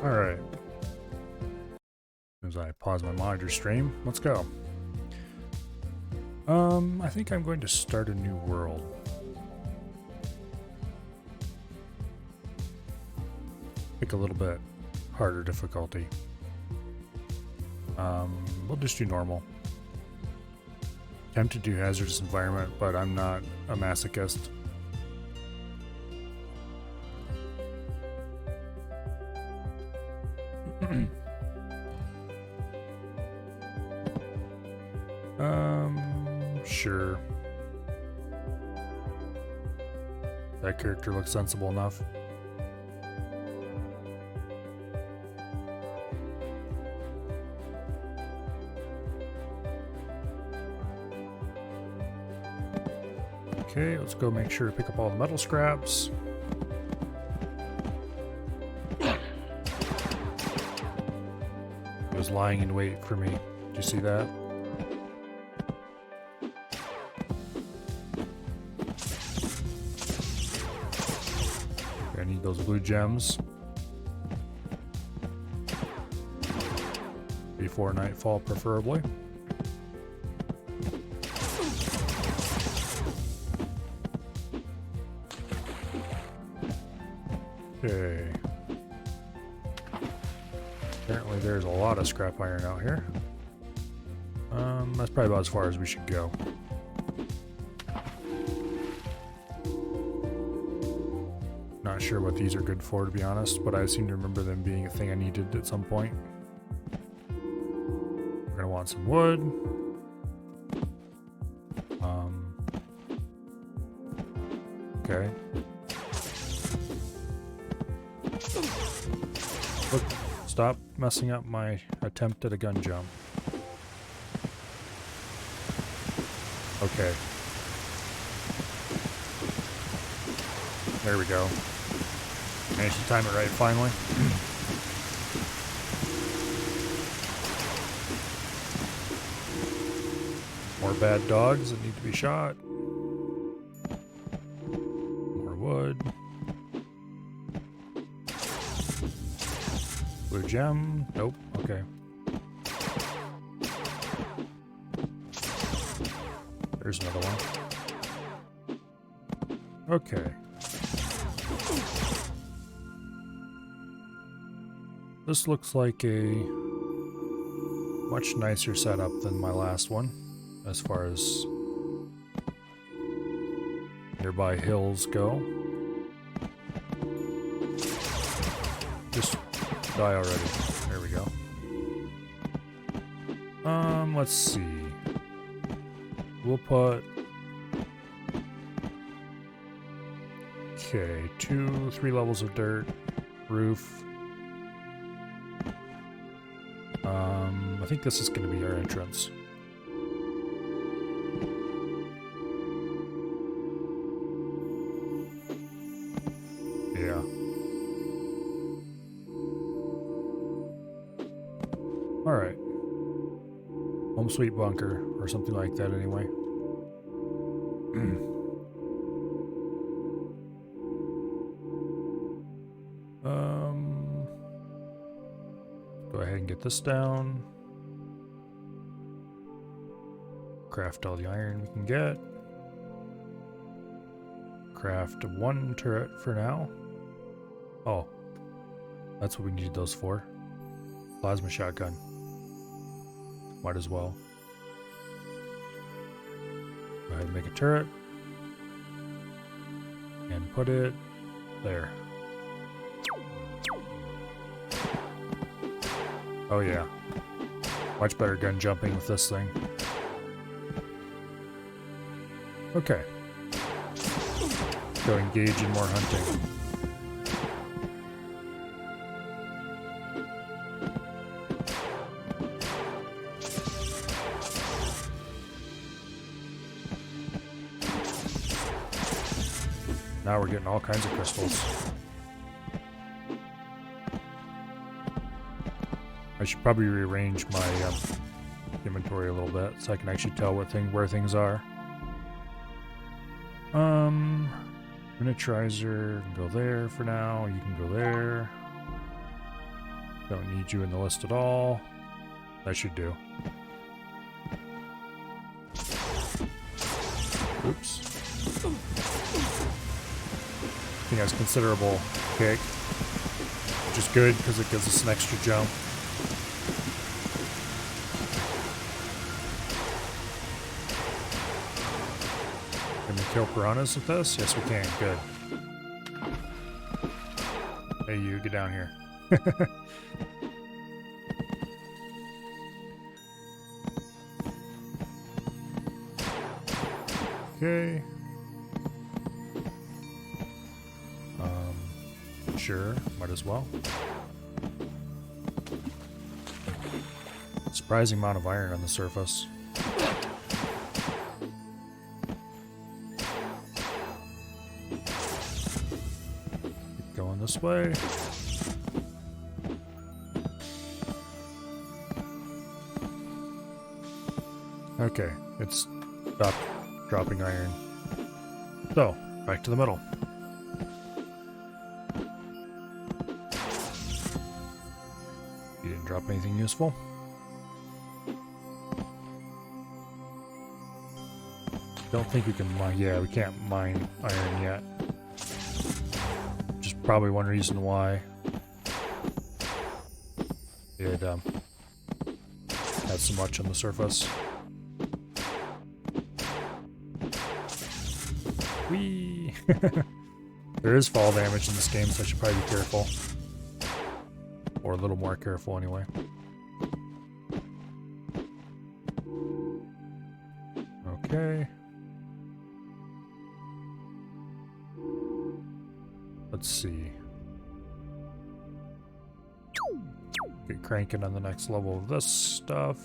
Alright. As I pause my monitor stream, let's go. I think I'm going to start a new world. Pick a little bit harder difficulty. We'll just do normal. Tempted to do hazardous environment, but I'm not a masochist. Sure. That character looks sensible enough. Okay, let's go make sure to pick up all the metal scraps. It was lying in wait for me. Did you see that? I need those blue gems before nightfall, preferably. Okay. Apparently there's a lot of scrap iron out here. That's probably about as far as we should go. Not sure what these are good for, to be honest, but I seem to remember them being a thing I needed at some point. We're gonna want some wood. Okay. Look, stop messing up my attempt at a gun jump. Okay. There we go. Managed to time it right finally. More bad dogs that need to be shot. More wood. Blue gem. Nope. Okay. There's another one. Okay. This looks like a much nicer setup than my last one, as far as nearby hills go. Just die already. There we go. Let's see. We'll put... Okay, 3 levels of dirt, roof. I think this is going to be our entrance. Yeah. Alright. Home sweet bunker, or something like that anyway. Go ahead and get this down. Craft all the iron we can get. Craft 1 turret for now. Oh, that's what we need those for. Plasma shotgun. Might as well. Go ahead and make a turret. And put it there. Oh yeah. Much better gun jumping with this thing. Okay. Go engage in more hunting. Now we're getting all kinds of crystals. I should probably rearrange my inventory a little bit so I can actually tell where things are. Miniaturizer can go there for now. You can go there. Don't need you in the list at all. That should do. Oops. I think that's considerable kick, which is good because it gives us an extra jump. Can we kill piranhas with this? Yes, we can. Good. Hey, you, get down here. Okay. Sure, might as well. Surprising amount of iron on the surface. Keep going this way. Okay, it's stopped dropping iron. So, back to the middle. You didn't drop anything useful. Don't think we can mine. Yeah, we can't mine iron yet. Which is probably one reason why it has so much on the surface. Whee! There is fall damage in this game, so I should probably be careful. Or a little more careful anyway. Okay. Let's see. Get cranking on the next level of this stuff.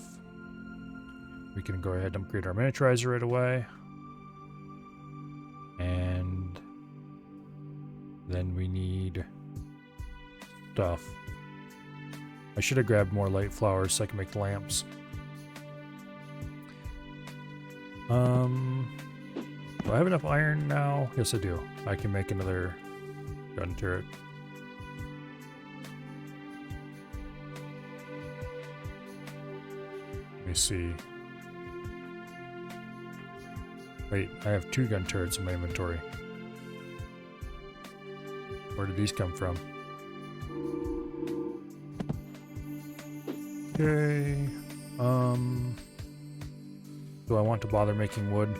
We can go ahead and upgrade our miniaturizer right away. And then we need stuff. I should have grabbed more light flowers so I can make the lamps. Do I have enough iron now? Yes, I do. I can make another gun turret. Let me see. Wait, I have 2 gun turrets in my inventory. Where did these come from? Okay. Do I want to bother making wood?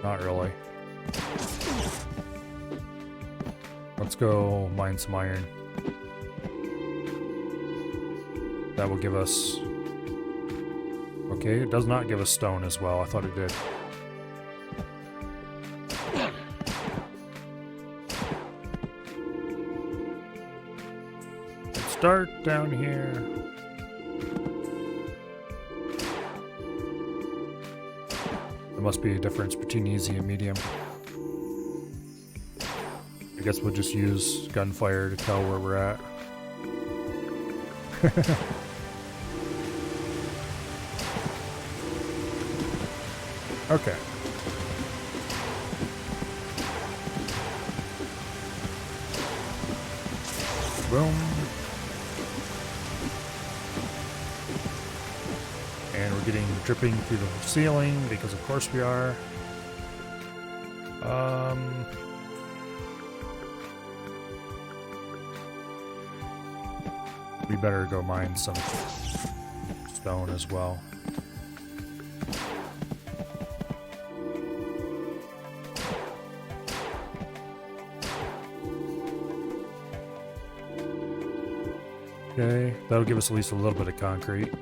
Not really. Let's go mine some iron. That will give us... Okay, it does not give us stone as well. I thought it did. Start down here. There must be a difference between easy and medium. I guess we'll just use gunfire to tell where we're at. Okay. Boom. And we're getting dripping through the ceiling because of course we are. We better go mine some stone as well. Okay, that'll give us at least a little bit of concrete,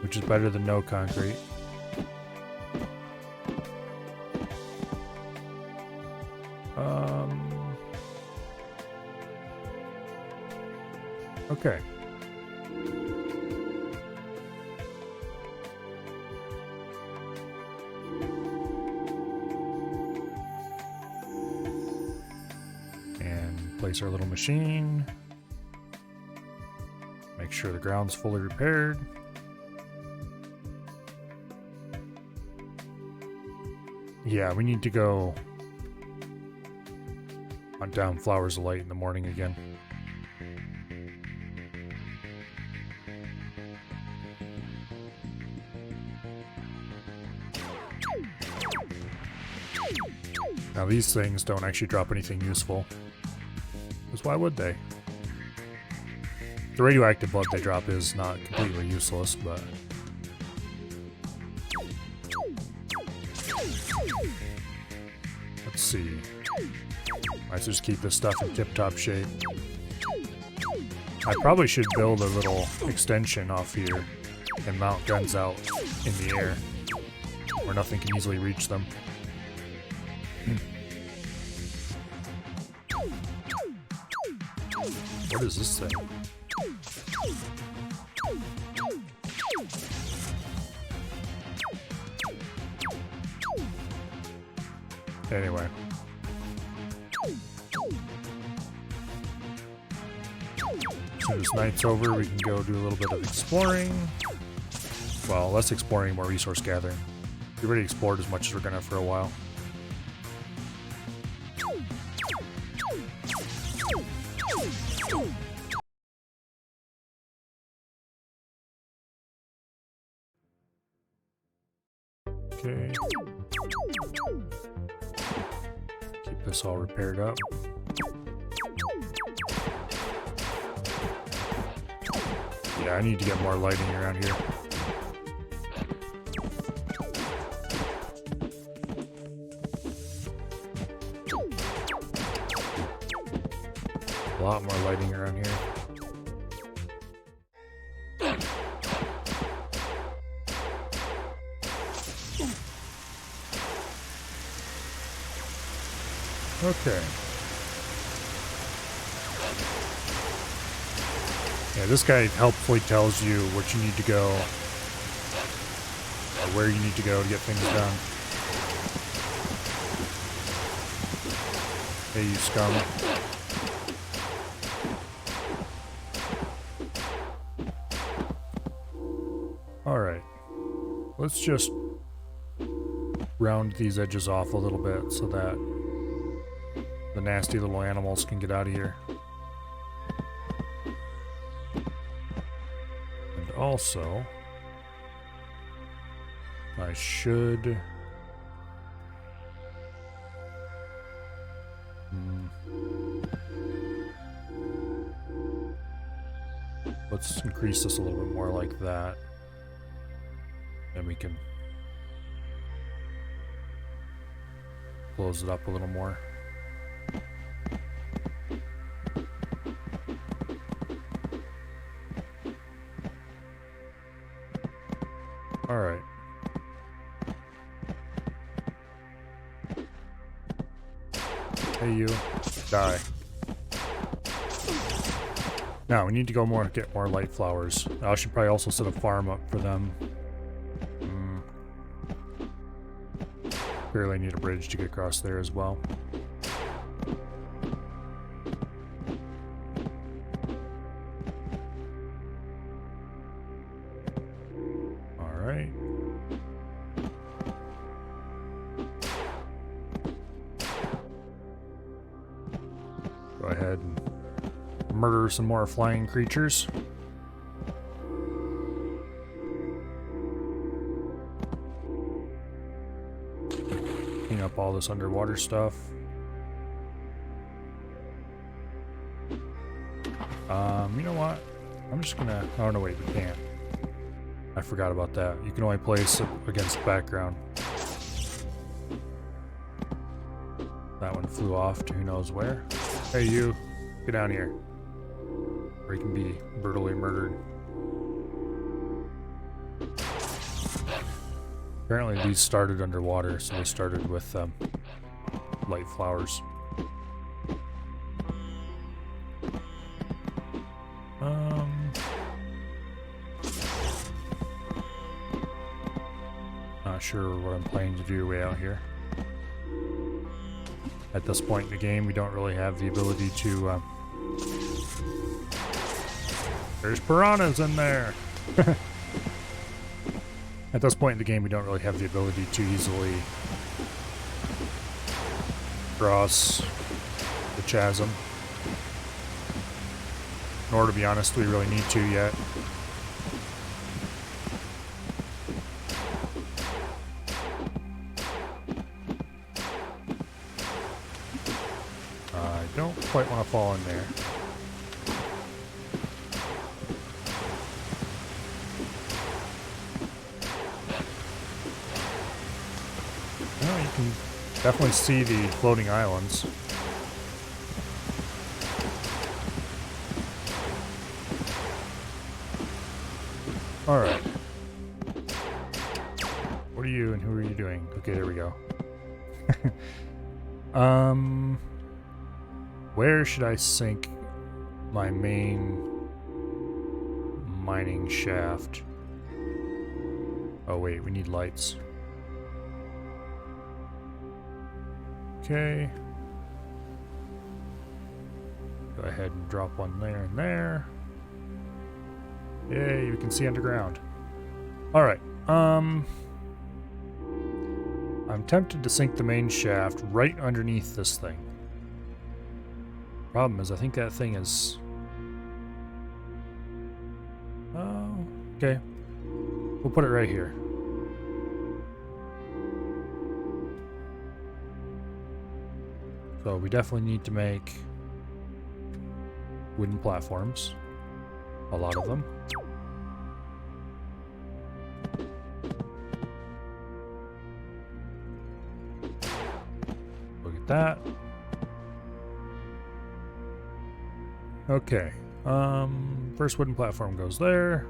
which is better than no concrete. Okay. And place our little machine. Make sure the ground's fully repaired. Yeah, we need to go hunt down flowers of light in the morning again. Now these things don't actually drop anything useful. Because why would they? The radioactive blood they drop is not completely useless, but... Let's see. Might just keep this stuff in tip-top shape. I probably should build a little extension off here and mount guns out in the air where nothing can easily reach them. What is this thing? Anyway. As soon as night's over, we can go do a little bit of exploring. Well, less exploring, more resource gathering. We already explored as much as we're gonna for a while. Okay. Keep this all repaired up. Yeah, I need to get more lighting around here. A lot more lighting around here. Okay. Yeah, this guy helpfully tells you what you need to go, or where you need to go to get things done. Hey, you scum. Alright. Let's just round these edges off a little bit so that the nasty little animals can get out of here. And also, I should... Let's increase this a little bit more like that. And we can close it up a little more. All right. Hey, you. Die. Now, we need to go get more light flowers. I should probably also set a farm up for them. Clearly need a bridge to get across there as well. Alright. Go ahead and murder some more flying creatures. Clean up all this underwater stuff. You know what? I'm just gonna... Oh, no, wait, we can't. I forgot about that. You can only place it against the background. That one flew off to who knows where. Hey, you. Get down here. Or you can be brutally murdered. Apparently these started underwater, so they started with light flowers. Not sure what I'm planning to do way out here. At this point in the game, we don't really have the ability to... There's piranhas in there! At this point in the game, we don't really have the ability to easily cross the chasm. Nor, to be honest, we really need to yet. Don't quite want to fall in there. Well, you can definitely see the floating islands. Alright. What are you and who are you doing? Okay, there we go. Where should I sink my main mining shaft? Oh wait, we need lights. Okay. Go ahead and drop one there and there. Yay, you can see underground. Alright, I'm tempted to sink the main shaft right underneath this thing. Problem is, I think that thing is... Oh, okay. We'll put it right here. So we definitely need to make wooden platforms. A lot of them. Look at that. Okay. First wooden platform goes there.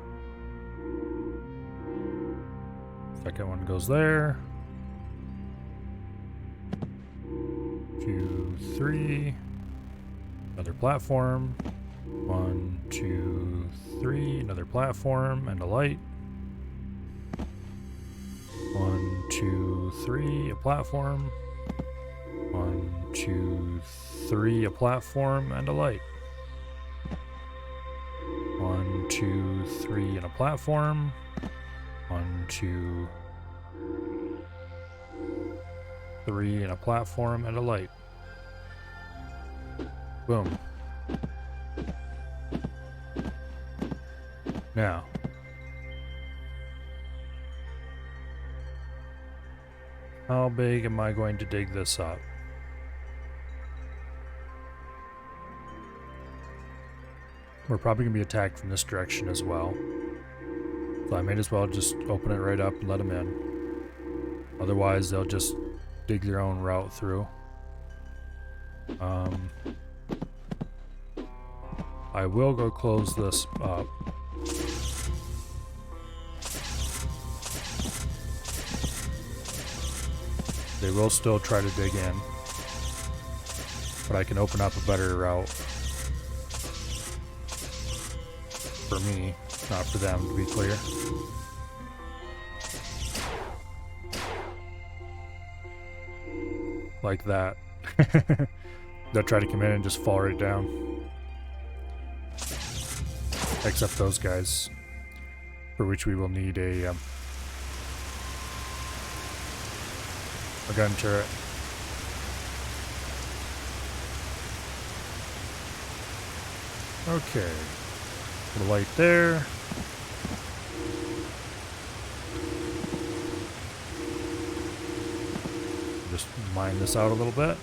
Second one goes there. 2, 3. Another platform. 1, 2, 3. Another platform and a light. 1, 2, 3. A platform. 1, 2, 3. A platform and a light. 1, 2, 3. And a platform. 1, 2, 3. And a platform and a light. Boom. Now, how big am I going to dig this up? We're probably going to be attacked from this direction as well. So I may as well just open it right up and let them in. Otherwise, they'll just dig their own route through. I will go close this up. They will still try to dig in, but I can open up a better route for me, not for them, to be clear. Like that. They'll try to come in and just fall right down. Except those guys, for which we will need a gun turret. Okay. Put a light there. Just mine this out a little bit.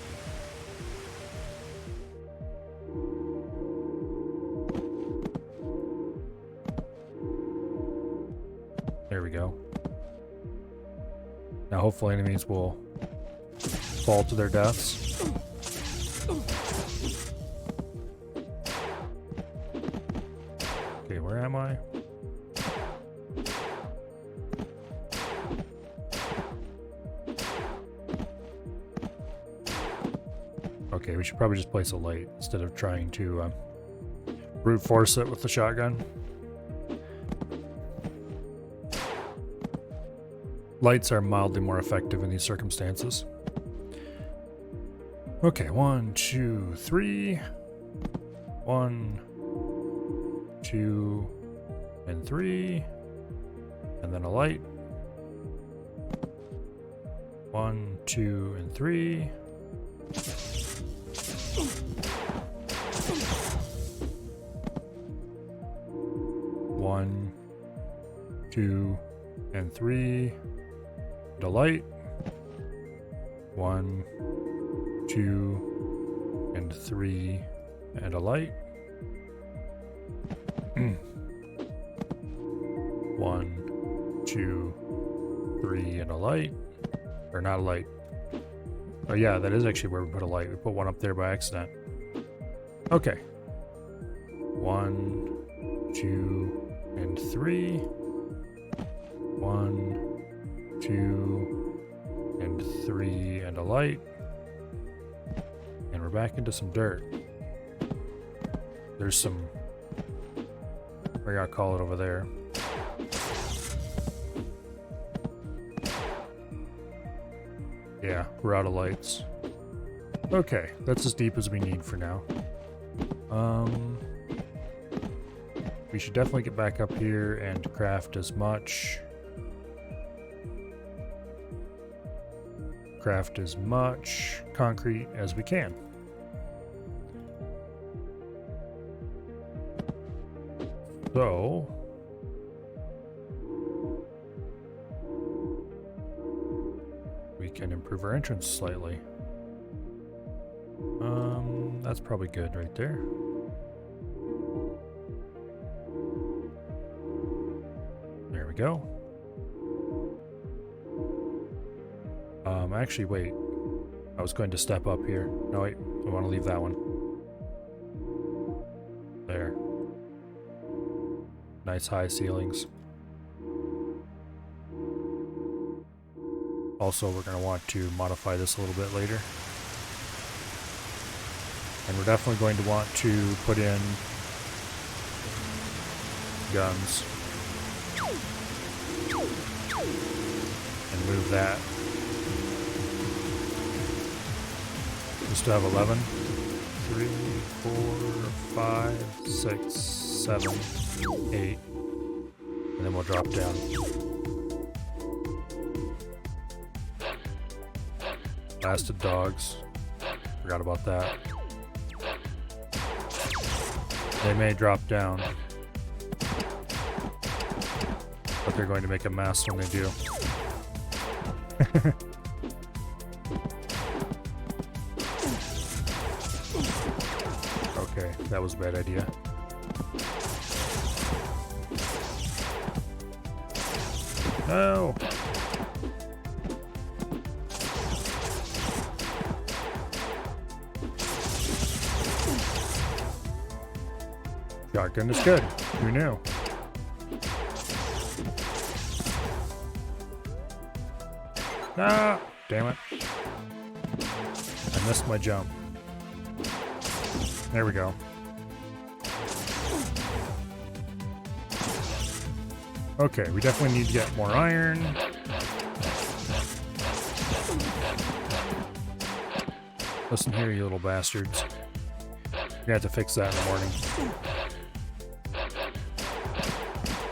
There we go. Now hopefully enemies will fall to their deaths. Okay, where am I? Okay, we should probably just place a light instead of trying to brute force it with the shotgun. Lights are mildly more effective in these circumstances. Okay, 1, 2, 3. 1, 2, and 3. And then a light. 1, 2, and 3. 1, 2, and 3. The light. 1, 2, and 3 and a light. 1, 2, 3 and a light. Or not a light. Oh yeah, that is actually where we put a light. We put one up there by accident. Okay. 1, 2, and 3. 1, 2, and 3 and a light. And we're back into some dirt. There's some, we're gonna call it over there. Yeah, we're out of lights. Okay, that's as deep as we need for now. We should definitely get back up here and craft as much concrete as we can. So we can improve our entrance slightly. That's probably good right there. There we go. Actually, wait. I was going to step up here. No, wait. I want to leave that one. There. Nice high ceilings. Also, we're going to want to modify this a little bit later. And we're definitely going to want to put in guns. And move that. Just to have 11. 3, 4, 5, 6, 7, 8. And then we'll drop down. Blasted dogs. Forgot about that. They may drop down, but they're going to make a mess when they do. Okay, that was a bad idea. No! Shotgun is good. Who knew? Ah! Damn it. I missed my jump. There we go. Okay, we definitely need to get more iron. Listen here, you little bastards. We're gonna have to fix that in the morning.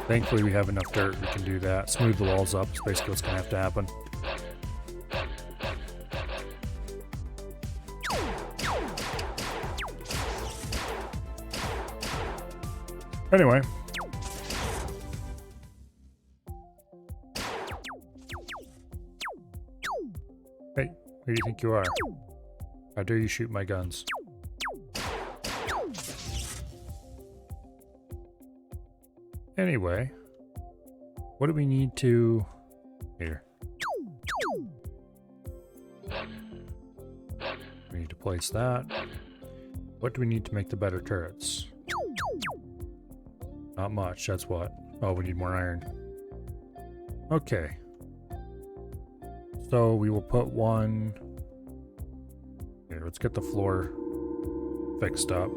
Thankfully we have enough dirt we can do that. Smooth the walls up is basically what's gonna have to happen. Anyway. Hey, who do you think you are? How dare you shoot my guns? Anyway, what do we need to... Here. We need to place that. What do we need to make the better turrets? Not much, that's what. Oh, we need more iron. Okay. So we will put one... Here, let's get the floor fixed up.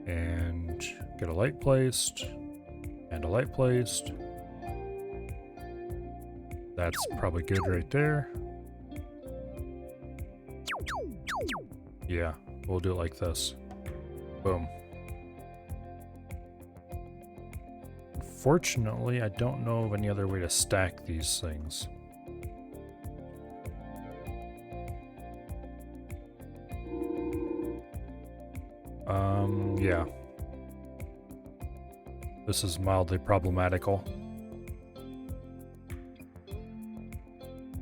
And get a light placed. And a light placed. That's probably good right there. Yeah, we'll do it like this. Boom. Unfortunately, I don't know of any other way to stack these things. Yeah. This is mildly problematical.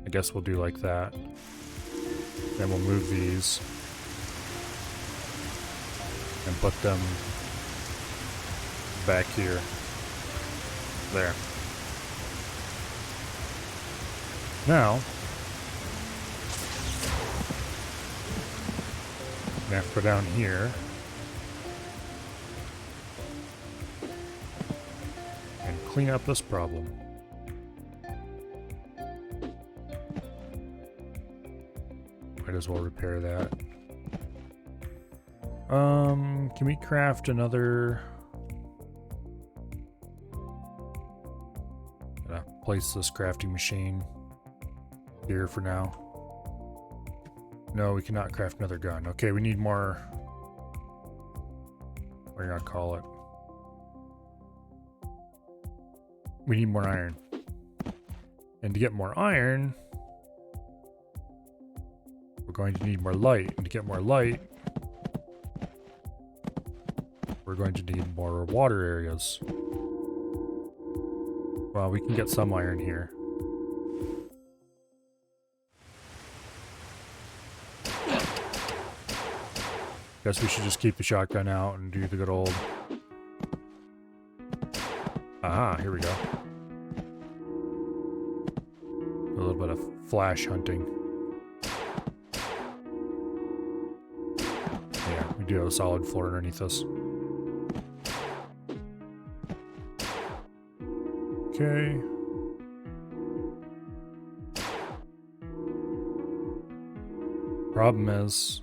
I guess we'll do like that. Then we'll move these and put them back here. There. Now, we have to go down here and clean up this problem. Might as well repair that. Can we craft another? Gonna place this crafting machine here for now. No, we cannot craft another gun. Okay, we need more. What are you gonna call it? We need more iron. And to get more iron, we're going to need more light. And to get more light, we're going to need more water areas. Well, we can get some iron here. Guess we should just keep the shotgun out and do the good old... Aha, here we go. A little bit of flash hunting. Yeah, we do have a solid floor underneath us. Okay. Problem is,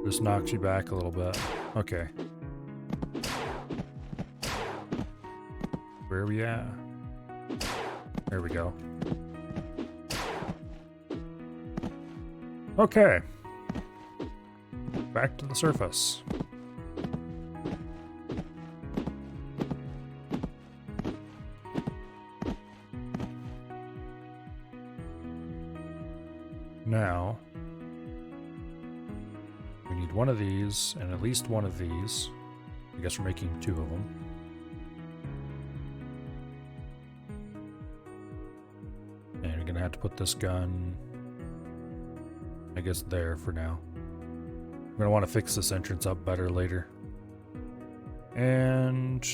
this knocks you back a little bit. Okay. Where are we at? There we go. Okay. Back to the surface. Now, we need one of these and at least one of these. I guess we're making two of them. And we're gonna have to put this gun, I guess, there for now. I'm gonna want to fix this entrance up better later. And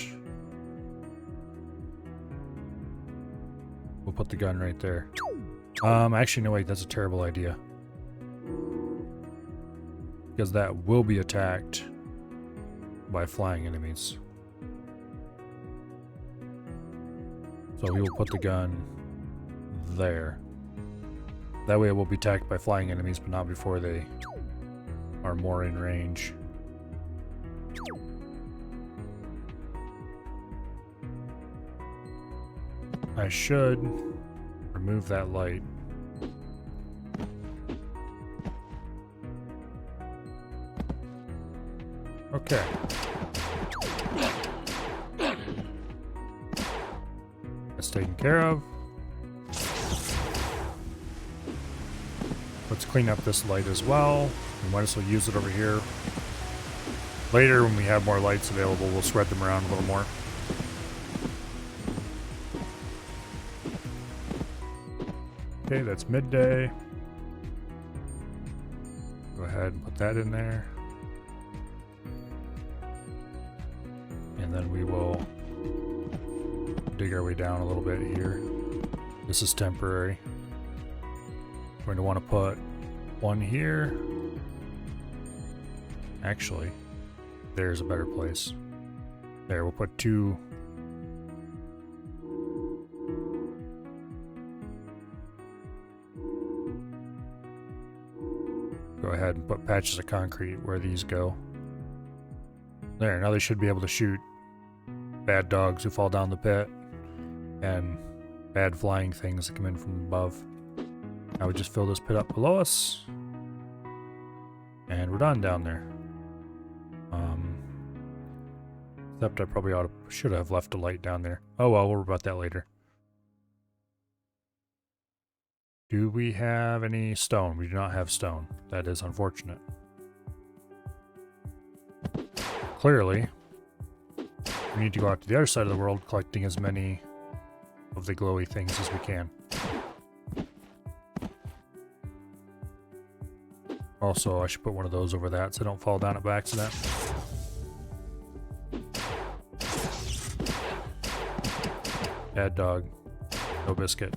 we'll put the gun right there. Actually, no, wait, that's a terrible idea. Because that will be attacked by flying enemies. So we will put the gun there. That way it will be attacked by flying enemies, but not before they are more in range. I should remove that light. Okay. That's taken care of. Let's clean up this light as well. We might as well use it over here. Later, when we have more lights available, we'll spread them around a little more. Okay, that's midday. Go ahead and put that in there. And then we will dig our way down a little bit here. This is temporary. We're going to want to put one here. Actually, there's a better place. There, we'll put two. Go ahead and put patches of concrete where these go. There, now they should be able to shoot bad dogs who fall down the pit and bad flying things that come in from above. Now we just fill this pit up below us and we're done down there. Except I probably should have left a light down there. Oh well, we'll worry about that later. Do we have any stone? We do not have stone. That is unfortunate. Clearly, we need to go out to the other side of the world collecting as many of the glowy things as we can. Also, I should put one of those over that so I don't fall down it by accident. Bad dog. No biscuit.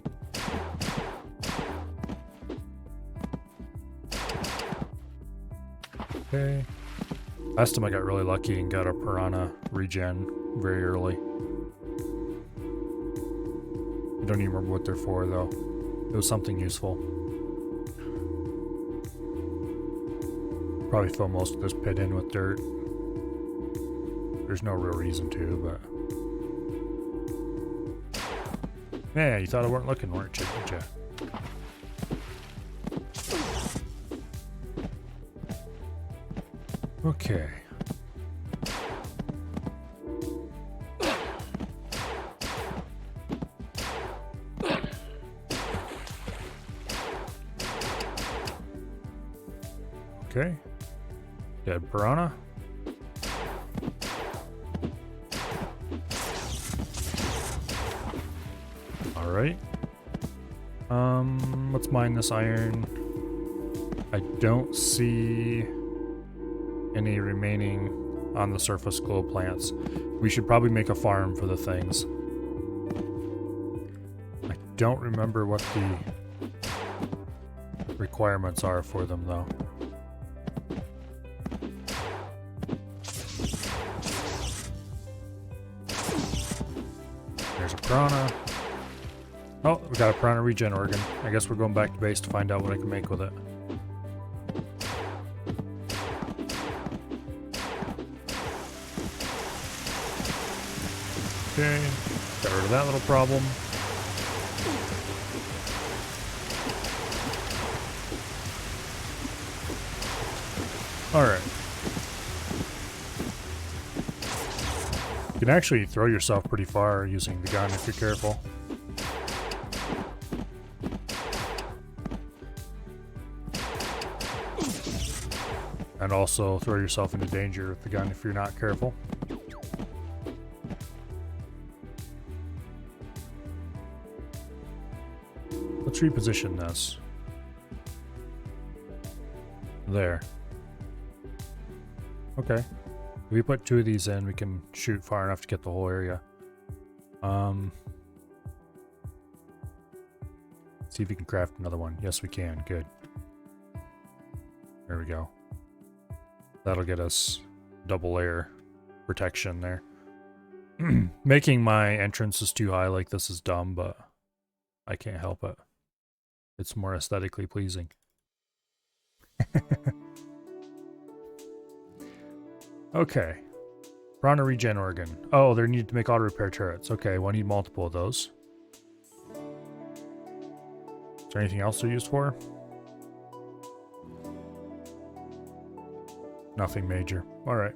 Okay. Last time I got really lucky and got a piranha regen very early. I don't even remember what they're for though. It was something useful. Probably fill most of this pit in with dirt. There's no real reason to, but... Yeah, you thought I weren't looking, weren't you? Did you? Okay. Okay. Dead piranha. Alright. Let's mine this iron. I don't see any remaining on the surface glow plants. We should probably make a farm for the things. I don't remember what the requirements are for them though. There's a piranha. Oh, we got a piranha regen organ. I guess we're going back to base to find out what I can make with it. Okay, got rid of that little problem. Alright. You can actually throw yourself pretty far using the gun if you're careful. And also throw yourself into danger with the gun if you're not careful. Let's reposition this. There. Okay. If we put 2 of these in, we can shoot far enough to get the whole area. See if we can craft another one. Yes, we can. Good. There we go. That'll get us double layer protection there. Making my entrances too high like this is dumb, but I can't help it. It's more aesthetically pleasing. Okay. Piranha regen organ. Oh, they need to make auto repair turrets. Okay, well I need multiple of those. Is there anything else they're used for? Nothing major. Alright.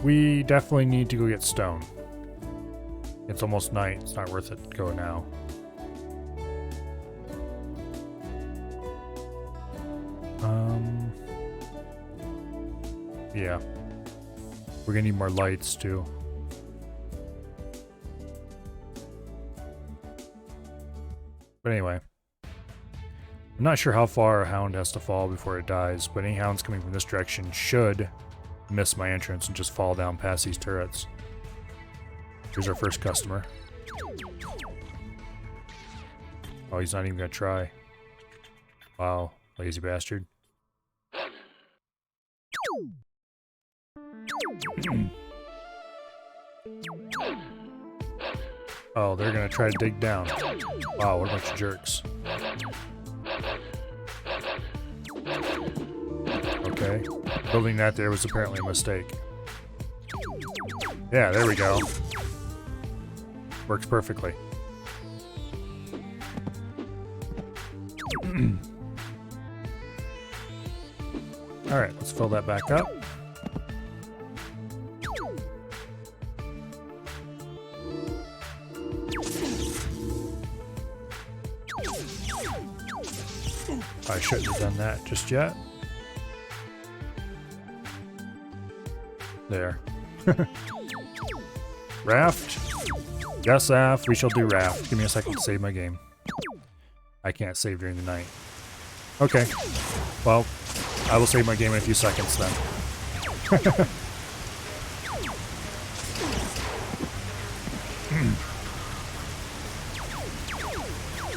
We definitely need to go get stone. It's almost night. It's not worth it to go now. Yeah. We're gonna need more lights too. But anyway. I'm not sure how far a hound has to fall before it dies, but any hounds coming from this direction should miss my entrance and just fall down past these turrets. Here's our first customer. Oh, he's not even gonna try. Wow, lazy bastard. Oh, they're gonna try to dig down. Wow, what a bunch of jerks. Okay, building that there was apparently a mistake. Yeah, there we go. Works perfectly. Alright, let's fill that back up. I shouldn't have done that just yet. There. Raft. Yes, Af, we shall do Raft. Give me a second to save my game. I can't save during the night. Okay. Well, I will save my game in a few seconds then.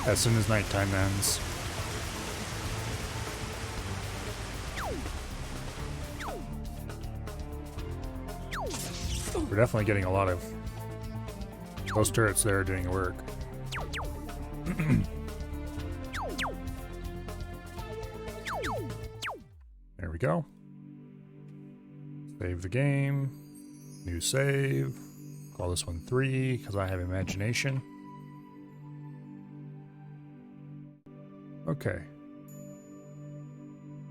As soon as nighttime ends. We're definitely getting a lot of... Those turrets there are doing work. There we go. Save the game. New save. Call this one 3 because I have imagination. Okay.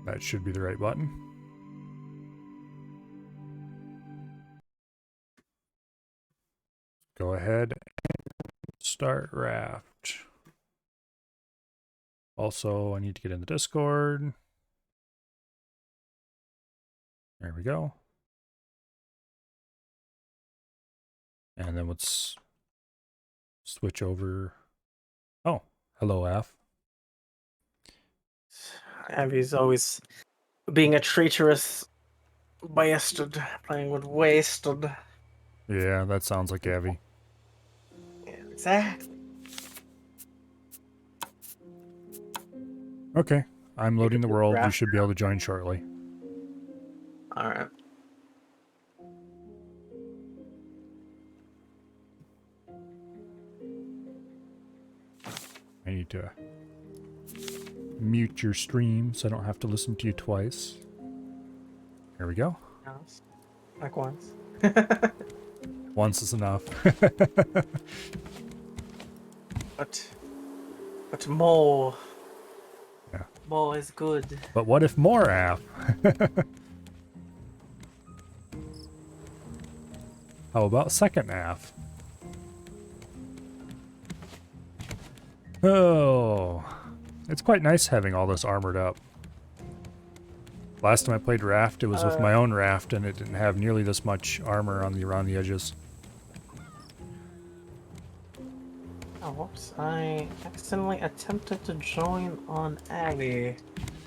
That should be the right button. Go ahead and start Raft. Also, I need to get in the Discord. There we go. And then let's switch over. Oh, hello, Af. Abby's always being a traitorous bastard, playing with wasted. Yeah, that sounds like Abby. Yeah, exactly. Okay, I'm loading the world. You Raft. should be able to join shortly. Alright. I need to mute your stream so I don't have to listen to you twice. Here we go. Yes. Like once. Once is enough. But more. Yeah. More is good. But what if more Af? How about second Af? Oh, it's quite nice having all this armored up. Last time I played Raft, it was with my own Raft, and it didn't have nearly this much armor on around the edges. Oh, whoops. I accidentally attempted to join on Abby.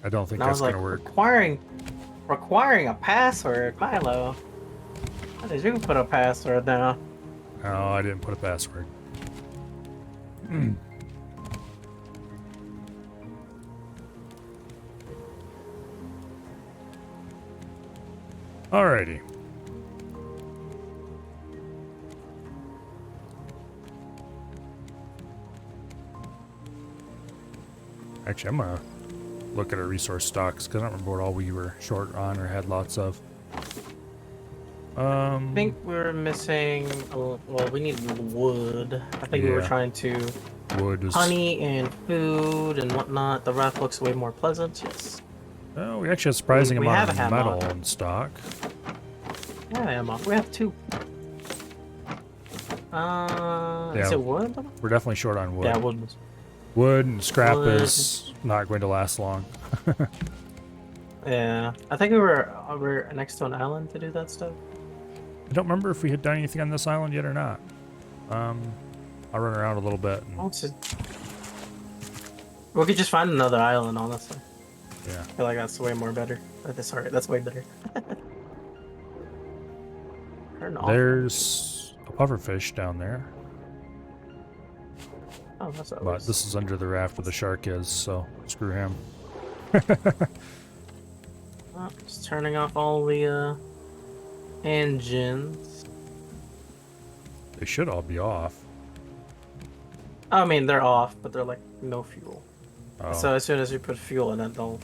I don't think And that's I was gonna like, work. requiring a password, Milo. How did you put a password now? No, I didn't put a password. Alrighty. Actually, I'm gonna look at our resource stocks because I don't remember what all we were short on or had lots of. I think we're missing. Well, we need wood. I think we were Yeah. trying to Wood is. honey and food and whatnot. The raft looks way more pleasant. Yes. Oh, we actually have a surprising We amount have a of metal hammock. in stock. Yeah, ammo. We have 2. Yeah. Is it wood? We're definitely short on wood. Yeah, wood. Wood and scrap Wood. is not going to last long. Yeah, I think we were next to an island to do that stuff. I don't remember if we had done anything on this island yet or not. I'll run around a little bit. And, We could just find another island, honestly. yeah. I feel like that's way more better. Sorry, that's way better. Turn off. There's a pufferfish down there. Oh, that's But this is under the raft where the shark is, so screw him. Just turning off all the engines. They should all be off. I mean, they're off, but they're like no fuel. Oh, So as soon as you put fuel in it, they'll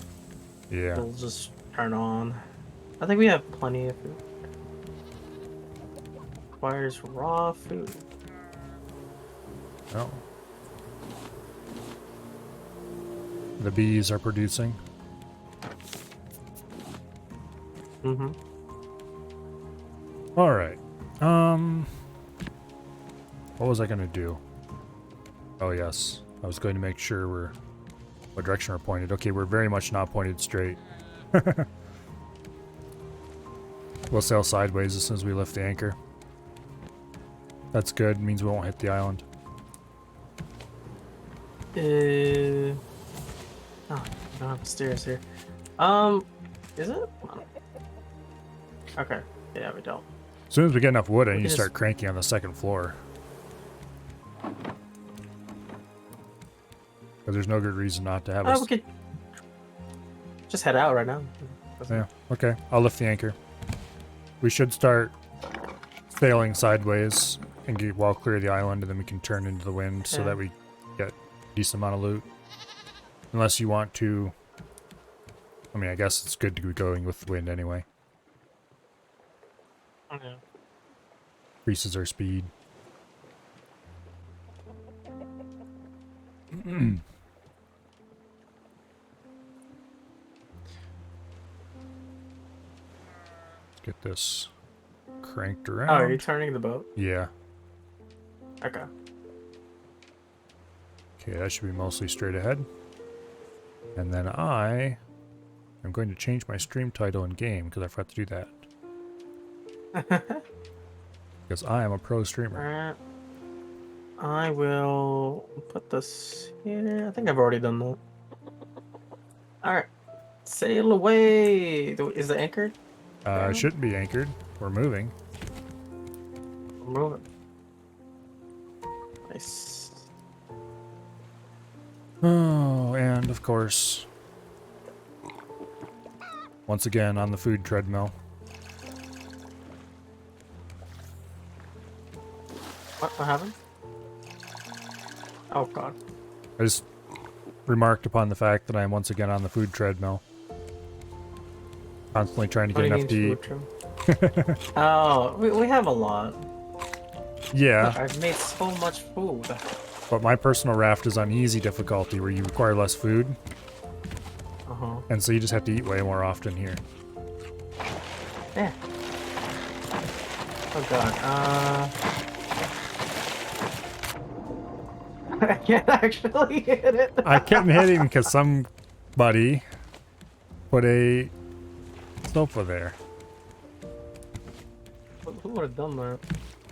yeah. just turn on. I think we have plenty of food. Requires raw food. Oh. The bees are producing. Mm-hmm. All right. What was I gonna do? Oh yes, I was going to make sure what direction we're pointed. Okay, we're very much not pointed straight. We'll sail sideways as soon as we lift the anchor. That's good. Means we won't hit the island. Oh, I don't have stairs here. Is it? Okay. Yeah, we don't. As soon as we get enough wood, I We need to can start just- cranking on the second floor. Because there's no good reason not to have us. We could just head out right now. Yeah, okay. I'll lift the anchor. We should start sailing sideways and get well clear of the island, and then we can turn into the wind so Yeah. that we get a decent amount of loot. Unless you want to... I mean, I guess it's good to be going with the wind anyway. Okay. Increases our speed. Get this cranked around. Oh, are you turning the boat? Yeah. Okay. Okay, that should be mostly straight ahead. And then I am going to change my stream title in game because I forgot to do that. Because I am a pro streamer. Alright. I will put this here. I think I've already done that. Alright. Sail away! Is it anchored? It shouldn't be anchored. We're moving. Move it. Nice. Oh, and of course, once again on the food treadmill. What happened? Oh god. I just remarked upon the fact that I am once again on the food treadmill. Constantly trying to What get do you enough to mean eat. food trim? Oh, we have a lot. Yeah, Look, I've made so much food. but my personal raft is on easy difficulty where you require less food, Uh-huh. and so you just have to eat way more often here. Yeah. Oh god. I can't actually hit it. I kept hitting because somebody put a sofa there. Who would have done that?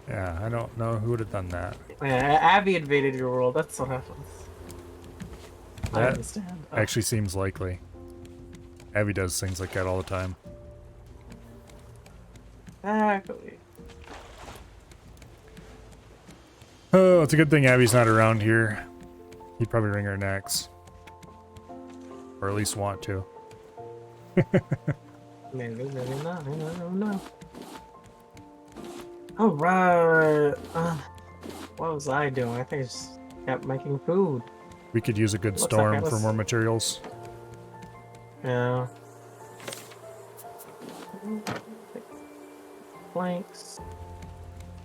Yeah, I don't know who would have done that. Yeah, Abby invaded your world. That's what happens. I That understand. Oh. actually seems likely. Abby does things like that all the time. Exactly. Oh, it's a good thing Abby's not around here. He'd probably wring our necks. Or at least want to. Maybe not. I don't know. Alright. What was I doing? I think I just kept making food. We could use a good Looks like storm I for was- more materials. Yeah. Planks.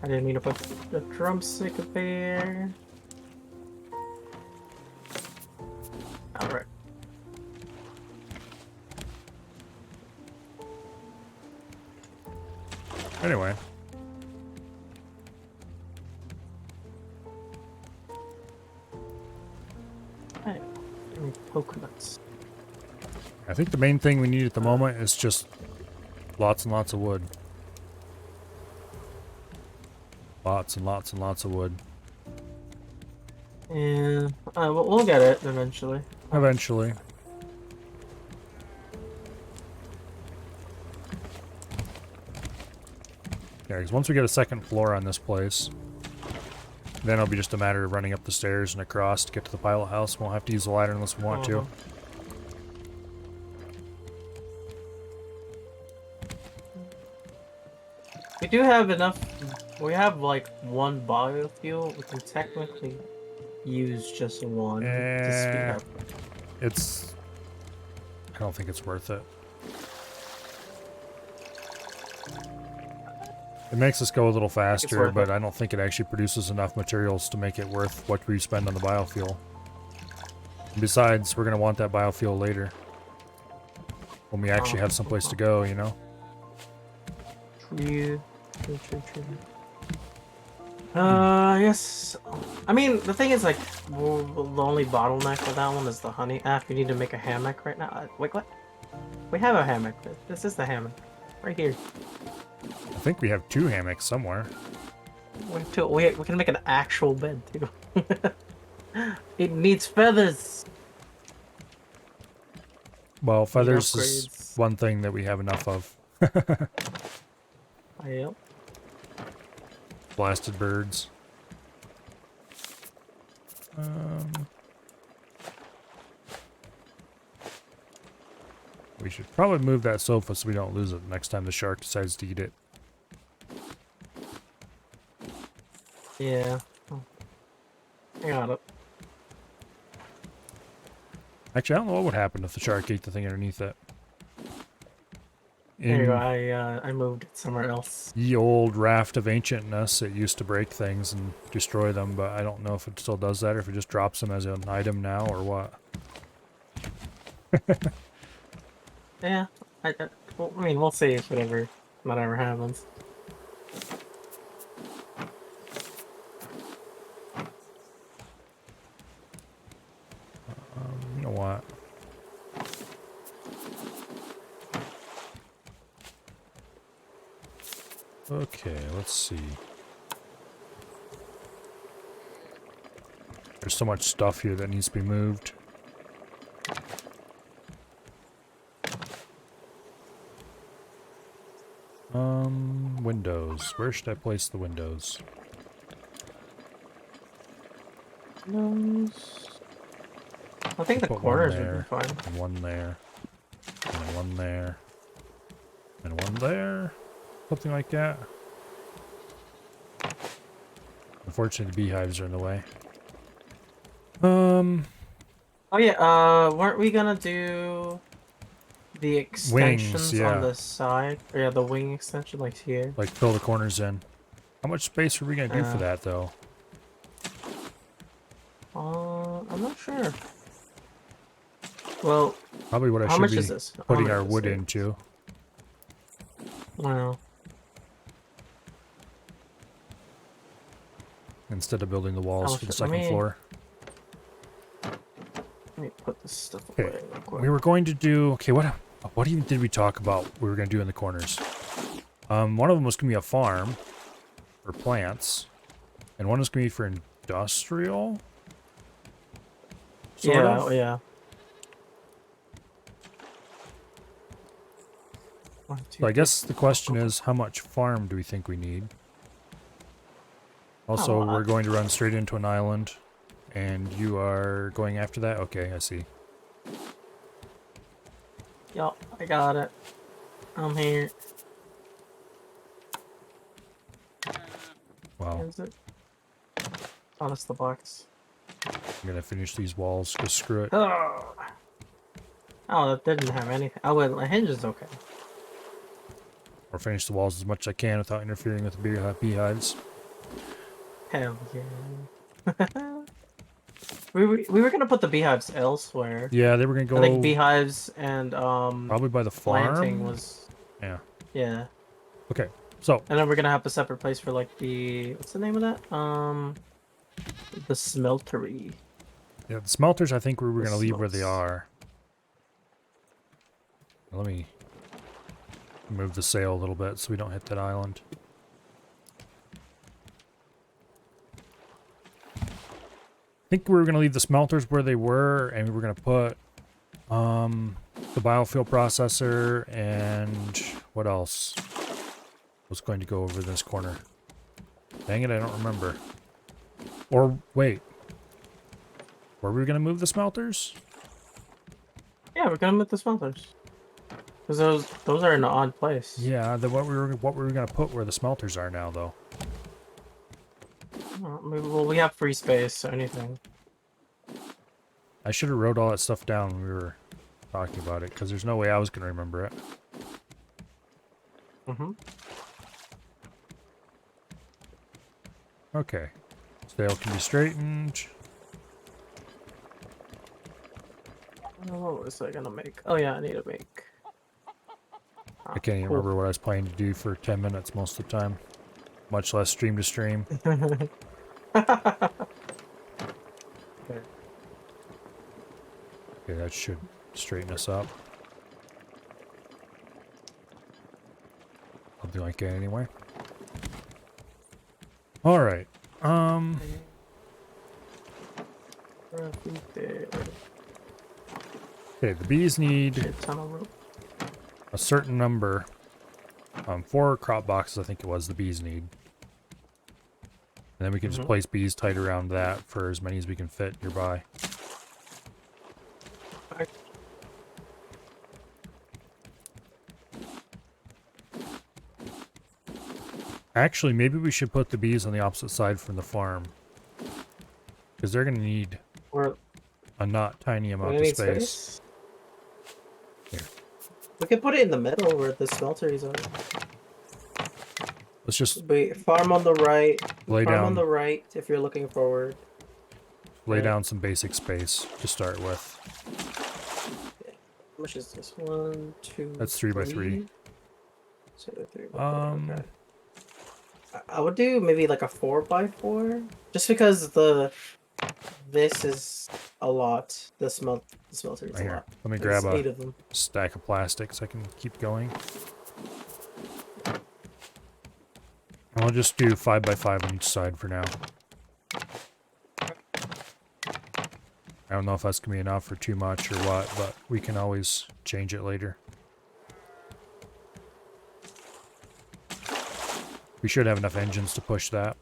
I didn't mean to put the drumstick there. Alright. Anyway. Hey, give me coconuts. I think the main thing we need at the moment is just lots and lots of wood. Lots and lots and lots of wood. Yeah, we'll get it eventually. Eventually. Yeah, because once we get a second floor on this place, then it'll be just a matter of running up the stairs and across to get to the pilot house. We won't have to use the ladder unless we want to. We do have enough. We have like one biofuel. We can technically use just one to speed up. It's... I don't think it's worth it. It makes us go a little faster, worth but it. I don't think it actually produces enough materials to make it worth what we spend on the biofuel. Besides, we're going to want that biofuel later. When we actually have someplace to go, you know? True. Yes. I mean, the thing is, like, the only bottleneck with that one is the honey. If you need to make a hammock right now. Wait, what? We have a hammock. This is the hammock. Right here. I think we have 2 hammocks somewhere. We can make an actual bed too. It needs feathers. Well, Need feathers is upgrades. one thing that we have enough of. Yep. Blasted birds. Um, we should probably move that sofa so we don't lose it next time the shark decides to eat it. Yeah. I got it. Actually, I don't know what would happen if the shark ate the thing underneath it. There you go. In I moved it somewhere else. the old Raft of Ancientness, it used to break things and destroy them, but I don't know if it still does that or if it just drops them as an item now or what. Yeah. Well, I mean, we'll see if whatever happens. You know what? Okay, let's see. There's so much stuff here that needs to be moved. Windows. Where should I place the windows? I think the Put one corners would be there, fine. and one there, and one there, and one there. Something like that. Unfortunately, the beehives are in the way. Oh yeah, weren't we gonna do the Wings, extensions on yeah. the side? Or yeah, the wing extension like here. Like fill the corners in. How much space are we gonna do for Uh, that, though? I'm not sure. Well, Probably what I how should much be is this? How putting much our is this wood here? into. Wow. Instead of building the walls for the Let second floor. me put this stuff Okay, away real quick. we were going to do... Okay, what even did we talk about we were going to do in the corners? One of them was going to be a farm for plants. And one was going to be for industrial? Sort of? Yeah. 1, 2, So I 3, guess the question is, how much farm do we think we need? Also, we're going to run straight into an island. And you are going after that? Okay, I see. Yup, I got it. I'm here. Wow. Is it? Oh, that's the box. I'm gonna finish these walls, because screw it. Oh, that didn't have anything. Oh, wait, the hinge is okay. Or finish the walls as much as I can without interfering with the beehives. Hell yeah. we were gonna put the beehives elsewhere. Yeah, they were gonna go... I think beehives and probably by the planting farm? was... Yeah. Yeah. Okay, so... And then we're gonna have a separate place for like the... What's the name of that? The smeltery. Yeah, the smelters I think we were The gonna leave where they smelts. are. Let me move the sail a little bit so we don't hit that island. I think we were going to leave the smelters where they were, and we were going to put the biofuel processor and what else was going to go over this corner. Dang it, I don't remember. Or wait, were we going to move the smelters? Yeah, we're gonna move the smelters. Because those are in an odd place. Yeah, then what we were going to put where the smelters are now, though. Well, we have free space, so anything. I should have wrote all that stuff down when we were talking about it, because there's no way I was going to remember it. Mm-hmm. Okay. Sail can be straightened. What was I gonna make? Oh yeah, I need to make... I can't even remember what I was planning to do for 10 minutes most of the time. Much less stream to stream. Okay. Okay, that should straighten us up. Something like that anyway. All right. There. Okay, the bees need Shit ton of rope. a certain number. 4 crop boxes, I think it was, the bees need. And then we can just place bees tight around that for as many as we can fit nearby. Actually, maybe we should put the bees on the opposite side from the farm. Because they're going to need a not tiny amount of space. Here. We could put it in the middle where the smelteries are. Let's just wait. Farm on the right. lay farm down on the right if you're looking forward. lay down some basic space to start with. How much is this? 1, 2. That's 3 by 3. 2, 3 by 4. Okay. I would do maybe like a 4 by 4, just because this is a lot. The smelter is Right a here. lot. Let me There's grab 8 a of them. stack of plastic so I can keep going. I'll just do 5 by 5 on each side for now. I don't know if that's going to be enough or too much or what, but we can always change it later. We should have enough engines to push that.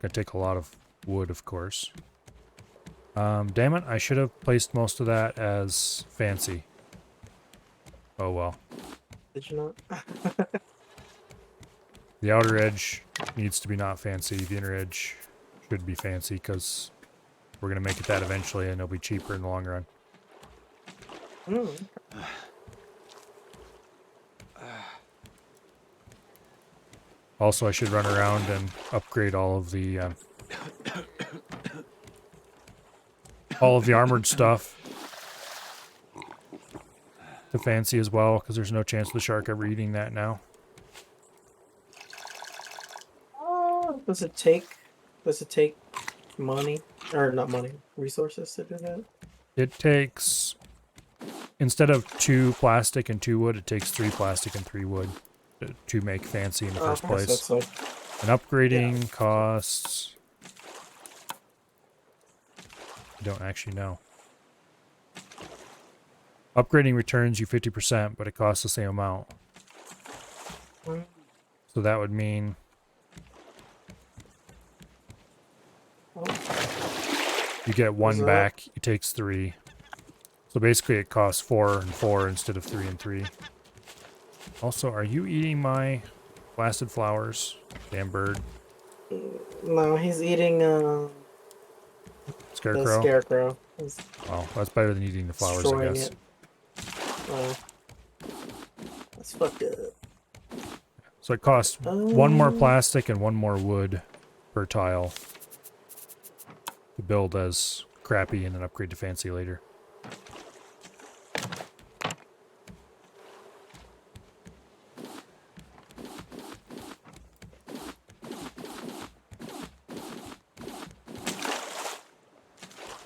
Gonna take a lot of wood, of course. Damn it, I should have placed most of that as fancy. Oh well. Did you not? The outer edge needs to be not fancy. The inner edge should be fancy because we're going to make it that eventually and it'll be cheaper in the long run. Also, I should run around and upgrade all of the armored stuff to fancy as well, because there's no chance of the shark ever eating that now. Does it take money, or not money, resources to do that? It takes, instead of 2 plastic and 2 wood, it takes 3 plastic and 3 wood to make fancy in the first place. So And upgrading costs, I don't actually know. Upgrading returns you 50%, but it costs the same amount. So that would mean you get 1 back, it takes 3. So basically it costs 4 and 4 instead of 3 and 3. Also, are you eating my blasted flowers? Damn bird. No, he's eating Scarecrow? the scarecrow. Well, that's better than eating the flowers, I guess. That's fucked up. So it costs 1 more plastic and 1 more wood per tile to build as crappy and then upgrade to fancy later.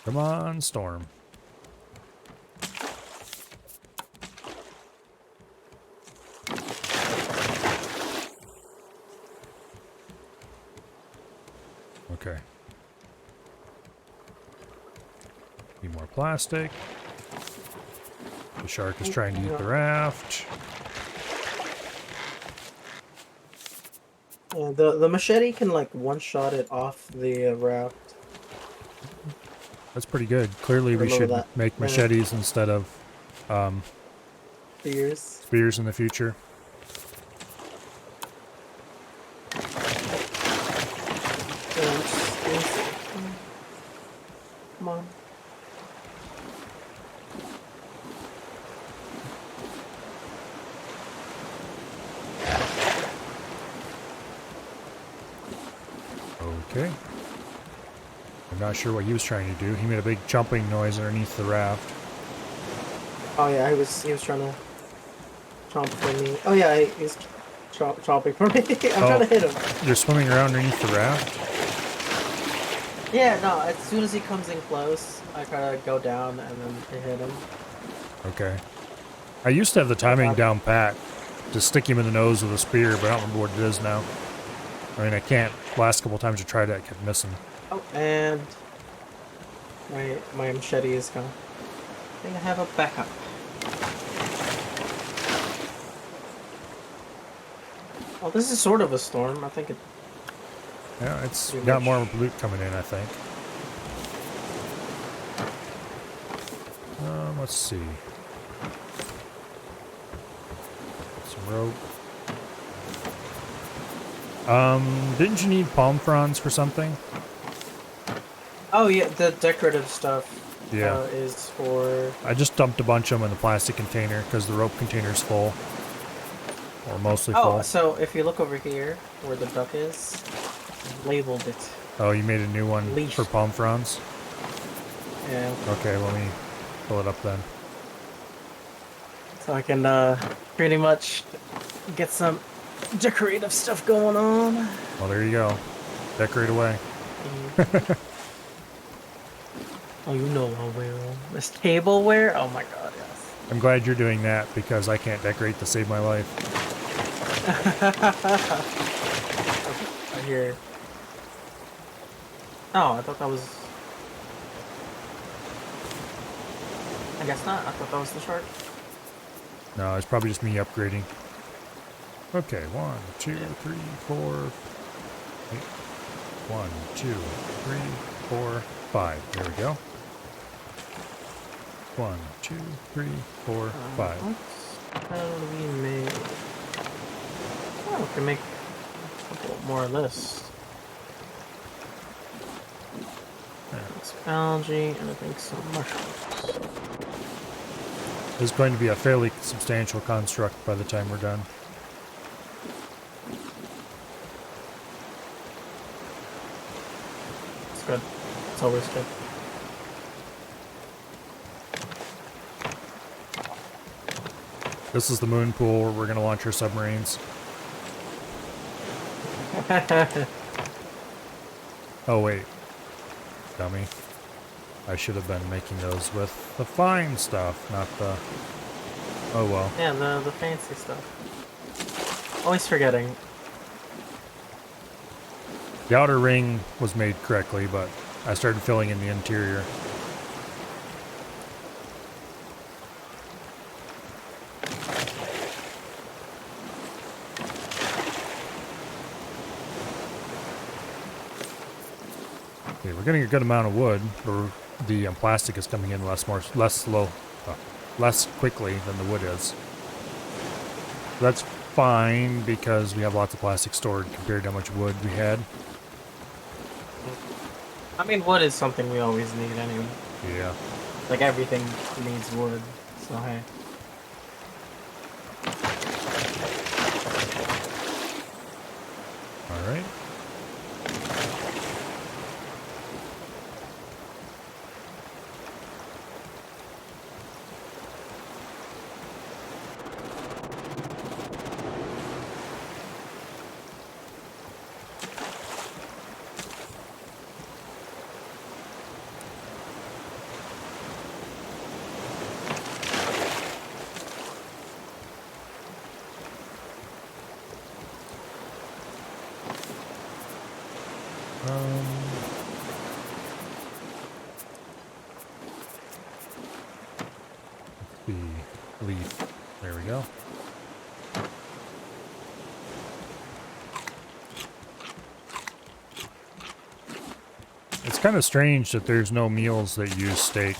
Come on, Storm. Okay. Need more plastic. The shark is trying to eat the raft. Yeah, the machete can like one-shot it off the raft. That's pretty good. Clearly we should make machetes instead of spears in the future. Come on. Okay. I'm not sure what he was trying to do. He made a big jumping noise underneath the raft. Oh yeah, he was trying to chomp for me. Oh yeah, he's chomping for me. I'm trying to hit him. You're swimming around underneath the raft? Yeah, no, as soon as he comes in close, I try to go down and then hit him. Okay. I used to have the timing down pat, to stick him in the nose with a spear, but I don't remember what it is now. I mean, I can't. Last couple times I tried it, I kept missing. Oh, and my machete is gone. I think I have a backup. Oh, this is sort of a storm. I think it. Yeah, it's got more loot coming in, I think. Let's see. Some rope. Didn't you need palm fronds for something? Oh yeah, the decorative stuff. Yeah. Is for. I just dumped a bunch of them in the plastic container because the rope container's full. Or mostly full. Oh, so if you look over here where the duck is, I've labeled it. Oh, you made a new one Leaf. for palm fronds? Yeah. Okay, let me pull it up then. So I can pretty much get some decorative stuff going on. Well, there you go. Decorate away. Oh, you know I will. This tableware? Oh my god, yes. I'm glad you're doing that because I can't decorate to save my life. I hear. Oh, I thought that was. I guess not. I thought that was the shark. No, it's probably just me upgrading. Okay, 1, 2, 3, 4. Wait. 1, 2, 3, 4, 5. There we go. 1, 2, 3, 4, 5. How do we make? Oh, we can make a couple more of this. Some algae and I think some mushrooms. This is going to be a fairly substantial construct by the time we're done. It's good. It's always good. This is the moon pool where we're going to launch our submarines. Oh, wait. Dummy. I should have been making those with the fine stuff, not the... Oh, well. Yeah, the fancy stuff. Always forgetting. The outer ring was made correctly, but I started filling in the interior. Okay, we're getting a good amount of wood, but the plastic is coming in less quickly than the wood is. That's fine because we have lots of plastic stored compared to how much wood we had. I mean, wood is something we always need anyway. Yeah. Like everything needs wood, so hey. All right. The leaf. There we go. It's kind of strange that there's no meals that use steak.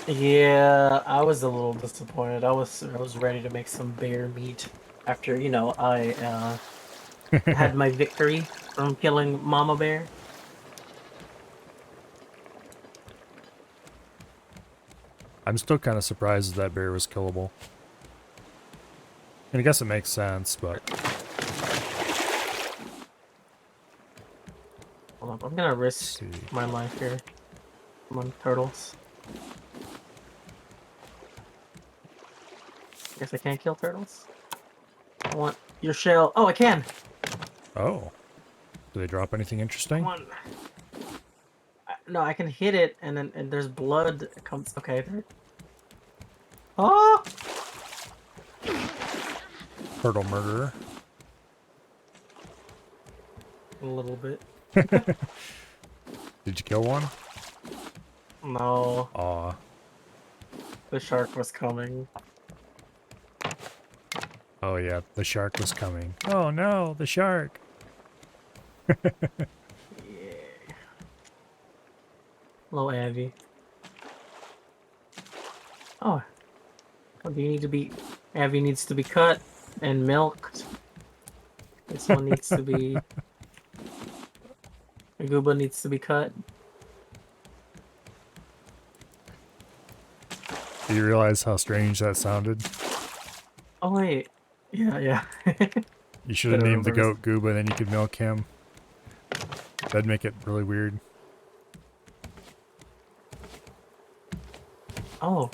Yeah, I was a little disappointed. I was ready to make some bear meat after, you know, I had my victory from killing Mama Bear. I'm still kind of surprised that bear was killable. And I guess it makes sense, but... Hold up, I'm gonna risk my life here. Come on, turtles. Guess I can't kill turtles. I want your shell. Oh, I can! Oh. Do they drop anything interesting? Come on. No, I can hit it, and then there's blood that comes. Okay. Oh! Turtle murderer. A little bit. Did you kill one? No, Aw. the shark was coming. Oh yeah, the shark was coming. Oh no, the shark. Yeah. Hello, Abby. Oh, do you need to be? Abby needs to be cut and milked. This one needs to be. The Gooba needs to be cut. Do you realize how strange that sounded? Oh wait. Yeah, yeah. You should have Gotta named the remember. goat Gooba, then you could milk him. That'd make it really weird. Oh,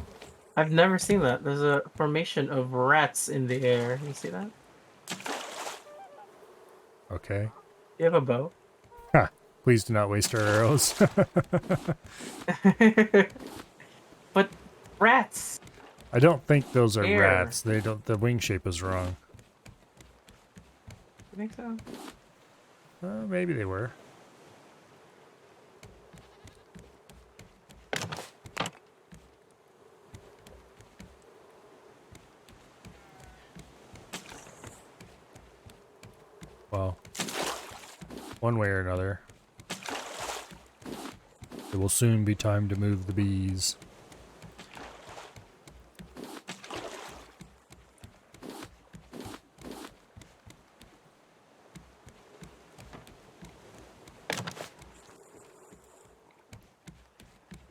I've never seen that. There's a formation of rats in the air. You see that? Okay. You have a bow? Ha! Please do not waste our arrows. But rats! I don't think those are Air. rats. They don't. The wing shape is wrong. You think so? Maybe they were. Well, one way or another, it will soon be time to move the bees.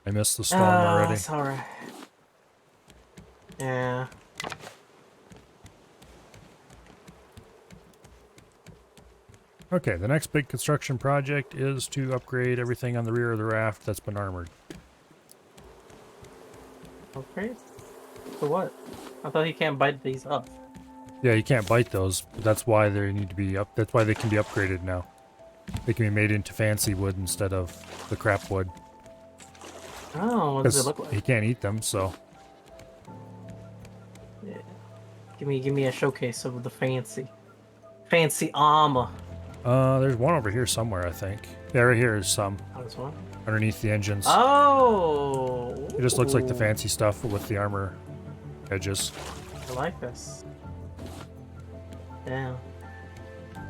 I missed the storm already. It's alright. Yeah. Okay, the next big construction project is to upgrade everything on the rear of the raft that's been armored. Okay. For what? I thought you can't bite these up. Yeah, you can't bite those, but that's why they need to be up. That's why they can be upgraded now. They can be made into fancy wood instead of the crap wood. Oh, what does it 'Cause look like? he can't eat them, so Yeah. Give me a showcase of the fancy armor. there's one over here somewhere, I think. Yeah, right here is some Oh, this one? underneath the engines. Oh! It just looks like the Ooh. fancy stuff with the armor edges. I like this. Yeah.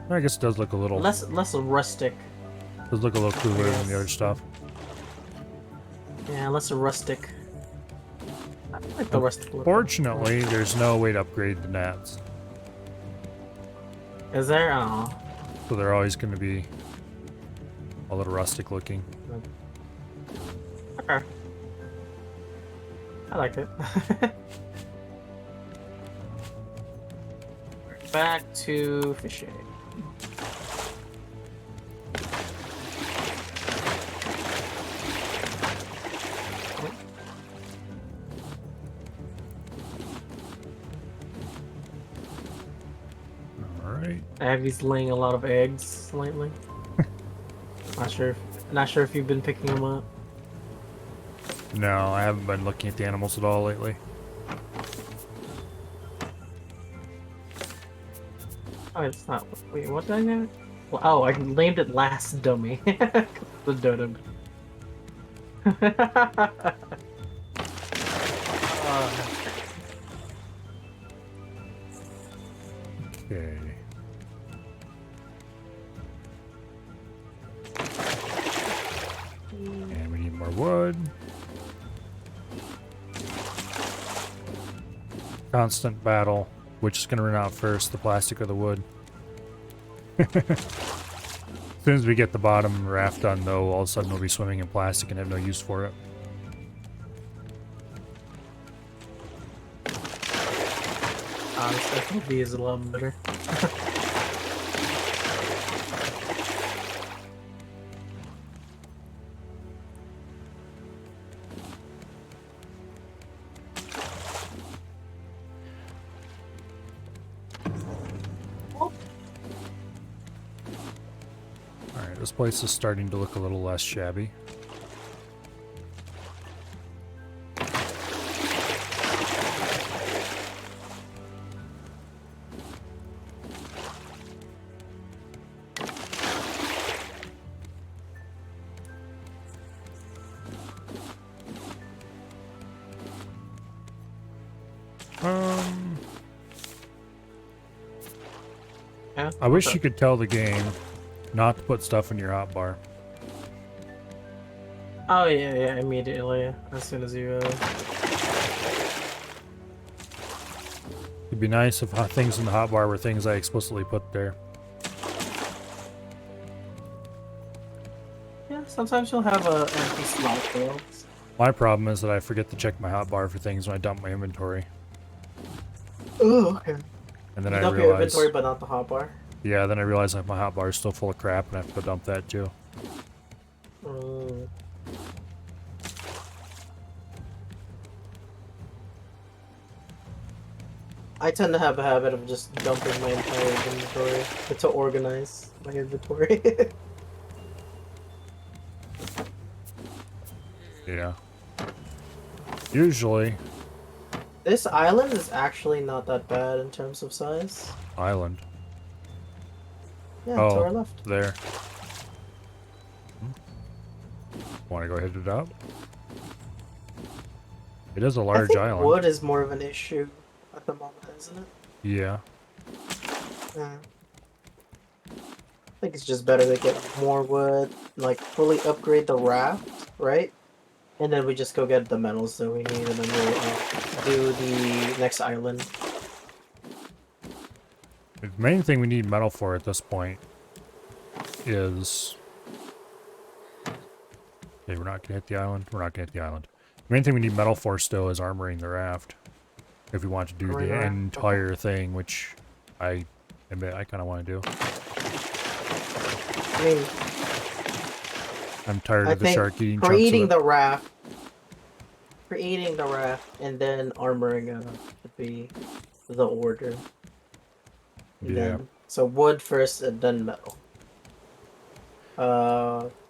I guess it does look a little Less rustic. does look a little cooler than the other Yes. stuff. Yeah, less rustic. I like the rustic look. Fortunately, there's no way to upgrade the gnats, Is there? Oh. so they're always going to be a little rustic looking. Okay. I like it. Back to fishing. Alright. Abby's laying a lot of eggs lately. Not sure if you've been picking them up. No, I haven't been looking at the animals at all lately. Oh, it's not. Wait, what did I name it? Well, oh, I named it Last Dummy. The dodo. Okay. And we need more wood. Constant battle. Which is going to run out first, the plastic or the wood? As soon as we get the bottom raft done, though, all of a sudden we'll be swimming in plastic and have no use for it. Honestly, FOV is a lot better. Alright, this place is starting to look a little less shabby. Yeah. I What's wish you up? could tell the game not to put stuff in your hotbar. Oh yeah, yeah. Immediately, as soon as you. It'd be nice if things in the hotbar were things I explicitly put there. Yeah. Sometimes you'll have a empty slot fields. My problem is that I forget to check my hotbar for things when I dump my inventory. Oh, okay. And then You I dump your inventory, realize, but not the hotbar. yeah, then I realize that my hotbar is still full of crap and I have to go dump that too. Mm. I tend to have a habit of just dumping my entire inventory to organize my inventory. Yeah. Usually, This island is actually not that bad in terms of size. island. Yeah, to Oh, our left. there. Want to go hit it up? It is a I large think island. wood is more of an issue at the moment, isn't it? Yeah. Yeah. I think it's just better to get more wood, like fully upgrade the raft, right? And then we just go get the metals that we need, and then we'll do the next island. The main thing we need metal for at this point is... Okay, we're not gonna hit the island. We're not gonna hit the island. The main thing we need metal for still is armoring the raft. If we want to do Armoring the the raft, entire thing, which I admit I kind of want to do. I mean, I'm tired I of the think shark eating chunks of it. creating the raft, and then armoring it would be the order. And Yeah. then, so wood first, and then metal.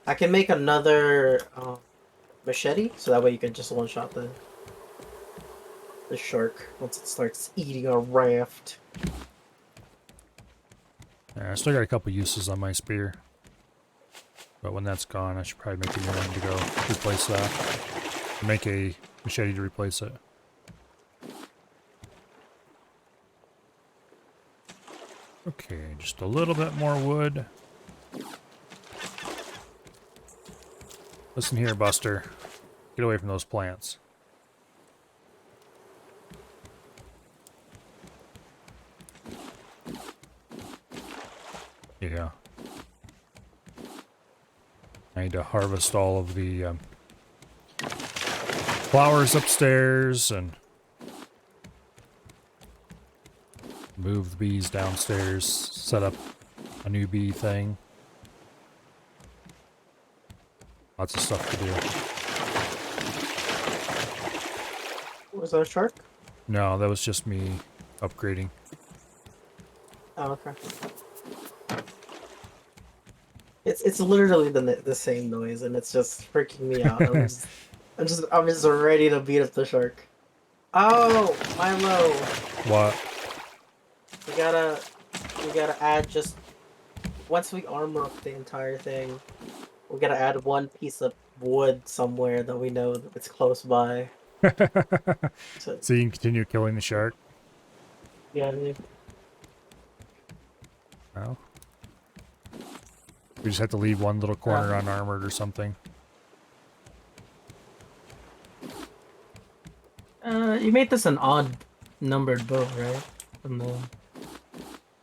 I can make another machete, so that way you can just one shot the shark once it starts eating a raft. Yeah, I still got a couple uses on my spear. But when that's gone, I should probably make a new one to go replace that. Make a machete to replace it. Okay, just a little bit more wood. Listen here, Buster. Get away from those plants. Yeah. I need to harvest all of the flowers upstairs and move the bees downstairs, set up a new bee thing. Lots of stuff to do. Was that a shark? No, that was just me upgrading. Oh, okay. It's literally the same noise, and it's just freaking me out. I'm just ready to beat up the shark. Oh, Milo, What? we gotta add just once we armor up the entire thing, we gotta add one piece of wood somewhere that we know that it's close by. So, So you can continue killing the shark? yeah, No. We just have to leave one little corner unarmored or something. you made this an odd numbered boat, right?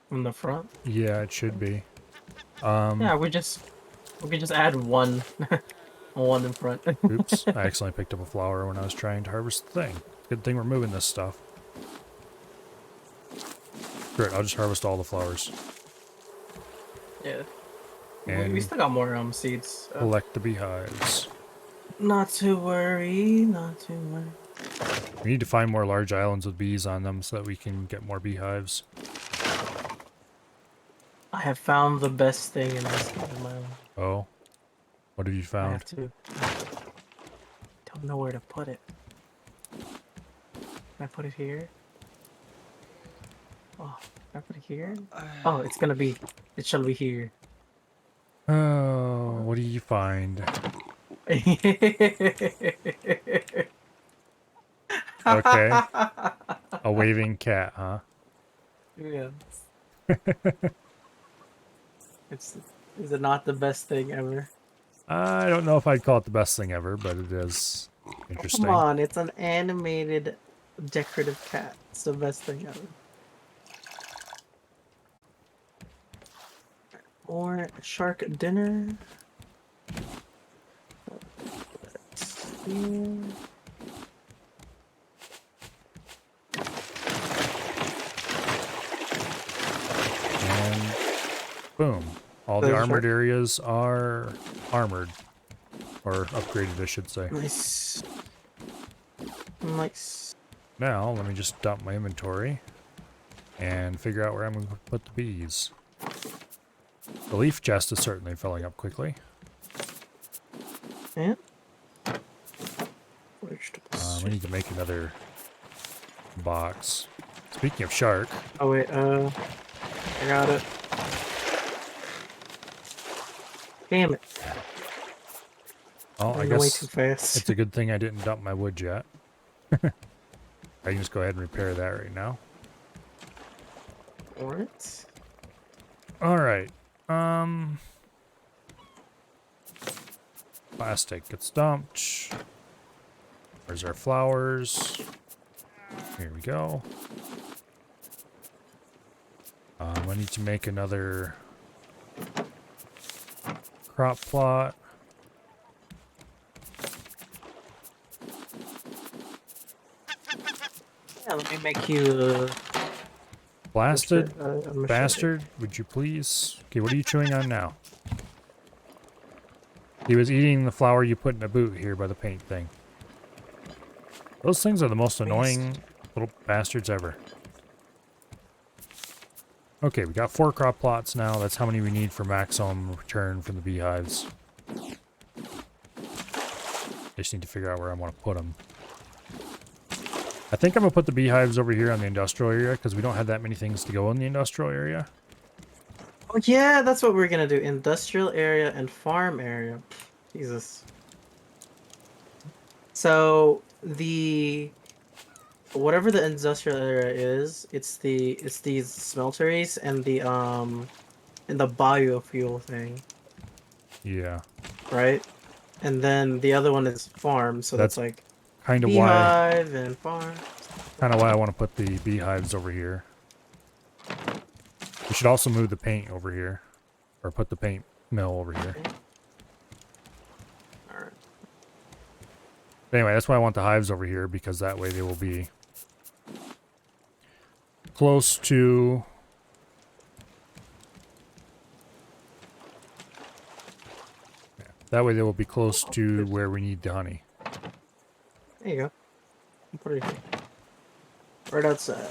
From the front. Yeah, it should be. Yeah, we could just add one, one in front. Oops, I accidentally picked up a flower when I was trying to harvest the thing. Good thing we're moving this stuff. Great, I'll just harvest all the flowers. Yeah. And We still got more seeds. collect the beehives. Not to worry, not to worry. We need to find more large islands with bees on them so that we can get more beehives. I have found the best thing in this game of my life. Oh? What have you I found? have to. Don't know where to put it. Can I put it here? Oh, can I put it here? Oh, it shall be here. Oh, what do you find? Okay. A waving cat, huh? Yeah. Is it not the best thing ever? I don't know if I'd call it the best thing ever, but it is Come interesting. on, it's an animated decorative cat. It's the best thing ever. Or shark dinner. Let's see. And boom. All the There's a armored shark. areas are armored. Or upgraded, I should say. Nice. Nice. Now, let me just dump my inventory and figure out where I'm going to put the bees. The leaf chest is certainly filling up quickly. And vegetables. We need to make another box. Speaking of shark, Oh wait, I got it. Damn it. well, I I'm way guess too fast. it's a good thing I didn't dump my wood yet. I can just go ahead and repair that right now. Alright. Alright. Plastic gets dumped. Where's our flowers? Here we go. I need to make another crop plot. Yeah, let me make you Blasted a machete. bastard, would you please? Okay, what are you chewing on now? He was eating the flower you put in a boot here by the paint thing. Those things are the most annoying little bastards ever. Okay, we got 4 crop plots now. That's how many we need for maximum return from the beehives. Just need to figure out where I want to put them. I think I'm going to put the beehives over here on the industrial area because we don't have that many things to go in the industrial area. Oh yeah, that's what we're gonna do. Industrial area and farm area. Jesus. So the whatever the industrial area is, it's these smelteries and the biofuel thing, Yeah. right? And then the other one is farm, so that's That's like kind of beehive and farm. why I want to put the beehives over here. We should also move the paint over here. Or put the paint mill over here. Alright. Anyway, that's why I want the hives over here, because that way they will be close to... Yeah, that way they will be close to where we need the honey. There you go. Put it here. Right outside.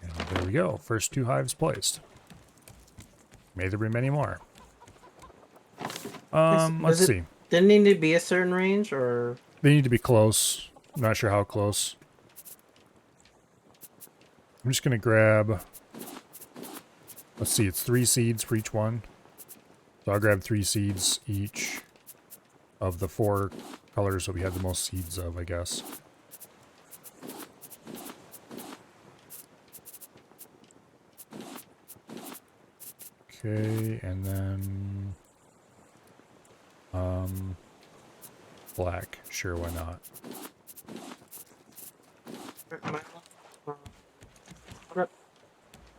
And there we go. First 2 hives placed. May there be many more. Let's see. Didn't it need to be a certain range, or They need to be close. I'm not sure how close. I'm just going to grab... Let's see, it's 3 seeds for each one. So I'll grab 3 seeds each of the 4 colors that we have the most seeds of, I guess. Okay, and then... black. Sure, why not?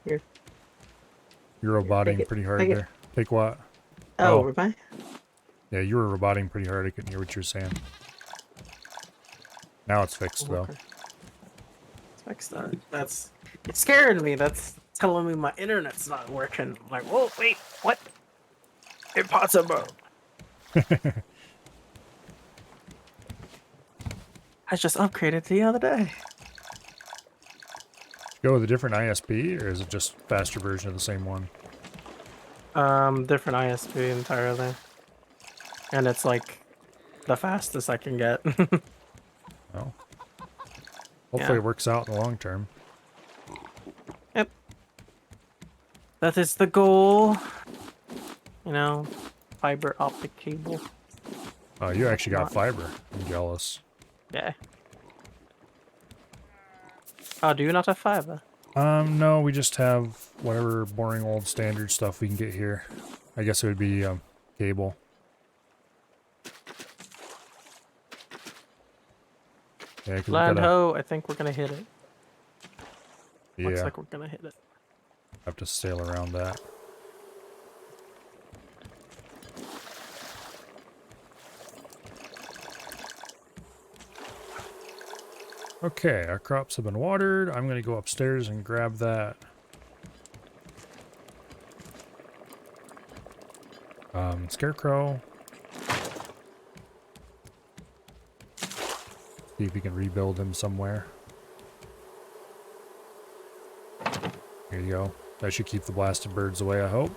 here? You're roboting Take it, pretty hard take it. there. Take what? Oh, Oh. am I? Yeah, you were roboting pretty hard. I couldn't hear what you were saying. Now it's fixed, though. Okay. Fix that. That's it's scaring me. That's telling me my internet's not working. I'm like, whoa, wait, what? Impossible. I just upgraded the other day. Go with a different ISP, or is it just faster version of the same one? Different ISP entirely. And it's like the fastest I can get. Oh. Hopefully Yeah. it works out in the long term. Yep. That is the goal. You know, fiber optic cable. Oh, you actually got fiber. I'm jealous. Yeah. Oh, do you not have fiber? No, we just have whatever boring old standard stuff we can get here. I guess it would be cable. Yeah, because we Land gotta. ho, I think we're gonna hit it. Looks Yeah, like we're gonna hit it. have to sail around that. Okay, our crops have been watered. I'm gonna go upstairs and grab that. Scarecrow. See if we can rebuild him somewhere. Here you go. That should keep the blasted birds away, I hope.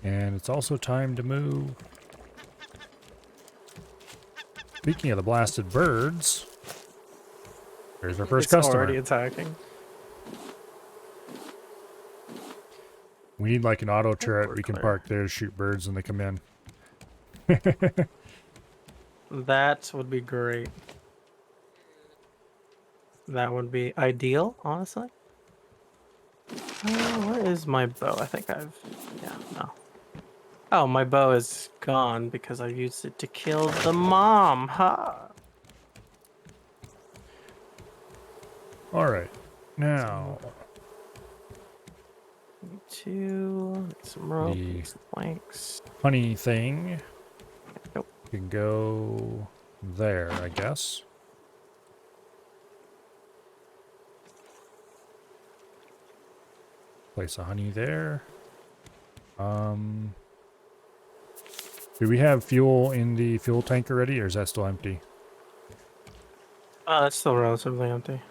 And it's also time to move. Speaking of the blasted birds, there's our first It's customer. already attacking. We need like an auto turret we're we can clear. park there to shoot birds when they come in. That would be great. That would be ideal, honestly. Where is my bow? I think I've... Yeah, no. Oh, my bow is gone because I used it to kill the mom. Ha! Alright. Now, Need two, need some rope, The- need some planks. honey thing Nope. can go there, I guess. Place a honey there. Do we have fuel in the fuel tank already, or is that still empty? It's still relatively empty.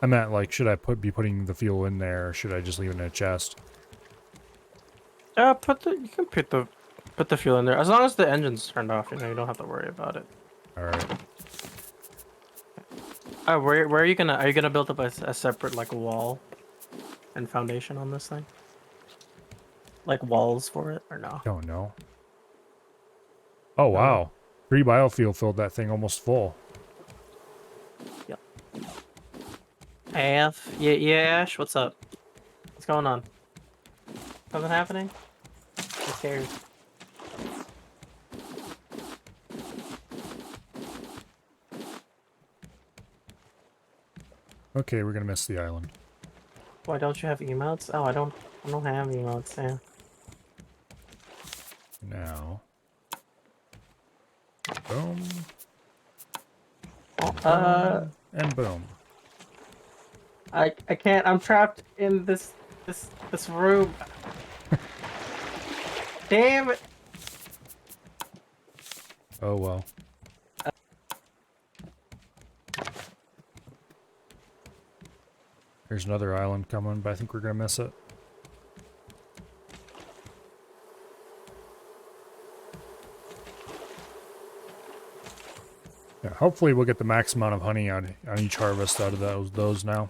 I meant, like, should I be putting the fuel in there, or should I just leave it in a chest? You can put the fuel in there as long as the engine's turned off. You know, you don't have to worry about it. Alright. Where are you gonna build up a separate like wall and foundation on this thing? Like walls for it or no? Don't know. Oh, wow. 3 biofuel filled that thing almost full. Yeah, Ash, what's up? What's going on? Something happening? I'm scared. Okay, we're gonna miss the island. Why don't you have emotes? Oh, I don't have emotes. Yeah. Now. Boom. Oh, And boom. I can't. I'm trapped in this room. Damn it! Oh, well. There's another island coming, but I think we're gonna miss it. Yeah, hopefully we'll get the max amount of honey on each harvest out of those now.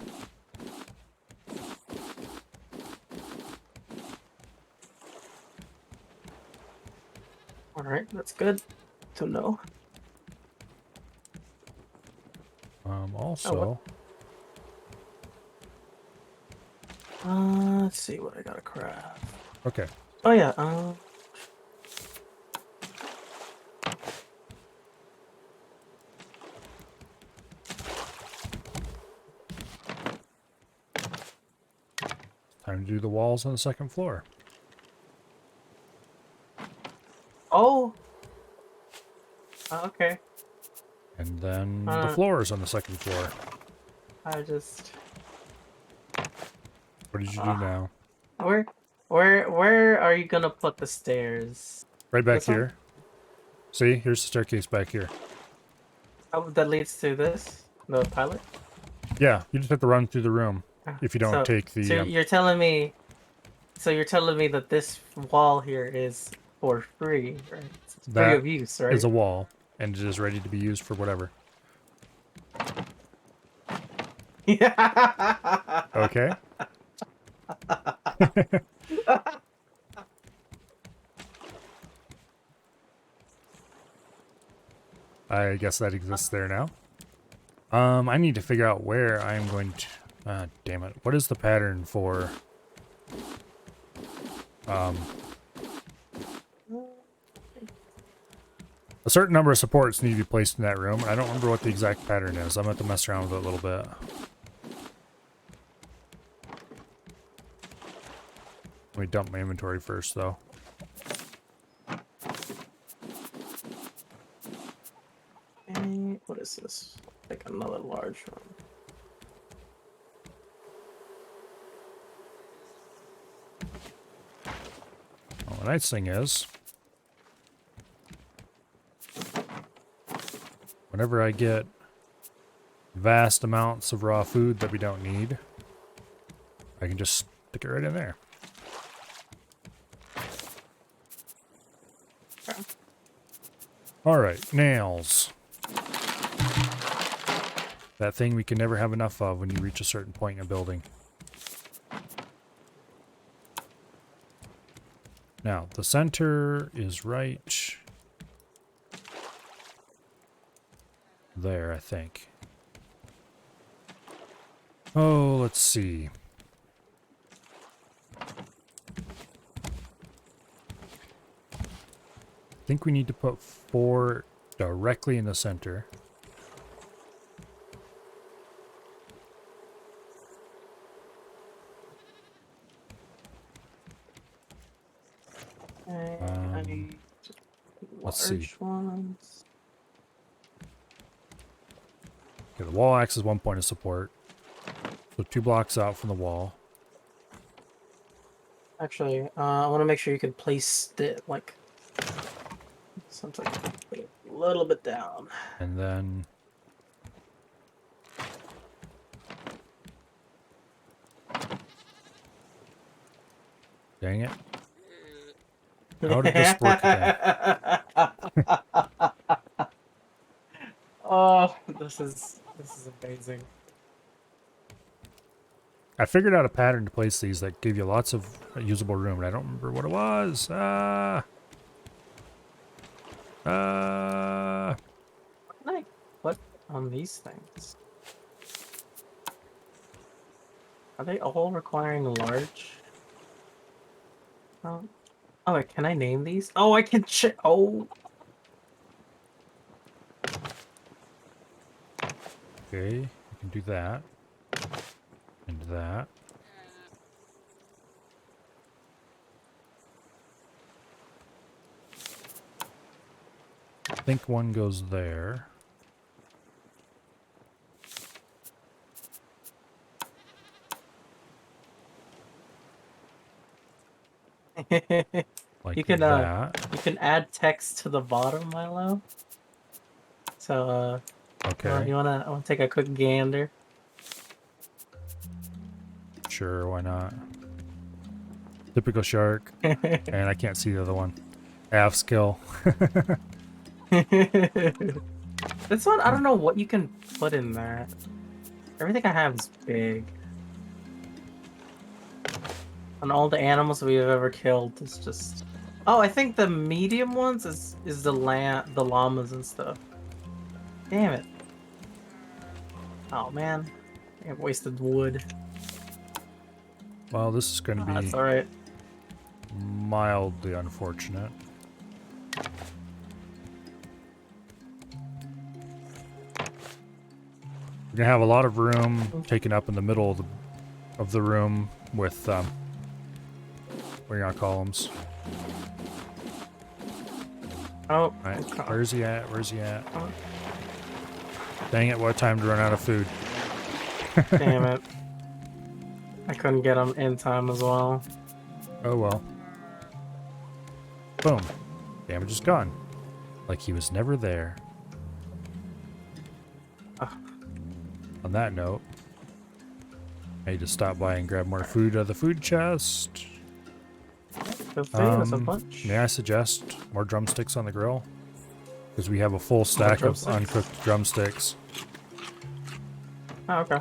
All right, that's good to know. Also, Let's see what I gotta craft. okay. Oh yeah. Time to do the walls on the second floor. Oh. Okay. And then the floors on the second floor. I just. What did you do now? Where are you gonna put the stairs? Right back This one? here. See, here's the staircase back here. Oh, that leads to this? The pilot? Yeah, you just have to run through the room if you don't take the... So you're telling me... So you're telling me that this wall here is for free, right? It's free That of use, right? is a wall, and it is ready to be used for whatever. Yeah. Okay? I guess that exists there now. I need to figure out where I'm going to... damn it. What is the pattern for... a certain number of supports need to be placed in that room. I don't remember what the exact pattern is. I'm going to have to mess around with it a little bit. Let me dump my inventory first, though. And what is this? Like another large room. Well, the nice thing is, whenever I get vast amounts of raw food that we don't need, I can just stick it right in there. Alright, nails. That thing we can never have enough of when you reach a certain point in a building. Now, the center is right there, I think. Oh, let's see. I think we need to put 4 directly in the center. I need let's see. large ones. Okay, the wall acts as 1 point of support. So 2 blocks out from the wall. Actually, I want to make sure you can place it like something a little bit down. And then... Dang it. How did this work again? Oh, this is amazing. I figured out a pattern to place these that gave you lots of usable room, and I don't remember what it was. What can I put on these things? Are they all requiring large? Oh, wait, can I name these? Oh, I can oh. Okay, you can do that. And that. I think one goes there. Like You can that. you can add text to the bottom, Milo. So Okay. you wanna take a quick gander? Sure, why not? Typical shark. And I can't see the other one. Half skill. This one, I don't know what you can put in there. Everything I have is big. And all the animals we've ever killed is just... Oh, I think the medium ones is the llamas and stuff. Damn it. Oh man. I wasted wood. Well, this is going to be That's alright. mildly unfortunate. We're going to have a lot of room taken up in the middle of the room with, what are you going to call them? Oh, Right. okay. Where's he at? Where's he at? Oh. Dang it, what time to run out of food. Damn it. I couldn't get him in time as well. Oh well. Boom. Damage is gone. Like he was never there. On that note, I need to stop by and grab more food out of the food chest. Feel free, there's a bunch. May I suggest more drumsticks on the grill? Because we have a full stack of drumsticks? uncooked drumsticks. Oh, okay.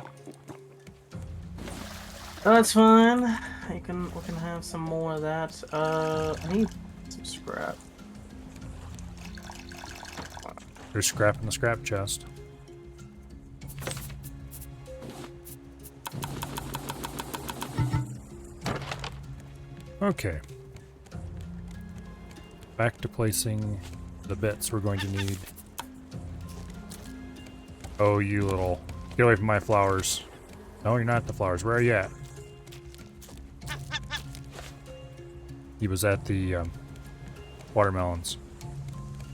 That's fine. We can have some more of that. I need some scrap. There's scrap in the scrap chest. Okay. Back to placing the bits we're going to need. Oh, you little... Get away from my flowers. No, you're not the flowers. Where are you at? He was at the watermelons.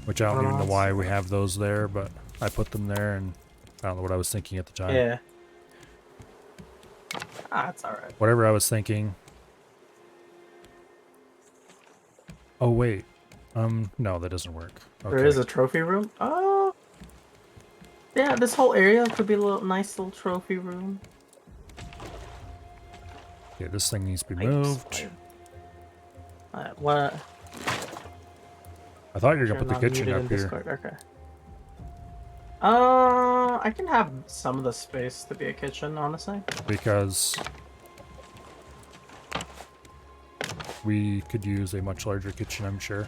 Which I don't even know why we have those there, but I put them there and I don't know what I was thinking at the time. Yeah. Ah, it's alright. Whatever I was thinking. Oh, wait. No, that doesn't work. Okay. There is a trophy room? Oh! Yeah, this whole area could be a nice little trophy room. Yeah, this thing needs to be Pipes. moved. What? I thought you were going to You're put the not kitchen muted in up here. Discord, okay. I can have some of the space to be a kitchen, honestly. Because we could use a much larger kitchen, I'm sure.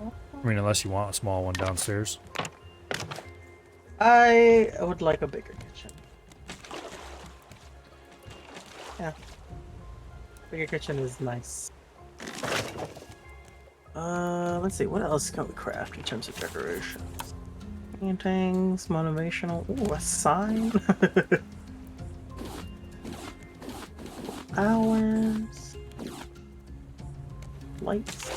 I mean, unless you want a small one downstairs. I would like a bigger kitchen. Yeah. Bigger kitchen is nice. Let's see, what else can we craft in terms of decorations? Paintings, motivational. Ooh, a sign. Hours. Lights.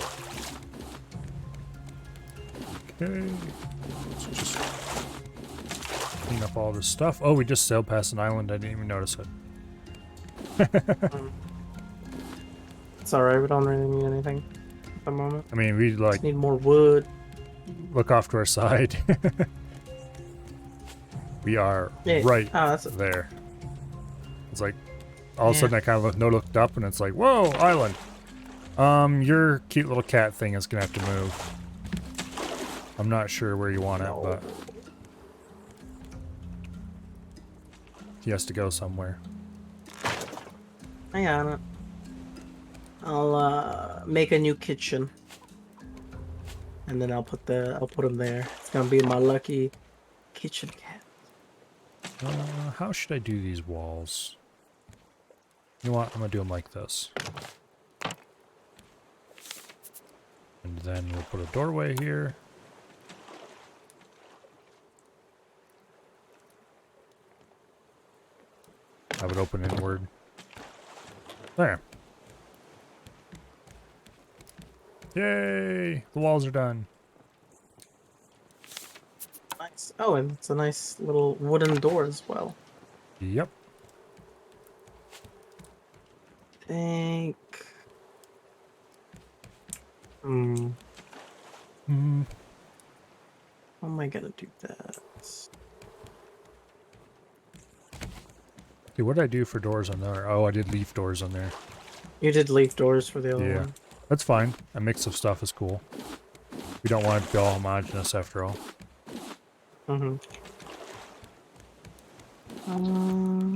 Okay. Let's just clean up all this stuff. Oh, we just sailed past an island. I didn't even notice it. It's alright, we don't really need anything at the moment. I mean, we like Just need more wood. look off to our side. We are Yeah. right Oh, that's there. It's like all of a sudden I kind of looked up and it's like, whoa, island. Your cute little cat thing is gonna have to move. I'm not sure where you want it, but he has to go somewhere. I got it. I'll make a new kitchen, and then I'll put him there. It's gonna be my lucky kitchen cat. How should I do these walls? You know what? I'm gonna do them like this. And then we'll put a doorway here. Have it open inward. There. Yay! The walls are done. Nice. Oh, and it's a nice little wooden door as well. Yep. Think. Hmm. How am I gonna do that? Dude, what did I do for doors on there? Oh, I did leaf doors on there. You did leaf doors for the other Yeah. one. That's fine. A mix of stuff is cool. We don't want it to be all homogenous after all. Mm-hmm.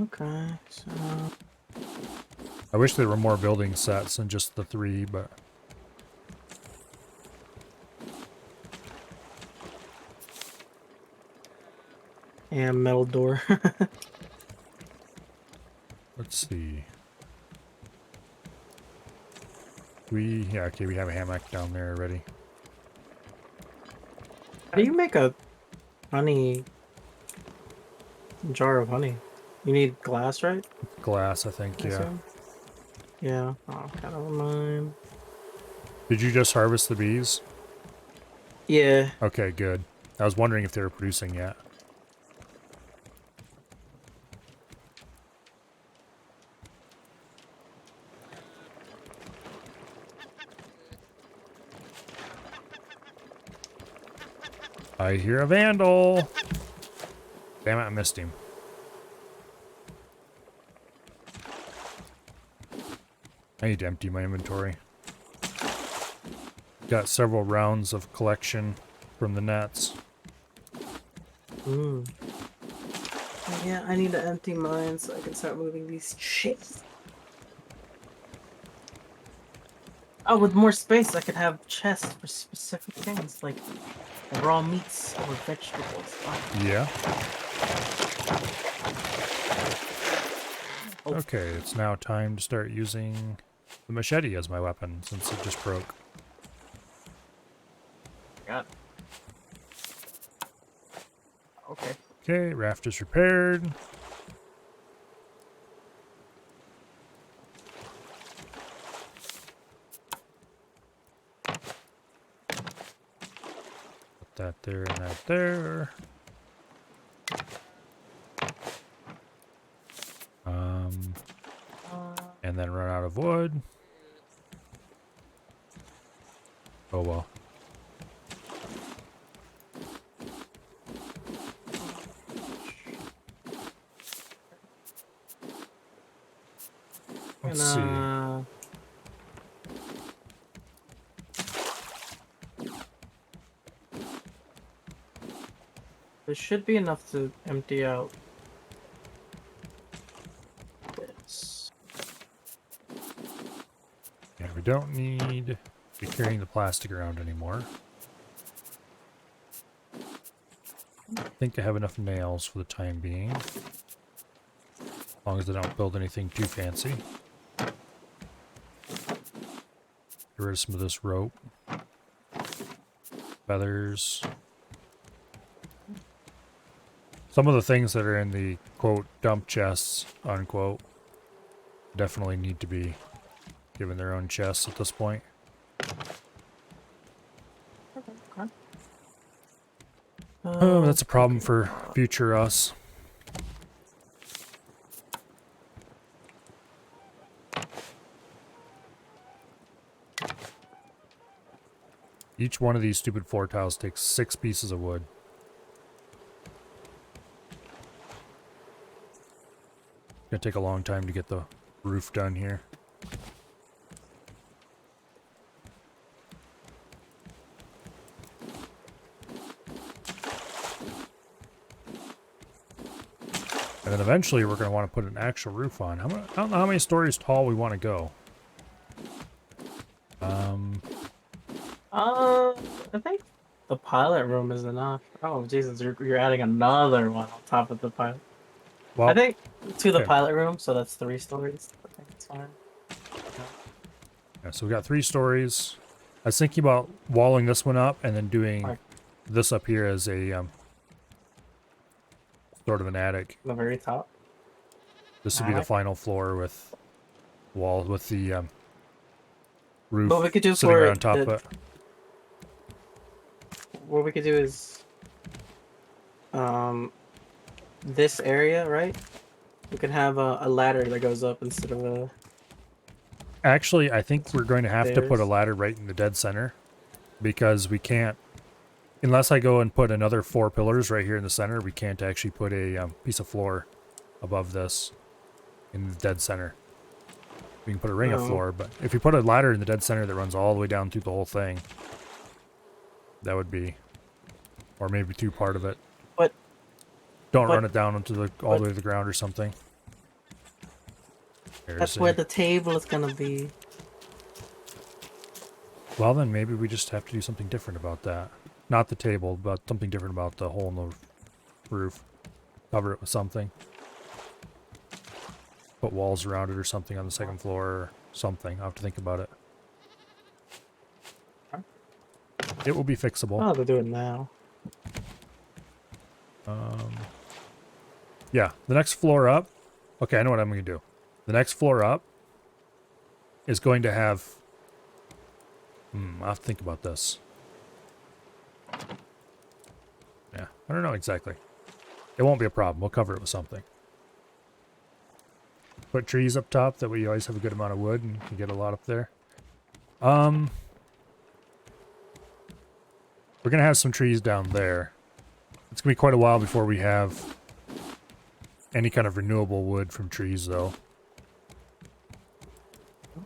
Okay, so... I wish there were more building sets than just the 3, but... And metal door. Let's see. Yeah, okay, we have a hammock down there already. How do you make a honey jar of honey? You need glass, right? Glass, I think, I yeah. assume? Yeah. Oh, kind of mine. Did you just harvest the bees? Yeah. Okay, good. I was wondering if they were producing yet. I hear a vandal. Damn it, I missed him. I need to empty my inventory. Got several rounds of collection from the nets. Mm. Yeah, I need to empty mine so I can start moving these shits. Oh, with more space, I could have chests for specific things, like raw meats or vegetables. Oh. Yeah. Okay, it's now time to start using the machete as my weapon since it just broke. God. Okay. Okay, raft is repaired. Put that there and that there. And then run out of wood. Oh well. Let's see. There should be enough to empty out this. Yeah, we don't need to be carrying the plastic around anymore. I think I have enough nails for the time being. As long as I don't build anything too fancy. Get rid of some of this rope. Feathers. Some of the things that are in the, quote, dump chests, unquote, definitely need to be given their own chests at this point. Okay. Oh, that's a problem for future us. Each one of these stupid floor tiles takes 6 pieces of wood. It's gonna take a long time to get the roof done here. And then eventually we're going to want to put an actual roof on. I don't know how many stories tall we want to go. I think the pilot room is enough. Oh, Jesus, you're adding another one on top of the pilot. Well, I think to the okay. pilot room, so that's 3 stories. I think it's fine. Yeah, so we got 3 stories. I was thinking about walling this one up and then doing this up here as a sort of an attic. The very top. This would be the final floor with wall with the roof What we could do sitting for right on top of it. What we could do is this area, right? We could have a ladder that goes up instead of a... Actually, I think we're going to have to put a Stairs. ladder right in the dead center because we can't, unless I go and put another 4 pillars right here in the center, we can't actually put a piece of floor above this in the dead center. We can put a ring of floor, but if you put a ladder in the dead center that runs all the way down through the whole thing, that would be, or maybe 2 part of it. Don't run it down into the all the way to the ground or something. That's where the table is gonna be. Well, then maybe we just have to do something different about that. Not the table, but something different about the hole in the roof. Cover it with something. Put walls around it or something on the 2nd floor or something. I'll have to think about it. It will be fixable. Oh, they're doing now. Yeah, the next floor up. Okay, I know what I'm going to do. The next floor up is going to have... I'll have to think about this. Yeah, I don't know exactly. It won't be a problem. We'll cover it with something. Put trees up top. That way you always have a good amount of wood and you can get a lot up there. We're going to have some trees down there. It's going to be quite a while before we have any kind of renewable wood from trees, though.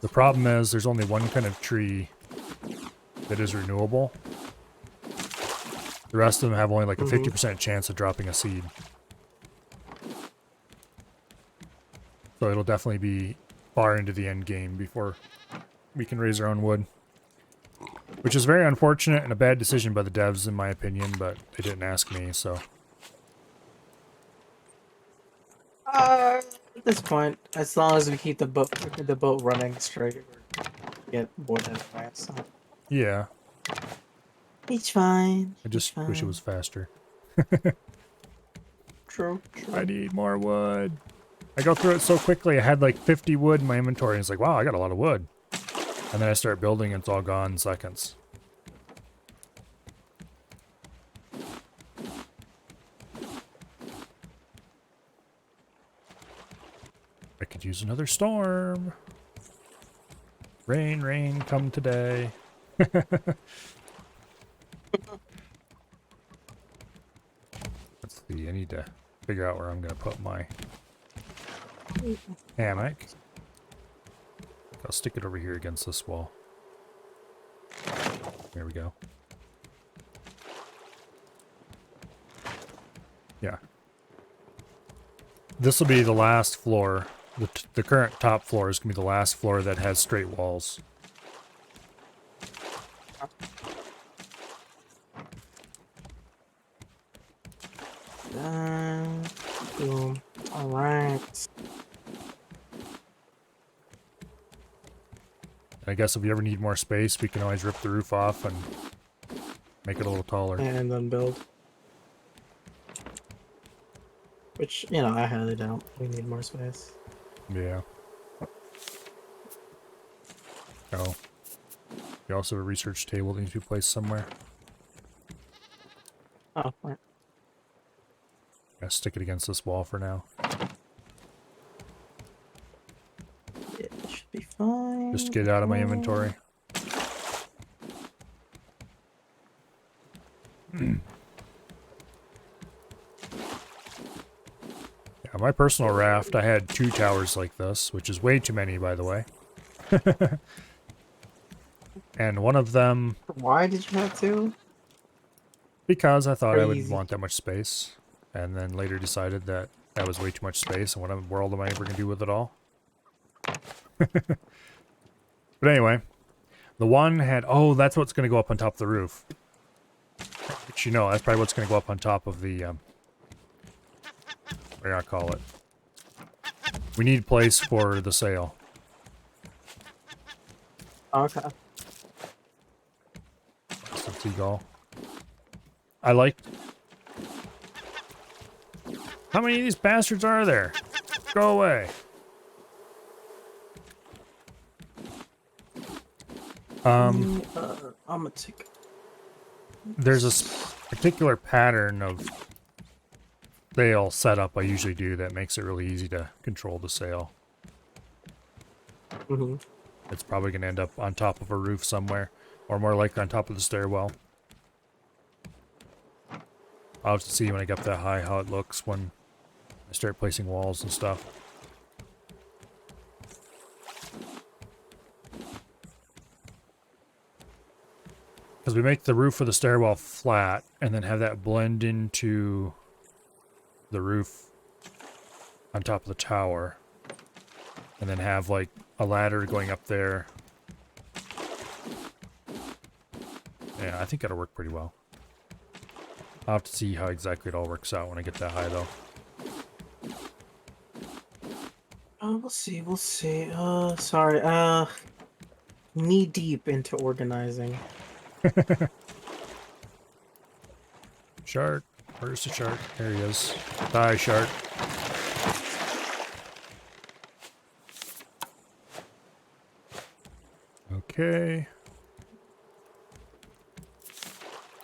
The problem is there's only one kind of tree that is renewable. The rest of them have only like a 50% chance of dropping a seed. So it'll definitely be far into the end game before we can raise our own wood. Which is very unfortunate and a bad decision by the devs, in my opinion, but they didn't ask me, so... At this point, as long as we keep the boat running straight, we get bored anyway. So Yeah, it's fine. I It's just wish it fine. was faster. True. I True. need more wood. I go through it so quickly. I had like 50 wood in my inventory, and it's like, wow, I got a lot of wood. And then I start building, and it's all gone in seconds. I could use another storm. Rain, rain, come today. Let's see, I need to figure out where I'm going to put my hammock. I'll stick it over here against this wall. There we go. Yeah. This will be the last floor. The current top floor is going to be the last floor that has straight walls. Boom. All right. I guess if we ever need more space, we can always rip the roof off and make it a little taller. And then build. Which, you know, I highly doubt. We need more space. Yeah. Oh. We also have a research table that needs to be placed somewhere. Oh, right. Gotta stick it against this wall for now. It should be fine. Just to get it out of my inventory. Yeah, my personal raft, I had 2 towers like this, which is way too many, by the way. And one of them, Why did you have to? because I thought I would Crazy. want that much space, and then later decided that that was way too much space, and what in the world am I ever going to do with it all? But anyway, the one had, oh, that's what's going to go up on top of the roof. But you know, that's probably what's going to go up on top of the, what do I call it? We need place for the sail. Okay. Some seagull. I like... How many of these bastards are there? Go away. I'm gonna take. There's a particular pattern of sail setup I usually do that makes it really easy to control the sail. It's probably going to end up on top of a roof somewhere, or more likely on top of the stairwell. I'll have to see when I get up that high how it looks when I start placing walls and stuff. Because we make the roof of the stairwell flat, and then have that blend into the roof on top of the tower. And then have, like, a ladder going up there. Yeah, I think that'll work pretty well. I'll have to see how exactly it all works out when I get that high, though. We'll see. We'll see. Sorry. Knee deep into organizing. Shark. Where's the shark? There he is. Die, shark. Okay.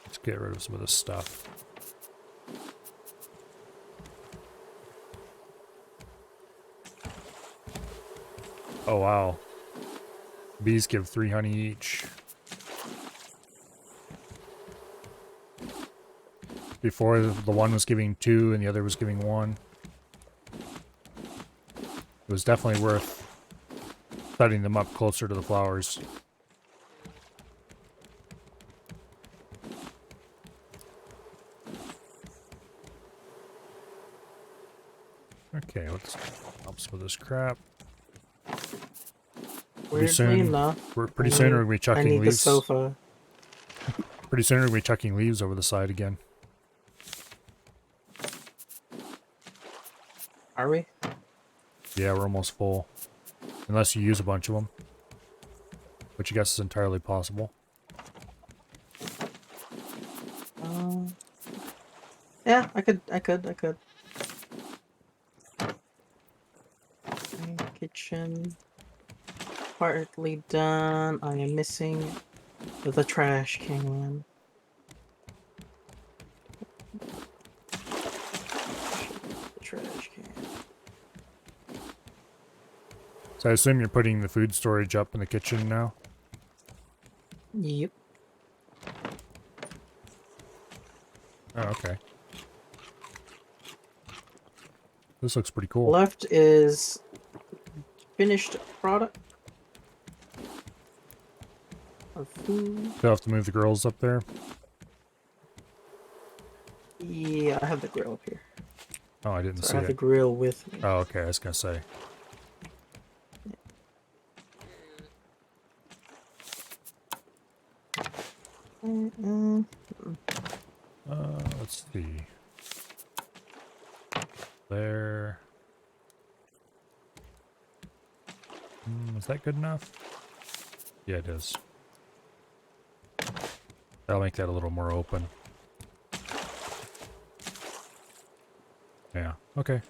Let's get rid of some of this stuff. Oh, wow. Bees give 3 honey each. Before, the one was giving 2 and the other was giving 1. It was definitely worth setting them up closer to the flowers. Okay, let's help some of this crap. Weirdly soon, enough, Pretty soon we're going to be I chucking need the leaves. sofa. Pretty soon we're going to be chucking leaves over the side again. Are we? Yeah, we're almost full. Unless you use a bunch of them. Which I guess is entirely possible. Yeah, I could. Kitchen. Partly done. I am missing the trash can. The trash can. So I assume you're putting the food storage up in the kitchen now? Yep. Oh, okay. This looks pretty cool. Left is finished product of food. Still have to move the girls up there? Yeah, I have the grill up here. Oh, I didn't So see I have the it. grill with me. Oh, okay, I was gonna say. Let's see. There. Is that good enough? Yeah, it is. That'll make that a little more open. Yeah, okay.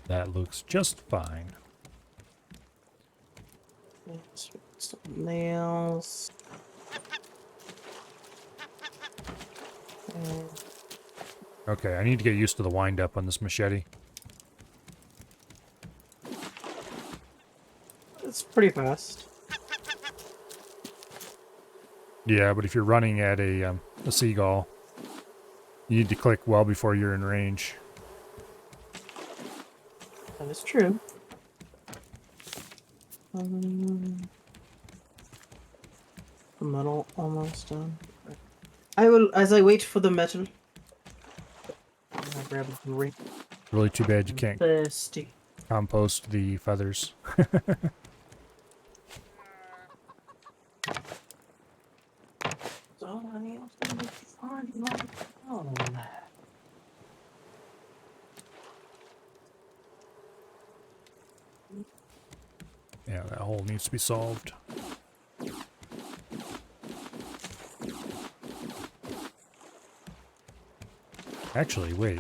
That looks just fine. Some nails. Okay, I need to get used to the wind up on this machete. It's pretty fast. Yeah, but if you're running at a seagull, you need to click well before you're in range. That is true. The metal almost done. I will, as I wait for the metal. I'll grab a drink. Really too bad you can't Thirsty. compost the feathers. Somebody else can be fine, like, oh. Yeah, that hole needs to be solved. Actually, wait.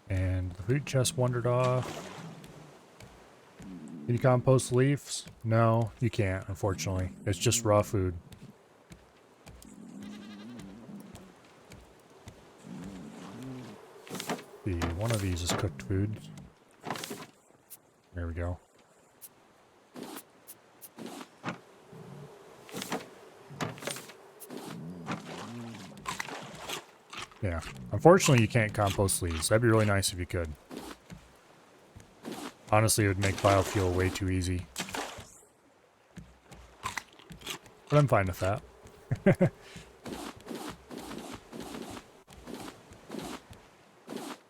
And the food chest wandered off. Can you compost leaves? No, you can't, unfortunately. It's just raw food. See, one of these is cooked food. There we go. Yeah. Unfortunately, you can't compost leaves. That'd be really nice if you could. Honestly, it would make biofuel way too easy. But I'm fine with that.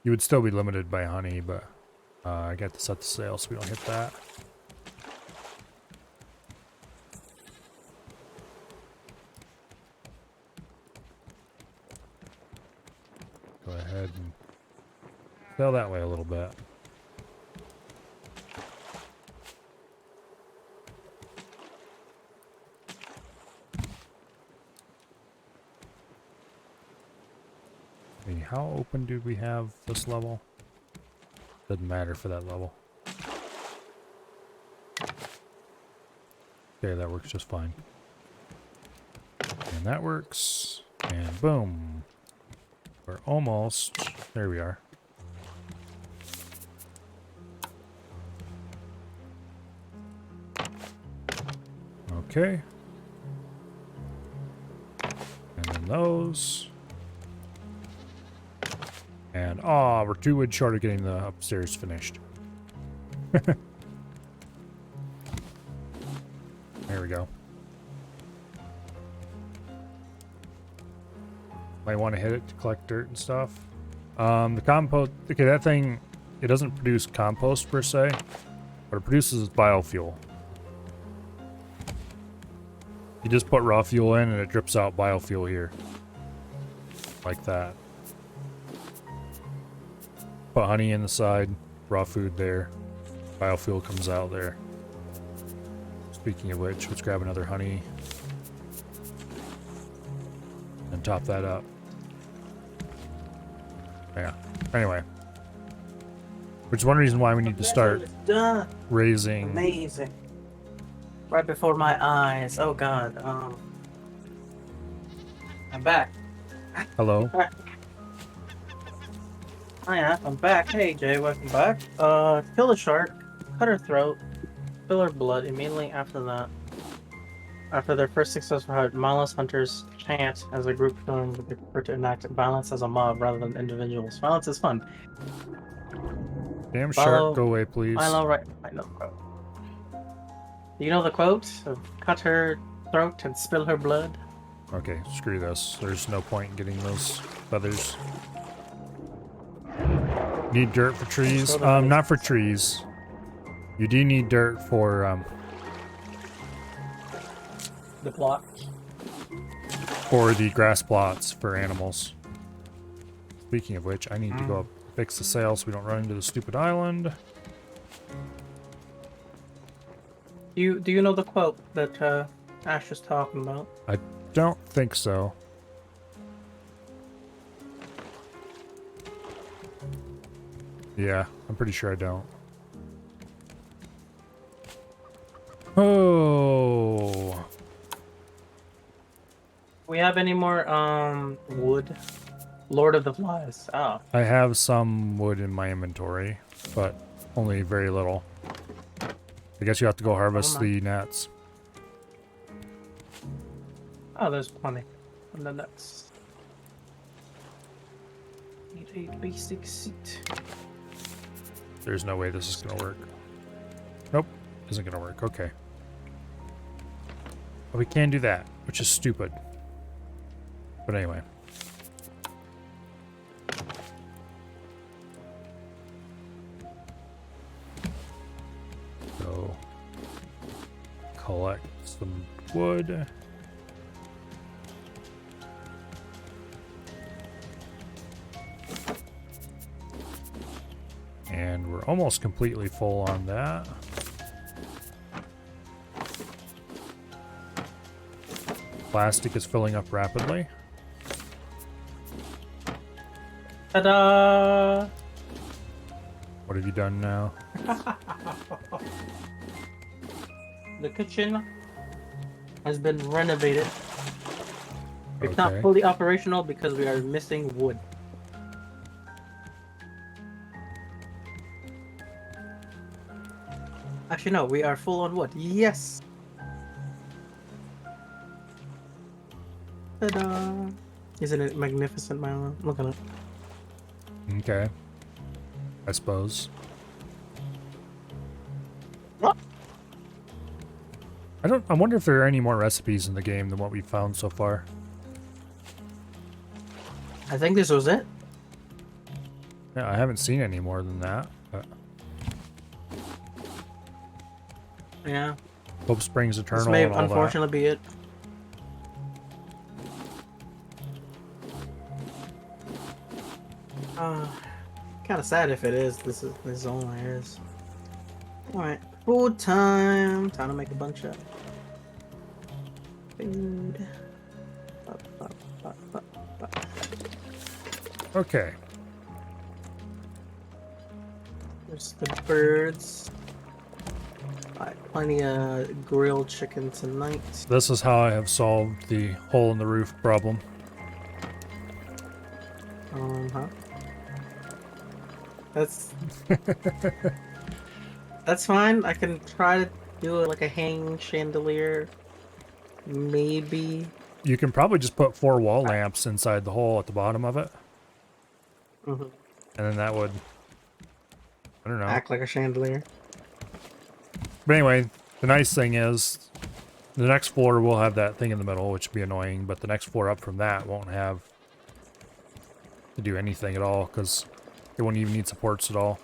You would still be limited by honey, but I got to set the sail so we don't hit that. Go ahead and sail that way a little bit. Okay, how open do we have this level? Doesn't matter for that level. Okay, that works just fine. And that works. And boom. We're almost... There we are. Okay. And then those. And, we're 2 wood short of getting the upstairs finished. There we go. Might want to hit it to collect dirt and stuff. The compost, okay, that thing, it doesn't produce compost per se, but it produces biofuel. You just put raw fuel in and it drips out biofuel here. Like that. Put honey in the side, raw food there. Biofuel comes out there. Speaking of which, let's grab another honey. And top that up. Yeah. Anyway. Which is one reason why we need to start Done. raising. Amazing. Right before my eyes. Oh god. I'm back. Hello. Oh yeah, I'm back. Hey Jay, welcome back. Kill the shark, cut her throat, spill her blood immediately after that. After their first successful hunt, mindless hunters chant as a group showing that they prefer to enact violence as a mob rather than individuals. Violence is fun. Damn Follow- shark, go away, please. I know, right? I know the quote. Do you know the quote of cut her throat and spill her blood? Okay, screw this. There's no point in getting those feathers. Need dirt for trees? Not for trees. You do need dirt for The plot. the grass plots for animals. Speaking of which, I need to go up fix the sail so we don't run into the stupid island. Do you know the quote that Ash was talking about? I don't think so. Yeah, I'm pretty sure I don't. Oh. We have any more wood? Lord of the Flies. Oh. I have some wood in my inventory, but only very little. I guess you have to go harvest the nets. Oh, there's plenty. And then that's 8 basic seat. There's no way this is gonna work. Nope, isn't gonna work. Okay. But we can do that, which is stupid. But anyway. So, collect some wood. And we're almost completely full on that. Plastic is filling up rapidly. Ta-da! What have you done now? The kitchen has been renovated. It's Okay. not fully operational because we are missing wood. Actually, no, we are full on wood. Yes! Ta-da! Isn't it magnificent, Milo? Look at it. Okay. I suppose. What? I wonder if there are any more recipes in the game than what we've found so far. I think this was it. Yeah, I haven't seen any more than that. But Yeah. Hope Springs This Eternal may and all that. unfortunately be it. Kind of sad if it is. This is all there is. All right, food time. Time to make a bunch of food. Okay. There's the birds. Alright, plenty of grilled chicken tonight. This is how I have solved the hole in the roof problem. Huh? That's fine. I can try to do it like a hanging chandelier. Maybe. You can probably just put 4 wall lamps inside the hole at the bottom of it. Mm-hmm. And then that would, I don't know. Act like a chandelier. But anyway, the nice thing is the next floor will have that thing in the middle, which would be annoying, but the next floor up from that won't have to do anything at all because it wouldn't even need supports at all.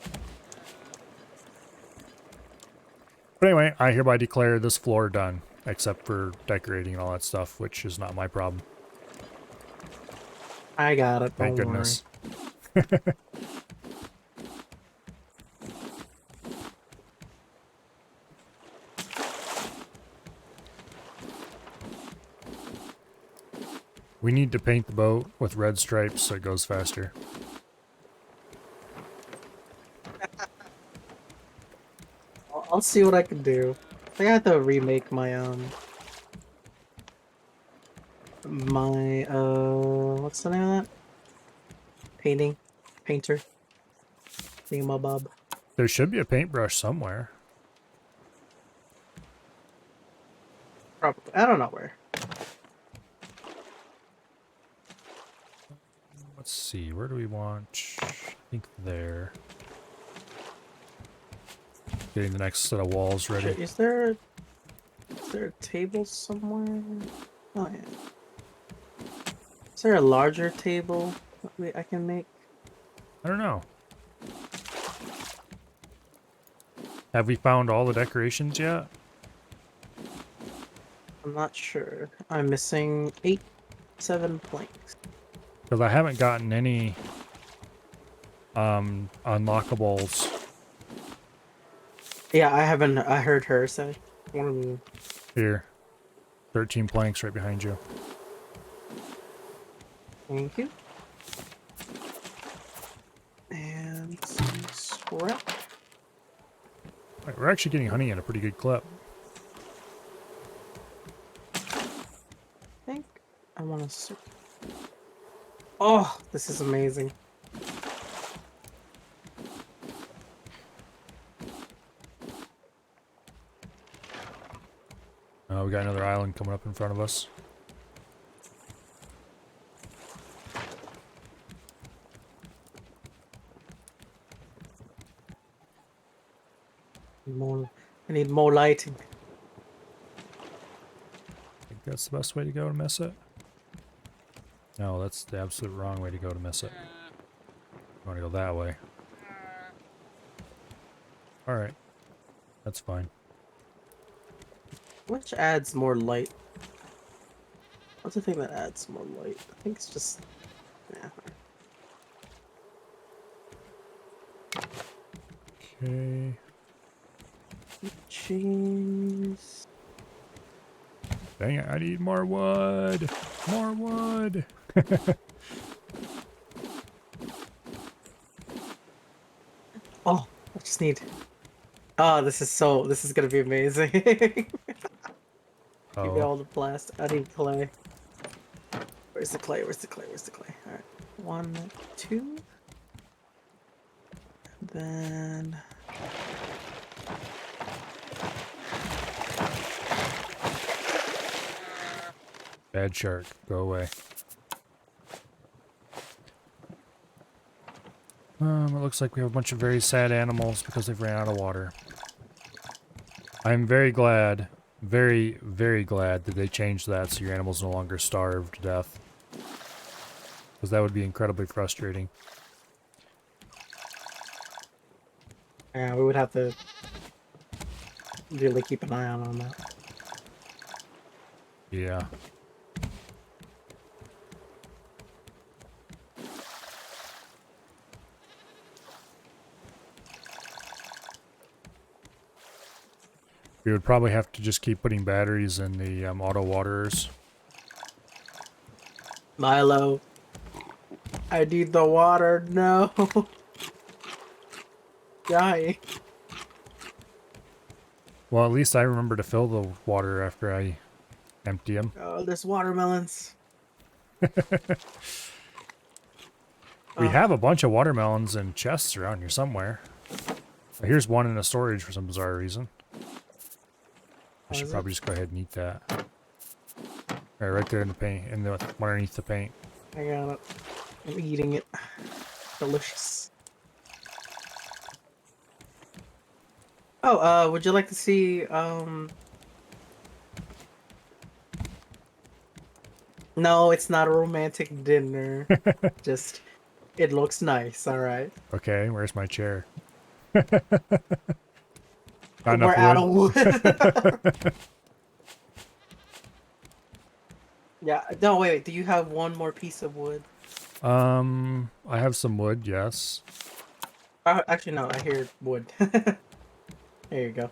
But anyway, I hereby declare this floor done, except for decorating and all that stuff, which is not my problem. I got it. Thank Don't goodness. We need to paint the boat with red stripes so it goes faster. I'll see what I can do. I think I have to remake my what's the name of that? Painter. Thingamabob. There should be a paintbrush somewhere. Probably. I don't know where. Let's see, where do we want? I think there. Getting the next set of walls ready. Is there a table somewhere? Oh yeah. Is there a larger table that I can make? I don't know. Have we found all the decorations yet? I'm not sure. I'm missing 7 planks. Because I haven't gotten any unlockables. Yeah, I haven't. I heard her say one of them. Here. 13 planks right behind you. Thank you. And some scrap. Right, we're actually getting honey at a pretty good clip. I think I want to. Oh, this is amazing. We got another island coming up in front of us. I need more lighting. I think that's the best way to go to miss it. No, that's the absolute wrong way to go to miss it. I want to go that way. Alright. That's fine. Which adds more light? What's the thing that adds more light? I think it's just... Yeah. Okay. Cheese. Dang it, I need more wood! More wood! Oh, I just need... Oh, this is gonna be amazing. Give me all the plastic. I need clay. Where's the clay? Where's the clay? Where's the clay? Alright. 1, 2. And then... Bad shark, go away. It looks like we have a bunch of very sad animals because they've ran out of water. I'm very glad, very, very glad that they changed that so your animals no longer starve to death. Because that would be incredibly frustrating. Yeah, we would have to really keep an eye on that. Yeah. We would probably have to just keep putting batteries in the auto waterers. Milo, I need the water. No. Dying. Well, at least I remember to fill the water after I empty them. Oh, there's watermelons. We have a bunch of watermelons in chests around here somewhere. Here's one in a storage for some bizarre reason. I should probably just go ahead and eat that. Right there in the paint, underneath the paint. I got it. I'm eating it. Delicious. Oh, would you like to see, No, it's not a romantic dinner. Just It looks nice, alright. Okay, where's my chair? Not We're enough out of wood. wood. Yeah, no, wait, do you have one more piece of wood? I have some wood, yes. Actually, no, I hear wood. There you go.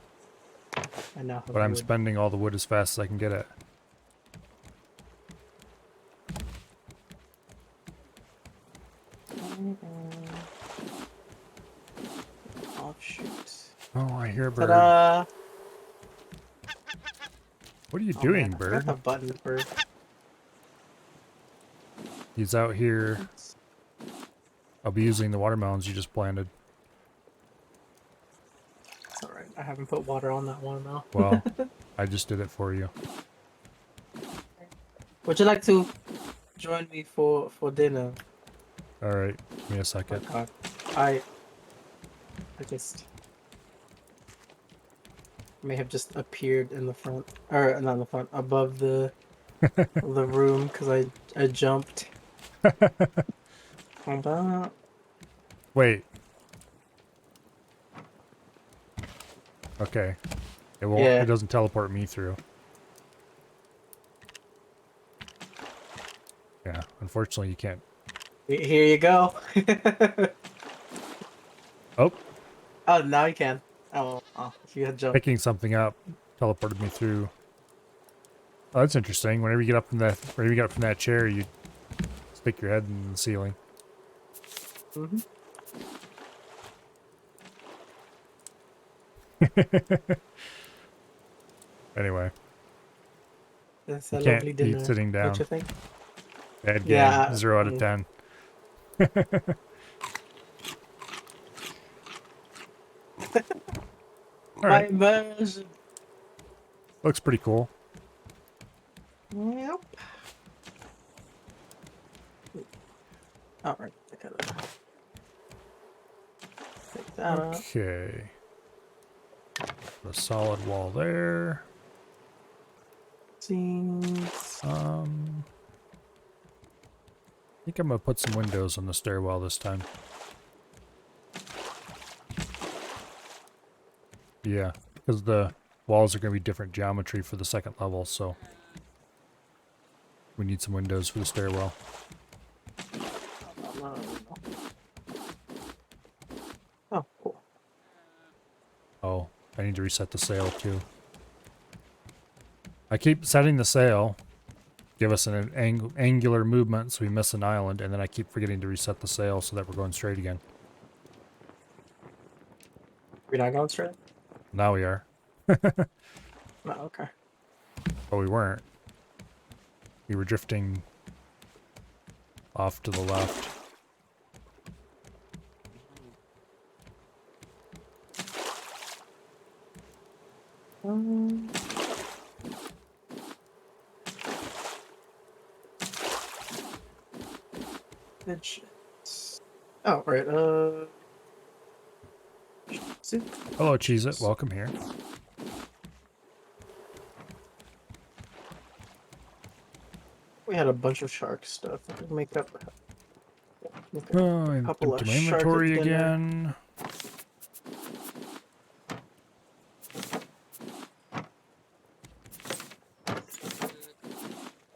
I now have But I'm wood. spending all the wood as fast as I can get it. Offshoots. Oh, I hear a bird. Ta-da! What are you Oh, doing, man, I bird? forgot the button for... He's out here. I'll be using the watermelons you just planted. It's alright, I haven't put water on that one now. Well, I just did it for you. Would you like to join me for dinner? Alright, give me a Oh second. god. I just may have just appeared in the front, or not in the front, above the room because I jumped. Hold on. Wait. Okay. It won't. Yeah. It doesn't teleport me through. Yeah. Unfortunately, you can't. Here you go. Oh, Oh, now you can. Oh, you had jumped. picking something up teleported me through. Oh, that's interesting. Whenever you get up from that chair, you stick your head in the ceiling. Mm-hmm. Anyway, That's you a can't lovely eat dinner. sitting What down. you think? Bad game. Yeah, 0 out of 10. All My right. immersion. Looks pretty cool. Yep. Alright, I gotta take that up. Okay. The solid wall there. Scenes. I think I'm gonna put some windows on the stairwell this time. Yeah, because the walls are gonna be different geometry for the second level, so we need some windows for the stairwell. No. Oh, cool. Oh, I need to reset the sail too. I keep setting the sail, give us an angular movement so we miss an island, and then I keep forgetting to reset the sail so that we're going straight again. We're not going straight? Now we are, No, okay. but we weren't. We were drifting off to the left. Good shit. Oh, right, soup. Hello, Cheez-It. Welcome here. We had a bunch of shark stuff. Make up Oh, a I couple empty of my shark inventory dinner. again.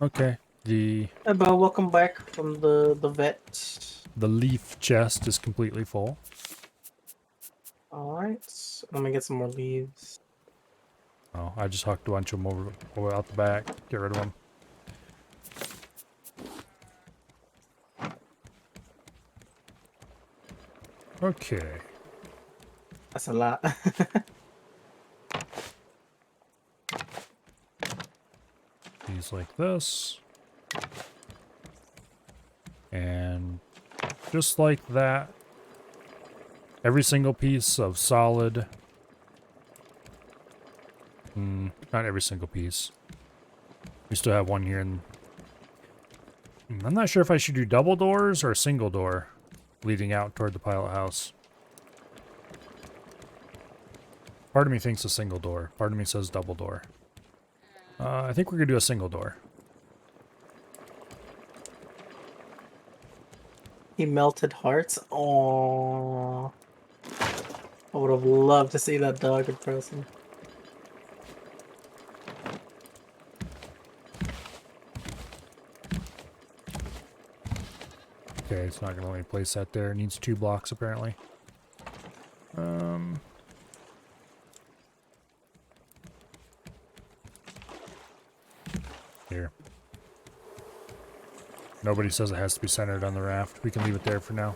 Okay, the Hey, Bo, welcome back from the vet. leaf chest is completely full. Alright, let me get some more leaves. Oh, I just hucked a bunch of them over out the back. Get rid of them. Okay. That's a lot. These like this. And just like that, every single piece of solid... not every single piece. We still have one here, and I'm not sure if I should do double doors or a single door leading out toward the pilot house. Part of me thinks a single door. Part of me says double door. I think we're going to do a single door. He melted hearts. Oh, I would have loved to see that dog in person. Okay, it's not going to let me place that there. It needs 2 blocks, apparently. Here. Nobody says it has to be centered on the raft. We can leave it there for now.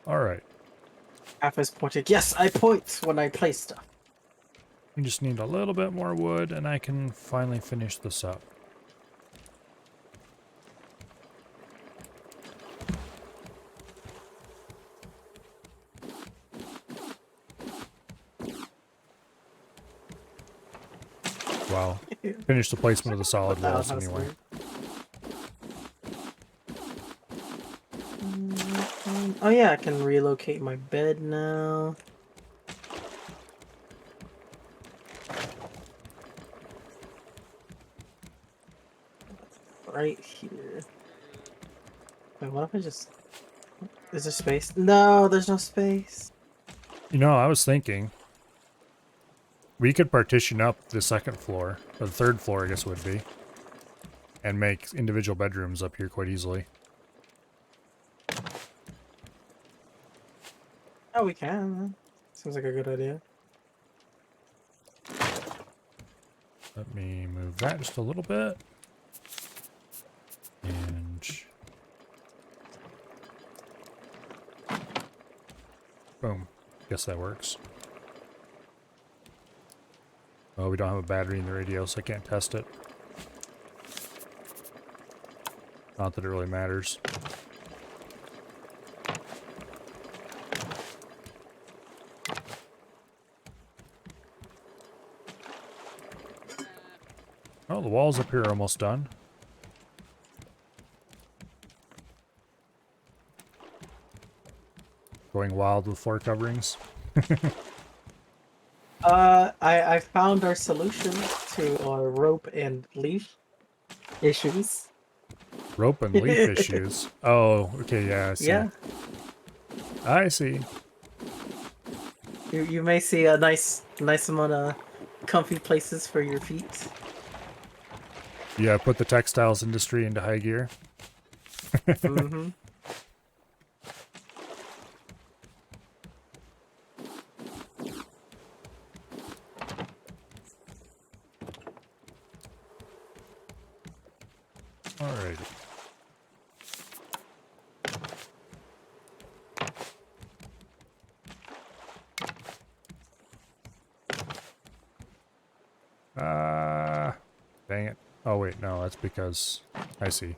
Alright. Half is pointed. Yes, I point when I place stuff. We just need a little bit more wood, and I can finally finish this up. Wow. Finish the placement of the solid That walls was anyway. weird. Oh yeah, I can relocate my bed now. Right here. Wait, what if I just... Is there space? No, there's no space. You know, I was thinking we could partition up the 2nd floor, or the 3rd floor, I guess it would be, and make individual bedrooms up here quite easily. Oh, we can. Seems like a good idea. Let me move that just a little bit. And boom. Guess that works. Oh, we don't have a battery in the radio, so I can't test it. Not that it really matters. Oh, the walls up here are almost done. Going wild with floor coverings. I found our solution to our rope and leaf issues. Rope and leaf issues. Oh, okay, yeah, I see. Yeah, I see. you may see a nice amount of comfy places for your feet. Yeah, put the textiles industry into high gear. Mm-hmm. Alrighty. Dang it. Oh wait, no, that's because I see.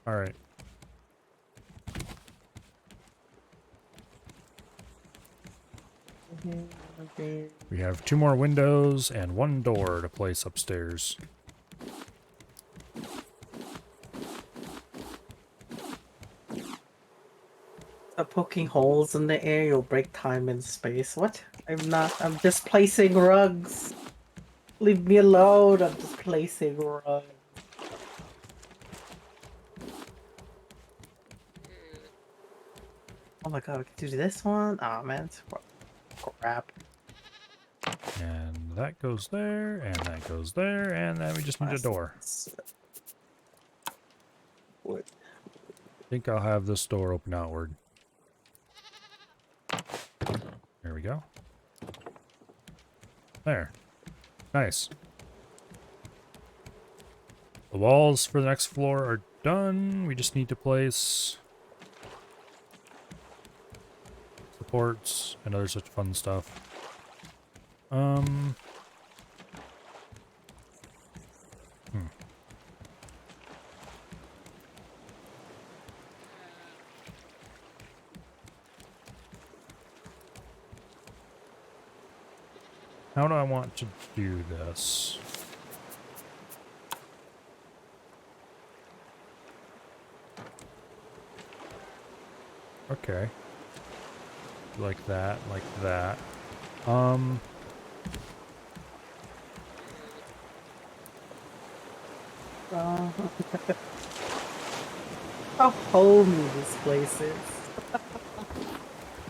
Alright. We have 2 more windows and 1 door to place upstairs. Poking holes in the air, you'll break time and space. What? I'm just placing rugs. Leave me alone, I'm just placing rugs. Oh my god, we can do this one? Oh man, it's crap. And that goes there, and that goes there, and then we just need a door. What? I think I'll have this door open outward. There we go. There. Nice. The walls for the next floor are done. We just need to place supports and other such fun stuff. How do I want to do this? Okay. Like that, like that. Uh, how homey this place is.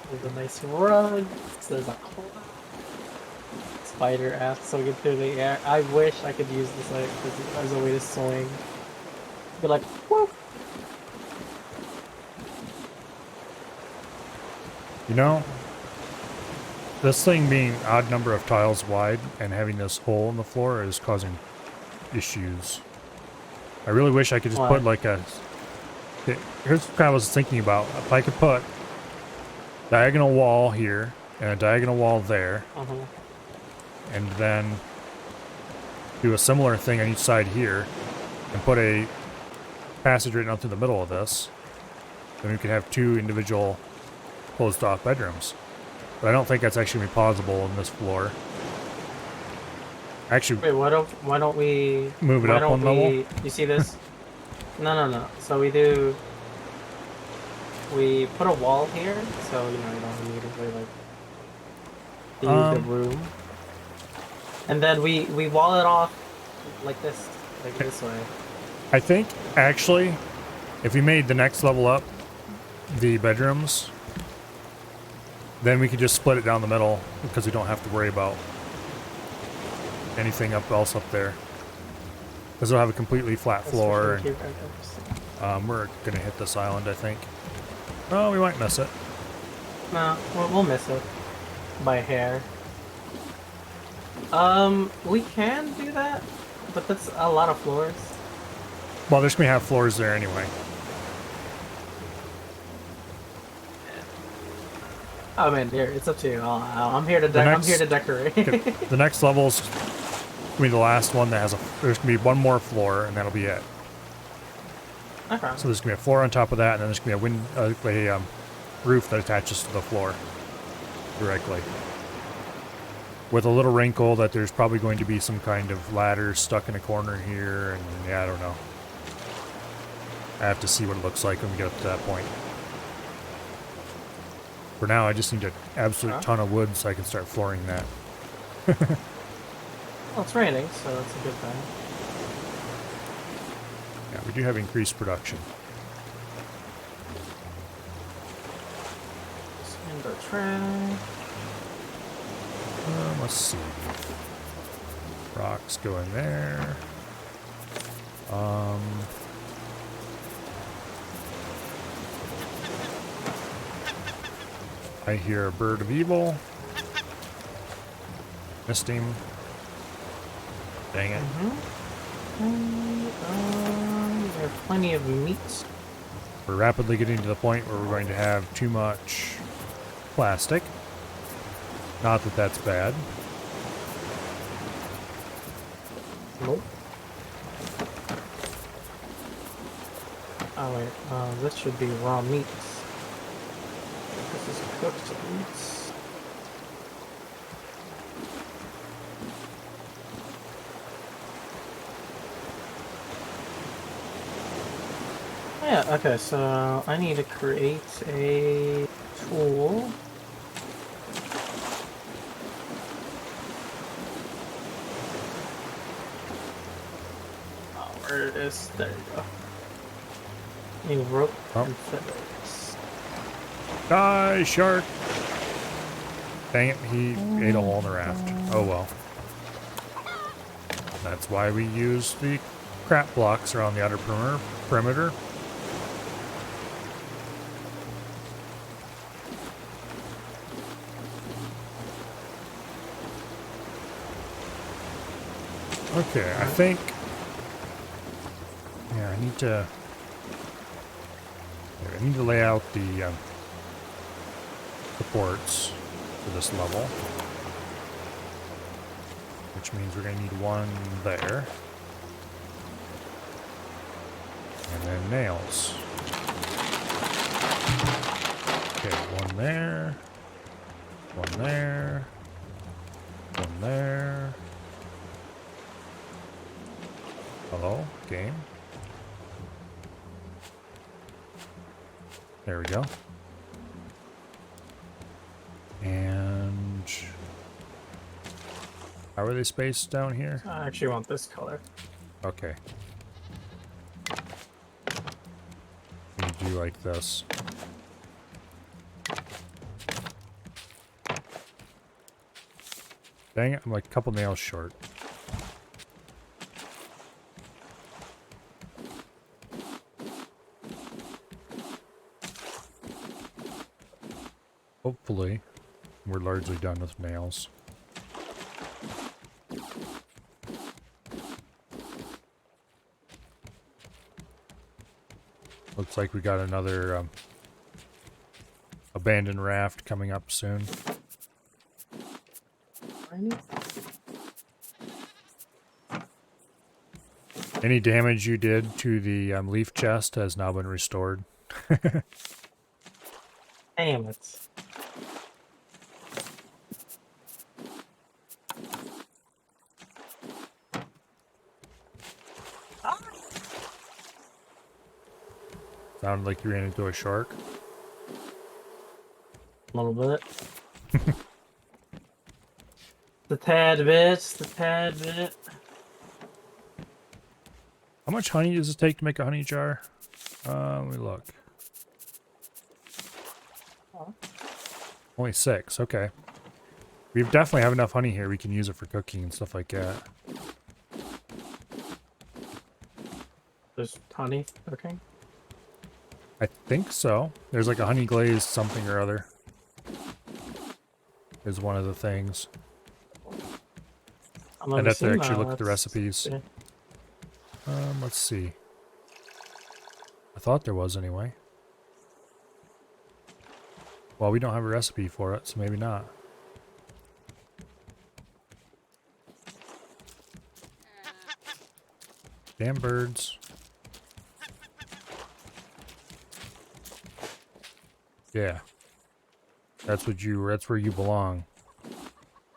There's a nice rug. There's a cloud. Spider ass swinging through the air. I wish I could use this like as a way to swing. Be like, whoop. You know, this thing being odd number of tiles wide and having this hole in the floor is causing issues. I really wish I could just Why? put like a... Here's what I was thinking about. If I could put diagonal wall here and a diagonal wall there, and then do a similar thing on each side here, and put a passage right down through the middle of this, then we could have two individual closed off bedrooms. But I don't think that's actually gonna be possible in this floor. Actually, Wait, why don't we move it why up don't one level? You see this? No. So we put a wall here, so you don't immediately like leave the room. And then we wall it off like this way. I think actually, if we made the next level up the bedrooms, then we could just split it down the middle because we don't have to worry about anything else up there. Because we'll have a completely flat floor. And, we're gonna hit this island, I think. Oh, we might miss it. No, we'll miss it by a hair. We can do that, but that's a lot of floors. Well, there's gonna have floors there anyway. I mean, here it's up to you. I'm here to decorate. The next level's gonna be the last one that has there's gonna be one more floor, and that'll be it. Okay. So there's gonna be a floor on top of that, and then there's gonna be a roof that attaches to the floor directly, with a little wrinkle that there's probably going to be some kind of ladder stuck in a corner here, and yeah, I don't know. I have to see what it looks like when we get up to that point. For now, I just need an absolute ton of wood so I can start flooring that. Well, it's raining, so that's a good thing. Yeah, we do have increased production. Send our trash. Let's see. Rocks go in there. I hear a bird of evil. Missed him. Dang it. There are plenty of meat. We're rapidly getting to the point where we're going to have too much plastic. Not that that's bad. Nope. Oh wait, this should be raw meat. This is cooked meats. Yeah, okay, so I need to create a tool. Oh, where it is? There you go. A rope and feathers. Die, shark! Dang it, he ate a hole in the raft. Oh well. That's why we use the crap blocks around the outer perimeter. Okay, I think... Yeah, I need to lay out the supports for this level. Which means we're going to need one there. And then nails. Okay, one there. One there. One there. Hello, game. There we go. are they spaced down here? I actually want this color. Okay. We do like this. Dang it, I'm like a couple nails short. Hopefully, we're largely done with nails. Looks like we got another abandoned raft coming up soon. Any damage you did to the leaf chest has now been restored. Damn it. Sounded like you ran into a shark. A little bit. The tad bit, the tad bit. How much honey does it take to make a honey jar? Let me look. Only 6, okay. We definitely have enough honey here. We can use it for cooking and stuff like that. There's honey. Okay. I think so. There's like a honey glazed something or other. Is one of the things. I'd have to actually look at the recipes. See. Let's see. I thought there was anyway. Well, we don't have a recipe for it, so maybe not. Damn birds. Yeah. That's where you belong.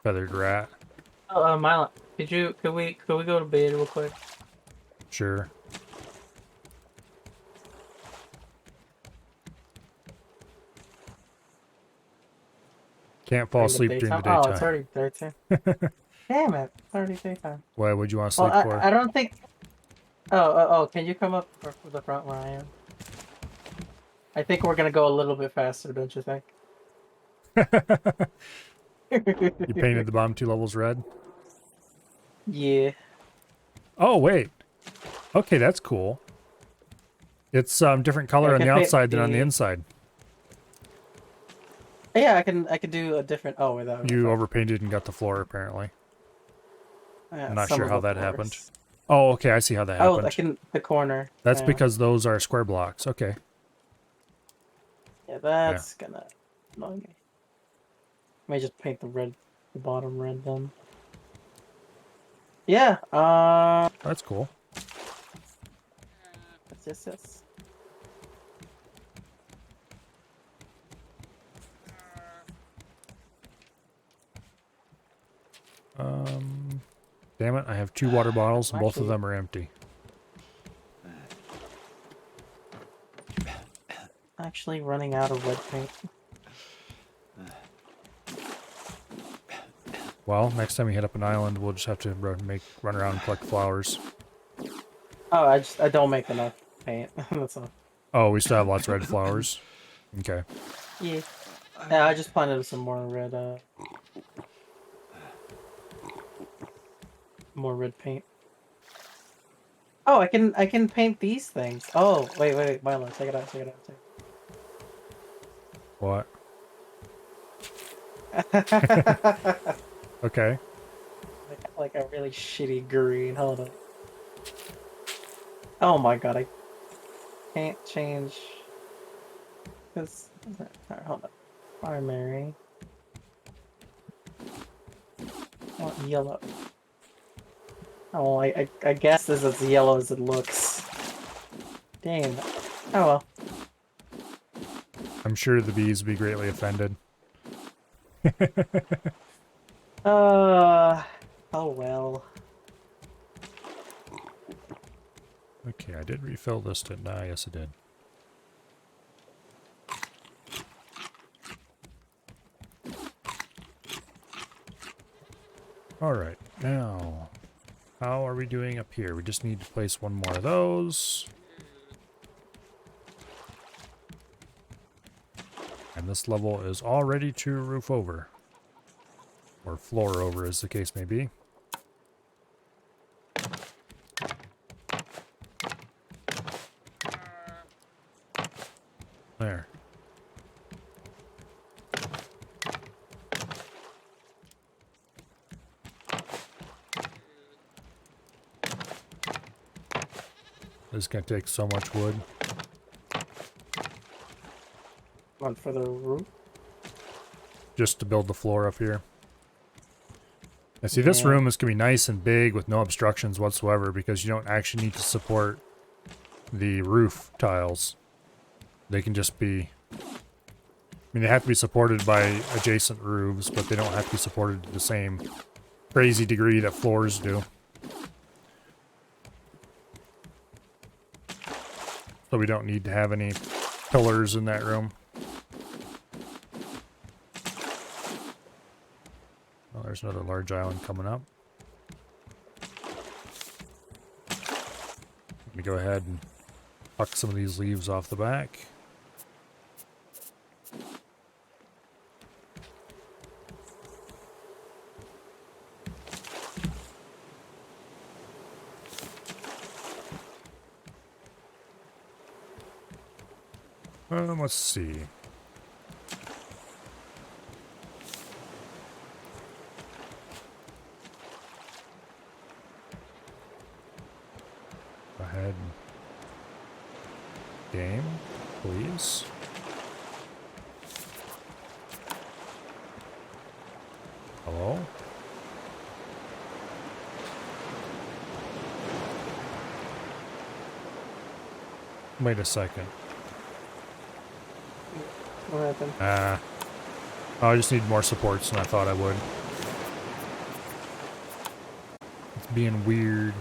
Feathered rat. Oh, Mylon, could we go to bed real quick? Sure. Can't fall asleep during the daytime. Oh, it's already daytime. Damn it, it's already daytime. Why would you want to sleep Well, for? I don't think... Oh, can you come up for the front where I am? I think we're gonna go a little bit faster, don't you think? You painted the bottom 2 levels red? Yeah. Oh, wait. Okay, that's cool. It's different color on the outside than on the inside. Yeah, I can do a different... Oh, wait, that You overpainted and got the floor, apparently. yeah, I'm not some sure of how the that floors. happened. Oh, okay, I see how that happened. Oh, I can... The corner. That's yeah. because those are square blocks. Okay. Yeah, that's gonna annoy me. Let me just paint the bottom red then. Yeah, That's cool. yes. Damn it, I have 2 water bottles and both of them are empty. Actually running out of red paint. Well, next time we hit up an island, we'll just have to run around and collect flowers. Oh, I don't make enough paint. That's all. Oh, we still have lots of red flowers. Okay. Yeah. Yeah, I just planted some more red paint. Oh, I can paint these things. Oh, wait, Milo, check it out. What? Okay. like a really shitty green. Hold on. Oh my god, I can't change. This. Alright, hold on. Primary. I want yellow. Oh, I guess this is as yellow as it looks. Damn. Oh well. I'm sure the bees would be greatly offended. Oh well. Okay, I did refill this, didn't I? Yes, I did. Alright. Now, how are we doing up here? We just need to place one more of those. And this level is all ready to roof over. Or floor over, as the case may be. There. This is going to take so much wood. One for the roof. Just to build the floor up here. And see, this Yeah. room is going to be nice and big with no obstructions whatsoever because you don't actually need to support the roof tiles. They can just be... I mean, they have to be supported by adjacent roofs, but they don't have to be supported to the same crazy degree that floors do. So we don't need to have any pillars in that room. Oh, there's another large island coming up. Let me go ahead and pluck some of these leaves off the back. Let's see. Go ahead. Game, please. Hello? Wait a second. What happened? I just need more supports than I thought I would. It's being weird.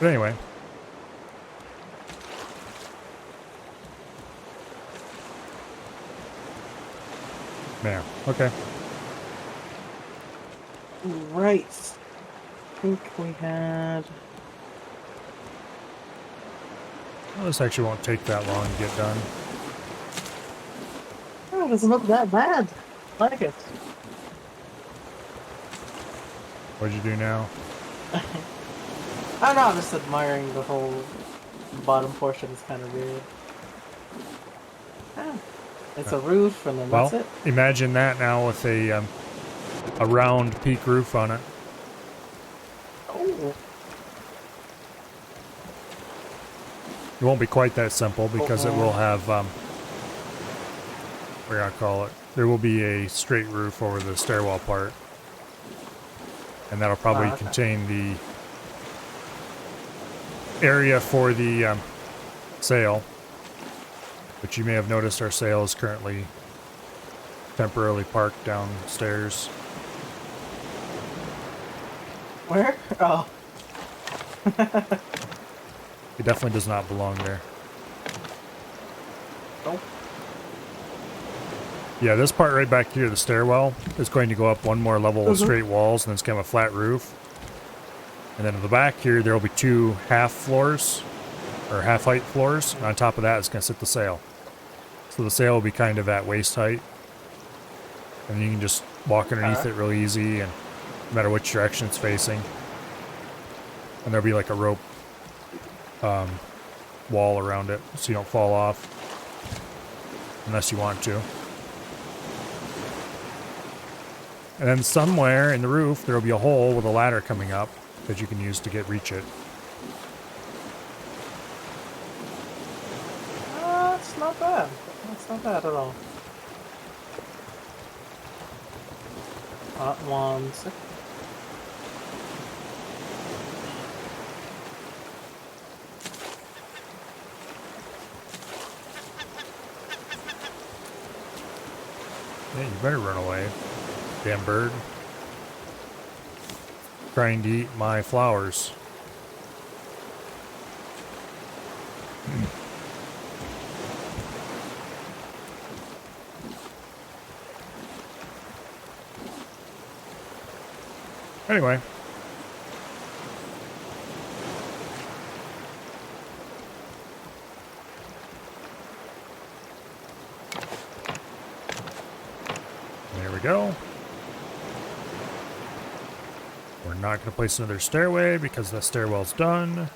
But anyway. There. Okay. Right. I think we had... Well, this actually won't take that long to get done. Oh, it doesn't look that bad. I like it. What'd you do now? I don't know, I'm just admiring the whole bottom portion. It's kind of weird. Ah, it's a roof, and then Well, that's it. imagine that now with a round peak roof on it. Oh, It won't be quite that simple because it will have, what do I call it? There will be a straight roof over the stairwell part. And that'll probably okay. contain the area for the sail. But you may have noticed our sail is currently temporarily parked downstairs. where? Oh. It definitely does not belong there. Nope. Yeah, this part right back here, the stairwell, is going to go up one more level with straight walls, and then it's kind of a flat roof. And then at the back here, there will be two half floors, or half height floors, and on top of that is going to sit the sail. So the sail will be kind of at waist height. And you can just walk underneath it really easy, and no matter which direction it's facing. And there'll be like a rope wall around it, so you don't fall off. Unless you want to. And then somewhere in the roof, there will be a hole with a ladder coming up that you can use to reach it. It's not bad. That's not bad at all. One sec. Yeah, you better run away, damn bird. Trying to eat my flowers. Anyway. There we go. We're not going to place another stairway because the stairwell's done.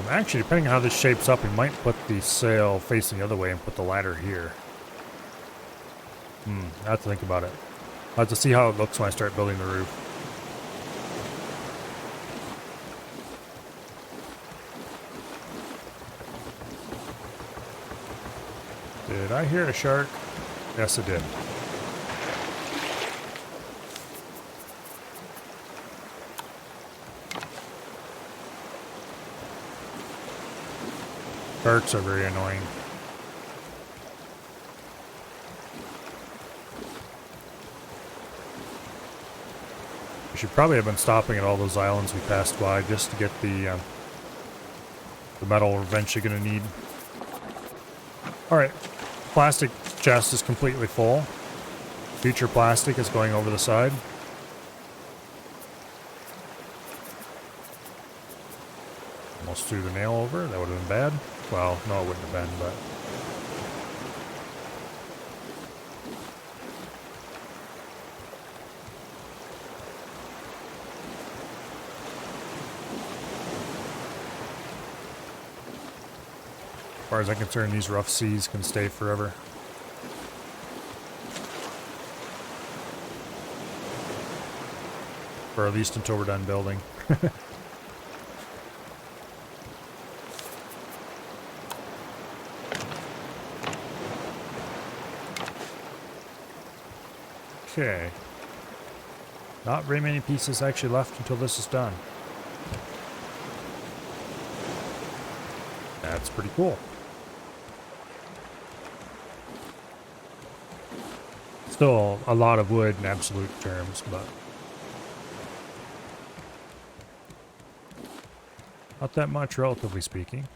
Actually, depending on how this shapes up, we might put the sail facing the other way and put the ladder here. I have to think about it. I'll have to see how it looks when I start building the roof. Did I hear a shark? Yes, I did. Sharks are very annoying. We should probably have been stopping at all those islands we passed by just to get the metal we're eventually going to need. Alright, plastic chest is completely full. Future plastic is going over the side. Almost threw the nail over. That would have been bad. Well, no, it wouldn't have been, but... As far as I'm concerned, these rough seas can stay forever. Or at least until we're done building. Okay. Not very many pieces actually left until this is done. That's pretty cool. Still a lot of wood in absolute terms, but not that much, relatively speaking.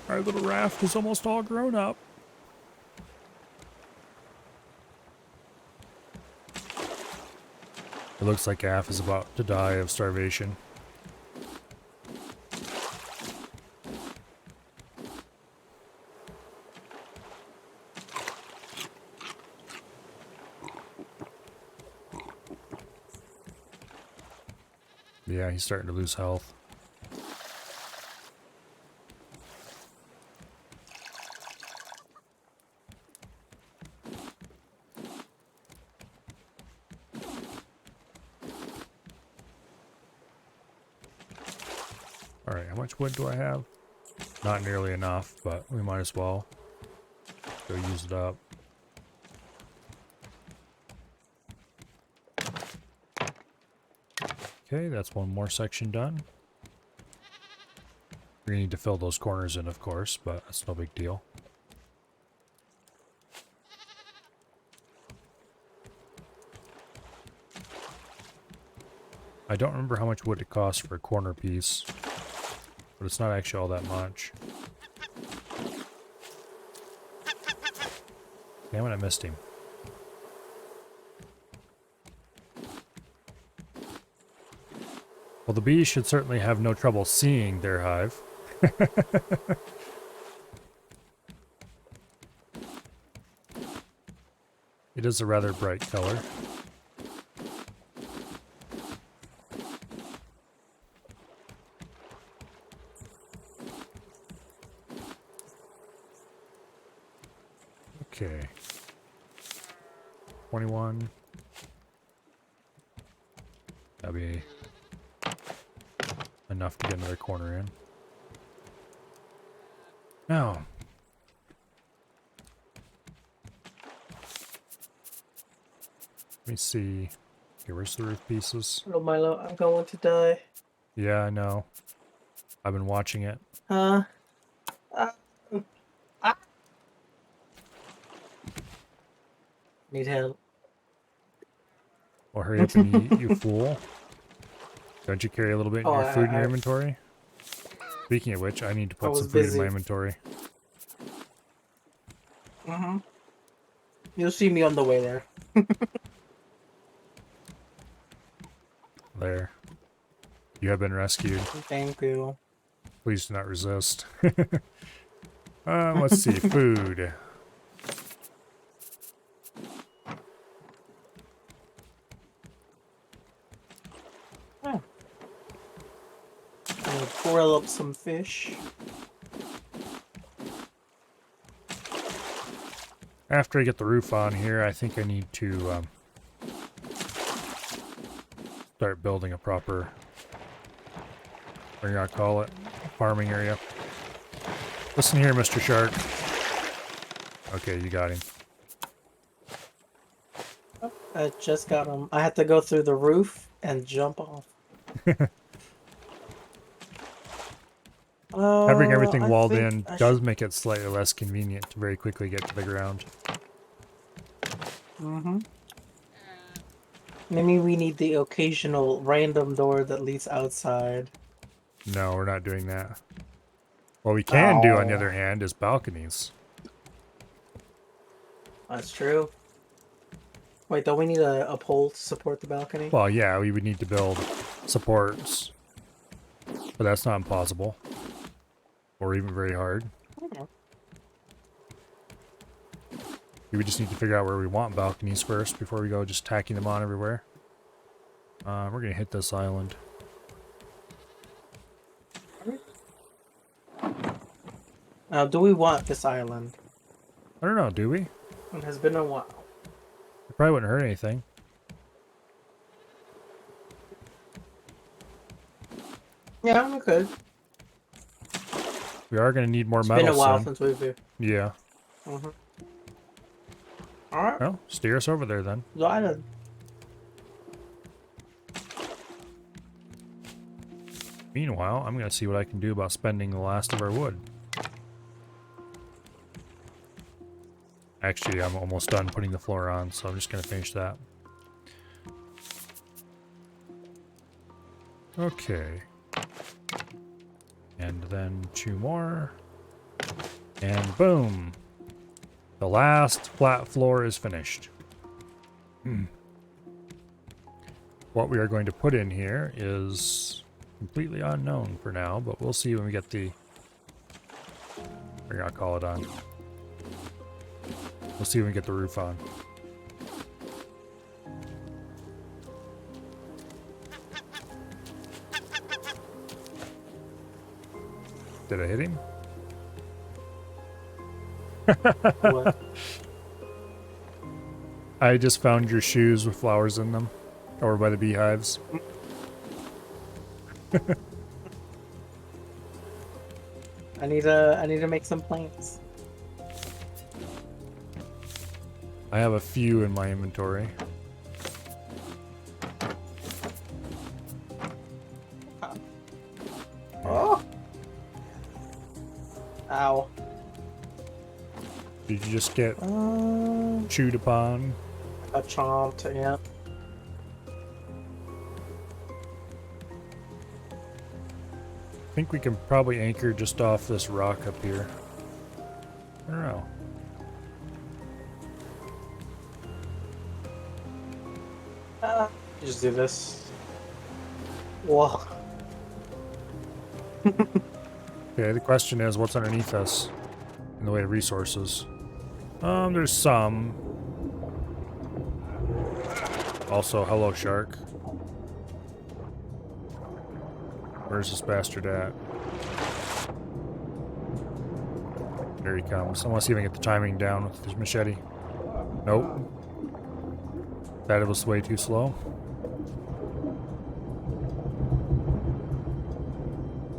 Our little raft is almost all grown up. It looks like Af is about to die of starvation. Yeah, he's starting to lose health. Alright, how much wood do I have? Not nearly enough, but we might as well go use it up. Okay, that's one more section done. We're gonna need to fill those corners in, of course, but that's no big deal. I don't remember how much wood it costs for a corner piece, but it's not actually all that much. Damn it, I missed him. Well, the bees should certainly have no trouble seeing their hive. It is a rather bright color. Okay. 21. That'll be enough to get another corner in. Now, let me see. Okay, where's the roof pieces? Little Milo, I'm going to die. Yeah, I know. I've been watching it. Need help. Well, hurry up and eat, you fool. Don't you carry a little bit of your food in your inventory? Speaking of which, I need to put some food in my inventory. Mm-hmm. You'll see me on the way there. There. You have been rescued. Thank you. Please do not resist. Let's see. Food. Oh. I'm gonna grill up some fish. After I get the roof on here, I think I need to start building a proper, what do you call it, farming area. Listen here, Mr. Shark. Okay, you got him. Oh, I just got him. I had to go through the roof and jump off. Having everything I walled think in I does make it slightly less convenient to very quickly get to the ground. Mm-hmm. Maybe we need the occasional random door that leads outside. No, we're not doing that. What we can do, on the other hand, is balconies. That's true. Wait, don't we need a pole to support the balcony? Well, yeah, we would need to build supports, but that's not impossible, or even very hard. We just need to figure out where we want balconies first before we go just tacking them on everywhere. We're gonna hit this island. Now, do we want this island? I don't know, do we? It has been a while. It probably wouldn't hurt anything. Yeah, we could. We are gonna need more It's metal been a while soon. since we've been. Yeah. Mm-hmm. Alright. Well, steer us over there then. The island. Meanwhile, I'm gonna see what I can do about spending the last of our wood. Actually, I'm almost done putting the floor on, so I'm just gonna finish that. Okay. And then 2 more. And boom! The last flat floor is finished. What we are going to put in here is completely unknown for now, but we'll see when we get the... we're gonna call it on. We'll see when we get the roof on. Did I hit him? What? I just found your shoes with flowers in them. Over by the beehives. I need to make some plants. I have a few in my inventory. Oh! Ow. Did you just get chewed upon? A chomped, yeah. I think we can probably anchor just off this rock up here. I don't know. Just do this. Whoa. Okay, the question is, what's underneath us in the way of resources? There's some. Also, hello, shark. Where's this bastard at? There he comes. I want to see if I can get the timing down with this machete. Nope. That was way too slow.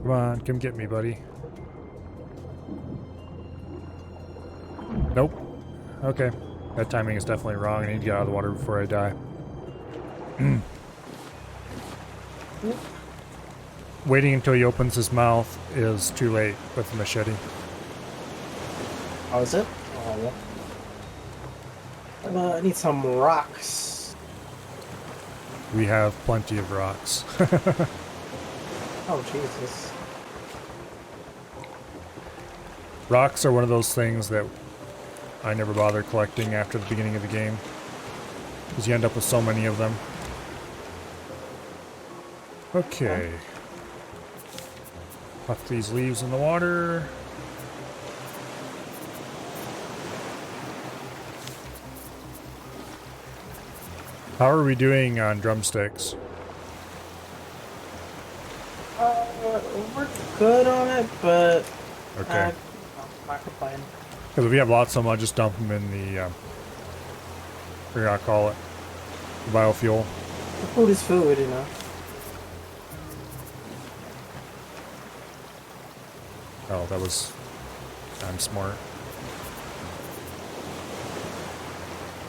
Come on, come get me, buddy. Nope. Okay. That timing is definitely wrong. I need to get out of the water before I die. Waiting until he opens his mouth is too late with the machete. Oh, is it? Oh, yeah. I need some rocks. We have plenty of rocks. Oh, Jesus. Rocks are one of those things that I never bother collecting after the beginning of the game. Because you end up with so many of them. Okay. Puff these leaves in the water. How are we doing on drumsticks? We're good on it, but Okay. I'm not complaining. Because if we have lots of them, I'll just dump them in the, what do I call it? The biofuel. The food is food, you know. Oh, that was... I'm smart.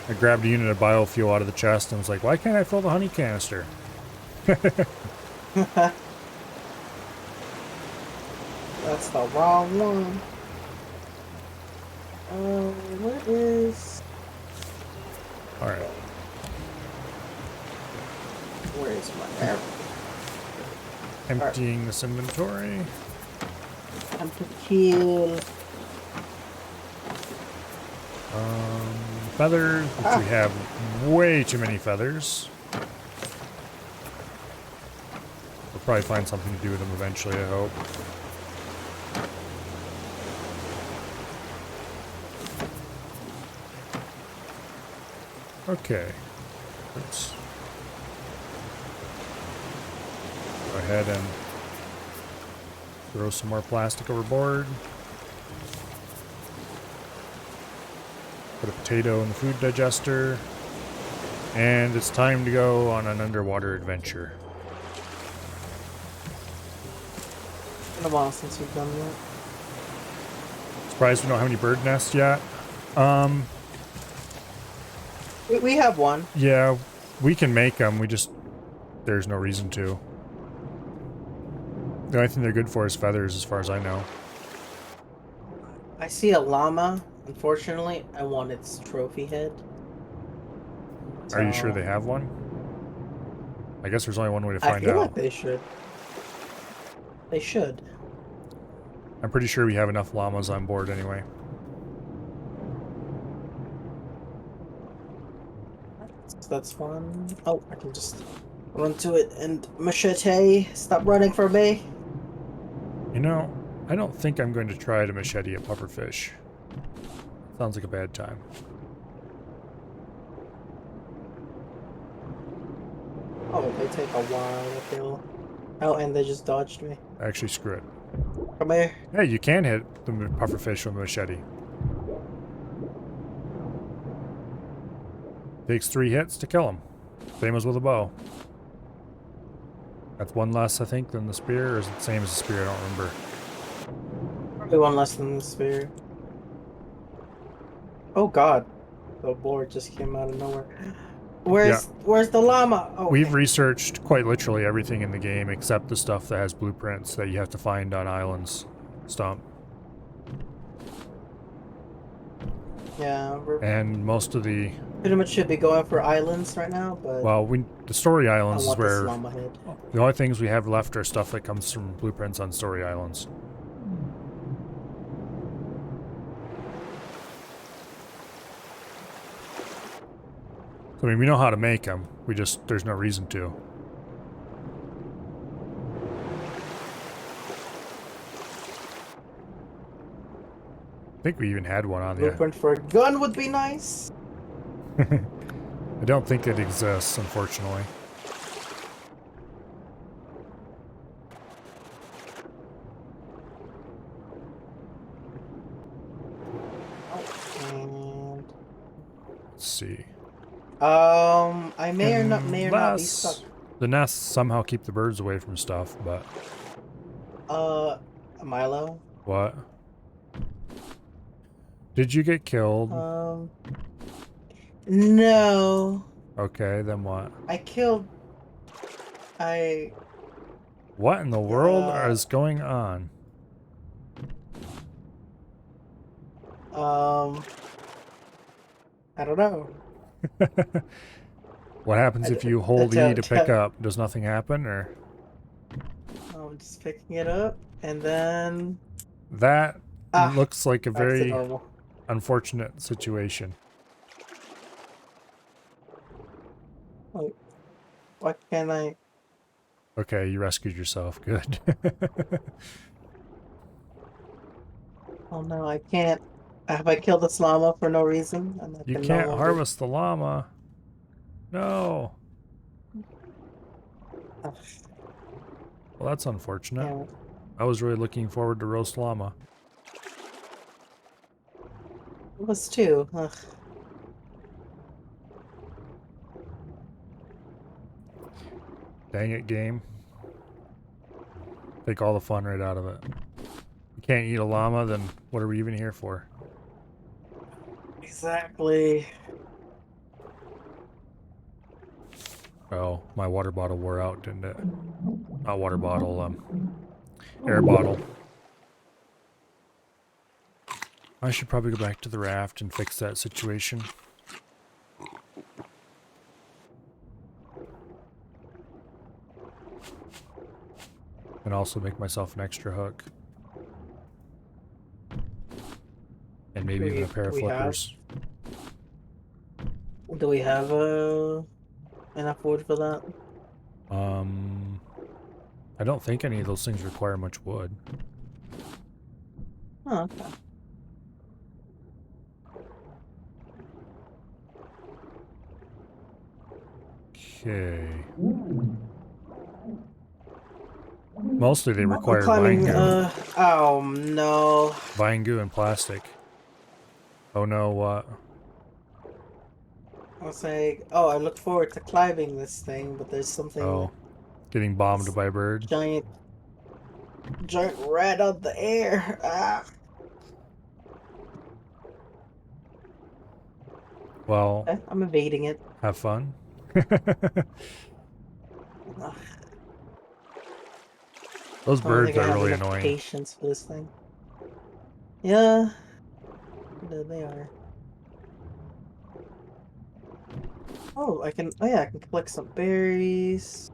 I grabbed a unit of biofuel out of the chest and was like, why can't I fill the honey canister? That's the wrong one. Where is... Alright. Where is my arrow? Emptying this inventory. Time to kill. Feathers, which we have way too many feathers. We'll probably find something to do with them eventually, I hope. Okay. Let's go ahead and throw some more plastic overboard. Put a potato in the food digester. And it's time to go on an underwater adventure. It's been a while since you've done that. Surprised we don't have any bird nests yet. We have one. Yeah, we can make them. We just... There's no reason to. The only thing they're good for is feathers, as far as I know. I see a llama. Unfortunately, I want its trophy head. Are you sure they have one? I guess there's only one way to find I feel out. like they should. They should. I'm pretty sure we have enough llamas on board anyway. That's fun. Oh, I can just run to it and machete. Stop running from me. You know, I don't think I'm going to try to machete a pufferfish. Sounds like a bad time. Oh, they take a while to kill. Oh, and they just dodged me. Actually, screw it. Come here. Hey, you can hit the pufferfish with a machete. Takes 3 hits to kill him. Same as with a bow. That's one less, I think, than the spear, or is it the same as the spear? I don't remember. Probably one less than the spear. Oh god. The board just came out of nowhere. Where's the llama? Oh, We've okay. researched quite literally everything in the game except the stuff that has blueprints that you have to find on islands. Stomp. Yeah, we're And most of the... pretty much should be going for islands right now, but Well, the story I islands is want this where... llama head. The only things we have left are stuff that comes from blueprints on story islands. I mean, we know how to make them. There's no reason to. I think we even had one on the... Blueprint for a gun would be nice. I don't think it exists, unfortunately. And Let's see. I may or not be Unless stuck. the nests somehow keep the birds away from stuff, but... Milo. What? Did you get killed? No. Okay, then what? What in the world is going on? I don't know. What happens if you hold E to pick up? Does nothing happen, or? I'm just picking it up, and then... That looks like a back to very normal. unfortunate situation. Like, why can't I? Okay, you rescued yourself. Good. Oh no, I can't. Have I killed this llama for no reason? And I You can no can't longer. harvest the llama. No. Ugh, Well, that's unfortunate. damn it. I was really looking forward to roast llama. It was two. Ugh. Dang it, game. Take all the fun right out of it. You can't eat a llama, then what are we even here for? Exactly. Oh, my water bottle wore out, didn't it? Not water bottle, air bottle. I should probably go back to the raft and fix that situation. And also make myself an extra hook. And maybe even a pair of flippers. Do we have enough wood for that? I don't think any of those things require much wood. Oh, okay. Okay. Mostly they I'm require climbing. vine goo. Oh no. Vine goo and plastic. Oh no, what? I was like, oh, I look forward to climbing this thing, but there's something Oh, getting bombed by a bird. giant, giant rat on the air. Ah. Well, Okay, I'm evading it. have fun. Ugh, Those I don't birds think I are have really enough annoying. patience for this thing. Yeah, there they are. Oh, I can. Oh yeah, I can collect some berries.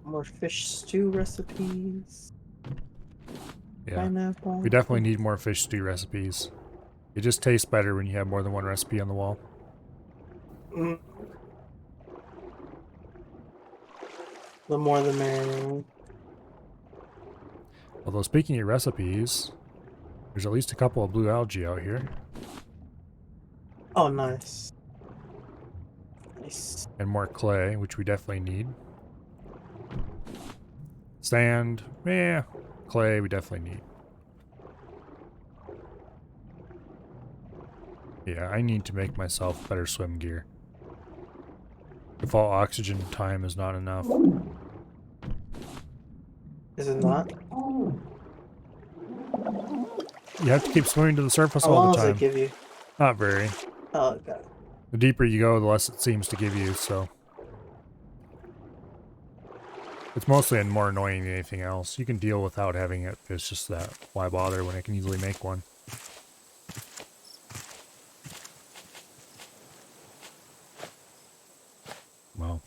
More fish stew recipes. Yeah. Pineapple. We definitely need more fish stew recipes. It just tastes better when you have more than one recipe on the wall. Mm. The more the merrier. Although speaking of recipes, there's at least a couple of blue algae out here. Oh, nice. Nice. And more clay, which we definitely need. Sand, yeah. Clay, we definitely need. Yeah, I need to make myself better swim gear. If all oxygen time is not enough. Is it not? You have to keep swimming to the surface How all long the does it time. give you? Not very. Oh, God. The deeper you go, the less it seems to give you, so. It's mostly more annoying than anything else. You can deal without having it. It's just that, why bother when I can easily make one? Well.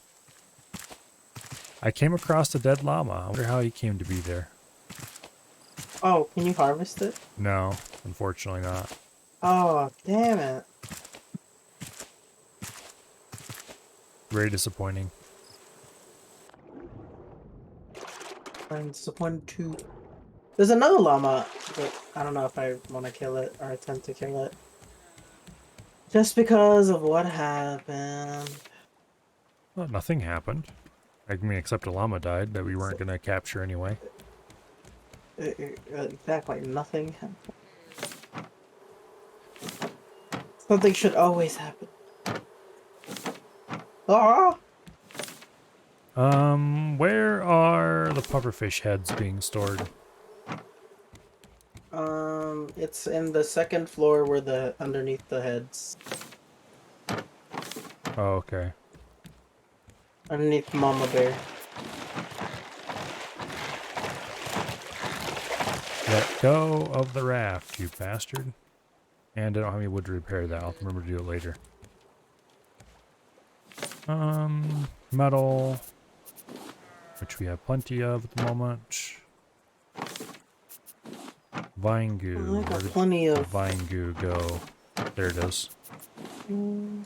I came across a dead llama. I wonder how he came to be there. Oh, can you harvest it? No, unfortunately not. Oh, damn it. Very disappointing. I'm disappointed too. There's another llama, but I don't know if I want to kill it or attempt to kill it. Just because of what happened. Well, nothing happened. I mean, except a llama died that we weren't going to capture anyway. Exactly, nothing happened. Something should always happen. Ah! Where are the pufferfish heads being stored? It's in the second floor where the underneath the heads. Oh, okay. Underneath Mama Bear. Let go of the raft, you bastard. And I don't have any wood to repair that. I'll remember to do it later. Metal, which we have plenty of at the moment. Vine goo. I got Where did plenty the of. vine goo go? There it is. Mm.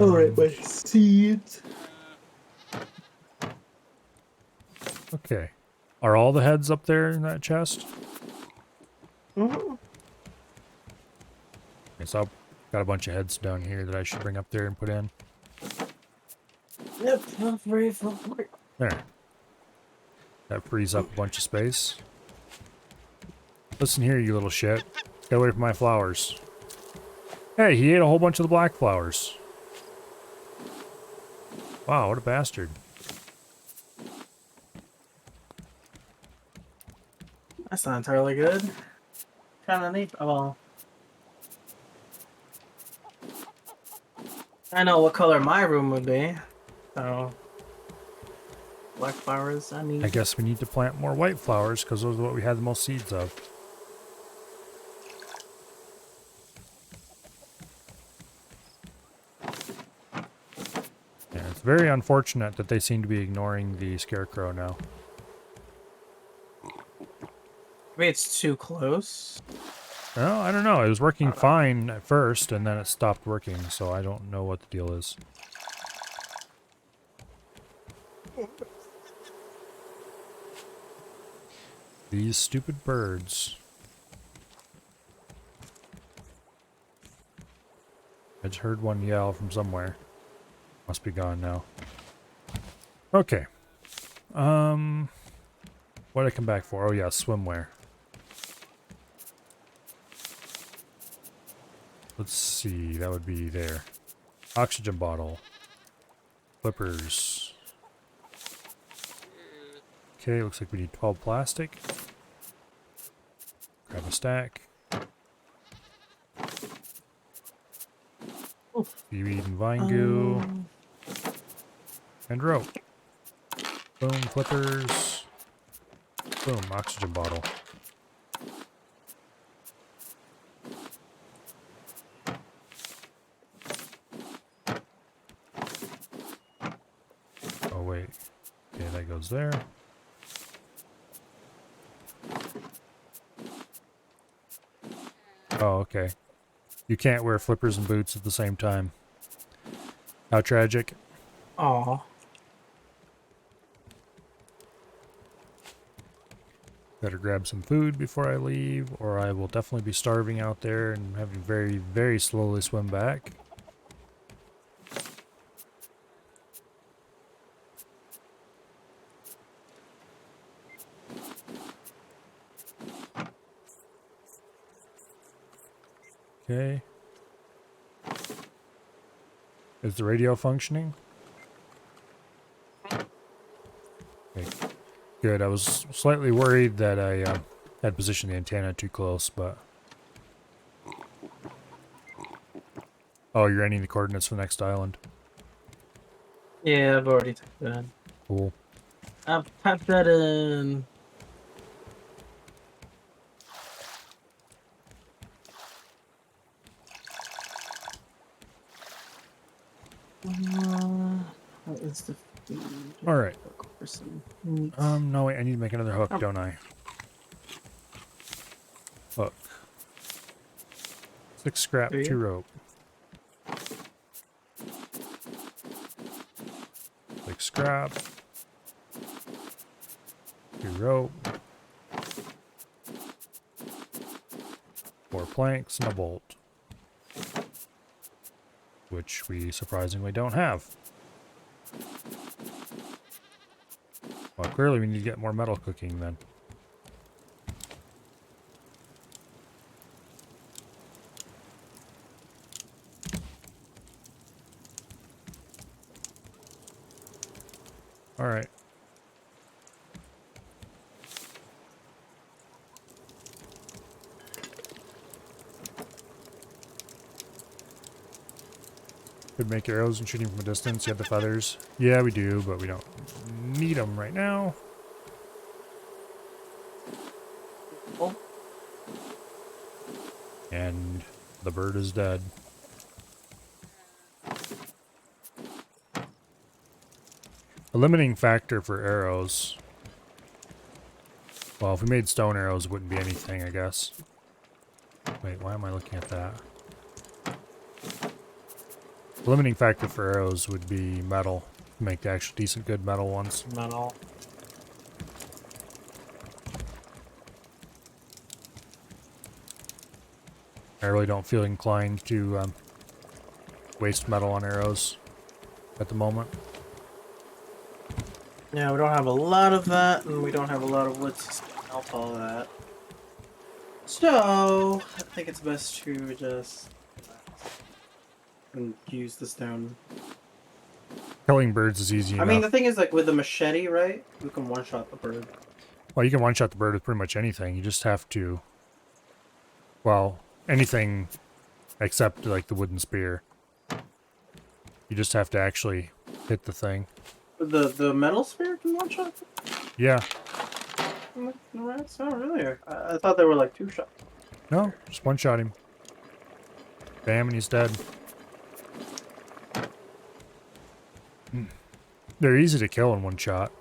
Alright, my And seeds. okay. Are all the heads up there in that chest? Mm-hmm. Okay, so I've got a bunch of heads down here that I should bring up there and put in. Yep, feel free, feel free. There. That frees up a bunch of space. Listen here, you little shit. Get away from my flowers. Hey, he ate a whole bunch of the black flowers. Wow, what a bastard. That's not entirely good. Kind of neat. Well, I know what color my room would be. So, black flowers, I I need. guess we need to plant more white flowers because those are what we had the most seeds of. Yeah, it's very unfortunate that they seem to be ignoring the scarecrow now. Maybe it's too close. Well, I don't know. It was working fine at first, and then it stopped working, so I don't know what the deal is. These stupid birds. I just heard one yell from somewhere. Must be gone now. Okay. What did I come back for? Oh yeah, swimwear. Let's see, that would be there. Oxygen bottle. Clippers. Okay, looks like we need 12 plastic. Grab a stack. Seaweed and vine goo. And rope. Boom, clippers. Boom, oxygen bottle. Oh wait. Okay, that goes there. Oh, okay. You can't wear flippers and boots at the same time. How tragic. Aw. Better grab some food before I leave, or I will definitely be starving out there and having very, very slowly swim back. Okay. Is the radio functioning? Okay. Good. I was slightly worried that I had positioned the antenna too close, but... Oh, you're ending the coordinates for the next island. Yeah, I've already typed that in. Cool. I've typed that in. What is the food? Alright. Look for some meat. No wait, I need to make another hook, don't I? Hook. 6 scrap, There you 2 go. rope. 6 scrap. 2 rope. 4 planks and a bolt. Which we surprisingly don't have. Well, clearly we need to get more metal cooking then. Alright. Could make arrows and shooting from a distance. You have the feathers. Yeah, we do, but we don't need them right now. Oh. And the bird is dead. A limiting factor for arrows. Well, if we made stone arrows, it wouldn't be anything, I guess. Wait, why am I looking at that? The limiting factor for arrows would be metal. Make the actual decent good metal ones. Metal. I really don't feel inclined to waste metal on arrows at the moment. Yeah, we don't have a lot of that, and we don't have a lot of wood to melt all that. So, I think it's best to just and use the stone. Killing birds is easy I enough. mean, the thing is, like, with the machete, right? We can one-shot the bird. Well, you can one-shot the bird with pretty much anything. You just have to... Well, anything except, like, the wooden spear. You just have to actually hit the thing. The metal spear can one-shot? Yeah. That's not really. I thought they were, like, two-shot. No, just one-shot him. Bam, and he's dead. They're easy to kill in one shot.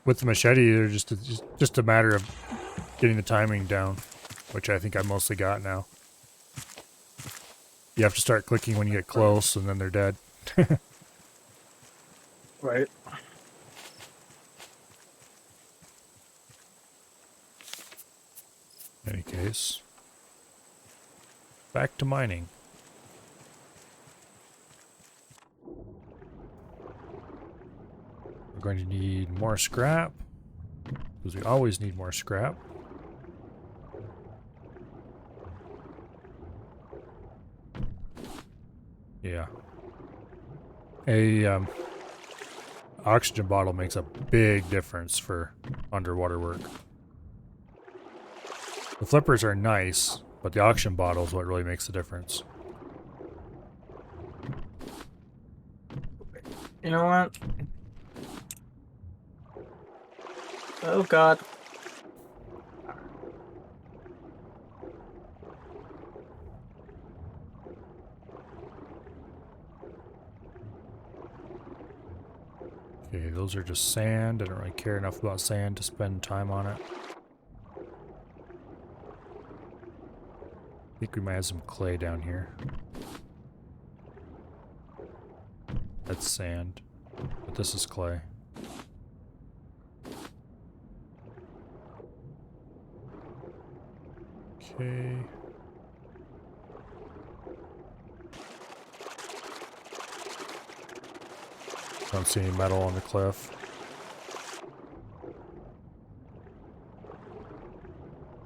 With the machete, they're just a matter of getting the timing down, which I think I mostly got now. You have to start clicking when you get close, and then they're dead. Right. In any case, back to mining. We're going to need more scrap, because we always need more scrap. Yeah. A oxygen bottle makes a big difference for underwater work. The flippers are nice, but the oxygen bottle is what really makes the difference. You know what? Oh god. Okay, those are just sand. I don't really care enough about sand to spend time on it. I think we might have some clay down here. That's sand, but this is clay. Okay. Don't see any metal on the cliff.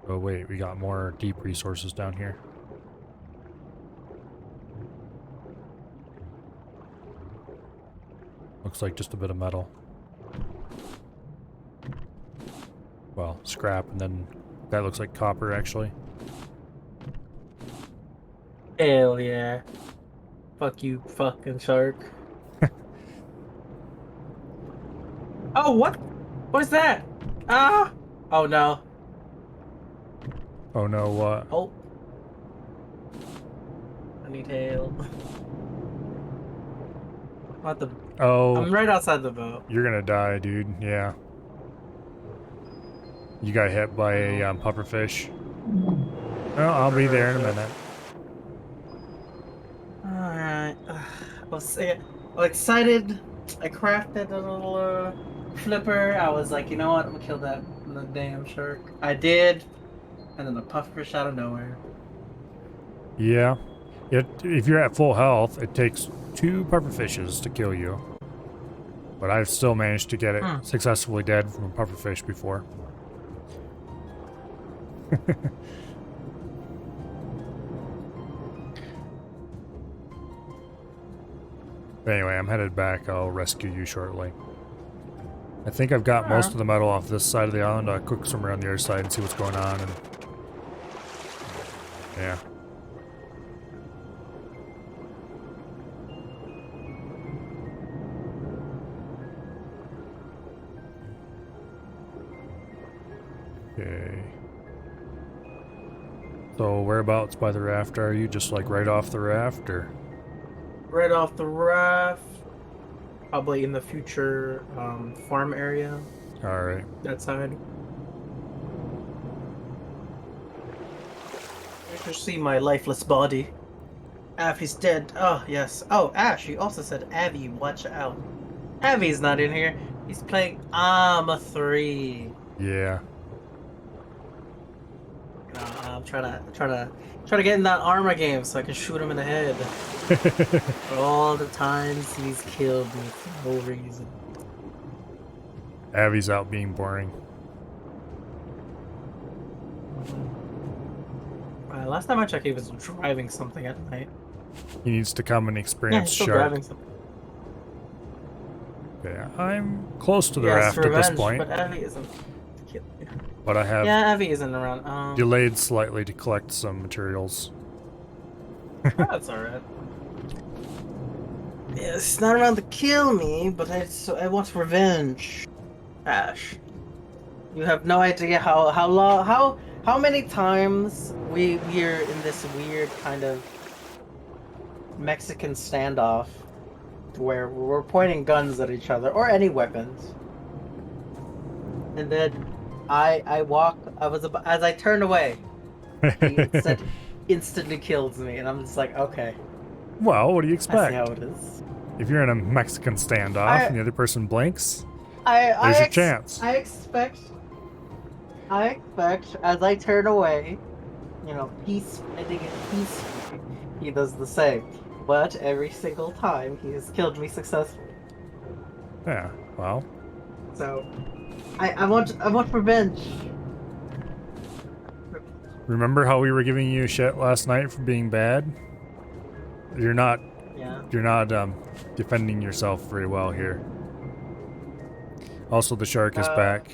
Oh wait, we got more deep resources down here. Looks like just a bit of metal. Well, scrap, and then that looks like copper actually. Hell yeah. Fuck you, fucking shark. Oh, what? What's that? Ah! Oh no. Oh no, what? Oh. I need help. What the? Oh, I'm right outside the boat. you're gonna die, dude. Yeah. You got hit by a pufferfish. Well, I'll be there in a minute. Alright. I was excited. I crafted a little flipper. I was like, you know what? I'm gonna kill that damn shark. I did. And then the pufferfish out of nowhere. Yeah. If you're at full health, it takes 2 pufferfishes to kill you. But I've still managed to get it successfully dead from a pufferfish before. Anyway, I'm headed back. I'll rescue you shortly. I think I've got most of the metal off this side of the island. I'll quick swim around the other side and see what's going on. And yeah. Okay. So whereabouts by the raft are you? Just like right off the raft, or? right off the raft. Probably in the future farm area. Alright. That side. You should see my lifeless body. Avi's dead. Oh, yes. Oh, Ash, you also said Avi, watch out. Avi's not in here. He's playing Arma 3. Yeah. I'm trying to get in that Arma game so I can shoot him in the head. For all the times he's killed me for no reason. Avi's out being boring. Last time I checked, he was driving something at night. He needs to come and Yeah, experience he's still Shark. driving something. Okay, I'm close to the Yes, raft at this revenge, point, but Avi isn't. but I have Yeah, Avi isn't around. delayed slightly to collect some materials. That's alright. Yeah, it's not around to kill me, but I want revenge. Ash, you have no idea how many times we're in this weird kind of Mexican standoff where we're pointing guns at each other or any weapons, and then as I turned away, he instantly kills me, and I'm just like, okay, Well, what do you I see expect? how it is. If you're in a Mexican standoff and the other person blinks, there's your chance. I expect as I turn away, ending it peacefully, he does the same. But every single time, he has killed me successfully. Yeah, well, So, I want revenge. remember how we were giving you shit last night for being bad? You're not Yeah. defending yourself very well here. Also, the shark is Uh, back.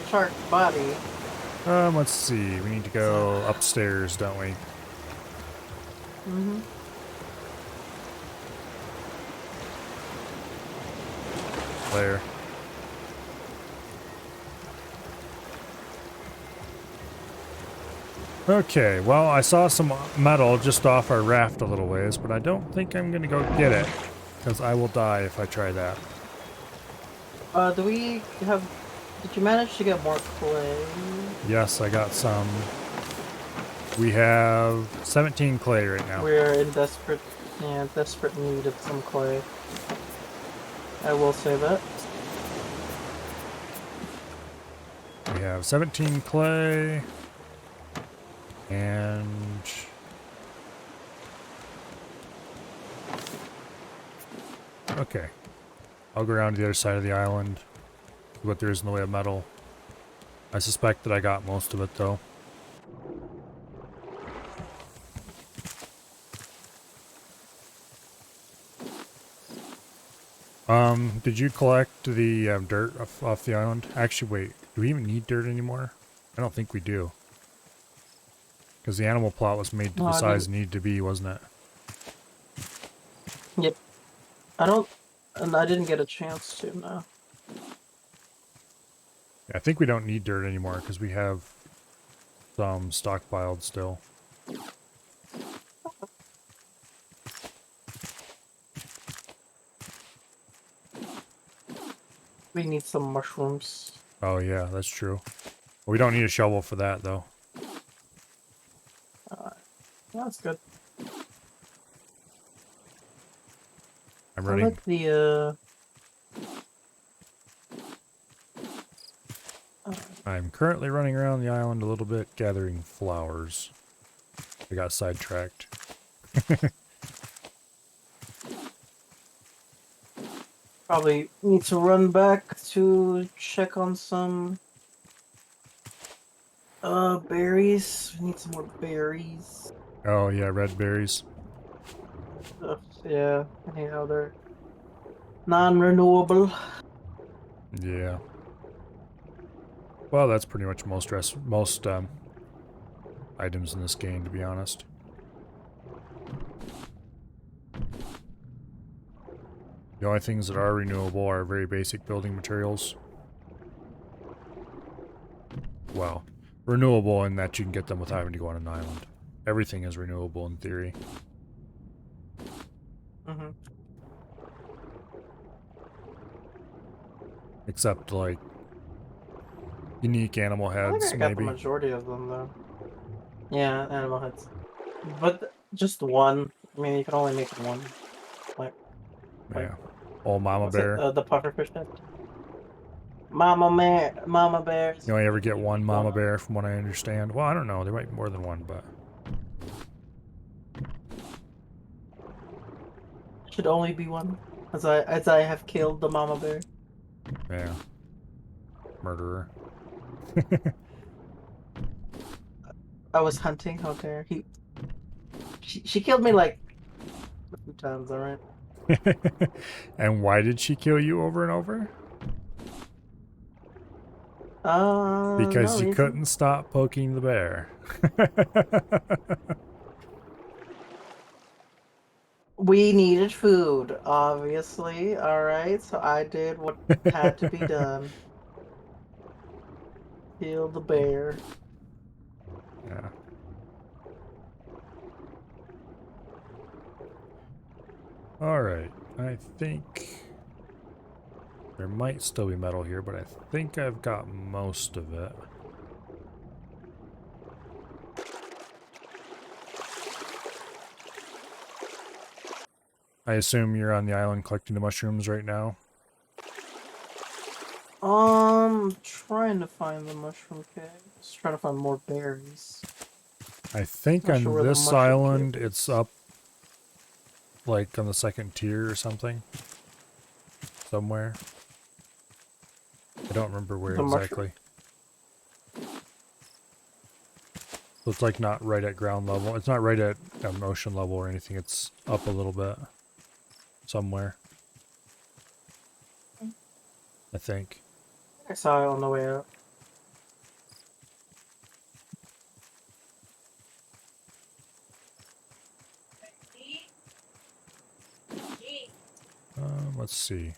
Shark body. Let's see. We need to go upstairs, don't we? Mm-hmm. There. Okay, well, I saw some metal just off our raft a little ways, but I don't think I'm gonna go get it, because I will die if I try that. Did you manage to get more clay? Yes, I got some. We have 17 clay right now. We're in desperate need of some clay. I will say that. We have 17 clay. And... okay. I'll go around to the other side of the island. See what there is in the way of metal. I suspect that I got most of it, though. Did you collect the dirt off the island? Actually, wait. Do we even need dirt anymore? I don't think we do. Because the animal plot was made to the size it needed to be, wasn't it? Yep. I didn't get a chance to, no. I think we don't need dirt anymore because we have some stockpiled still. We need some mushrooms. Oh yeah, that's true. We don't need a shovel for that though. That's good. I'm I running. like the, I'm currently running around the island a little bit, gathering flowers. I got sidetracked. probably need to run back to check on some berries. We need some more berries. Oh yeah, red berries. Yeah, anyhow, they're non-renewable. Yeah. Well, that's pretty much most items in this game, to be honest. The only things that are renewable are very basic building materials. Well, renewable in that you can get them without having to go on an island. Everything is renewable in theory. Mm-hmm. Except, like, unique animal I think heads, I got the maybe. majority of them though. Yeah, animal heads, but just one. I mean, you can only make one. Like, Yeah. Old mama what's it? bear. The pufferfish head. Mama bears. You only ever get one mama One. bear, from what I understand. Well, I don't know. There might be more than one, but Should only be one, as I have killed the mama bear. yeah. Murderer. I was hunting. How dare he? She killed me like a few times. All right. And why did she kill you over and over? No Because you reason. couldn't stop poking the bear. We needed food, obviously. All right, so I did what had to be done. Kill the bear. Yeah. Alright. I think there might still be metal here, but I think I've got most of it. I assume you're on the island collecting the mushrooms right now? Trying to find the mushroom cave. Just trying to find more berries. I think Not sure on where the this mushroom island cave it's is. up like on the second tier or something. Somewhere. I don't remember where The mushroom. exactly. So it's like not right at ground level. It's not right at ocean level or anything. It's up a little bit. Somewhere. I think. I saw it on the way out. Let's see.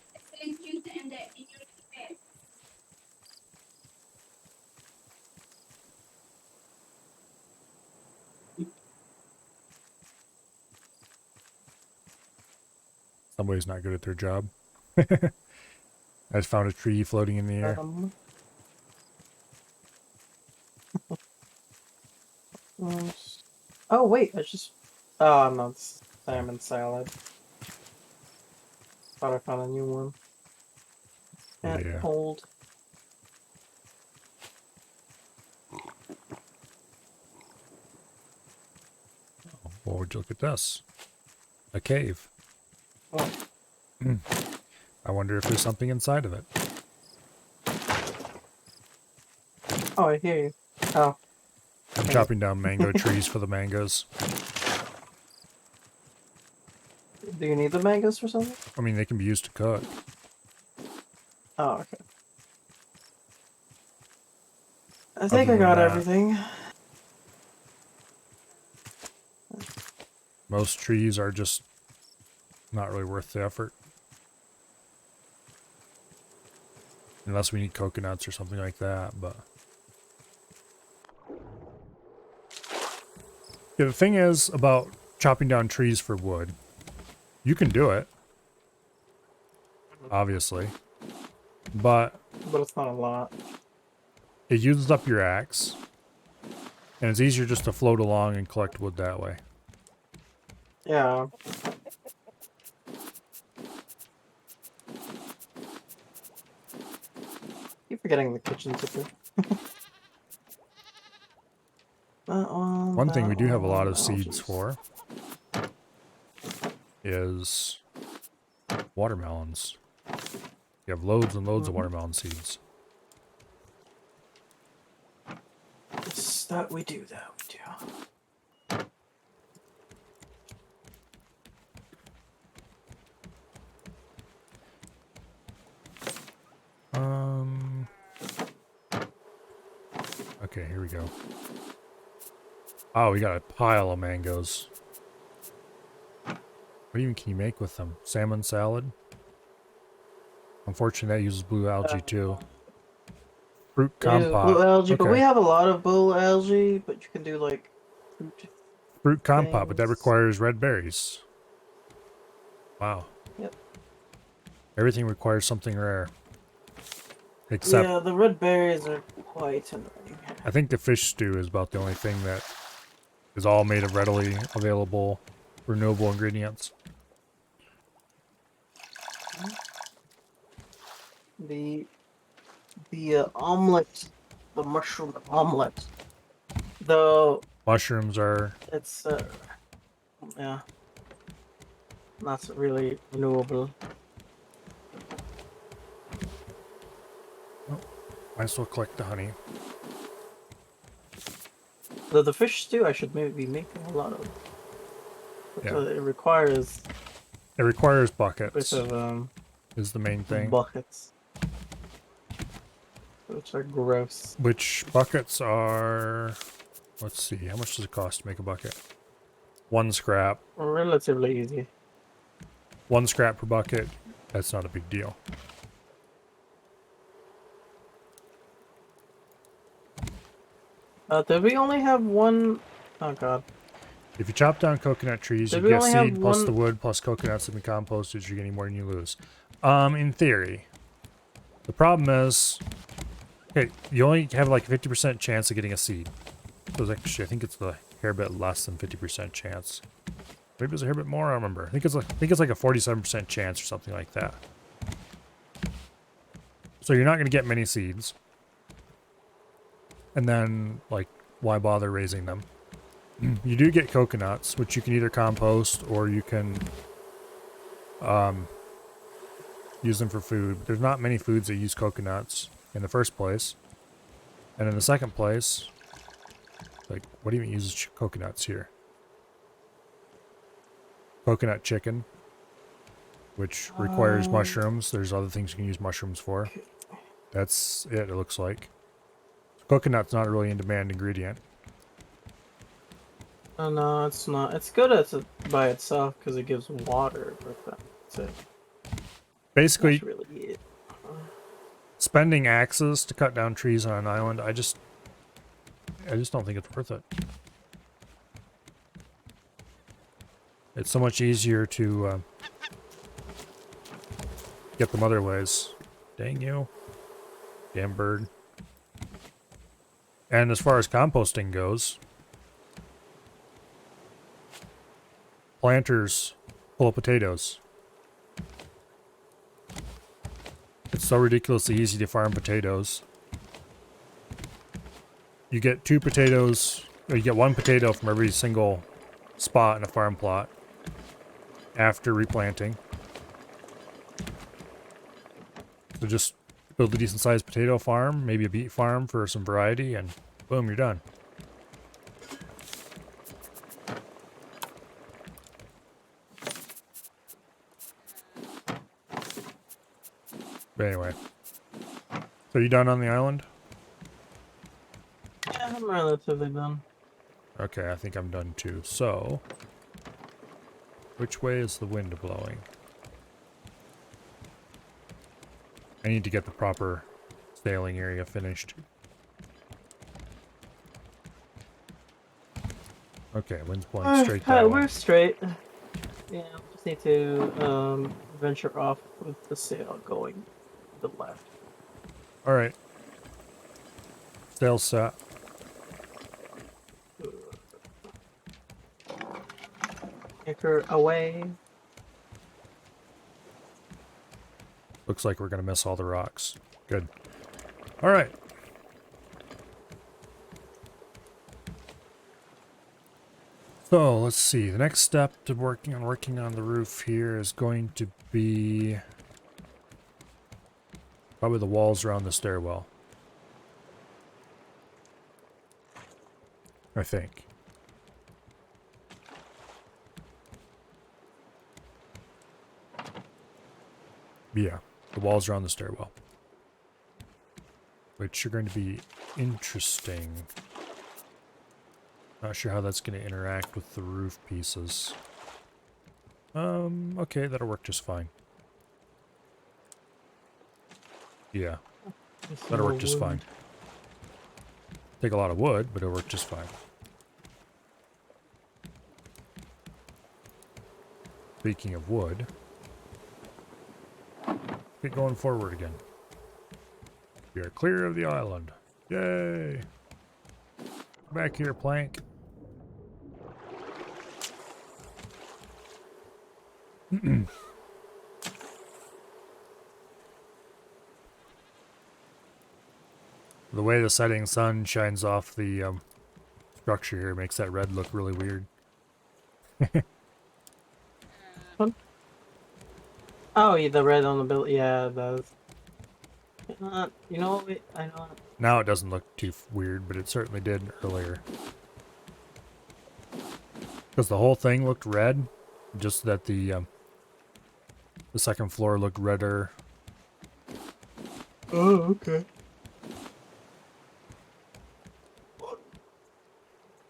Somebody's not good at their job. I just found a tree floating in the air. Oh wait, I just. Oh no, it's salmon salad. Thought I found a new one. And Yeah. hold. Well, would you look at this? A cave. Oh. I wonder if there's something inside of it. Oh, I hear you. Oh. I'm chopping down mango trees for the mangoes. Do you need the mangoes for something? I mean, they can be used to cook. Oh, okay. I Other think I than got that, everything. most trees are just not really worth the effort. Unless we need coconuts or something like that, but... Yeah, the thing is about chopping down trees for wood. You can do it. Obviously. But But it's not a lot. it uses up your axe. And it's easier just to float along and collect wood that way. Yeah. Keep forgetting the kitchen too. That one. One thing we do have a lot of Oh, seeds jeez. for is watermelons. You have loads and loads of watermelon seeds. Yes, that we do. That we do. Okay, here we go. Oh, we got a pile of mangoes. What even can you make with them? Salmon salad? Unfortunately, that uses blue algae too. Fruit There's blue compote. algae, but we Okay. have a lot of blue algae. But you can do like fruit Fruit compote, but that things. requires red berries. Wow. Yep. Everything requires something rare. Except, Yeah, the red berries are quite annoying. I think the fish stew is about the only thing that is all made of readily available renewable ingredients. The omelet, the mushroom omelet, though Mushrooms are... it's yeah, not really renewable. Oh, might as well collect the honey. The fish stew I should maybe be making a lot of. But, Yeah. it requires It requires a bit buckets, of is the main thing. buckets, which are gross. Which buckets are... Let's see, how much does it cost to make a bucket? 1 scrap. Relatively easy. 1 scrap per bucket. That's not a big deal. Did we only have one? Oh god. If you chop down coconut trees, Did you we get only have seed plus one- the wood plus coconuts that be composted. You're getting more than you lose. In theory. The problem is, okay, you only have like a 50% chance of getting a seed. So actually, I think it's a hair bit less than 50% chance. Maybe it's a hair bit more. I don't remember. I think it's like a 47% chance or something like that. So you're not going to get many seeds. And then, like, why bother raising them? You do get coconuts, which you can either compost or you can use them for food. But there's not many foods that use coconuts in the first place. And in the second place, like, what even uses coconuts here? Coconut chicken, which requires mushrooms. There's other things you can use mushrooms for. That's it looks like. Coconut's not a really in-demand ingredient. Oh no, it's not. It's good as by itself because it gives water, but that's it. Basically, That's really it. spending axes to cut down trees on an island, I just don't think it's worth it. It's so much easier to get them other ways. Dang you. Damn bird. And as far as composting goes, planters full of potatoes. It's so ridiculously easy to farm potatoes. You get 2 potatoes, or you get 1 potato from every single spot in a farm plot after replanting. So just build a decent sized potato farm, maybe a beet farm for some variety, and boom, you're done. But anyway. So you done on the island? Yeah, I'm relatively done. Okay, I think I'm done too. So, which way is the wind blowing? I need to get the proper sailing area finished. Okay, wind's blowing straight that way. We're straight. Yeah, just need to venture off with the sail going to the left. Alright. Sail set. Anchor away. Looks like we're gonna miss all the rocks. Good. Alright. So, let's see. The next step to working on the roof here is going to be probably the walls around the stairwell. I think. Yeah, the walls around the stairwell. Which are going to be interesting. Not sure how that's going to interact with the roof pieces. Okay, that'll work just fine. Yeah, that'll work just fine. Take a lot of wood, but it'll work just fine. Speaking of wood, get going forward again. We are clear of the island. Yay! Back here, Plank. The way the setting sun shines off the structure here makes that red look really weird. Oh, yeah, the red on the bill. Yeah, it does. You know what? I know. Now it doesn't look too weird, but it certainly did earlier. Because the whole thing looked red, just that the second floor looked redder. Oh, okay.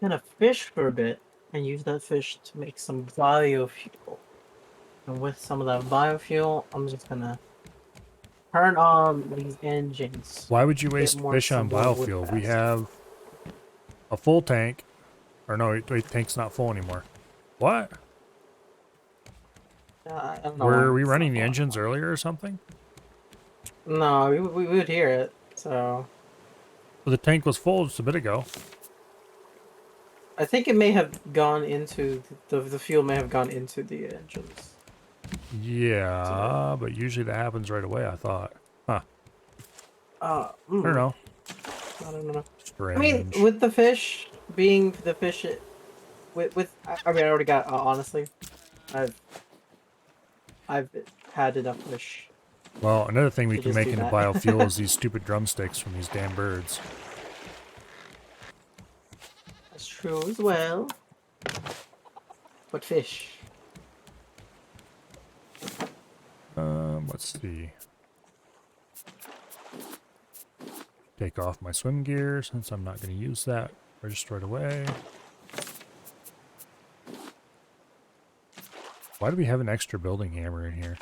Gonna fish for a bit and use that fish to make some biofuel. And with some of that biofuel, I'm just gonna turn on these engines. Why would you Get waste more fish on simple wood biofuel? We fast. have a full tank. Or no, wait, tank's not full anymore. What? I don't know Were why we it's running not the on. engines earlier or something? No, we would hear it. So Well, the tank was full just a bit ago. I think it may have gone into the fuel may have gone into the engines. Yeah, but usually that happens right away, I thought. Huh. I don't know. I don't know. Strange. I mean, with the fish being the fish, I mean, I already got honestly, I've had enough fish. Well, another thing we to can just make do into that. biofuel is these stupid drumsticks from these damn birds. That's true as well. But fish. Let's see. Take off my swim gear since I'm not going to use that just right away. Why do we have an extra building hammer in here?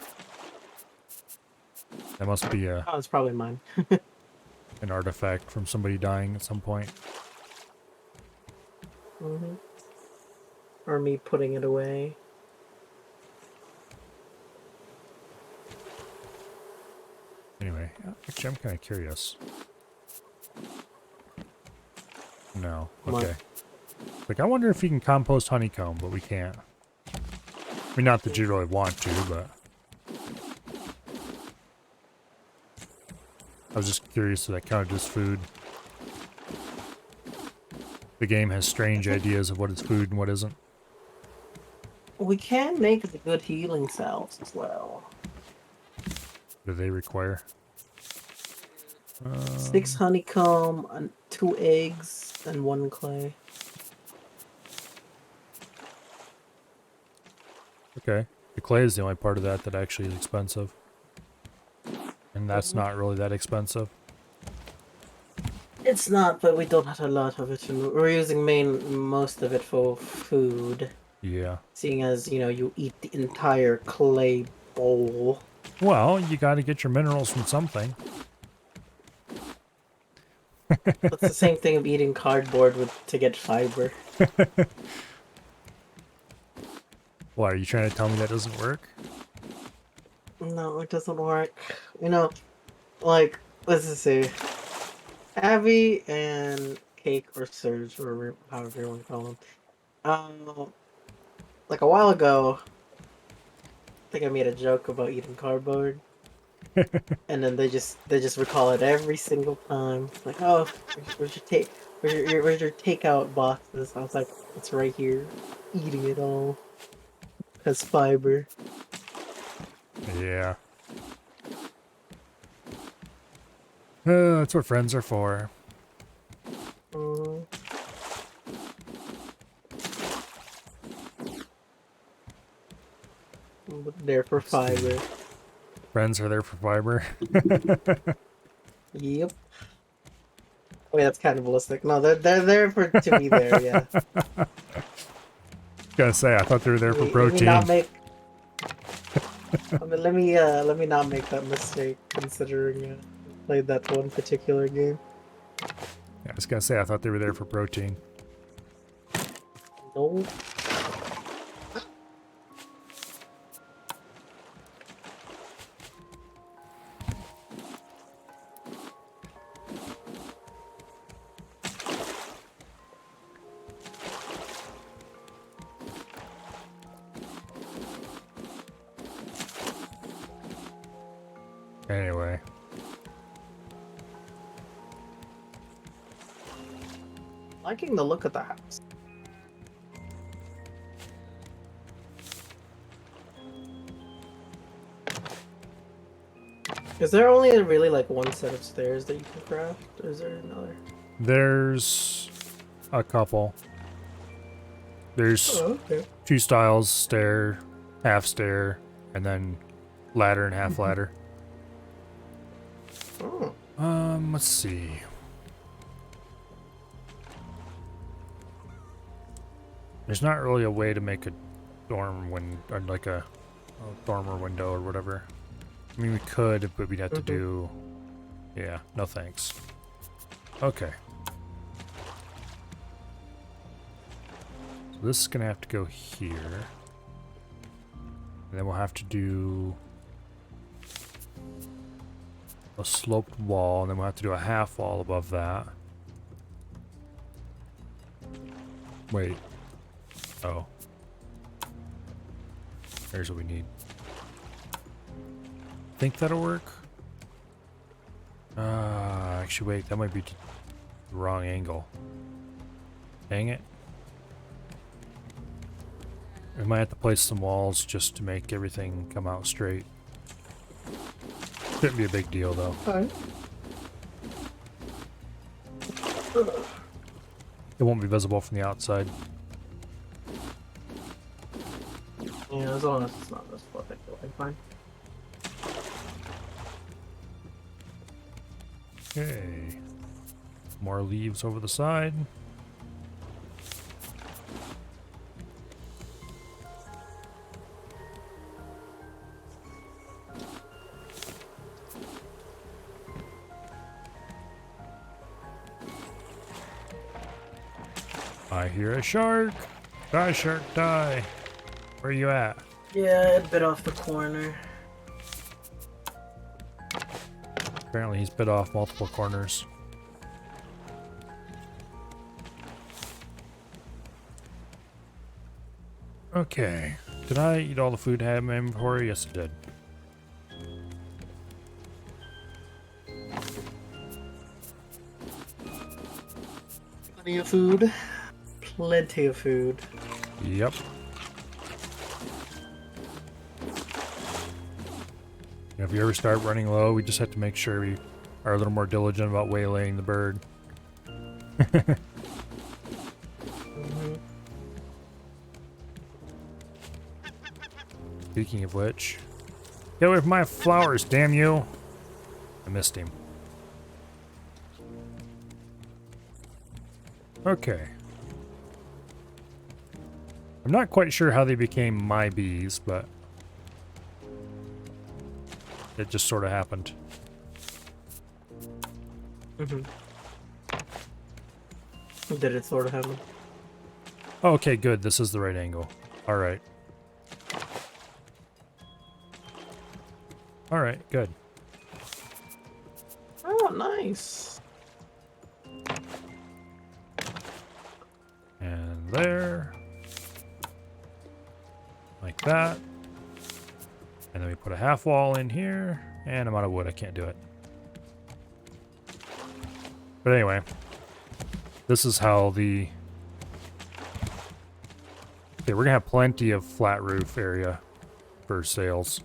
That must be Oh, it's probably mine. an artifact from somebody dying at some point. Mm-hmm. Or me putting it away. Anyway, actually, I'm kind of curious. No. What? Okay. Like, I wonder if you can compost honeycomb, but we can't. I mean, not that you really want to, but... I was just curious if that counted as food. The game has strange ideas of what is food and what isn't. We can make the good healing cells as well. Do they require? 6 honeycomb, and 2 eggs, and 1 clay. Okay. The clay is the only part of that that actually is expensive. And that's not really that expensive. It's not, but we don't have a lot of it, and we're using most of it for food. Yeah. Seeing as, you know, you eat the entire clay bowl. Well, you gotta get your minerals from something. It's the same thing of eating cardboard to get fiber. Why, are you trying to tell me that doesn't work? No, it doesn't work. You know, like, let's just say, Abby and Cake or Surge, or however you want to call them, like a while ago, I think I made a joke about eating cardboard, and then they just recall it every single time. Like, oh, where's your takeout boxes? I was like, it's right here, eating it all, has fiber. Yeah. That's what friends are for. There for fiber. Friends are there for fiber. Yep. Wait, that's cannibalistic. No, they're there for to be there. Yeah. Gotta say, I thought they were there for protein. Let me not make. I mean, let me not make that mistake. Considering I played that one particular game. I was gonna say, I thought they were there for protein. No. Anyway. Liking the look of the house. Is there only really like one set of stairs that you can craft? Or is there another? There's a couple. There's Oh, okay. two styles, stair, half stair, and then ladder and half ladder. Oh. Let's see. There's not really a way to make a dorm or like a dormer window or whatever. I mean, we could, but we'd have to do... Yeah, no thanks. Okay. So this is gonna have to go here. And then we'll have to do a sloped wall, and then we'll have to do a half wall above that. Wait. Oh. Here's what we need. Think that'll work? Actually wait, that might be the wrong angle. Dang it. We might have to place some walls just to make everything come out straight. Shouldn't be a big deal though. Alright. It won't be visible from the outside. Yeah, as long as it's not this far, I feel like fine. Okay. More leaves over the side. I hear a shark. Die, shark, die. Where are you at? Yeah, it bit off the corner. Apparently he's bit off multiple corners. Okay. Did I eat all the food I had in my inventory? Yes, I did. Plenty of food. Plenty of food. Yep. If you ever start running low, we just have to make sure we are a little more diligent about waylaying the bird. Speaking of which, get away from my flowers, damn you! I missed him. Okay. I'm not quite sure how they became my bees, but it just sort of happened. Did it sort of happen? Okay, good. This is the right angle. Alright. Alright, good. Oh, nice. And there. Like that. And then we put a half wall in here. And I'm out of wood. I can't do it. But anyway. This is how the... Okay, we're going to have plenty of flat roof area for sails.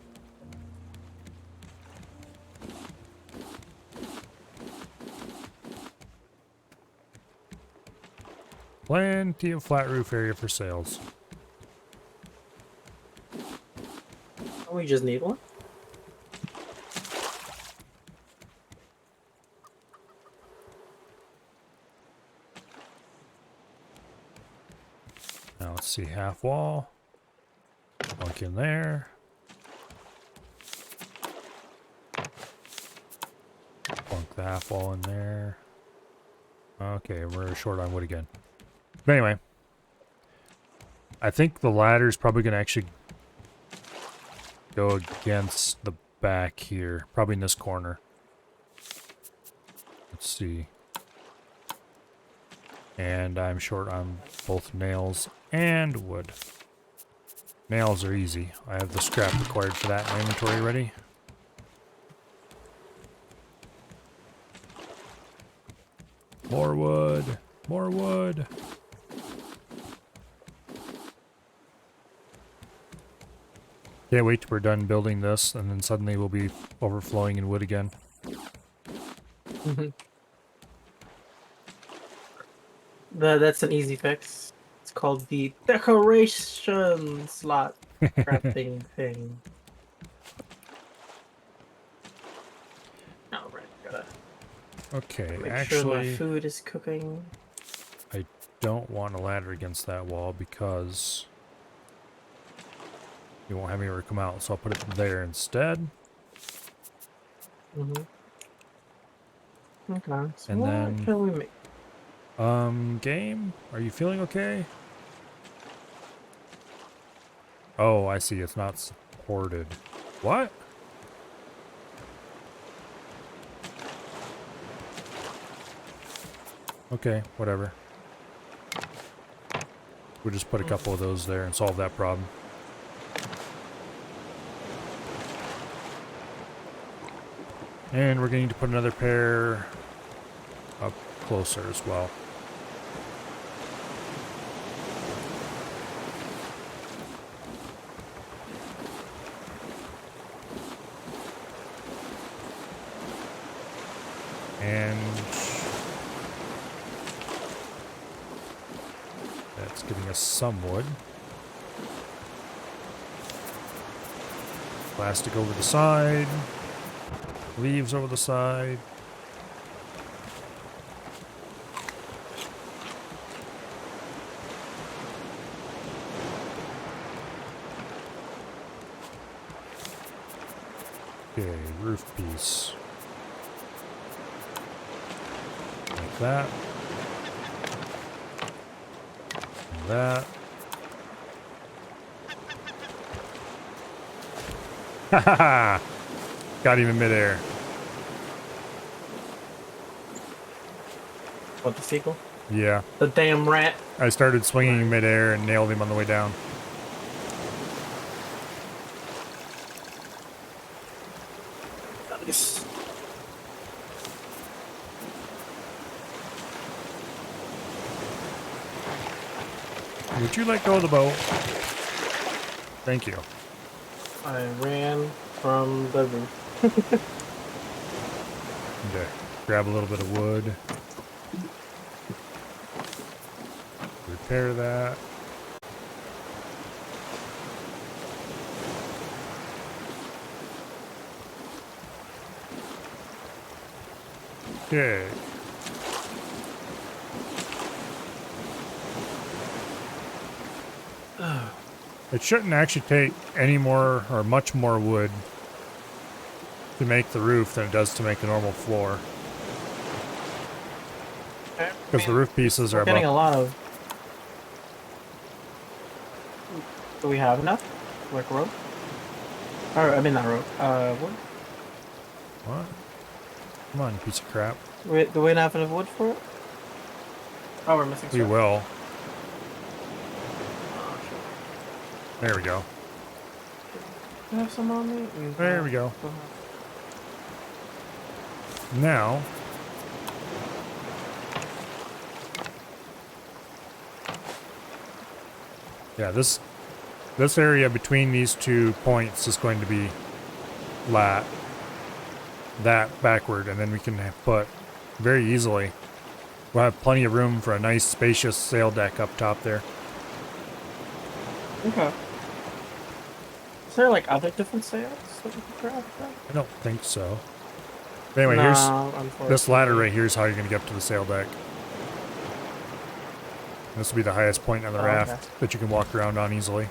Plenty of flat roof area for sails. Oh, we just need one? Now let's see, half wall. Plunk in there. Plunk the half wall in there. Okay, we're short on wood again. But anyway, I think the ladder is probably going to actually go against the back here. Probably in this corner. Let's see. And I'm short on both nails and wood. Nails are easy. I have the scrap required for that in my inventory ready. More wood. More wood. Can't wait till we're done building this, and then suddenly we'll be overflowing in wood again. That's an easy fix. It's called the decoration slot crafting thing. All right, gotta Okay, make sure my actually, food is cooking. I don't want a ladder against that wall because you won't have anywhere to come out, so I'll put it there instead. Okay. So And what then- can we make? Game? Are you feeling okay? Oh, I see. It's not supported. What? Okay, whatever. We'll just put a couple of those there and solve that problem. And we're going to put another pair up closer as well. And that's giving us some wood. Plastic over the side. Leaves over the side. Okay, roof piece. Like that. And that. Ha ha ha! Got him in midair. What, the sequel? Yeah. The damn rat. I started swinging in midair and nailed him on the way down. Nice. Would you let go of the boat? Thank you. I ran from the roof. Okay. Grab a little bit of wood. Repair that. Okay. It shouldn't actually take any more or much more wood to make the roof than it does to make a normal floor. Because the roof pieces are We're getting a about... lot of... Do we have enough? Like rope? Or, I mean not rope. Wood? What? Come on, you piece of crap. Do we not have enough wood for it? Oh, we're missing We stuff. will. Oh, shit. There we go. Do I have some on me? There we go. Go ahead. Now... Yeah, this area between these 2 points is going to be lat. That backward, and then we can put very easily. We'll have plenty of room for a nice spacious sail deck up top there. Okay. Is there like other different sails that we can craft? Then? I don't think so. But anyway, No, here's unfortunately. this ladder right here is how you're going to get up to the sail deck. This will be the highest point on the Oh, raft okay. that you can walk around on easily.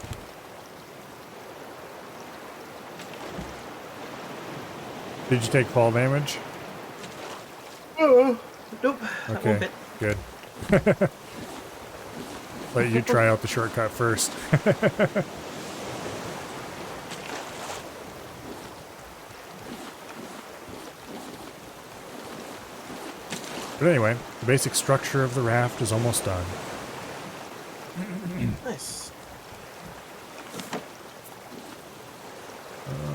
Did you take fall damage? Oh, nope. That Okay. won't fit. Good. Let you try out the shortcut first. But anyway, the basic structure of the raft is almost done. Nice.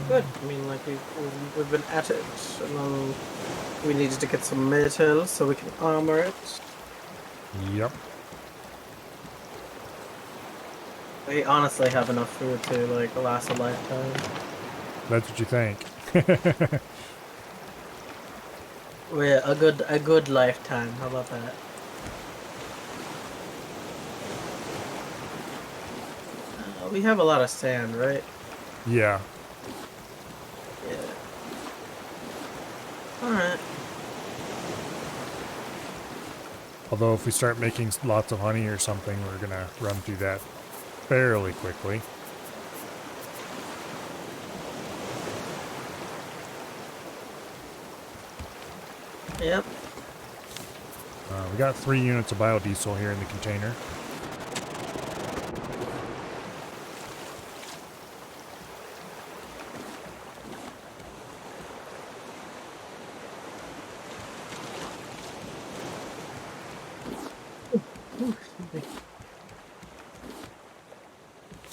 Good. I mean, like we've been at it, and then we needed to get some metal so we can armor it. Yep. We honestly have enough food to like last a lifetime. That's what you think. We're a good lifetime. How about that? We have a lot of sand, right? Yeah. Yeah. Alright. Although if we start making lots of honey or something, we're gonna run through that fairly quickly. Yep. We got 3 units of biodiesel here in the container.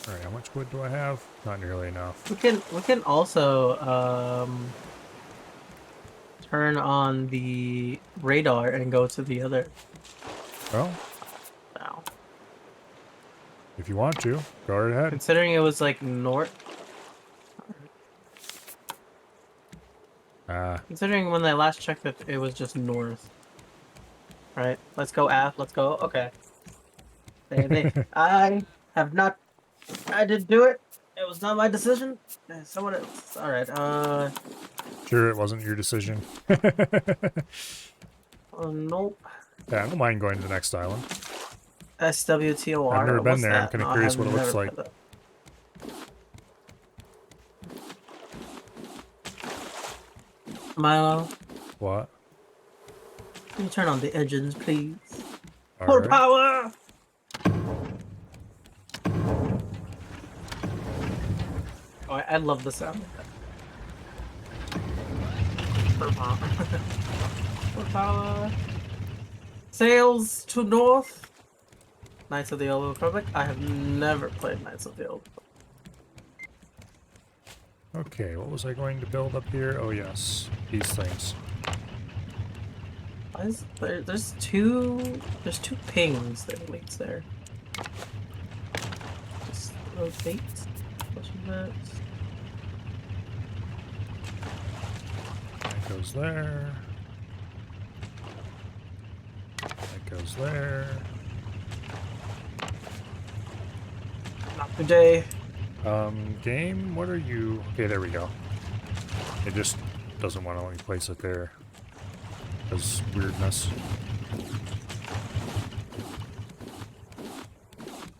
Alright, how much wood do I have? Not nearly enough. We can also turn on the radar and go to the other. Well, Wow. if you want to, go right ahead. Considering it was like north. Considering when I last checked it, it was just north. Right. Let's go aft. Let's go. Okay. I have not. I didn't do it. It was not my decision. Someone else. All right. Sure, it wasn't your decision. Nope. Yeah, I don't mind going to the next island. SWTOR. I've never been What's there. I'm that? kind of No, curious I've what it looks never like. played that. Milo, What? can you turn on the engines, please? All Full right. power! Oh, I love the sound of that. Full power. Full power. Sails to north. Knights of the Old Republic. I have never played Knights of the Old Republic. Okay, what was I going to build up here? Oh yes, these things. Why is there's two pings that leads there. Just rotate. Pushing that. That goes there. That goes there. Not today. Game, what are you? Okay, there we go. It just doesn't want to let me place it there. Because weirdness.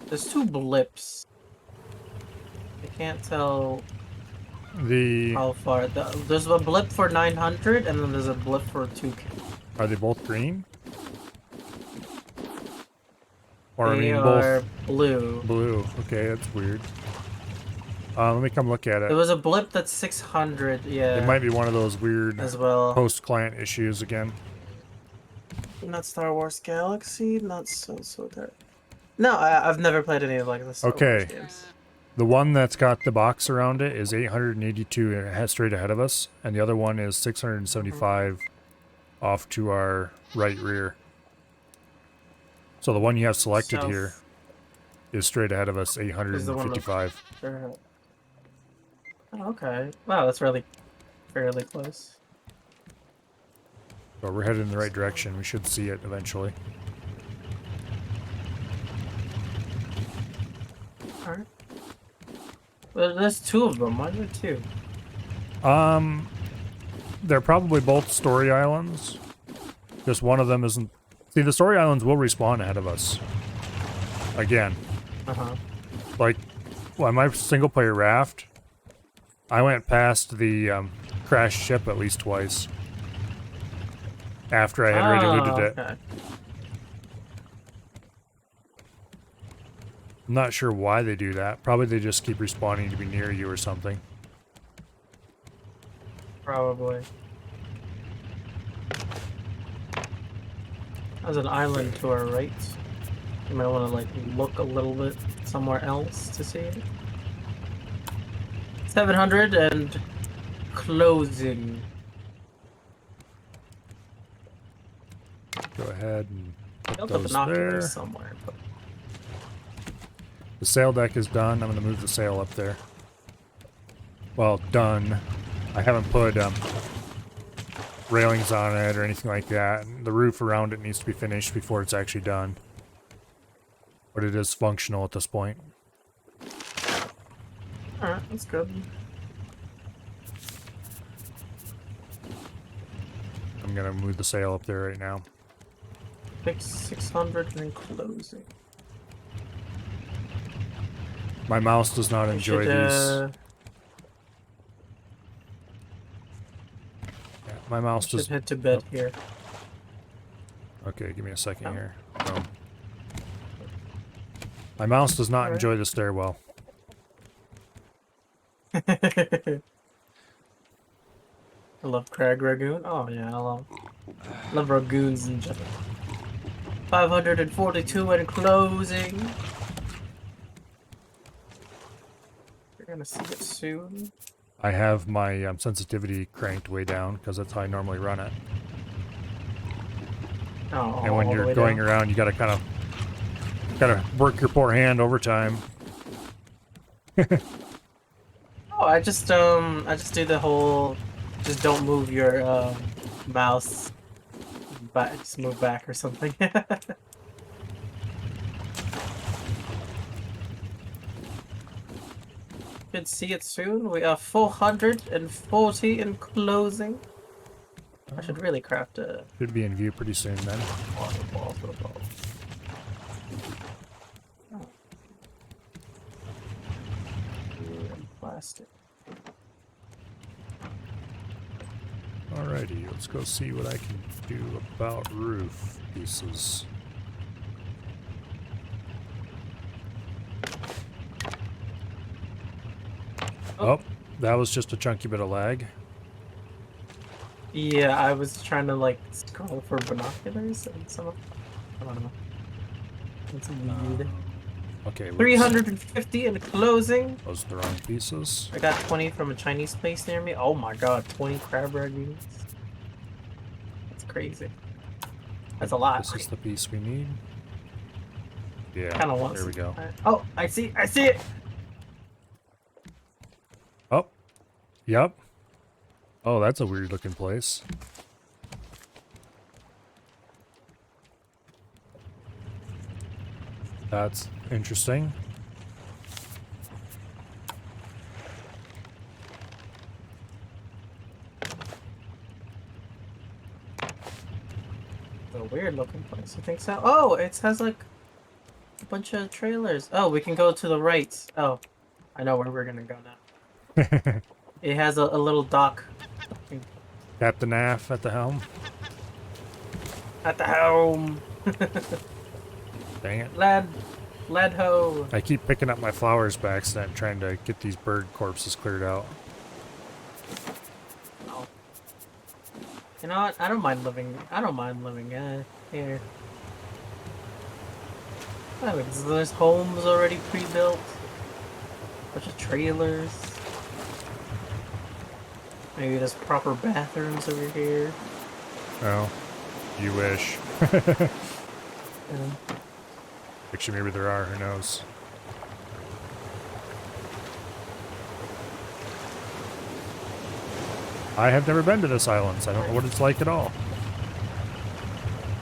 There's two blips. I can't tell how far. There's a blip for 900, and then there's a blip for 2K. Are they both green? Or They I mean are both blue. blue. Okay, that's weird. Let me come look at There it. was a blip that's 600, yeah. It might be one of those weird as well. post-client issues again. Not Star Wars Galaxy, not so there. No, I've never played any of like the Star Wars games. The one that's got the box around it is 882 and it has straight ahead of us, and the other one is 675 off to our right rear. So the one you have selected here is straight ahead of us, 855. Sure. Oh, okay. Wow, that's really fairly close. So we're headed in the right direction. We should see it eventually. Alright. Well, there's two of them. Why are there two? They're probably both story islands. Just one of them isn't. See, the story islands will respawn ahead of us. Again. Uh-huh. Like, on my single player raft, I went past the crashed ship at least twice. After I had already looted it. Okay. I'm not sure why they do that. Probably they just keep respawning to be near you or something. Probably. There's an island to our right. You might want to like look a little bit somewhere else to see it. 700 and closing. Go ahead and I'll put put those binoculars there. somewhere. But... The sail deck is done. I'm going to move the sail up there. Well, done. I haven't put railings on it or anything like that. The roof around it needs to be finished before it's actually done. But it is functional at this point. Alright, that's good. I'm going to move the sail up there right now. 600 and closing. My mouse does not enjoy these. Yeah, my mouse should does. head to bed here. Okay, give me a second here. No. My mouse does not enjoy the stairwell. I love Crag Ragoon. Oh yeah, I love Ragoons in general. 542 and closing. You're gonna see it soon. I have my sensitivity cranked way down because that's how I normally run it. Oh, And when you're going around, you gotta kind of work your poor hand overtime. Oh, I just do the whole, just don't move your mouse back, just move back or something. Should see it soon. We are 440 in closing. I should really craft a Should be in view pretty soon then. water ball for the ball. Oh. And plastic. Alrighty, let's go see what I can do about roof pieces. Oh, that was just a chunky bit of lag. Yeah, I was trying to like scroll for binoculars and some. I don't know. It's weird. Okay, whoops. 350 in closing. Those are the wrong pieces. I got 20 from a Chinese place near me. Oh my god, 20 crab ragoons. That's crazy. That's a lot. This is the piece we need. Yeah, Kind of want. there we go. Oh, I see it. Oh, yep. Oh, that's a weird looking place. That's interesting. A weird looking place. You think so? Oh, it has like a bunch of trailers. Oh, we can go to the right. Oh, I know where we're gonna go now. It has a little dock. Captain Aff at the helm. At the helm. Dang it. Lad ho. I keep picking up my flowers by accident trying to get these bird corpses cleared out. Oh. You know what? I don't mind living here. Oh, there's homes already pre-built. Bunch of trailers. Maybe there's proper bathrooms over here. Oh, you wish. Yeah. Actually, maybe there are, who knows. I have never been to this island, so I don't know what it's like at all.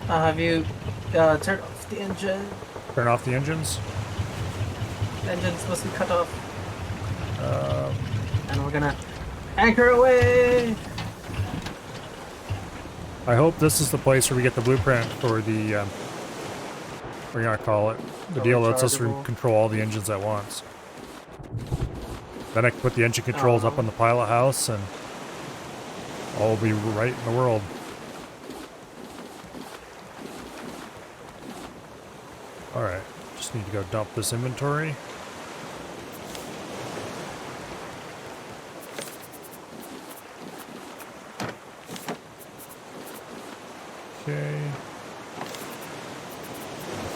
Have you turned off the engine? Turn off the engines? The engine's must be cut off. And we're gonna anchor away! I hope this is the place where we get the blueprint for the, what are you gonna call it? The deal lets us Rechargeable. control all the engines at once. Then I can put the engine controls up on the pilot house and all will be right in the world. Alright. Just need to go dump this inventory. Okay.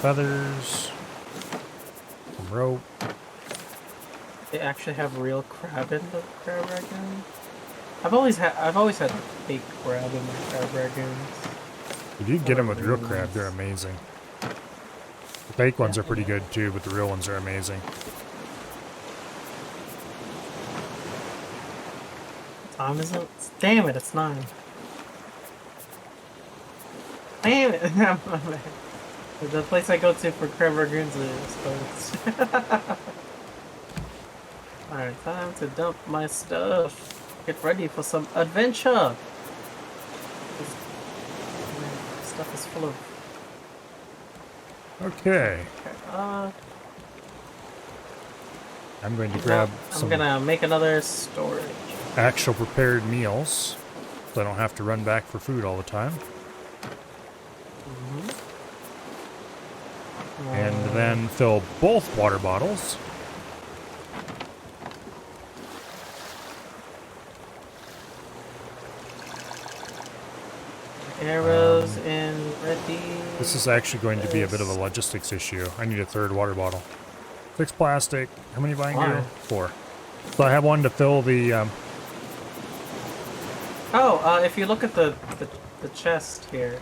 Feathers. Some rope. They actually have real crab in the crab ragoon. I've always had fake crab in my crab ragoons. If you get them with real crab, they're amazing. The fake ones are pretty good too, but the real ones are amazing. What time is it? Damn it, it's 9. Damn it! The place I go to for crab ragoons is closed. Alright, time to dump my stuff. Get ready for some adventure! This stuff is full of... Okay. I'm going to grab I'm some gonna make another storage. actual prepared meals, so I don't have to run back for food all the time. And then fill both water bottles. Arrows in ready. This is actually going to be a bit of a logistics issue. I need a third water bottle. 6 plastic. How many buying Why? here? 4. So I have one to fill the... if you look at the chest here,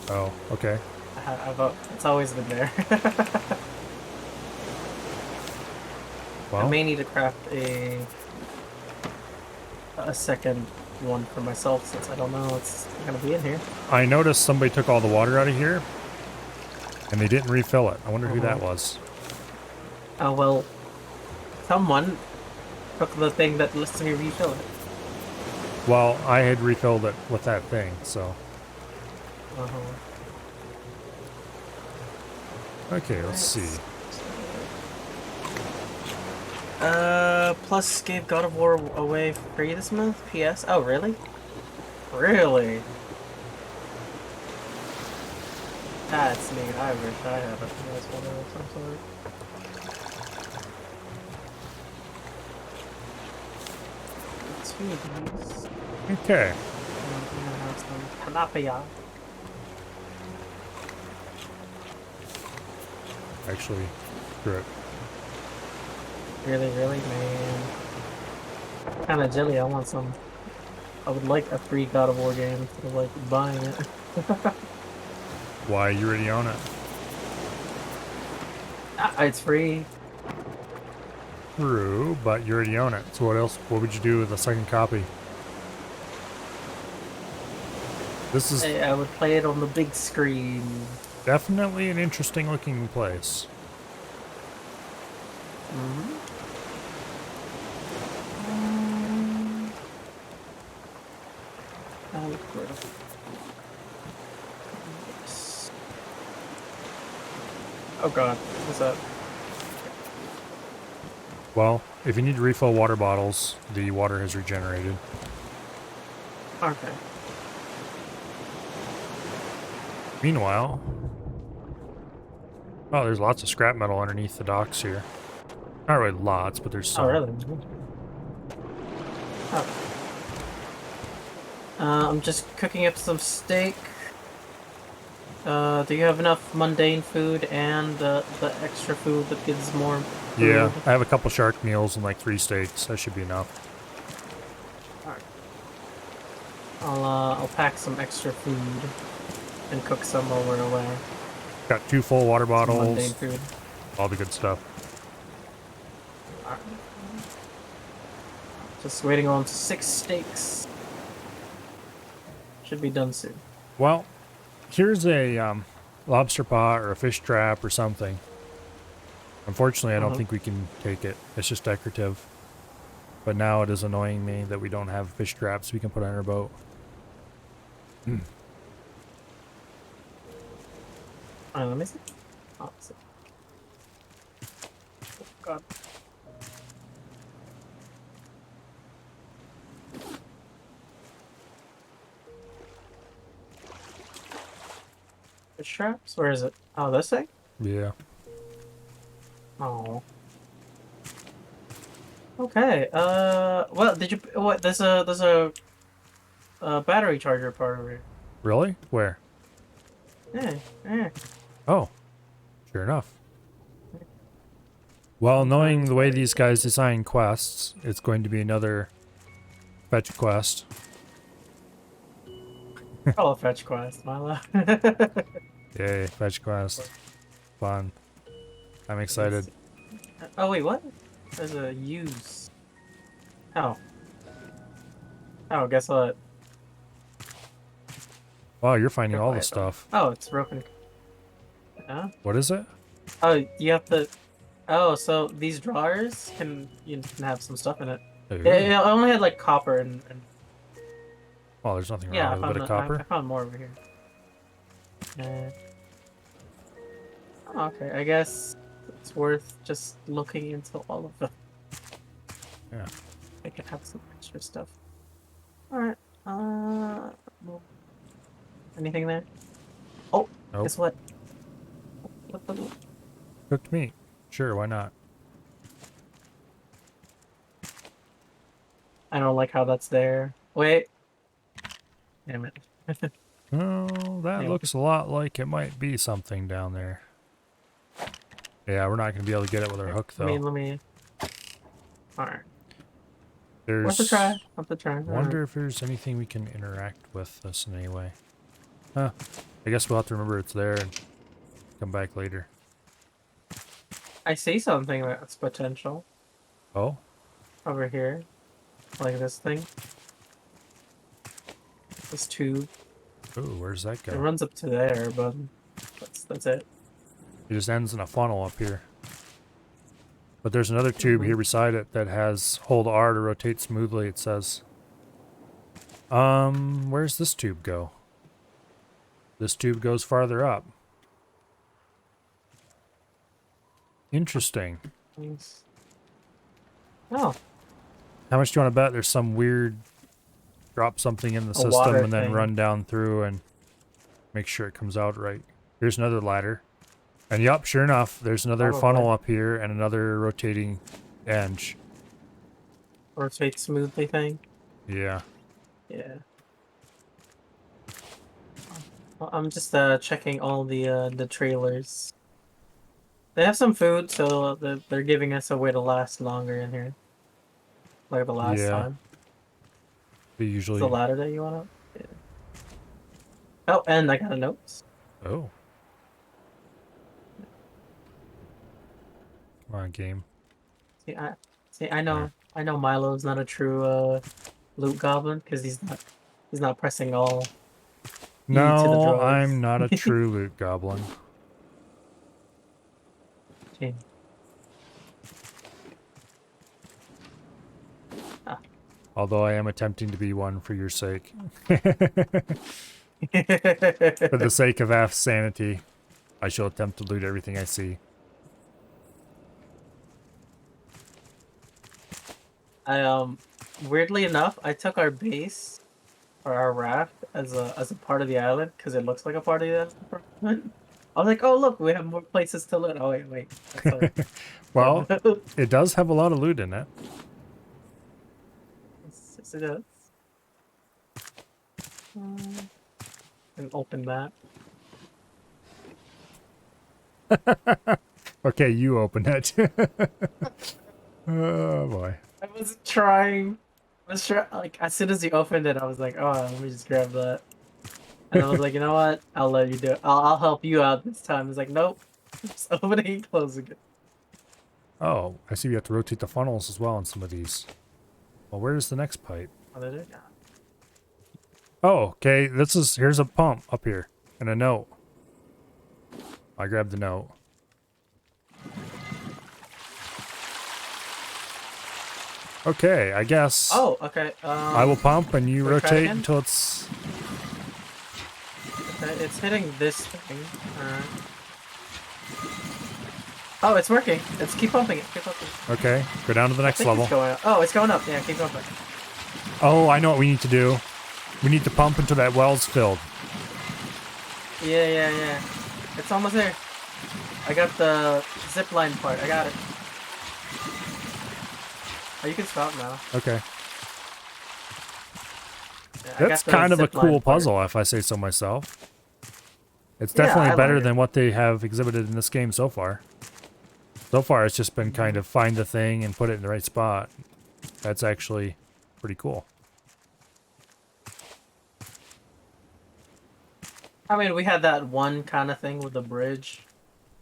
Oh, okay. it's always been there. I Well, may need to craft a second one for myself since I don't know it's gonna be in here. I noticed somebody took all the water out of here, and they didn't refill it. I wonder who that was. Oh well, someone took the thing that lets me refill it. Well, I had refilled it with that thing, so... Okay, let's see. Plus gave God of War away free this month. PS. Oh, really? Really? That's neat. I wish I had a PS one of some sort. Two of these. Okay. I'm gonna have some tilapia. Actually, screw it. Really, man. Kinda jelly. I want some. I would like a free God of War game instead of like buying it. Why, you already own it? It's free. True, but you already own it. So what else? What would you do with a second copy? This is I would play it on the big screen. definitely an interesting looking place. Oh god, what's that? Well, if you need to refill water bottles, the water has regenerated. Okay. Meanwhile... Oh, there's lots of scrap metal underneath the docks here. Not really lots, but there's some. Oh, really? Oh. I'm just cooking up some steak. Do you have enough mundane food and the extra food that gives more food? Yeah, I have a couple shark meals and like 3 steaks. That should be enough. Alright. I'll pack some extra food and cook some while we're away. Got 2 full water Some mundane bottles. food. All the good stuff. Alright. Just waiting on 6 steaks. Should be done soon. Well, here's a lobster pot or a fish trap or something. Unfortunately, I don't think we can take it. It's just decorative. But now it is annoying me that we don't have fish traps we can put on our boat. Alright, let me see. Oh, see. Oh, God. Fish traps? Where is it? Oh, this thing? Yeah. Oh. Okay. Well, did you? What? There's a battery charger part over here. Really? Where? Yeah. Yeah. Oh, sure enough. Well, knowing the way these guys design quests, it's going to be another fetch quest. Oh, fetch quest, Milo. Yay, fetch quest. Fun. I'm excited. Oh wait, what? There's a use. Oh. Oh, guess what? Wow, you're finding all the Quiet, though. stuff. Oh, it's broken. Huh? What is it? Oh, you have to. Oh, so these drawers you can have some stuff in it. Ooh. It only had like copper and Oh, there's nothing yeah, wrong with a bit of copper. I found more over here. Oh, okay, I guess it's worth just looking into all of them. Yeah. I can have some extra stuff. All right. Well, anything there? Oh, Nope. guess what? What the? Cooked meat. Sure, why not? I don't like how that's there. Wait. Damn it. Oh, that Yeah. looks a lot like it might be something down there. Yeah, we're not going to be able to get it with our hook, though. Let me. Alright. There's... Worth a try. Worth a try. I wonder if there's anything we can interact with this in any way. Huh. I guess we'll have to remember it's there and come back later. I see something that's potential Oh? over here. Like this thing. This tube. Ooh, where's that It go? runs up to there, but that's it. It just ends in a funnel up here. But there's another tube here beside it that has hold R to rotate smoothly, it says. Where's this tube go? This tube goes farther up. Interesting. Thanks. Oh, How much do you want to bet there's some weird drop something in the system water and then thing. run down through and make sure it comes out right? Here's another ladder. And yup, sure enough, there's another Probably. funnel up here and another rotating edge. rotate smoothly thing. Yeah. Yeah. Well, I'm just checking all the trailers. They have some food, so they're giving us a way to last longer in here. Like the last Yeah. time. They It's usually... the ladder that you want up? Yeah. Oh, and I got a note. Oh. Come on, game. I know Milo's not a true loot goblin because he's not pressing all. No, drugs. I'm not a true loot goblin. Okay. Although I am attempting to be one for your sake. For the sake of Af's sanity, I shall attempt to loot everything I see. Weirdly enough, I took our base or our raft as a part of the island because it looks like a part of the island. I was like, oh look, we have more places to loot. Oh wait. Well, it does have a lot of loot in it. Yes, it does. And open that. Okay, you open it. Oh boy. I wasn't trying. I was trying, like, as soon as you opened it, I was like, oh, let me just grab that. And I was like, you know what? I'll let you do it. I'll help you out this time. It's like, nope. Just opening and closing it. Oh, I see we have to rotate the funnels as well on some of these. Well, where's the next pipe? Oh, did it? Yeah. Oh, okay. Here's a pump up here and a note. I grabbed the note. Okay, I guess. Oh, okay. I will pump and you Wanna try it rotate again? until it's... Okay, it's hitting this thing. Oh, it's working. Let's keep pumping it. Keep pumping it. Okay, go down to the I next think level. It's going up. Oh, it's going up. Yeah, keep pumping. Oh, I know what we need to do. We need to pump until that well's filled. Yeah. It's almost there. I got the zip line part. I got it. Oh, you can stop now. Okay. Yeah, I That's got the kind of a zip line cool part. puzzle, if I say so myself. It's Yeah, definitely I better like it. than what they have exhibited in this game so far. So far, it's just been kind of find the thing and put it in the right spot. That's actually pretty cool. I mean, we had that one kind of thing with the bridge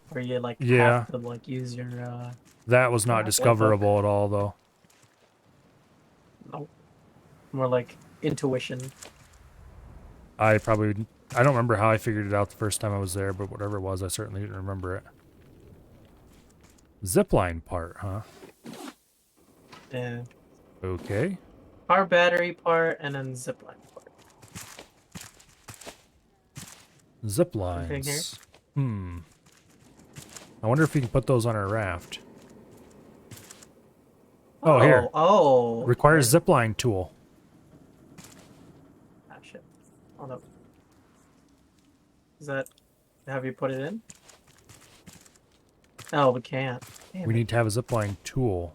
where you like Yeah, have to like use your that was not one hook. discoverable at all, though. Nope. More like intuition. I don't remember how I figured it out the first time I was there, but whatever it was, I certainly didn't remember it. Zipline part, huh? Yeah. Okay. Car battery part and then zip line part. Zip Anything here? lines. I wonder if we can put those on our raft. Oh, here. Requires Okay. zipline tool. Ah, shit. Oh no. Is that... Have you put it in? Oh, we can't. Damn We it. need to have a zipline tool.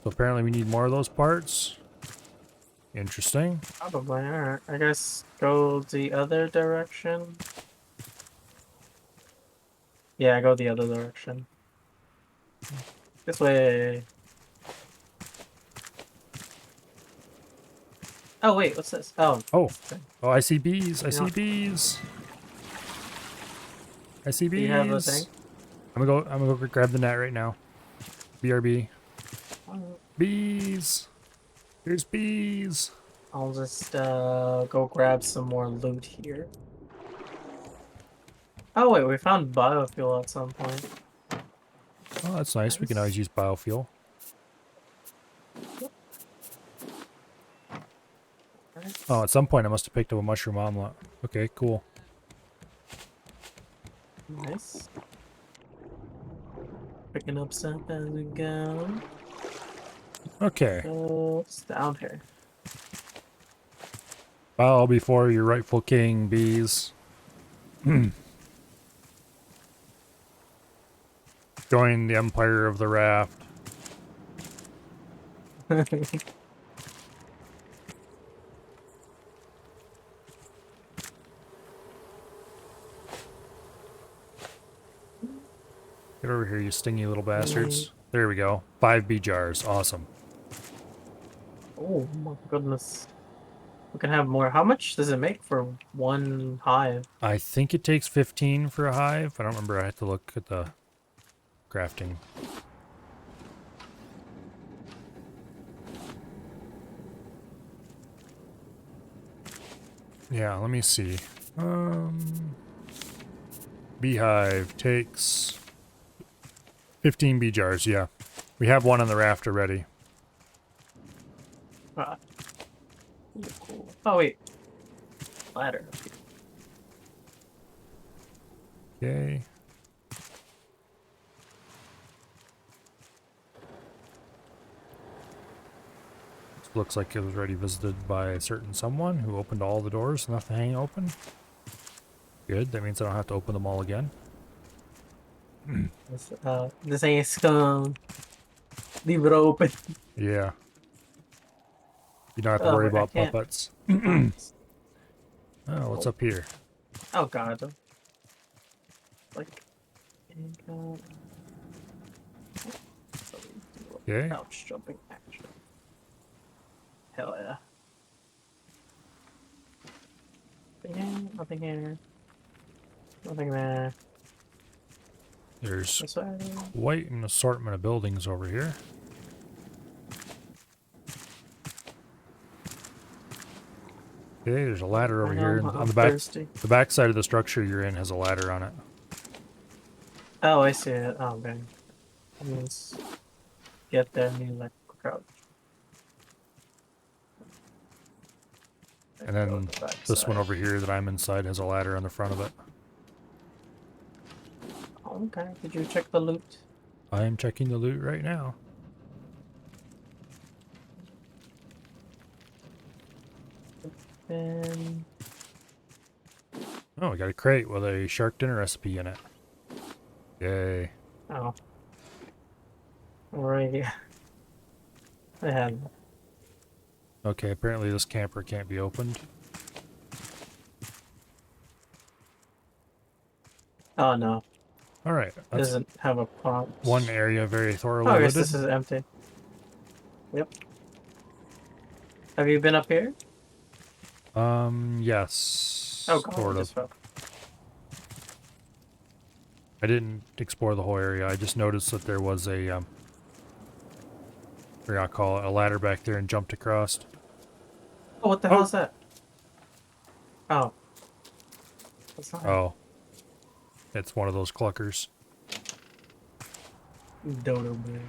So apparently we need more of those parts. Interesting. Probably. Alright. I guess go the other direction. Yeah, go the other direction. This way. Oh, wait. What's this? Oh. Oh. Okay. Oh, I see bees. I You see know, bees. I see do you have a thing? bees. I'm gonna go grab the net right now. BRB. Oh, Bees. There's bees. I'll just go grab some more loot here. Oh wait, we found biofuel at some point. Oh, that's nice. We can always Nice. use biofuel. Oh, at some point I must have picked up a mushroom omelet. Okay, cool. Nice. Picking up stuff as we go. Okay. So it's down here. Bow before your rightful king, bees. Join the empire of the raft. Get over here, you stingy little bastards. There we go. 5 bee jars. Awesome. Oh my goodness. We can have more. How much does it make for one hive? I think it takes 15 for a hive. I don't remember. I have to look at the crafting. Yeah, let me see. Beehive takes 15 bee jars. Yeah. We have one on the raft already. Ah. Ooh, cool. Oh wait. Ladder. Okay. This looks like it was already visited by a certain someone who opened all the doors and left the hang open. Good. That means I don't have to open them all again. This ain't scum. Leave it open. Yeah. You don't have to Oh, worry wait, I about can't. puppets. Oh, what's up here? Oh god. Like. Okay. Couch jumping action. Hell yeah. Nothing here. Nothing there. There's This way. quite an assortment of buildings over here. Okay, there's a ladder over I here. know, On I'm the back, thirsty. the back side of the structure you're in has a ladder on it. Oh, I see it. Oh, man. Let's get there and you like crouch. And then this one over here that I'm inside has a ladder on the front of it. Okay, did you check the loot? I am checking the loot right now. And Oh, we got a crate with a shark dinner recipe in it. Yay. Oh. Right. Yeah. I had. Okay, apparently this camper can't be opened. Oh no. Alright, that's Doesn't have a prompt. one area very Oh, thoroughly I guess looted. this is empty. Yep. Have you been up here? Yes. Oh god, Sort I of. just fell. I didn't explore the whole area. I just noticed that there was a, what do I call it, a ladder back there and jumped across. Oh, what the hell is that? Oh. That's not Oh. It's one of those cluckers. Dodo bird.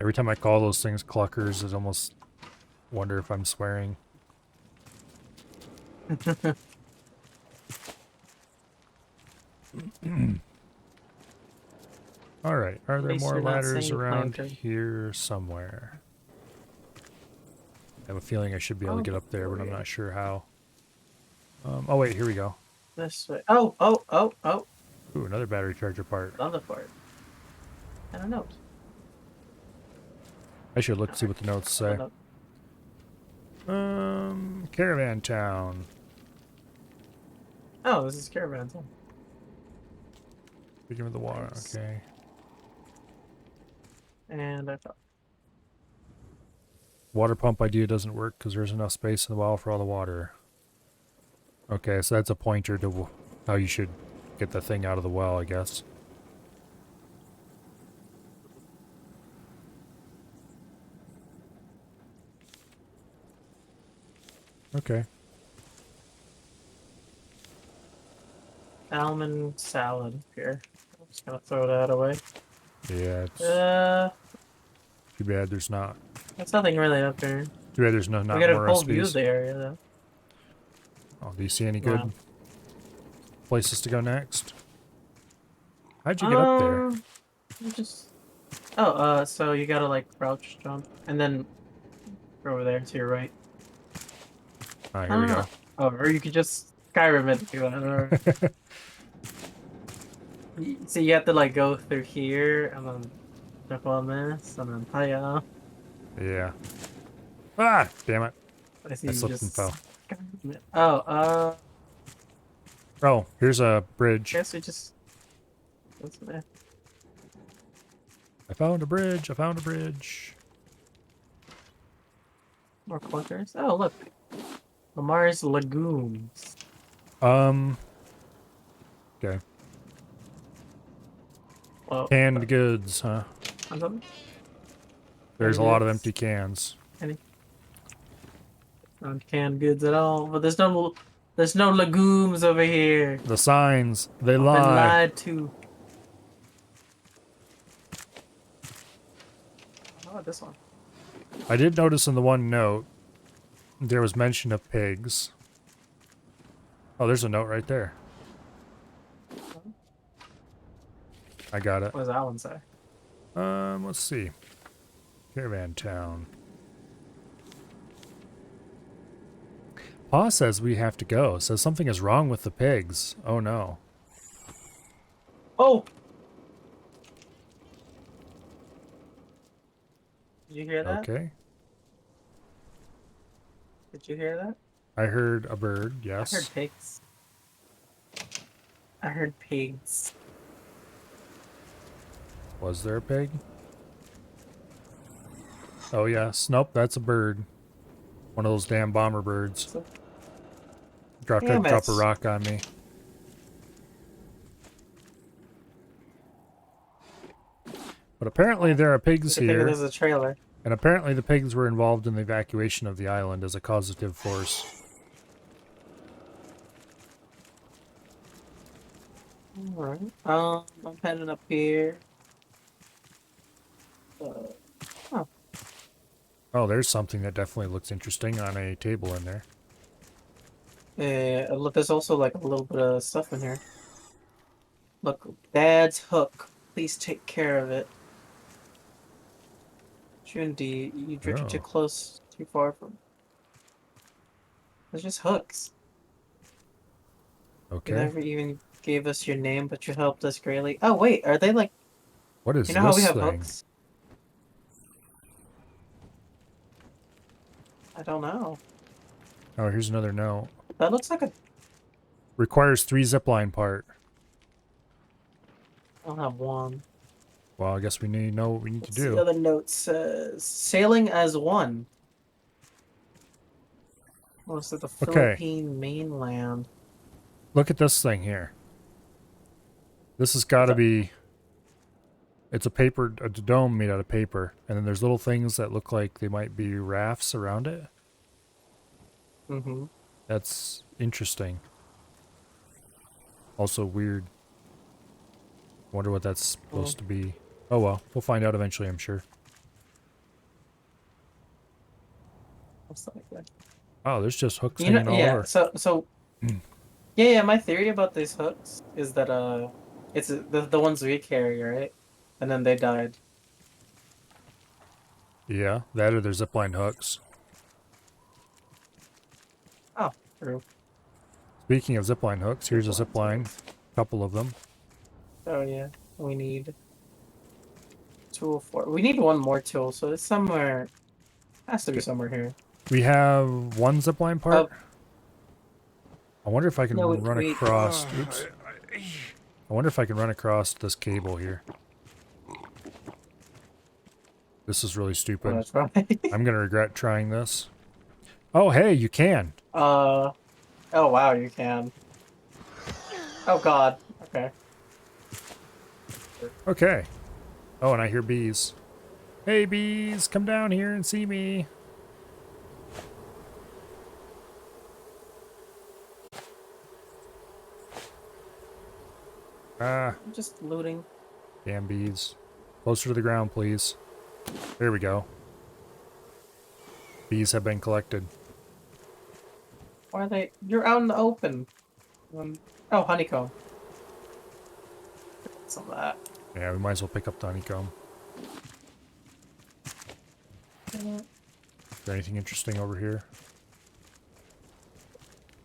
Every time I call those things cluckers, I almost wonder if I'm swearing. Alright, are there least more you're not ladders saying around planter. here somewhere? I have a feeling I should be able to get up there, but I'm not sure how. Oh wait, here we go. This way. Oh, oh, oh, oh. Ooh, another battery charger part. Another part. And a note. I should look to see what the notes say. Caravan Town. Oh, this is caravan zone. Give me the water, Nice. okay. And I thought. Water pump idea doesn't work because there's enough space in the well for all the water. Okay, so that's a pointer to how you should get the thing out of the well, I guess. Okay. Almond salad here. I'm just gonna throw that away. Yeah, it's too bad there's not. There's nothing really up here. Too bad there's not We got a more full view of recipes. the area though. Oh, do you see any good Wow. places to go next? How'd you get up there? You just. Oh, so you gotta like crouch jump and then go over there to your right. Ah, here we go. Oh, or you could just Skyrim it if you want. Or... So you have to like go through here and then jump on this and then hiya. Yeah. Ah, damn it. I see I you slipped and just fell. Skyrim it. Oh, Oh, here's a bridge. guess we just. What's there? I found a bridge. I found a bridge. More clunkers. Oh, look. Lamar's Legumes. Okay. Well, Canned goods, huh? something? There's a Canned lot of goods. empty cans. Not canned goods at all. But there's no legumes over here. The signs, they I've been lie. lied to. How about this one? I did notice in the one note, there was mention of pigs. Oh, there's a note right there. I got it. What does that one say? Let's see. Caravan Town. Pa says we have to go. Says something is wrong with the pigs. Oh no. Oh! Did you hear that? Okay. Did you hear that? I heard a bird, yes. I heard pigs. I heard pigs. Was there a pig? Oh yes. Nope, that's a bird. One of those damn bomber birds. Tried to Damn drop a it. rock on me. But apparently there are pigs I think here, there's a trailer. and apparently the pigs were involved in the evacuation of the island as a causative force. Alright. I'm heading up here. Oh, there's something that definitely looks interesting on a table in there. Look, there's also like a little bit of stuff in here. Look, Dad's hook. Please take care of it. June D, you drifted too Oh. close too far from. It's just hooks. You Okay. never even gave us your name, but you helped us greatly. Oh wait, are they like? What is You know how we this have thing? hooks? I don't know. Oh, here's another note. That looks like a. Requires 3 zipline part. I don't have one. Well, I guess we need to know what we need What's to the do. other note says? Sailing as one. Most of the Okay. Philippine mainland. Look at this thing here. This has got to be... It's a dome made out of paper. And then there's little things that look like they might be rafts around it. Mm-hmm. That's interesting. Also weird. Wonder what that's supposed to be. Oh well, we'll find out eventually, I'm sure. Oh, there's just hooks You know, hanging all yeah. over. So, yeah. My theory about these hooks is that it's the ones we carry, right? And then they died. Yeah, that or there's zipline hooks. Oh, true. Speaking of zipline hooks, here's a zipline. A couple of them. Oh yeah, we need tool for. We need one more tool, so it's somewhere. Has to be somewhere here. We have 1 zipline part. I wonder if I can No, run across. Oops. I wonder if I can run across this cable here. This is really stupid. That's right. I'm gonna regret trying this. Oh, hey, you can. Oh wow, you can. Oh god. Okay. Okay. Oh, and I hear bees. Hey, bees, come down here and see me. Ah, I'm just looting. damn bees. Closer to the ground, please. There we go. Bees have been collected. Why are they? You're out in the open. Oh, honeycomb. Some of that. Yeah, we might as well pick up the honeycomb. Is there anything interesting over here?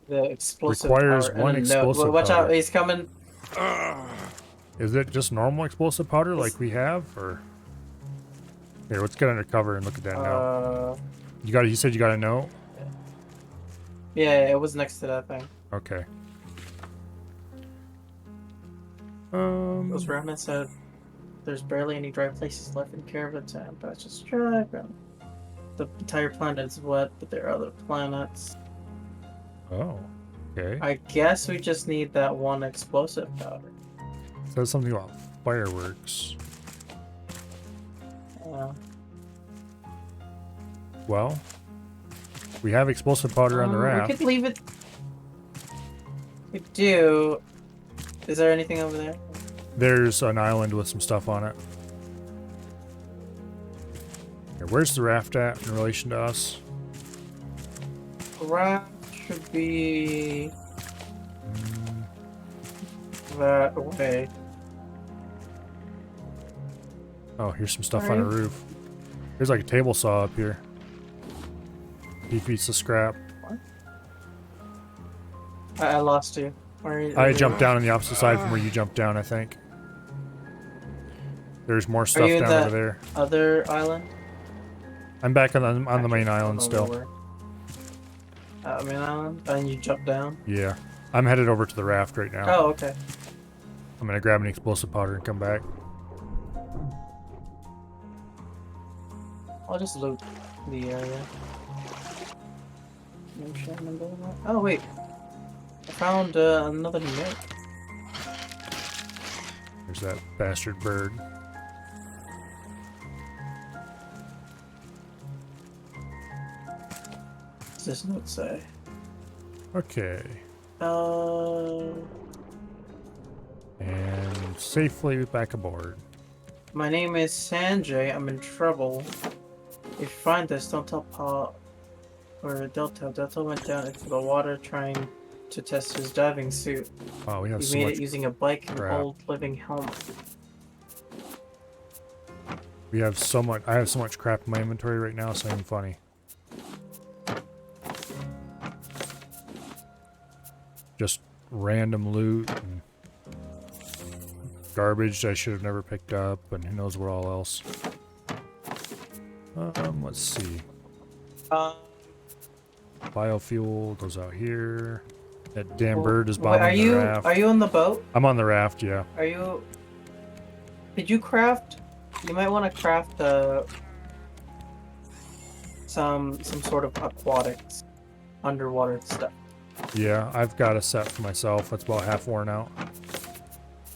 The explosive Requires powder. 1 explosive Watch powder. out, he's coming. Is it just normal explosive powder like we have, or? Here, let's get under cover and look at that note. You said you got a note? Yeah, it was next to that thing. Okay. Those remnants said there's barely any dry places left in Caravan, but it's just dry ground. The entire planet is wet, but there are other planets. Oh, okay. I guess we just need that 1 explosive powder. It says something about fireworks. Well, we have explosive powder on the raft. We could leave it. We do. Is there anything over there? There's an island with some stuff on it. Here, where's the raft at in relation to us? Raft should be that way. Oh, here's some stuff on the roof. There's like a table saw up here. Defeats the scrap. What? I lost you. I jumped down on the opposite side from where you jumped down, I think. There's more stuff down over there. Other island? I'm back on the main island still. Main island? And you jumped down? Yeah. I'm headed over to the raft right now. Oh, okay. I'm gonna grab an explosive powder and come back. I'll just loot the area. Oh, wait. I found another note. There's that bastard bird. What's this note say? Okay. And safely back aboard. My name is Sanjay. I'm in trouble. If you find this, don't tell Pa or Delta. Delta went down into the water trying to test his diving suit. Oh, we have He so made much it using a bike and crap. old living helmet. We have so much. I have so much crap in my inventory right now. It's not even funny. just random loot and garbage I should have never picked up, and who knows what all else. Let's see. Biofuel goes out here. That damn bird is bombing Wait, the raft. are you on the boat? I'm on the raft, yeah. Are you? Did you craft? You might want to craft some sort of aquatics, underwater stuff. Yeah, I've got a set for myself. That's about half worn out.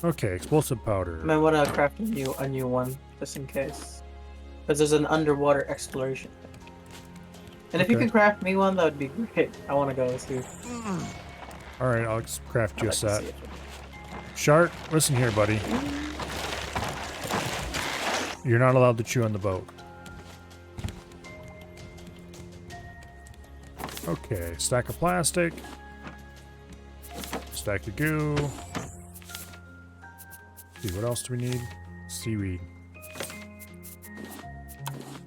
Okay, explosive powder. You might want to craft a new one just in case, because there's an underwater exploration. And if you Okay. could craft me one, that would be great. I want to go with you. Alright, I'll craft you a I'd like to set. see it. Shark, listen here, buddy. You're not allowed to chew on the boat. Okay, stack of plastic. Stack of goo. See, what else do we need? Seaweed.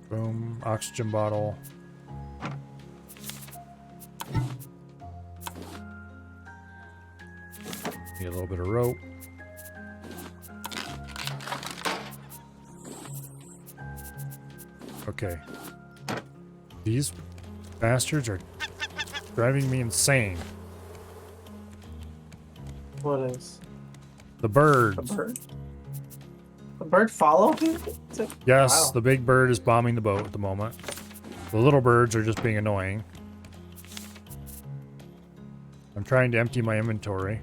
Boom. Oxygen bottle. Need a little bit of rope. Okay. These bastards are driving me insane. What is? The birds. A bird? A bird follow you? Yes, Wow. the big bird is bombing the boat at the moment. The little birds are just being annoying. I'm trying to empty my inventory.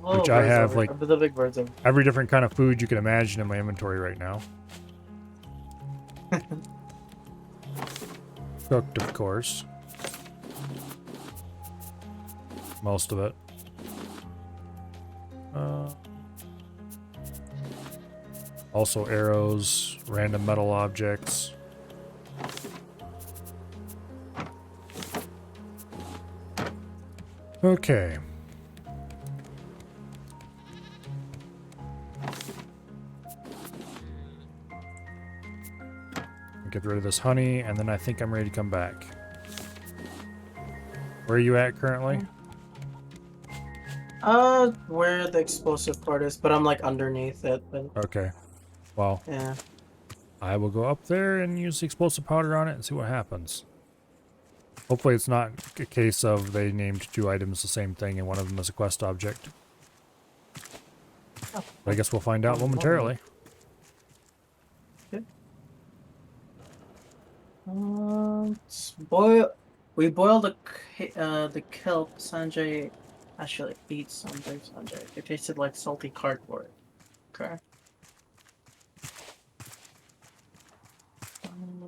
Which I have, like, the big birds over. Every different kind of food you can imagine in my inventory right now. Cooked, of course. Most of it. Also arrows, random metal objects. Okay. Get rid of this honey, and then I think I'm ready to come back. Where are you at currently? Where the explosive part is, but I'm like underneath it. But Okay. Well, yeah. I will go up there and use the explosive powder on it and see what happens. Hopefully it's not a case of they named two items the same thing and one of them is a quest object. Oh. But I guess we'll find out momentarily. We boiled the kelp. Sanjay actually ate something. Sanjay, it tasted like salty cardboard. Okay.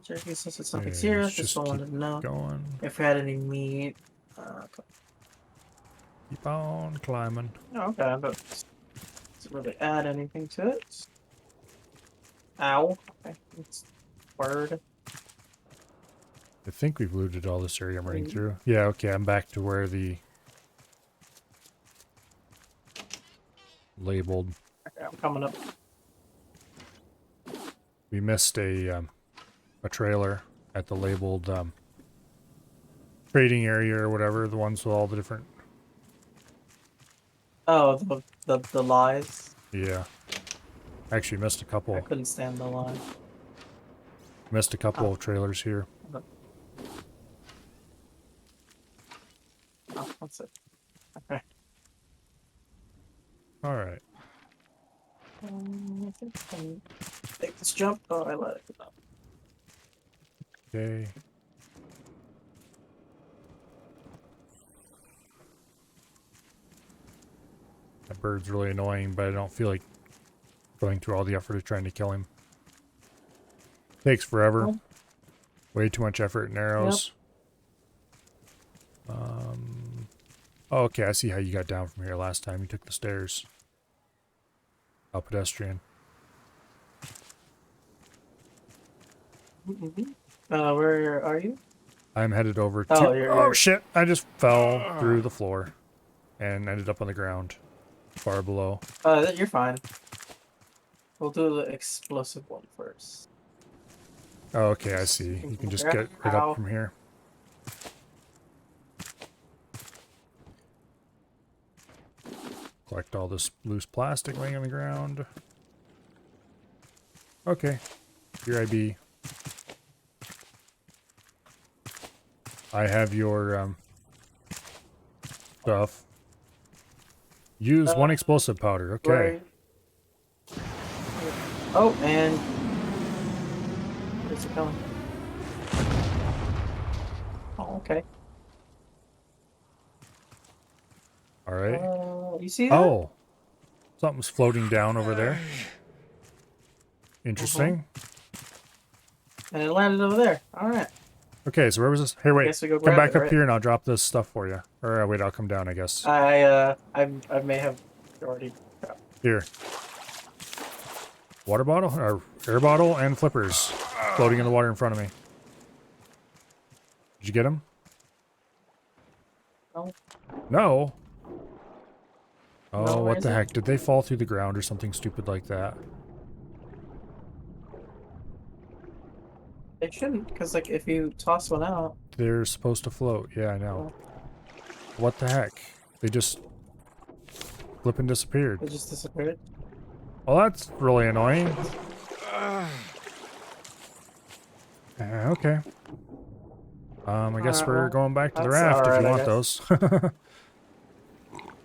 Jerky says it's nothing Okay, serious. let's Just just wanted to know Going. if we had any meat. Keep on climbing. Okay, but doesn't really add anything to it. Ow. Okay, it's bird. I think we've looted all this area I'm running through. Yeah, okay, I'm back to where the labeled. Okay, I'm coming up. We missed a trailer at the labeled trading area or whatever, the ones with all the different. Oh, the lies. Yeah, actually missed a I couple. couldn't stand the lie. Missed a couple of trailers here. Oh, that's it. Okay. All right. I think I can take this jump. Oh, I let it go. Okay. That bird's really annoying, but I don't feel like going through all the effort of trying to kill him. Takes forever. Oh. Way too much effort and arrows. Oh, okay, I see how you got down from here last time. You took the stairs. How pedestrian. Where are you? I'm headed over to... Oh, Oh, shit! I just fell through the floor. And ended up on the ground. Far below. You're fine. We'll do the explosive one first. Oh, okay, I see. You can just get right Ow. up from here. Collect all this loose plastic laying on the ground. Okay. Here I be. I have your stuff. Use one explosive powder. Okay. Right. Oh, and where's it going? Oh, okay. All right. You see that? Oh, something's floating down over there. Interesting. And it landed over there. All right. Okay, so where was this? Here, wait. Guess we go Come grab back it, up right? here and I'll drop this stuff for you. Or wait, I'll come down, I guess. I may have already. Here. Water bottle, or air bottle, and flippers floating in the water in front of me. Did you get them? No. No? Oh, No, where what is the it? heck? Did they fall through the ground or something stupid like that? They shouldn't, because like if you toss one out. They're supposed to float. Yeah, I know. What the heck? They just flipping disappeared. They just disappeared. Well, that's really annoying. Okay. I guess we're well, going back to the that's raft if alright, you I want guess. those.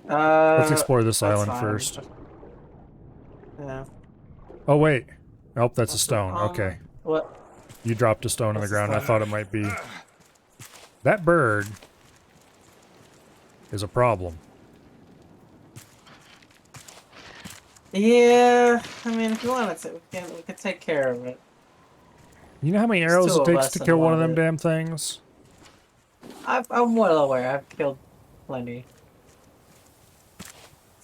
Let's explore this That's island fine. first. Yeah. Oh, wait. Nope, that's a What's stone. the- Okay. What? You dropped a stone on the What's the ground. I stone? thought it might be... That bird is a problem. Yeah, I mean, if you wanted to, we could take care of it. You know how many There's arrows two it of takes us to and kill one one of them of damn things? I'm well aware. I've killed plenty.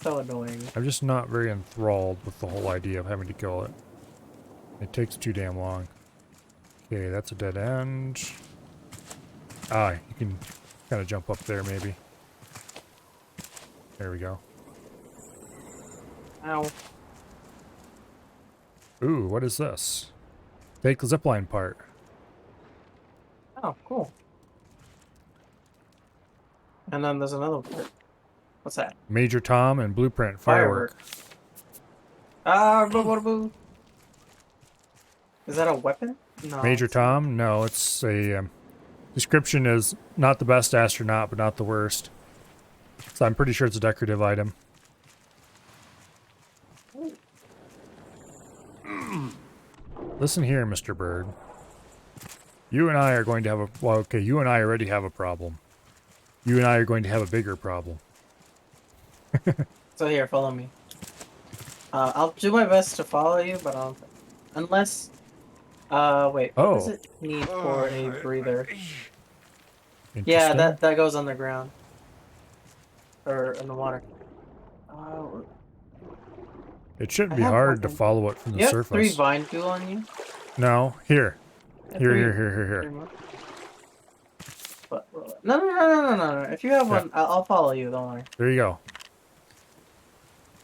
So annoying. I'm just not very enthralled with the whole idea of having to kill it. It takes too damn long. Okay, that's a dead end. Ah, you can kind of jump up there maybe. There we go. Ow. Ooh, what is this? Take the zipline part. Oh, cool. And then there's another part. What's that? Major Tom and Blueprint Firework. Ah, boo. Is that a weapon? No. Major Tom? No, it's a... description is not the best astronaut, but not the worst. So I'm pretty sure it's a decorative item. Listen here, Mr. Bird. You and I are going to have a... Well, okay, you and I already have a problem. You and I are going to have a bigger problem. So here, follow me. I'll do my best to follow you, but unless... wait. What does Oh. it need for a breather? Yeah, Interesting. that goes on the ground. Or in the water. It shouldn't I be have hard to one. follow it from the You have surface. 3 vine goo on you? No, here. Yeah, Here, three- here. three more. But, no. If you have Yeah. one, I'll follow you, don't worry. There you go.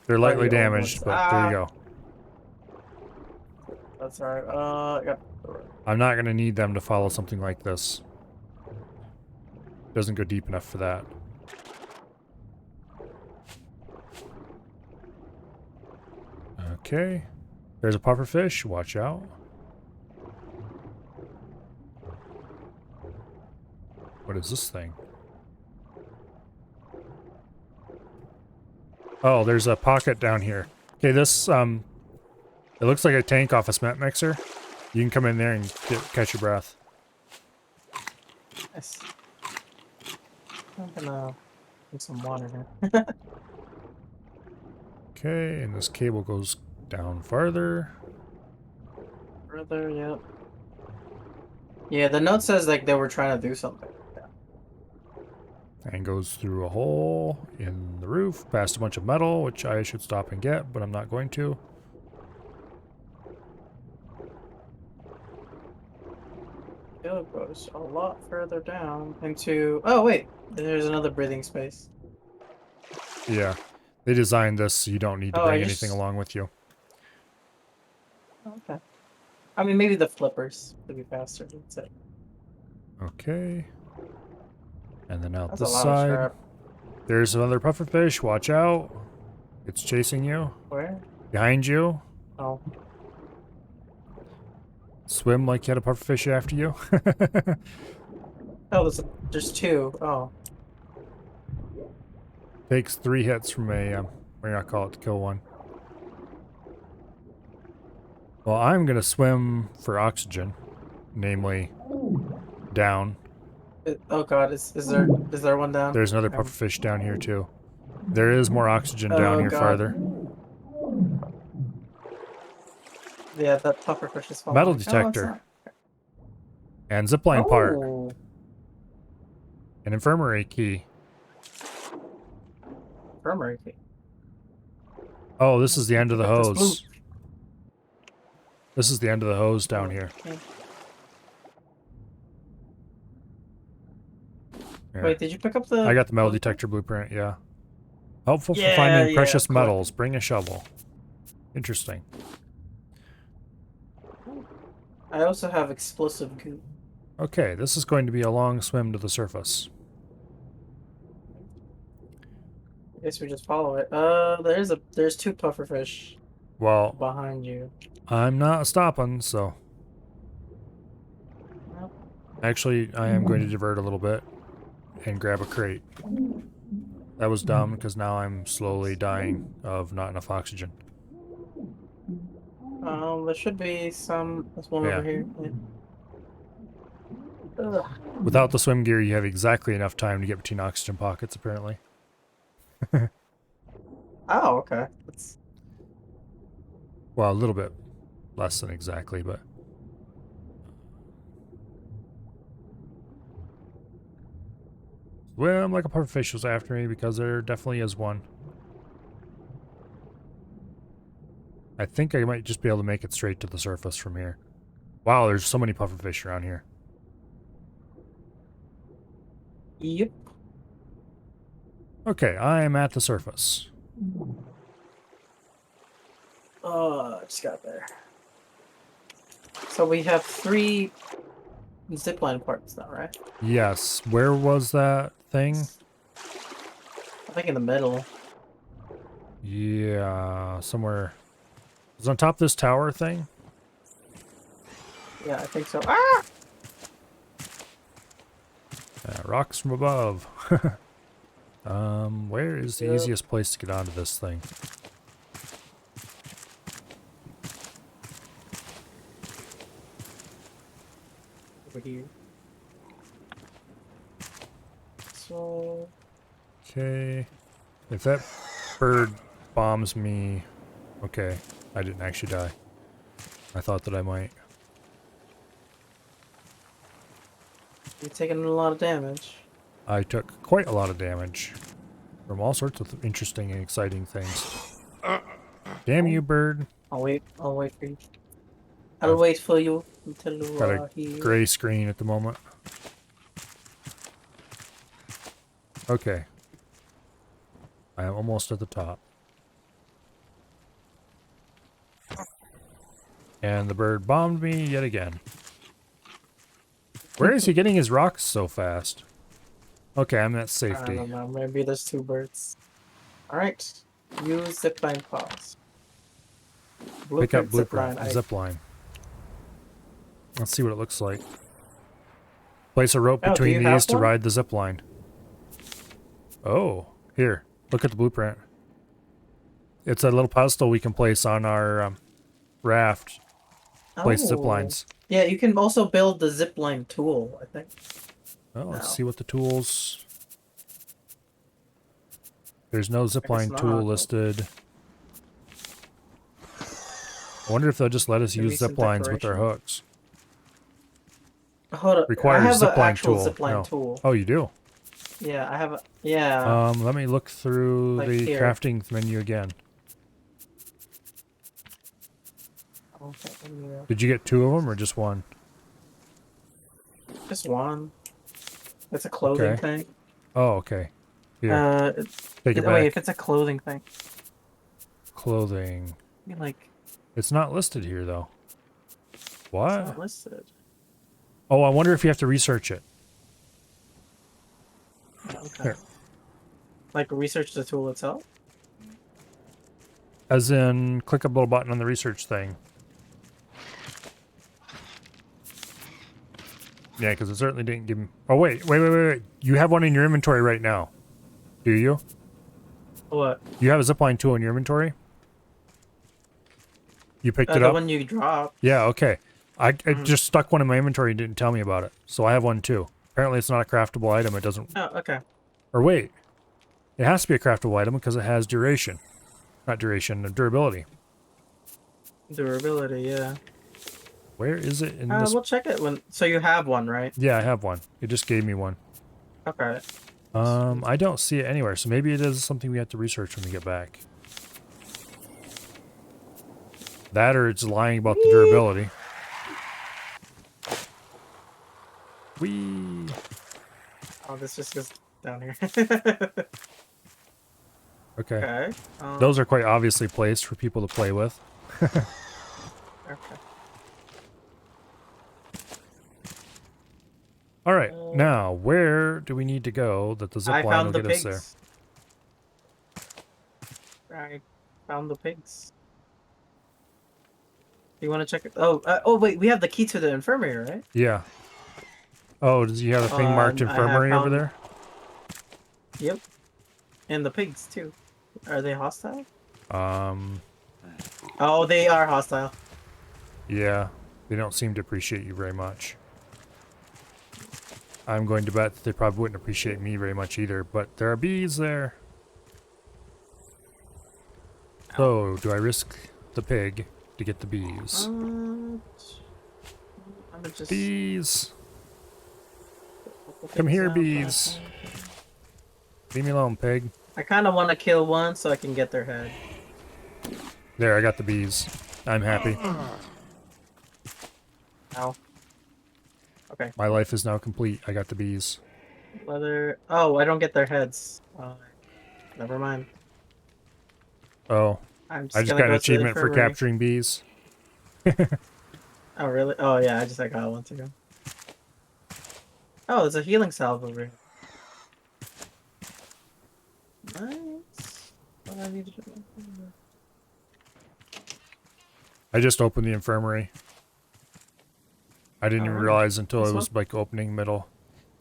They're lightly Already damaged, almost- but there you go. That's alright. Yep. I'm not going to need them to follow something like this. Doesn't go deep enough for that. Okay. There's a pufferfish. Watch out. What is this thing? Oh, there's a pocket down here. Okay, this, it looks like a tank off a cement mixer. You can come in there and catch your breath. Nice. I'm gonna put some water here. Okay, and this cable goes down farther. Further, yep. Yeah, the note says like they were trying to do something. And goes through a hole in the roof, past a bunch of metal, which I should stop and get, but I'm not going to. It goes a lot further down into... Oh, wait. There's another breathing space. Yeah. They designed this so you don't need to Oh, I bring just- anything along with you. Okay. I mean, maybe the flippers would be faster. That's it. Okay. And then out That's this a lot of side. scrap. There's another pufferfish. Watch out. It's chasing you. Where? Behind you. Oh. Swim like you had a pufferfish after you. Oh, there's two. Oh. Takes 3 hits from a, what do you call it, to kill one. Well, I'm gonna swim for oxygen, namely down. Oh God, is there one down? There's another pufferfish down here too. There is more oxygen down Oh, here God. farther. Yeah, that pufferfish is falling. Metal Oh, it's detector. not. And zipline part. Oh. An infirmary key. Infirmary key. Oh, this is the end of the Pick up this hose. This is the end of the hose down here. Okay. Here. Wait, did you pick up the... I got the metal detector blueprint, yeah. Helpful for Yeah, finding yeah, precious cool. metals. Bring a shovel. Interesting. I also have explosive goo. Okay, this is going to be a long swim to the surface. I guess we just follow it. There's two pufferfish Well, behind you. I'm not stopping, so... Nope. Actually, I am going to divert a little bit and grab a crate. That was dumb, because now I'm slowly dying of not enough oxygen. There should be some... There's one Yeah. over here. Yeah. Ugh. Without the swim gear, you have exactly enough time to get between oxygen pockets, apparently. Oh, okay. That's... Well, a little bit less than exactly, but... Swim like a pufferfish was after me, because there definitely is one. I think I might just be able to make it straight to the surface from here. Wow, there's so many pufferfish around here. Yep. Okay, I am at the surface. Oh, I just got there. So we have 3 zipline parts now, right? Yes, where was that thing? I think in the middle. Yeah, somewhere. It was on top of this tower thing? Yeah, I think so. Ah! Rocks from above. Where is the Yep. easiest place to get onto this thing? Over here. So... Okay. If that bird bombs me... Okay, I didn't actually die. I thought that I might. You're taking a lot of damage. I took quite a lot of damage from all sorts of interesting and exciting things. Damn you, bird. I'll wait for you. I'll wait for you until you Got are a here. gray screen at the moment. Okay. I am almost at the top. And the bird bombed me yet again. Where is he getting his rocks so fast? Okay, I'm at I safety. don't know, maybe there's 2 birds. Alright. Use zipline pause. Pick up blueprint, zipline. zipline. Let's see what it looks like. Place a rope Oh, do between you have these to one? ride the zipline. Oh, here. Look at the blueprint. It's a little pedestal we can place on our raft. Place Oh. zip lines. Yeah, you can also build the zipline tool, I think. Well, let's No. see what the tools... There's no zipline not, tool but- listed. I wonder if they'll just let us Maybe use some zip lines with our decoration. hooks. Hold up. Requires I have an zipline actual tool. zipline No. tool. Oh, you do? Yeah, I have a... Yeah. Let me look through Like the here. crafting menu again. Okay, yeah. Did you get 2 of them or just 1? Just one. It's a clothing Okay. thing. Oh, okay. Here, take it Wait, back. if it's a clothing thing. Clothing. I mean, like, It's not listed here, though. it's What? not listed. Oh, I wonder if you have to research it. Okay. Here. Like, research the tool itself? As in, click a little button on the research thing. Yeah, because it certainly didn't give me... Oh, wait. You have one in your inventory right now. Do you? What? You have a zipline tool in your inventory? You picked it The up? one you dropped. Yeah, okay. I just stuck one in my inventory and didn't tell me about it. So I have one too. Apparently it's not a craftable item. It doesn't... Oh, okay. Or wait. It has to be a craftable item because it has duration. Not duration, durability. Durability, yeah. Where is it in this? We'll check it when. So you have one, right? Yeah, I have one. It just gave me one. Okay. I don't see it anywhere, so maybe it is something we have to research when we get back. That or it's lying about the durability. Whee! Oh, this just goes down here. Okay. Okay. Those are quite obviously placed for people to play with. Okay. Alright, now, where do we need to go that the I zip line found will the get us there? pigs. I found the pigs. You want to check it? Oh, wait. We have the key to the infirmary, right? Yeah. Oh, does he have a thing marked I have infirmary over found- there? Yep. And the pigs too. Are they hostile? Oh, they are hostile. Yeah. They don't seem to appreciate you very much. I'm going to bet that they probably wouldn't appreciate me very much either, but there are bees there. So, do I risk the pig to get the bees? I'm gonna just Bees! put the Come pigs here, out bees. back. Leave me alone, pig. I kind of want to kill one so I can get their head. There, I got the bees. I'm happy. Ow. Okay. My life is now complete. I got the bees. Leather. Oh, I don't get their heads. Never mind. Oh, I'm I just gonna got an go to the achievement for infirmary. capturing bees. Oh, really? Oh, yeah. I got one to go. Oh, there's a healing salve over here. Nice. What I need to do. I just opened the infirmary. I didn't even Alright. realize until This it was one? like opening middle.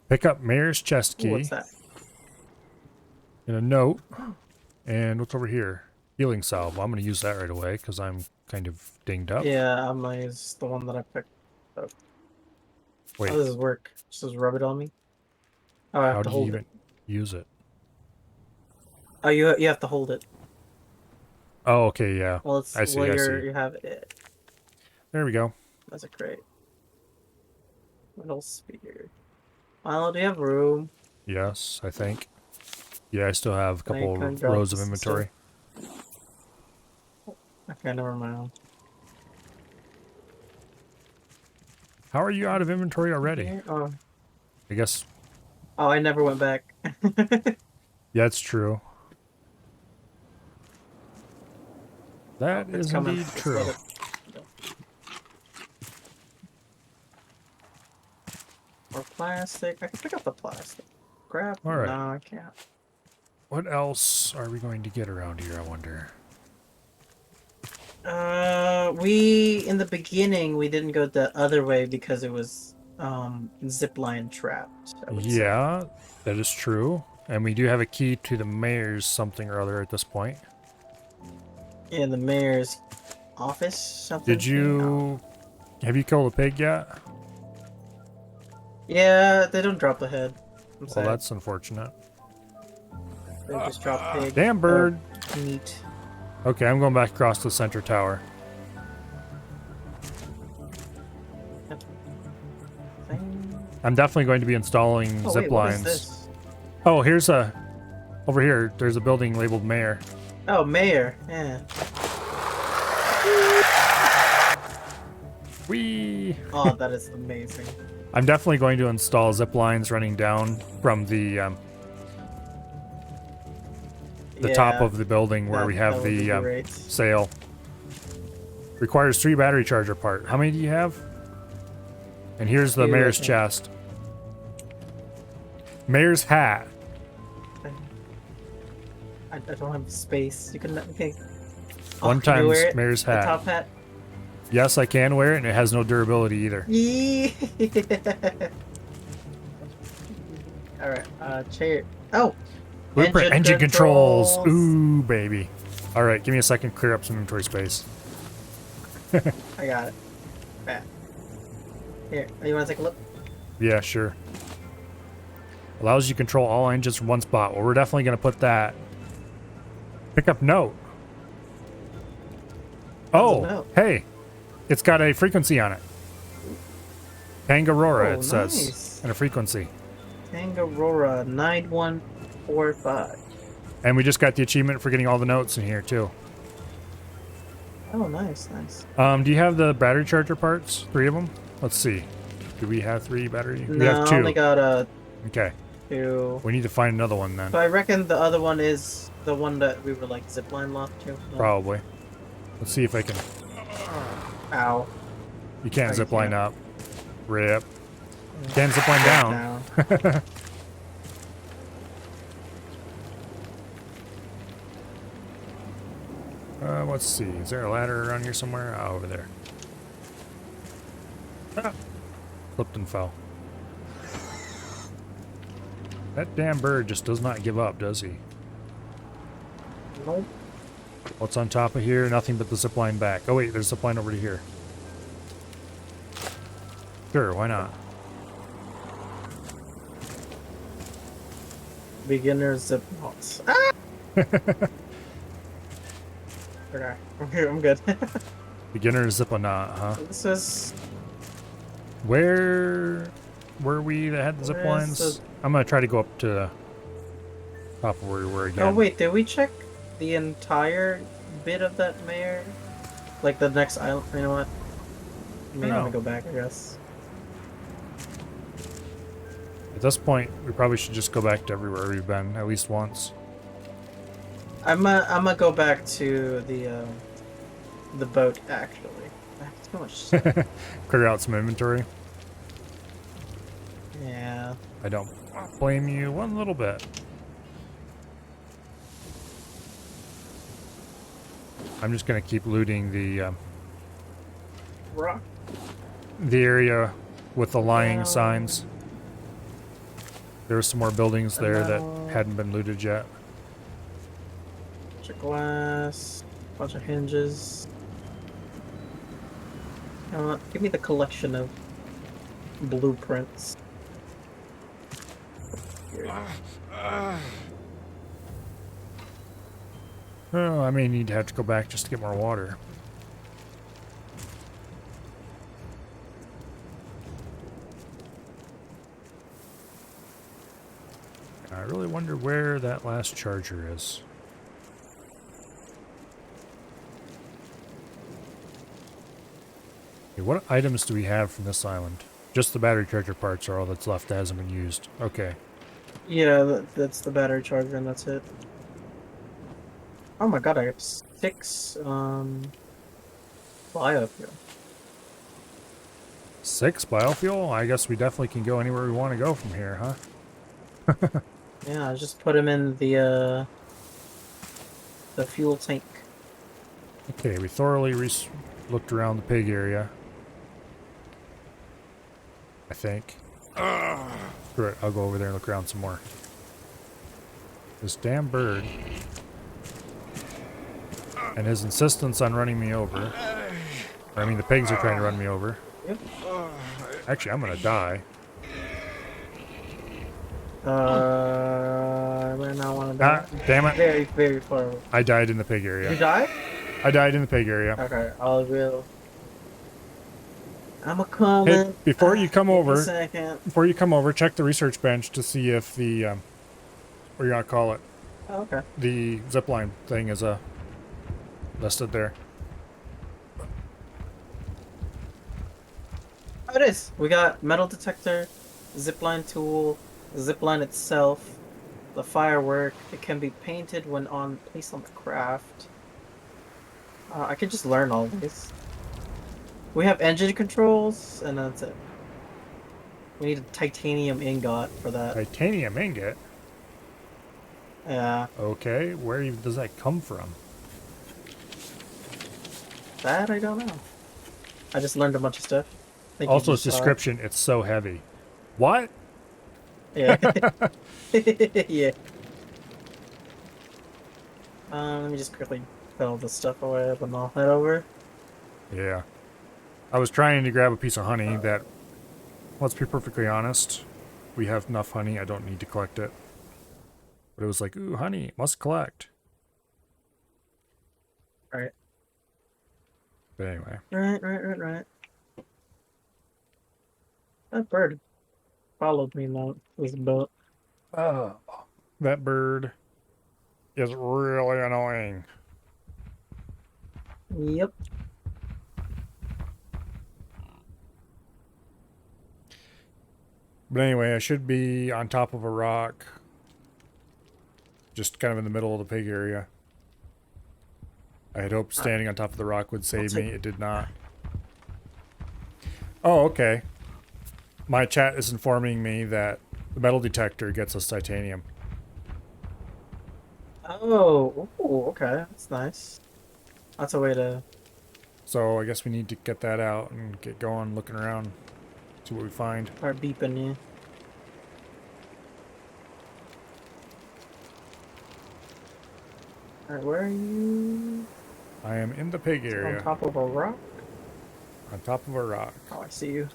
Pick up Mayor's chest Ooh, key what's that? and a note. And what's over here? Healing salve. Well, I'm going to use that right away because I'm kind of dinged up. Yeah, I'm gonna use the one that I picked up. Wait, How does this work? Just rub it on me? Oh, I have how to do you hold even it. use it? Oh, you have to hold it. Oh, okay, yeah. Well, it's I see, well, I see. you have it. There we go. That's a crate. Metal spear. Milo, do you have room? Yes, I think. Yeah, I still have a Can I couple come drop rows of this inventory. Okay, never mind. How are you out of inventory already? Here? Oh. I guess, Oh, I never went back. yeah, it's true. That It's is coming. indeed Just true. let it go. Or plastic. I can pick up the plastic. Crap. All right. No, I can't. What else are we going to get around here, I wonder? In the beginning, we didn't go the other way because it was, zipline trapped. I would say. Yeah, that is true. And we do have a key to the mayor's something or other at this point. In the mayor's office, something. Did you... Have you killed a pig yet? Yeah, they don't drop the head. I'm Well, sad. that's unfortunate. They just drop pig. Damn bird! or meat. Okay, I'm going back across the center tower. I'm definitely going to be installing Oh, zip wait, what is lines. this? Oh, here's a... Over here, there's a building labeled mayor. Oh, mayor. Yeah. Whee! Oh, that is amazing. I'm definitely going to install zip lines running down from the top Yeah, of the building where that- we that have would be the great. sail. Requires 3 battery charger part. How many do you have? And here's the 2, I mayor's think. chest. Mayor's hat. I don't have space. You can let me. One can you times wear it? mayor's The hat. top hat. Yes, I can wear it, and it has no durability either. Yeah. All right. Chair. Oh. Blueprint engine controls. Ooh, baby. All right, give me a second. Clear up some inventory space. I got it. Back. Here. You want to take a look? Yeah, sure. Allows you to control all engines from one spot. Well, we're definitely going to put that. Pick up note. Oh, note? hey. It's got a frequency on it. Tangarora, Oh, it says. nice. And a frequency. Tangarora 9145. And we just got the achievement for getting all the notes in here, too. Oh, nice, nice. Do you have the battery charger parts? 3 of them? Let's see. Do we have 3 battery? No, we have 2. I only got Okay. 2. We need to find another one then. So I reckon the other one is the one that we were like zipline locked to. No. Probably. Let's see if I can. Ow. You can't Oh, you zipline can't. up. Rip. Can't zipline down. Let's see. Is there a ladder around here somewhere? Oh, over there. Ah. Slipped and fell. That damn bird just does not give up, does he? Nope. What's on top of here? Nothing but the zipline back. Oh wait, there's a zipline over to here. Sure, why not? Beginner zip box. Ah! Okay, I'm good. Beginner ziponaut, huh? This is. Where were we that had the zip Where's lines? the- I'm gonna try to go up to the top of where we were again. Oh wait, did we check the entire bit of that mayor? Like the next island? You know what? You may No. want to go back, I guess. At this point, we probably should just go back to everywhere we've been at least once. I'm gonna go back to the boat actually. I have too much stuff. Clear out some inventory. Yeah. I don't blame you one little bit. I'm just gonna keep looting Rock. the area with the lying Wow. signs. There were some more buildings there that Wow. hadn't been looted yet. Bunch of glass. Bunch of hinges. Give me the collection of blueprints. Here. Oh, I may need to have to go back just to get more water. I really wonder where that last charger is. Okay, what items do we have from this island? Just the battery charger parts are all that's left that hasn't been used. Okay. Yeah, that's the battery charger and that's it. Oh my god, I have 6 biofuel. 6 biofuel? I guess we definitely can go anywhere we want to go from here, huh? Yeah, I just put them in the fuel tank. Okay, we thoroughly looked around the pig area. I think. Screw it, I'll go over there and look around some more. This damn bird. And his insistence on running me over. Or, I mean, the pigs are trying to run me over. Yep. Actually, I'm gonna die. I might not want to die. Ah, damn it. Very, very far away. I died in the pig You area. died? I died in the pig area. Okay, I will. I'm a coming. Hey, before you come Give me a over, second. check the research bench to see if the, what do you want to call it? Oh, okay. The zipline thing is listed there. Oh, it is. We got metal detector, zipline tool, zipline itself, the firework. It can be painted when placed on the craft. I could just learn all these. We have engine controls, and that's it. We need a titanium ingot for that. Titanium ingot? Yeah. Okay, where does that come from? That I don't know. I just learned a bunch of stuff. Thank you, Also, its just saw it. description, it's so heavy. What? Yeah. Yeah. Let me just quickly put all this stuff away, then I'll head over. Yeah. I was trying to grab a piece of honey that, let's be perfectly honest, we have enough honey, I don't need to collect it. But it was like, ooh, honey, must collect. Alright. But anyway. Right. That bird followed me now. It was a boat. Oh. That bird is really annoying. Yep. But anyway, I should be on top of a rock. Just kind of in the middle of the pig area. I had hoped standing on top of the rock would save me. It did not. Oh, okay. My chat is informing me that the metal detector gets us titanium. Oh, ooh, okay. That's nice. That's a way to... So I guess we need to get that out and get going, looking around, see what we find. start beeping you. Alright, where are you? I am in the pig Is it area. on top of a rock? On top of a rock. Oh, I see you.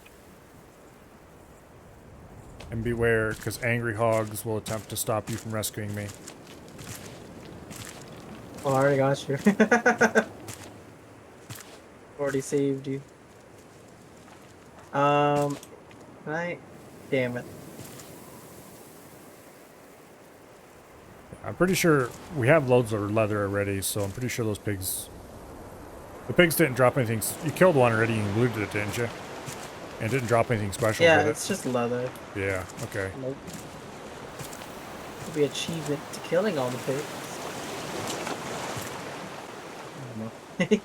And beware, because angry hogs will attempt to stop you from rescuing me. Oh, I already got you. Already saved you. Right? Damn it. I'm pretty sure we have loads of leather already, so I'm pretty sure those pigs... The pigs didn't drop anything... You killed one already and looted it, didn't you? And it didn't drop anything special, Yeah, did it's it? just leather. Yeah, okay. Nope. It'll be achievement to killing all the pigs. I don't know.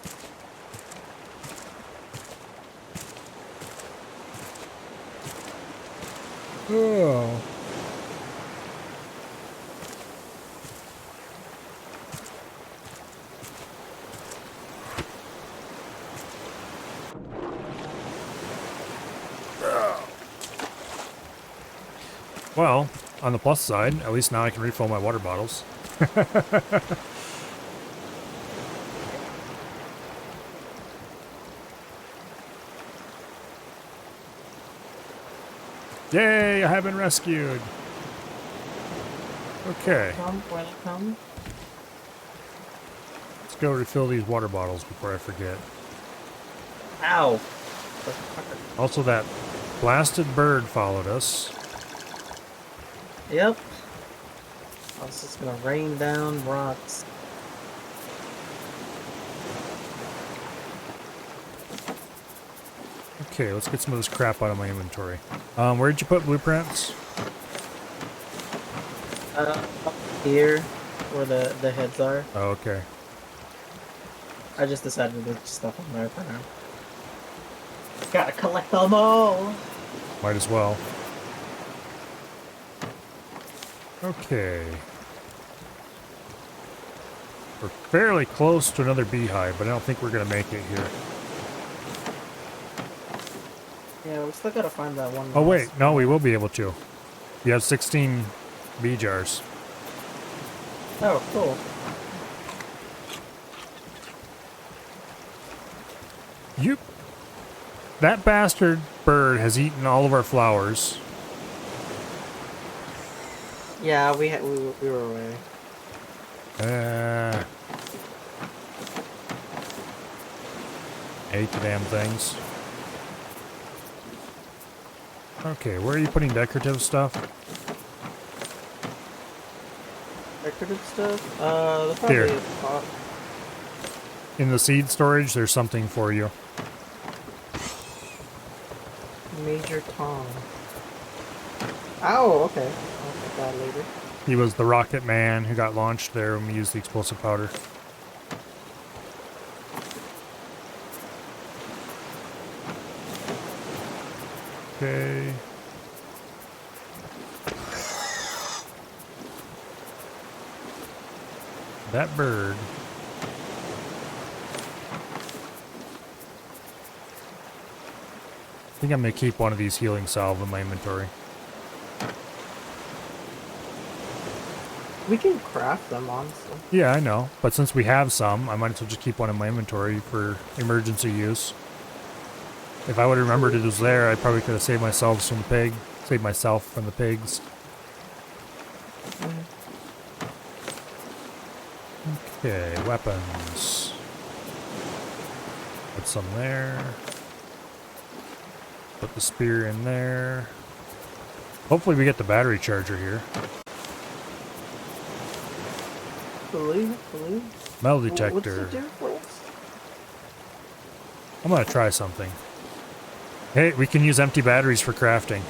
Oh. Well, on the plus side, at least now I can refill my water bottles. Yay, I have been rescued. Okay, When it comes. let's go refill these water bottles before I forget. Ow! Also, that blasted bird followed us. Yep. I was just gonna rain down rocks. Okay, let's get some of this crap out of my inventory. Where did you put blueprints? Up here, where the heads are. Oh, okay. I just decided to put stuff on there for now. Gotta collect them all! Might as well. Okay. We're fairly close to another beehive, but I don't think we're going to make it here. Yeah, we still gotta find that one. Oh, wait. No, we will be able to. You have 16 bee jars. Oh, cool. You... That bastard bird has eaten all of our flowers. Yeah, we were away. Ate the damn things. Okay, where are you putting decorative stuff? Decorative stuff? That's probably Here. a pot. In the seed storage, there's something for you. Major Tom. Ow, okay. I'll get that later. He was the rocket man who got launched there when we used the explosive powder. Okay. That bird think I'm gonna keep one of these healing salve in my inventory. We can craft them, honestly. Yeah, I know. But since we have some, I might as well just keep one in my inventory for emergency use. If I would have remembered it was there, I probably could have saved myself from the pig. Saved myself from the pigs. Okay, weapons. Put some there. Put the spear in there. Hopefully we get the battery charger here. Hopefully. Metal What's detector. it do for us? I'm gonna try something. Hey, we can use empty batteries for crafting.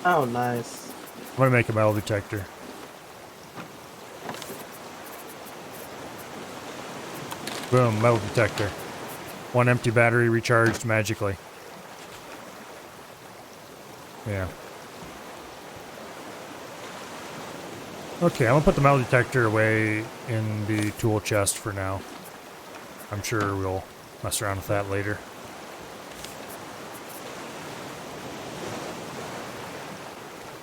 Oh, nice. I'm gonna make a metal detector. Boom, metal detector. One empty battery recharged magically. Yeah. Okay, I'm gonna put the metal detector away in the tool chest for now. I'm sure we'll mess around with that later.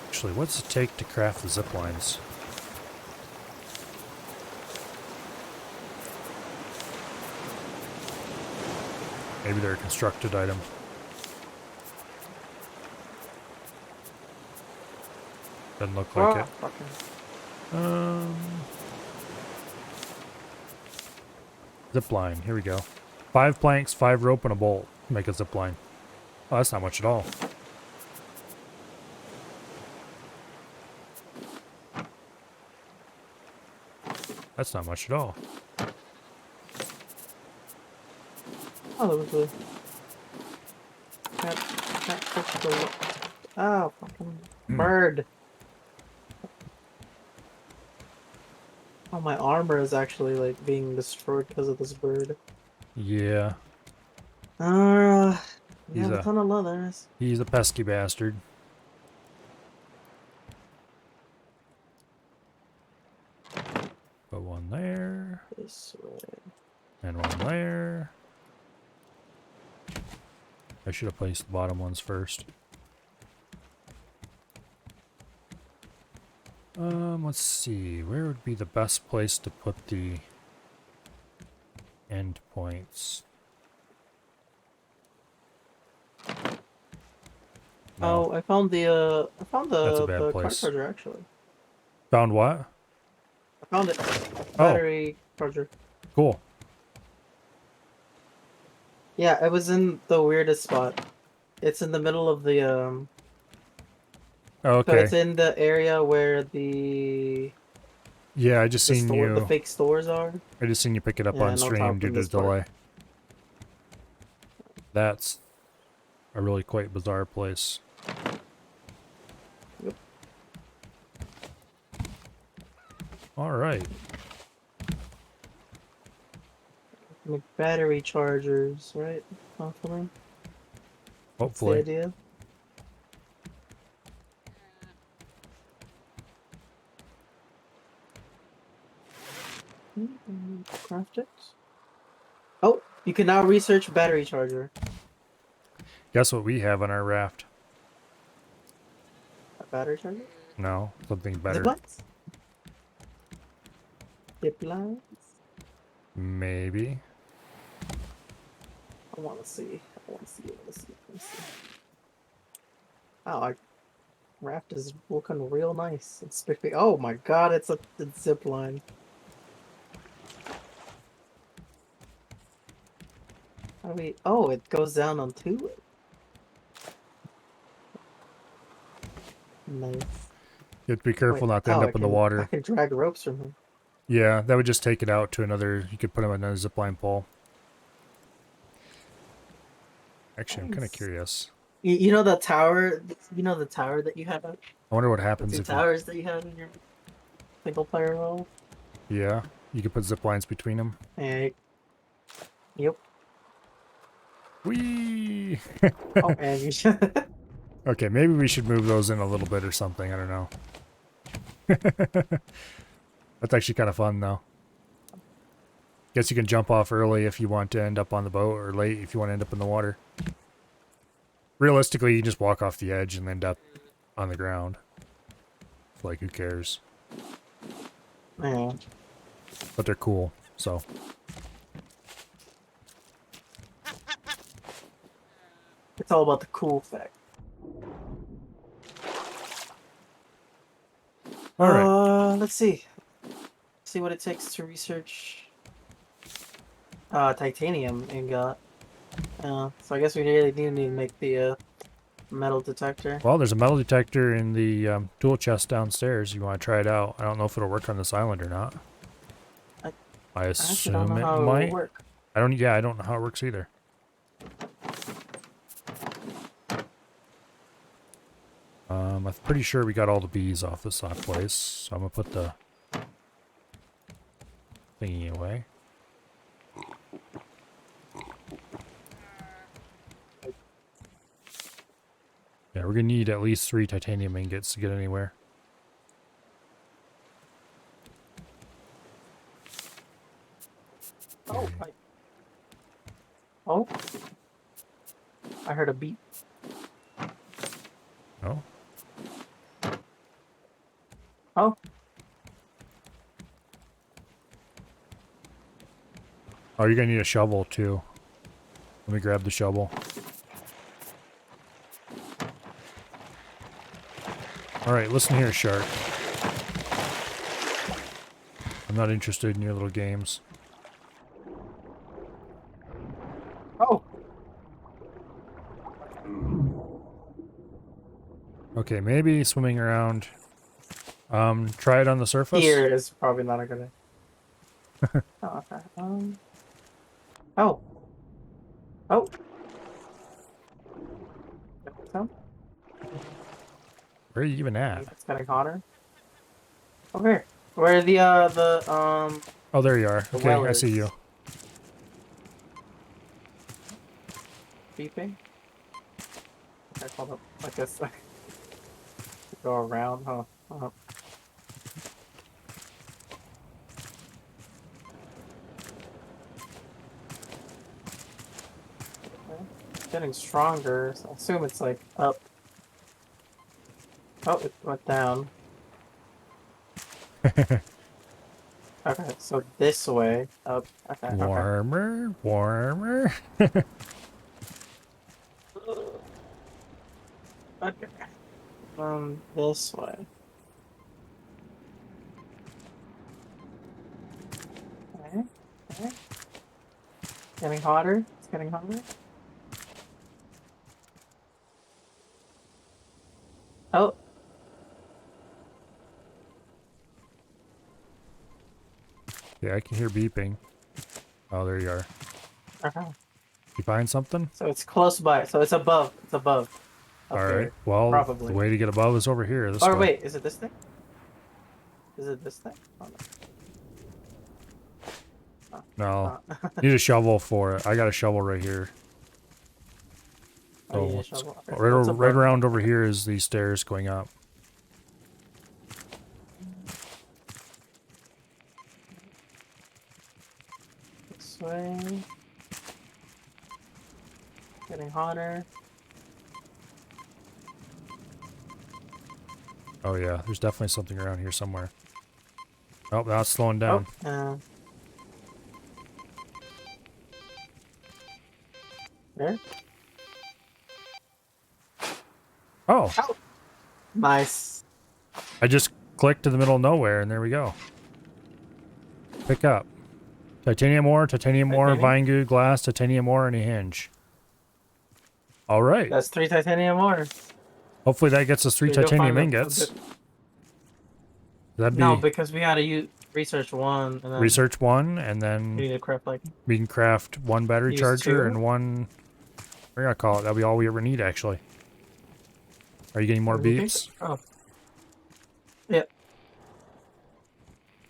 Actually, what's it take to craft the zip lines? Maybe they're a constructed item. Doesn't look like it. Zip line, here we go. 5 planks, 5 rope, and a bolt to make a zip line. Oh, that's not much at all. That's not much at all. Oh, that was a... Can't touch the... Oh, fucking bird. Oh, my armor is actually, like, being destroyed because of this bird. Yeah, We have a ton of leathers. he's a pesky bastard. Put one there, This way. and one there. I should have placed the bottom ones first. Let's see. Where would be the best place to put the end points? No. Oh, I found the That's a bad the car place. charger actually. Found what? I found it. Battery charger. Cool. Yeah, it was in the weirdest spot. It's in the middle of the Oh, So okay. it's in the area where the Yeah, I just seen the you. fake stores are. I just seen you pick it up Yeah, on and on stream top due in to this the delay. part. That's a really quite bizarre place. Yep. All right. Make battery chargers, right? Hopefully. That's the Hopefully. idea. Craft it. Oh, you can now research battery charger. Guess what we have on our raft? A battery charger? No, something better. Zip lines? Zip lines? Maybe. I want to see. I want to see. Oh, our raft is looking real nice. It's spiffy. Oh my god, it's a zip line. How do we? Oh, it goes down onto it. Nice. You have to be careful Wait, not to end oh, up in the water. I can drag ropes from him. Yeah, that would just take it out to another. You could put him on another zipline pole. Actually, I'm kind of Nice. curious. You know the tower? You know the tower that you have? I wonder what The happens two if towers that you have in your single player role? Yeah, you could put zip lines between them. Hey. Yep. Whee! Oh, and you should. Okay, maybe we should move those in a little bit or something. I don't know. That's actually kind of fun, though. Guess you can jump off early if you want to end up on the boat, or late if you want to end up in the water. Realistically, you just walk off the edge and end up on the ground. Like, who cares? Yeah. But they're cool, so. It's all about the cool fact. Alright. Let's see. See what it takes to research titanium ingot. So I guess we really do need to make the metal detector. Well, there's a metal detector in the tool chest downstairs. You want to try it out. I don't know if it'll work on this island or not. I I actually assume don't know it how it might. will work. I don't know how it works either. I'm pretty sure we got all the bees off this hot place, so I'm gonna put the thingy away. Yeah, we're gonna need at least 3 titanium ingots to get anywhere. Oh, oh, I heard a beep. Oh, Oh, oh, you're gonna need a shovel too. Let me grab the shovel. Alright, listen here, shark. I'm not interested in your little games. oh, Okay, maybe swimming around. Try it on the surface. here is probably not a good idea. Oh, okay. Oh, oh. So, Where are you even at? it's getting hotter. Over here. Where Oh, there you are. the Okay, well I see is. you. Beeping. Okay, hold up. I guess I go around, huh? Okay. It's getting stronger, so I assume it's like up. Oh, it went down. Okay, so this way. Up. Okay, okay. Warmer, warmer. Okay. This way. Okay. Okay. Getting hotter. It's getting hotter. Oh. Yeah, I can hear beeping. Oh, there you are. Okay. You find something? So it's close by. So it's above. It's above. Up All here. right. Well, Probably. the way to get above is over here. This Or way. wait, is it this thing? Is it this thing? Oh, No. no. Need a shovel for it. I got a shovel right here. Oh, you need a Oh, shovel. Okay, right, what's right above? around over here is the stairs going up. This way. Getting hotter. Oh yeah, there's definitely something around here somewhere. Oh, now it's slowing down. Oh, there. Oh, Ow. Nice. I just clicked to the middle of nowhere, and there we go. Pick up. Titanium ore, Titanium? vine goo, glass, titanium ore, and a hinge. All right. That's 3 titanium ore. Hopefully that gets us 3 We go titanium find a ingots. bit- That'd be No, because we had to research one and then research 1, and we then need to craft like we can craft 1 battery Use charger 2? and 1... We're gonna call it. That'll be all we ever need, actually. Are you getting more What do you think? beeps? Oh. Yeah.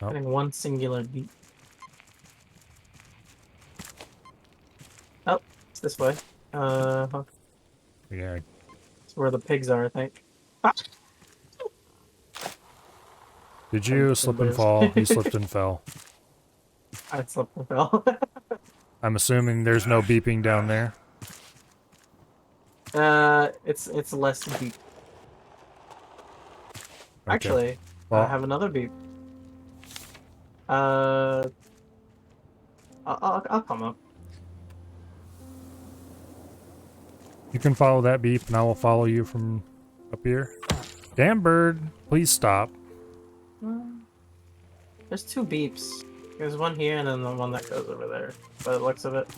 Oh. Getting one singular beat. Oh, it's this way. Yeah. It's where the pigs are, I think. Ah! Did you And slip and bears. fall? You slipped and fell. I slipped and fell. I'm assuming there's no beeping down there. It's less beep. Okay. Actually, I Well, have another beep. Uh, I'll come up. you can follow that beep, and I will follow you from up here. Damn bird, please stop. There's two beeps. There's one here and then the one that goes over there. By the looks of it.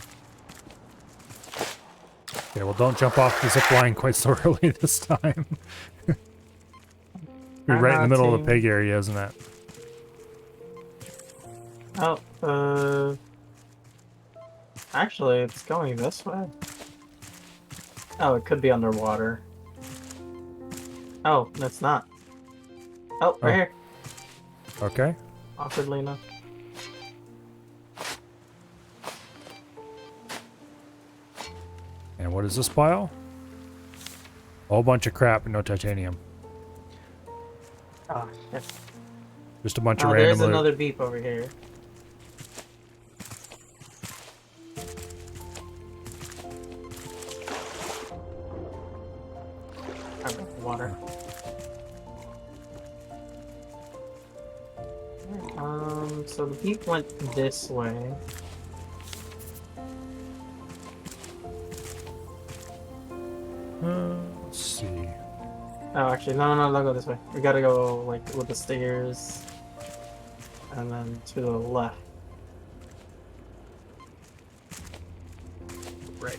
Okay, well, don't jump off the zip line quite so early this time. You're right in the middle of the pig area, isn't it? Oh, actually, it's going this way. Oh, it could be underwater. Oh, it's not. Oh, right here. Okay. Awkwardly enough. And what is this pile? A whole bunch of crap and no titanium. Oh, shit. Just a bunch Oh, of random there's loot. another beep over here. I got the water. So the beep went this way. Let's see. Oh, actually, no, don't go this way. We gotta go, like, with the stairs. And then to the left. Right.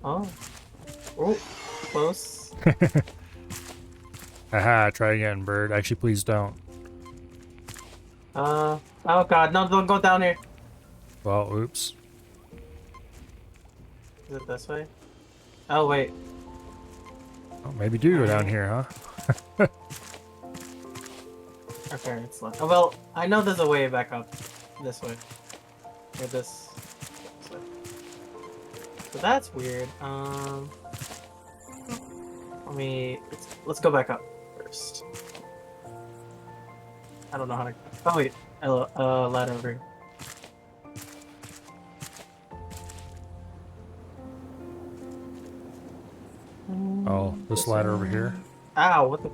Oh. Oh, close. Aha, try again, bird. Actually, please don't. Oh god, no, don't go down here. Well, oops. Is it this way? Oh, wait. Oh, maybe do go down here, huh? Okay, it's left. Oh, well, I know there's a way back up this way. Or this way. So that's weird. Let's go back up first. I don't know how to. Oh wait, ladder over here. Oh, this ladder over here. Ow! What the?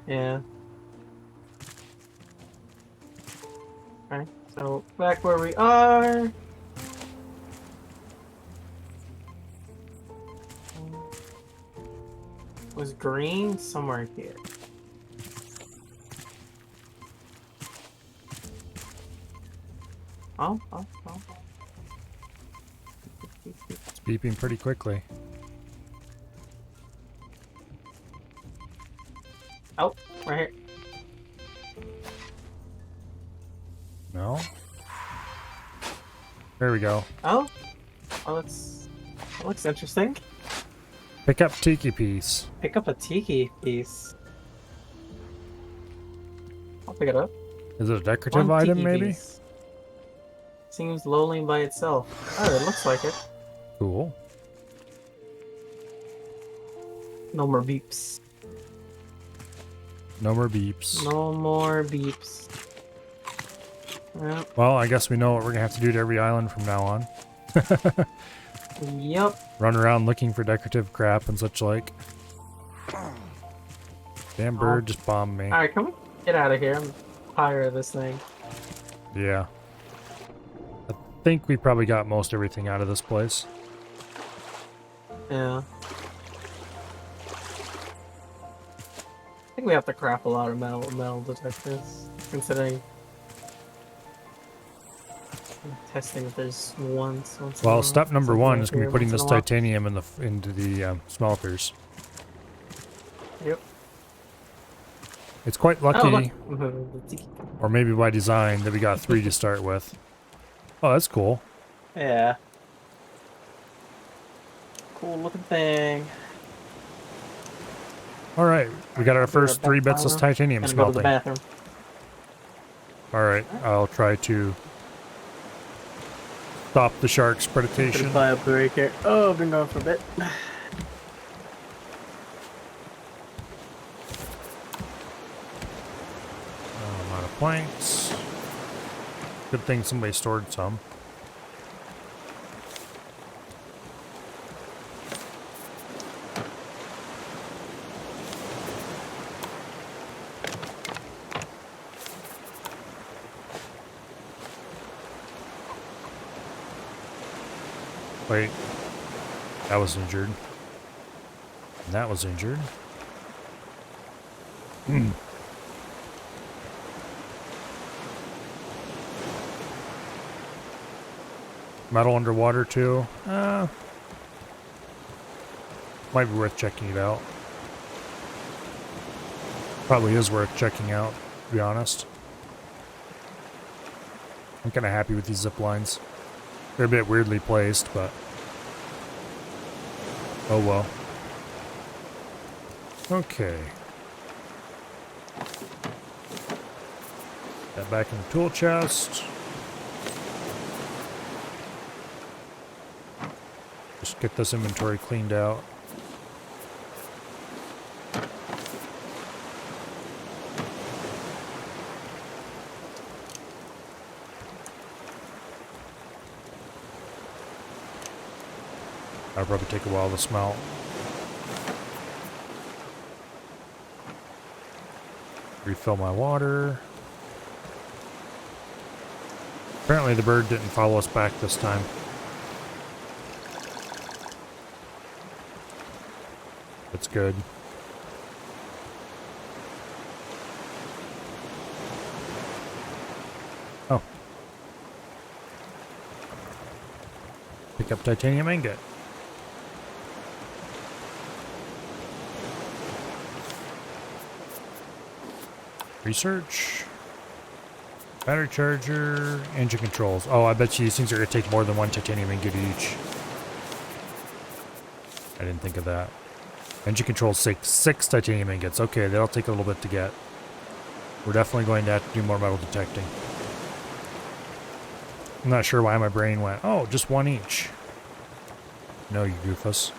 Yeah. Okay, so back where we are. Was green somewhere here? Oh. It's beeping pretty quickly. Oh, right here. No? There we go. Oh, that looks interesting. Pick up tiki piece. Pick up a tiki piece. I'll pick it up. Is it a decorative One item, tiki maybe? piece. Seems lonely by itself. Oh, it looks like it. Cool. No more beeps. No more beeps. No more beeps. Yep. Well, I guess we know what we're gonna have to do to every island from now on. Yep. Run around looking for decorative crap and such like. Damn bird just bombed me. Alright, can we get out of here? I'm tired of this thing. Yeah. I think we probably got most everything out of this place. Yeah. I think we have to craft a lot of metal detectors, considering testing if there's once. Well, step number one is going to be putting this once in a while. titanium into the smelters. Yep. It's quite lucky, Oh, or maybe by design, that we got 3 to start with. Oh, that's cool. Yeah. Cool looking thing. All right, we got our first 3 bits of bathroom. titanium Gonna go to the smelting. bathroom. All right, I'll try to stop the shark's Gonna predation. buy a break here. Oh, I've been going for a bit. planks. Good thing somebody stored some. Wait, that was injured. And that was injured. Metal underwater too. Might be worth checking it out. Probably is worth checking out, to be honest. I'm kind of happy with these zip lines. They're a bit weirdly placed, but oh well. Okay. That back in the tool chest. Just get this inventory cleaned out. That'll probably take a while to smelt. Refill my water. Apparently the bird didn't follow us back this time. That's good. Oh. Pick up titanium ingot. Research. Battery charger. Engine controls. Oh, I bet you these things are going to take more than one titanium ingot each. I didn't think of that. Engine controls six titanium ingots. Okay, that'll take a little bit to get. We're definitely going to have to do more metal detecting. I'm not sure why my brain went, oh, just one each. No, you goofus.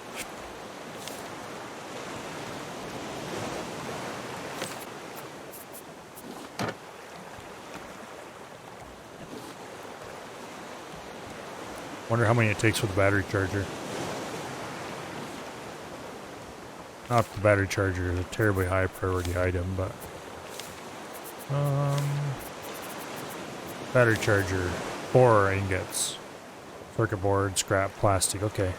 Wonder how many it takes for the battery charger. Not the battery charger is a terribly high priority item, but battery charger, 4 ingots, circuit board, scrap, plastic. Okay,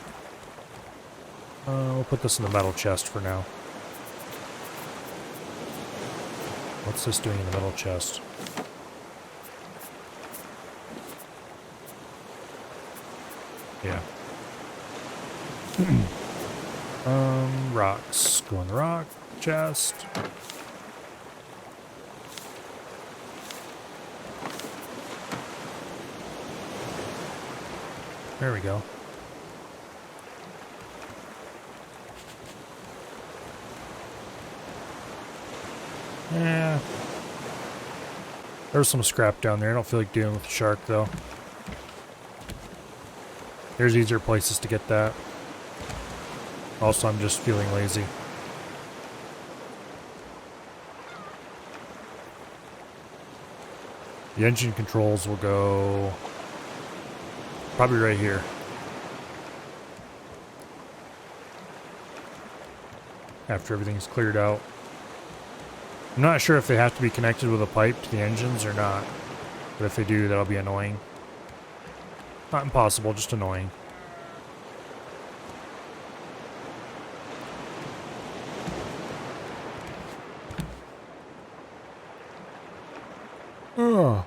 we'll put this in the metal chest for now. What's this doing in the metal chest? Yeah. Rocks. Go in the rock chest. There we go. Yeah. There's some scrap down there. I don't feel like dealing with the shark though. There's easier places to get that. Also, I'm just feeling lazy. The engine controls will go probably right here. After everything's cleared out. I'm not sure if they have to be connected with a pipe to the engines or not. But if they do, that'll be annoying. Not impossible, just annoying. Oh.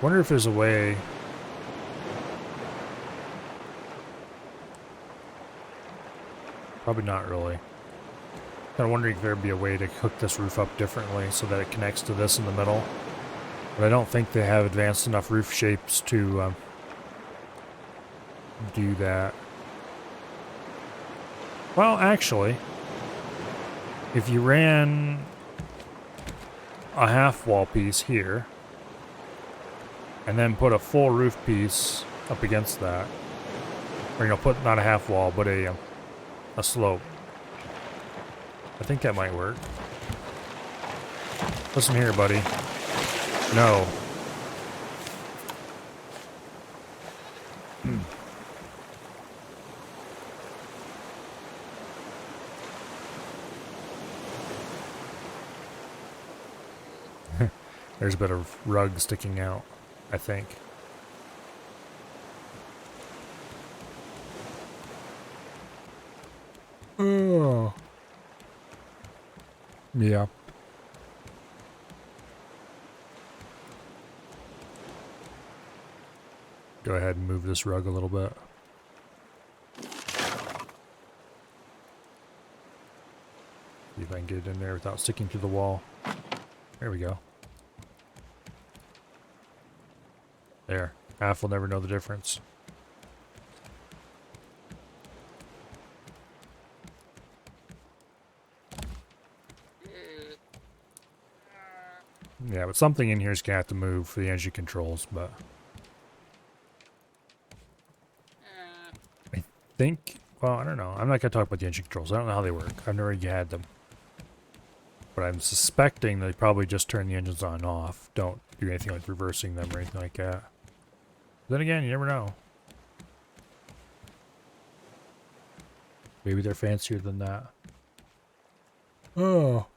Wonder if there's a way. Probably not really. Kind of wondering if there'd be a way to hook this roof up differently so that it connects to this in the middle. But I don't think they have advanced enough roof shapes to do that. Well, actually, if you ran a half wall piece here And then put a full roof piece up against that. Or, you know, put not a half wall, but a slope. I think that might work. Listen here, buddy. No. There's a bit of rug sticking out, I think. Oh. Yeah. Go ahead and move this rug a little bit. See if I can get it in there without sticking to the wall. There we go. There. Half will never know the difference. Yeah, but something in here is going to have to move for the engine controls, but... I think... Well, I don't know. I'm not going to talk about the engine controls. I don't know how they work. I've never had them. But I'm suspecting they probably just turn the engines on and off. Don't do anything like reversing them or anything like that. Then again, you never know. Maybe they're fancier than that. Oh.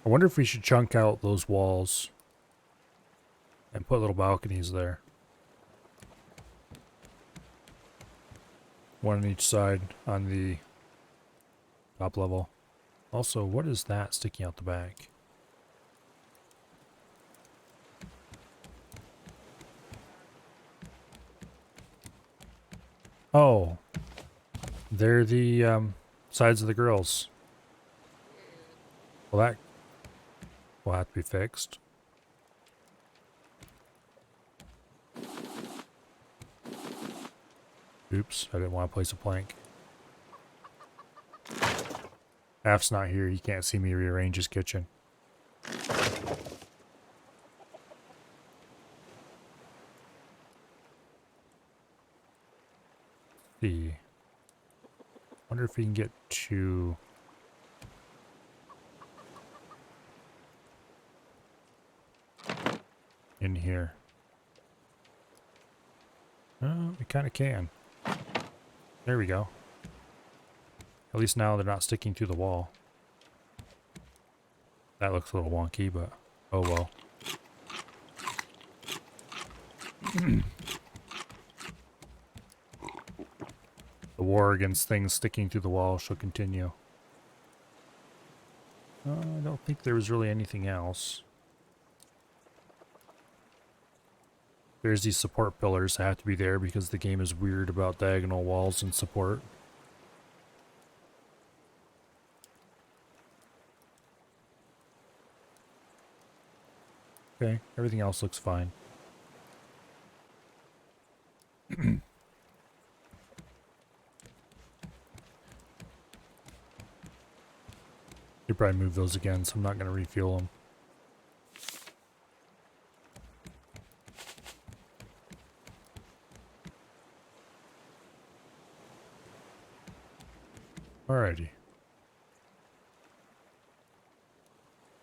I wonder if we should chunk out those walls and put little balconies there. One on each side on the top level. Also, what is that sticking out the back? Oh. They're the sides of the grills. Well, that will have to be fixed. Oops, I didn't want to place a plank. Af's not here, he can't see me rearrange his kitchen. See. Wonder if we can get to... in here. Oh, we kind of can. There we go. At least now they're not sticking to the wall. That looks a little wonky, but oh well. The war against things sticking to the wall shall continue. I don't think there was really anything else. There's these support pillars that have to be there because the game is weird about diagonal walls and support. Okay, everything else looks fine. You probably move those again, so I'm not going to refuel them. Alrighty.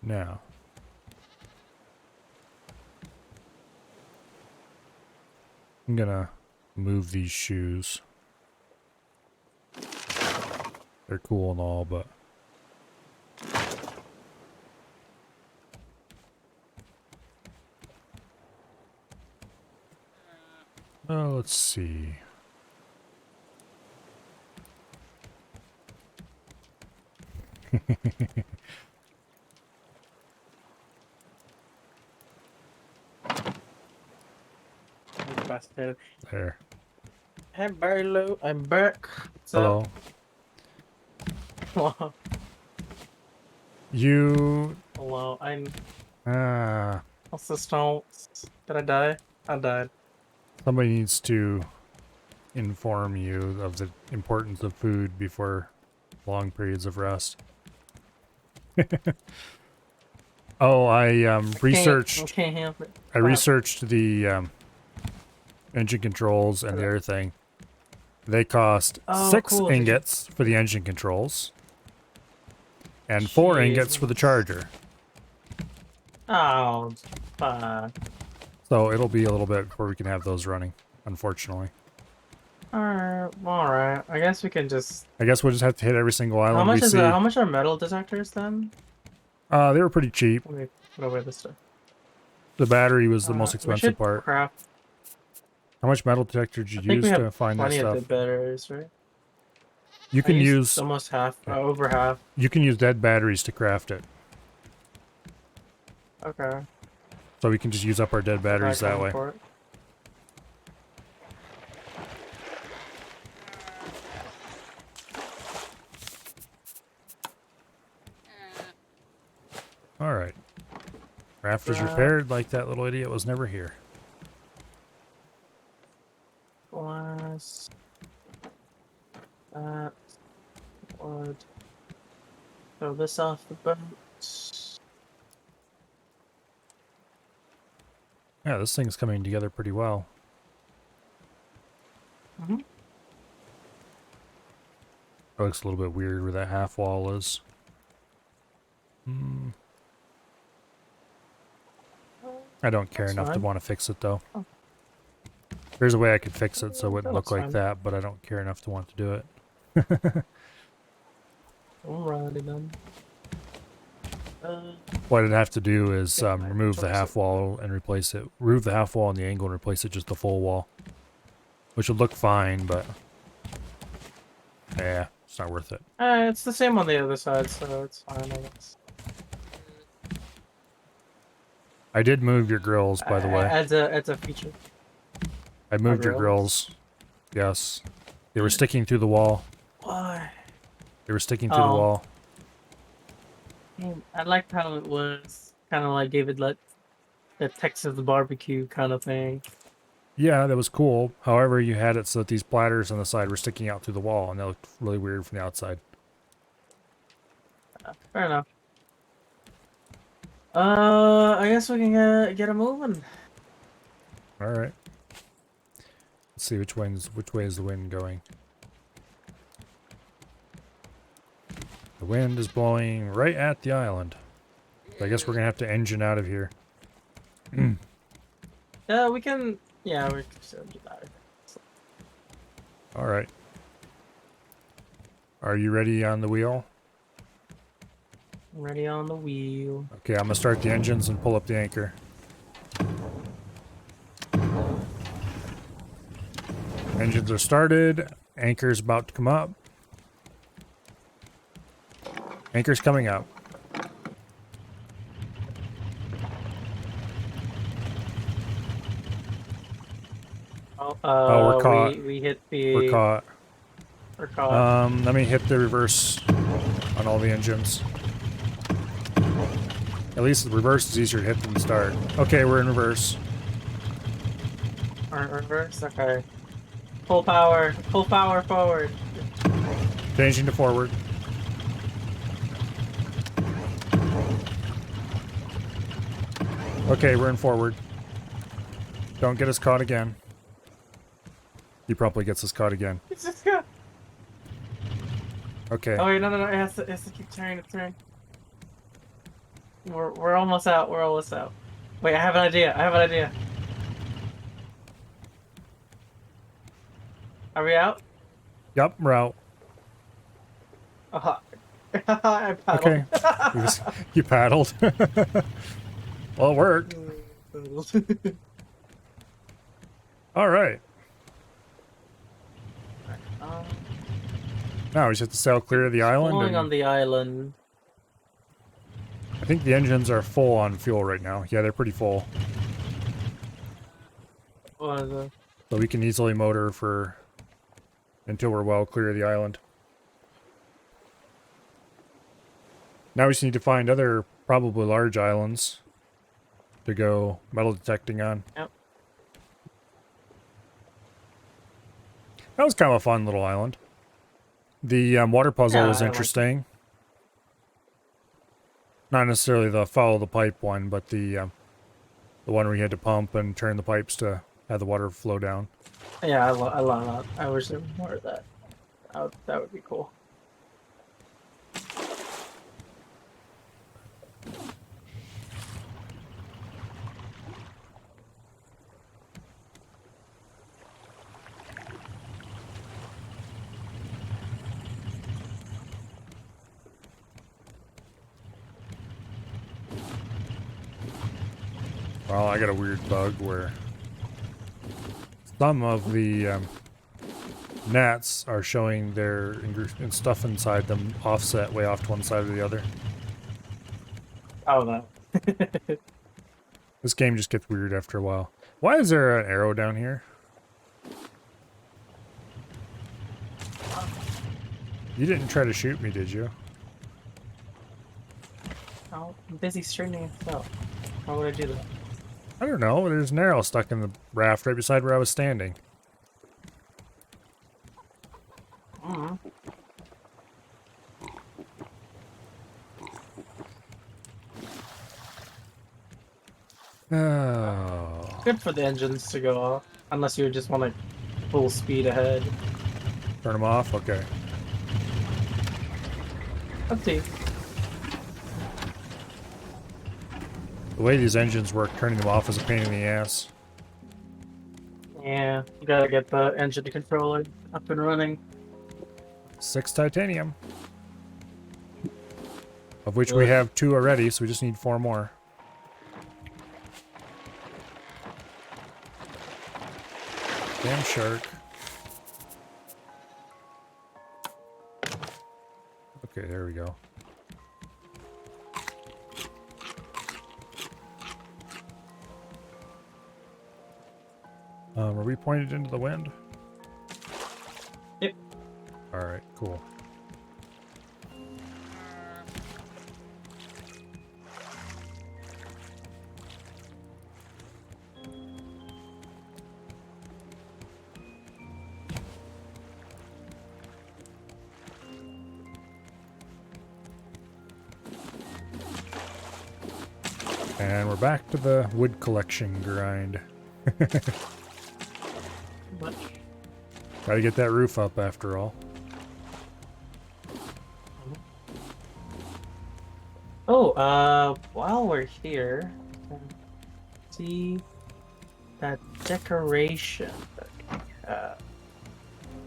Now. I'm gonna move these shoes. They're cool and all, but... Oh, let's see. Bastard. There. Hey, Barlow, I'm back. What's Hello. up? Hello. You... Hello. I'm Ah... assistant. Did I die? I died. Somebody needs to inform you of the importance of food before long periods of rest. Oh, I researched. Can't help it. I researched the engine controls and the other thing. They cost Oh, 6 cool. ingots for the engine controls, and 4 ingots for the charger. Oh, fuck. So it'll be a little bit before we can have those running, unfortunately. Alright. I guess we can just... I guess we'll just have to hit every single island How much we is see. how much are metal detectors then? They were pretty cheap. Let me put away this stuff. The battery was the most We expensive should part. craft... How much metal detector did I you think we use have to find that plenty of stuff? dead batteries, right? You I can used use almost half, over half. you can use dead batteries to craft it. Okay. So we can just use up our dead batteries that way. For it. Alright. Raft is repaired like that little idiot was never here. Glass. That. Wood. Throw this off the boat. Yeah, this thing's coming together pretty well. Mm-hmm. It looks a little bit weird where that half wall is. I don't care enough to want to fix it though. Oh. There's a way I could fix it so it wouldn't That look looks like fine. that, but I don't care enough to want to do it. Alrighty then. What I'd have to do is Yeah, remove the half wall and replace it. Remove the half wall and the angle and replace it just the full wall. Which would look fine, but... yeah, it's not worth it. It's the same on the other side, so it's fine, I guess. I did move your grills, by the way. Adds a feature. I moved your grills. Yes. They were sticking through the wall. Why? They were sticking through the wall. I liked how it was kind of like David let the Texas barbecue kind of thing. Yeah, that was cool. However, you had it so that these platters on the side were sticking out through the wall, and they looked really weird from the outside. Fair enough. I guess we can get it moving. All right. Let's see which way is the wind going. The wind is blowing right at the island. So I guess we're gonna have to engine out of here. Yeah, we can. Yeah, we can still do that. All right. Are you ready on the wheel? Ready on the wheel. Okay, I'm gonna start the engines and pull up the anchor. Engines are started. Anchor's about to come up. Anchor's coming up. Oh, we're caught. We hit the. We're caught. We're caught. Let me hit the reverse on all the engines. At least the reverse is easier to hit than the start. Okay, we're in reverse. Reverse. Okay. Full power forward. Changing to forward. Okay, we're in forward. Don't get us caught again. He probably gets us caught again. It's just good. Okay. Oh wait, no, it has to keep turning, We're almost out. We're almost out. Wait, I have an idea. Are we out? Yep, we're out. I paddled. Okay. You paddled. Well, it worked. All right. Now we just have to sail clear of the island. Going And on the island. I think the engines are full on fuel right now. Yeah, they're pretty full. Oh, So we can easily motor for until we're well clear of the island. Now we just need to find other probably large islands to go metal detecting on. Yep. That was kind of a fun little island. The water puzzle Yeah, was I liked it. interesting. Not necessarily the follow the pipe one, but the one where you had to pump and turn the pipes to have the water flow down. Yeah, I love that. I wish there was more of that. That would be cool. Well, I got a weird bug where some of the nets are showing their stuff inside them offset way off to one side or the other. Oh no. This game just gets weird after a while. Why is there an arrow down here? You didn't try to shoot me, did you? Oh, I'm busy straightening it out. Why would I do that? I don't know. There's an arrow stuck in the raft right beside where I was standing. Mm. Oh. Good for the engines to go off, unless you just want to full speed ahead. Turn them off? Okay. Up to you. The way these engines work, turning them off is a pain in the ass. Yeah, you gotta get the engine controller up and running. 6 titanium. Of which we have 2 already, so we just need 4 more. Damn shark. Okay, there we go. Are we pointed into the wind? Yep. Alright, cool. And we're back to the wood collection grind. Much. Gotta get that roof up after all. Oh, while we're here, see that decoration that we have.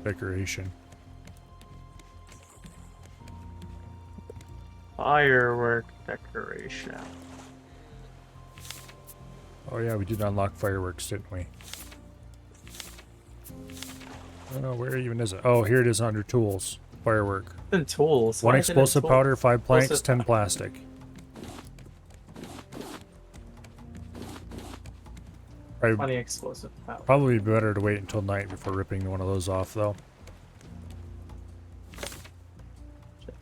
Decoration. Firework decoration. Oh yeah, we did unlock fireworks, didn't we? Oh, where even is it? Oh, here it is under tools. Firework. And tools. 1 Why is it in explosive tools? powder, 5 planks, Explosive 10 powder. plastic. Funny explosive powder. Probably better to wait until night before ripping one of those off, though.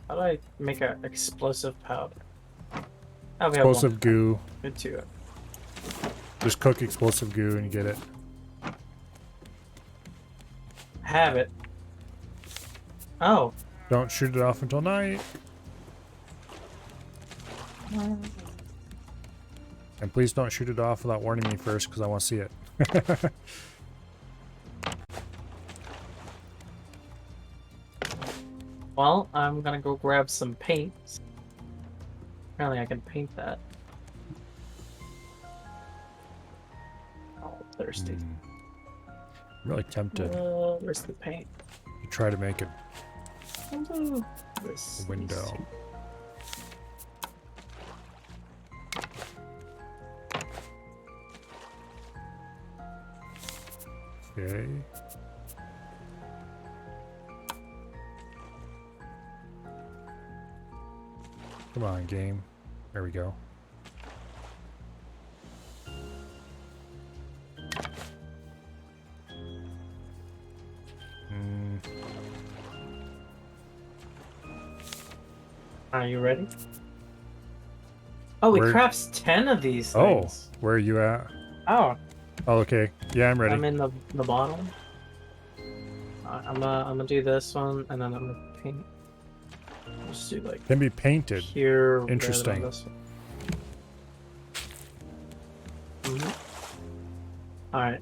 How do I make an explosive powder? Oh, we have one. Explosive goo. Good too. Just cook explosive goo and you get it. Have it. Oh. Don't shoot it off until night. And please don't shoot it off without warning me first, because I want to see it. Well, I'm gonna go grab some paint. Apparently I can paint that. Oh, thirsty. I'm really tempted to Where's the paint? try to make it This a window. Okay. Come on, game. There we go. Are you ready? Oh, it Where- crafts 10 of these Oh, things. where are you at? Oh, Oh, okay. Yeah, I'm ready. I'm in the bottom. I'm gonna do this one, and then I'm gonna paint. Just do like Can be painted. pure red on Interesting. this one. All right.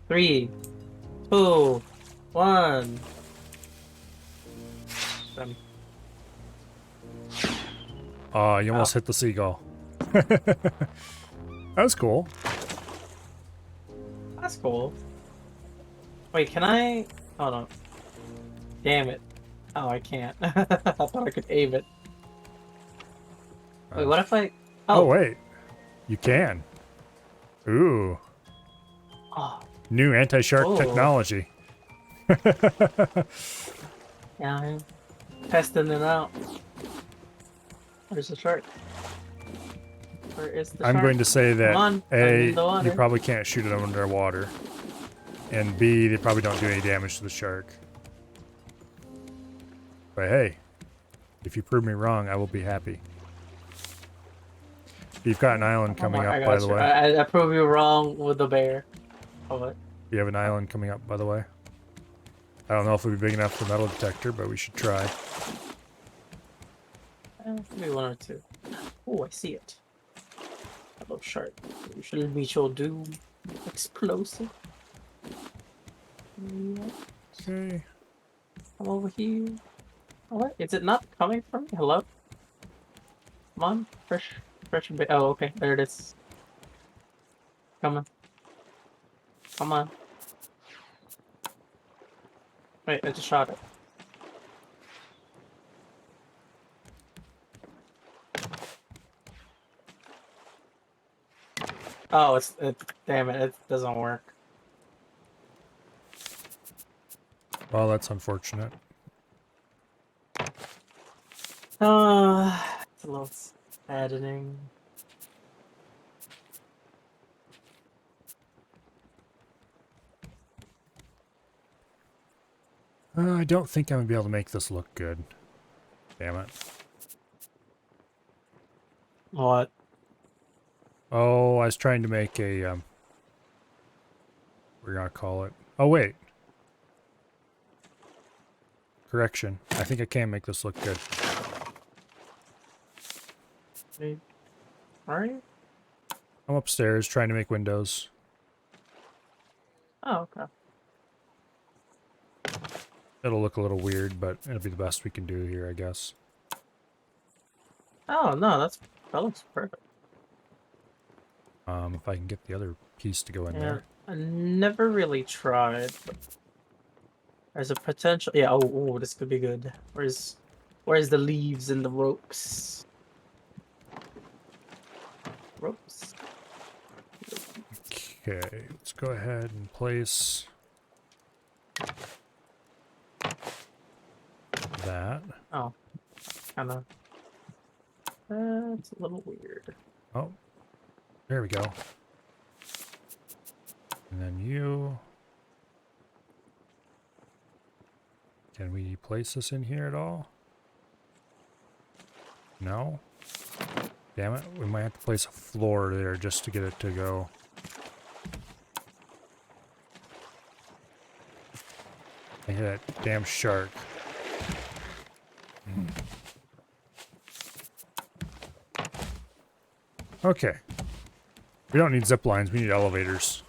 3, 2, 1. Done. Oh, you almost hit the seagull. That was cool. That's cool. Wait, can I? Hold on. Damn it. Oh, I can't. I thought I could aim it. Wait, what if I? Oh, Oh. wait. You can. Ooh. Oh. New anti-shark Oh. technology. Yeah, I'm testing it out. Where's the shark? Where is the shark? I'm going to say that Come on, I'm A, in the water. you probably can't shoot it underwater. And B, they probably don't do any damage to the shark. But hey, if you prove me wrong, I will be happy. You've got an island coming I up, got by the you. way. I prove you wrong with the bear. Oh, what? You have an island coming up, by the way. I don't know if it'll be big enough for metal detector, but we should try. Maybe 1 or 2. Oh, I see it. Hello, shark. You should meet your doom. Explosive. Yeah. Okay. Come over here. Oh, what? Is it not coming from me? Hello? Come on. Fresh oh, okay. There it is. Come on. Come on. Wait, I just shot it. Oh, damn it, it doesn't work. Well, that's unfortunate. It's a little saddening. I don't think I'm going to be able to make this look good. Damn it. What? Oh, I was trying to make a, we're going to call it. Oh, wait. Correction. I think I can make this look good. Are you? I'm upstairs trying to make windows. Oh, okay. It'll look a little weird, but it'll be the best we can do here, I guess. Oh, no, that looks perfect. If I can get the other piece to go in Yeah, there. I never really tried, but there's a potential. Yeah, oh, this could be good. Where's the leaves and the ropes? Ropes. Okay, let's go ahead and place that. Oh, kind of. That's a little weird. Oh, there we go. And then you. Can we place this in here at all? No? Damn it, we might have to place a floor there just to get it to go. I hear that damn shark. Okay. We don't need zip lines, we need elevators.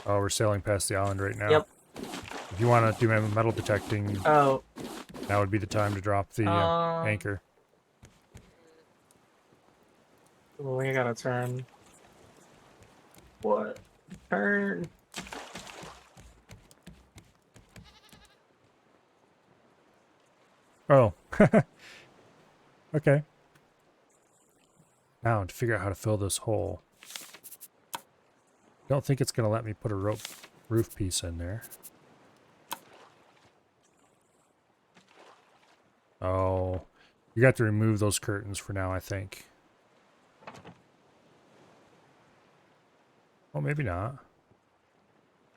Oh, we're sailing past the island right now. Yep. If you want to do metal detecting, Oh. now would be the time to drop the anchor. We gotta turn. What? Turn. Oh. Okay. Now, to figure out how to fill this hole. Don't think it's going to let me put a roof piece in there. Oh. You got to remove those curtains for now, I think. Oh, maybe not.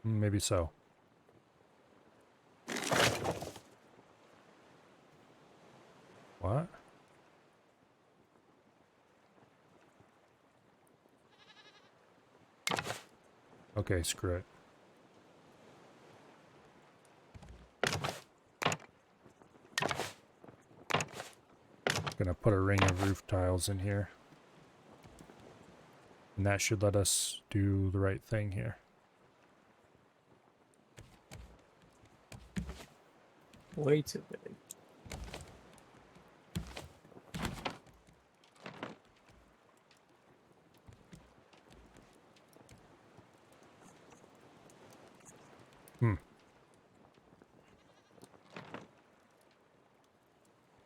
Maybe so. What? Okay, screw it. Gonna put a ring of roof tiles in here. And that should let us do the right thing here. Way too big.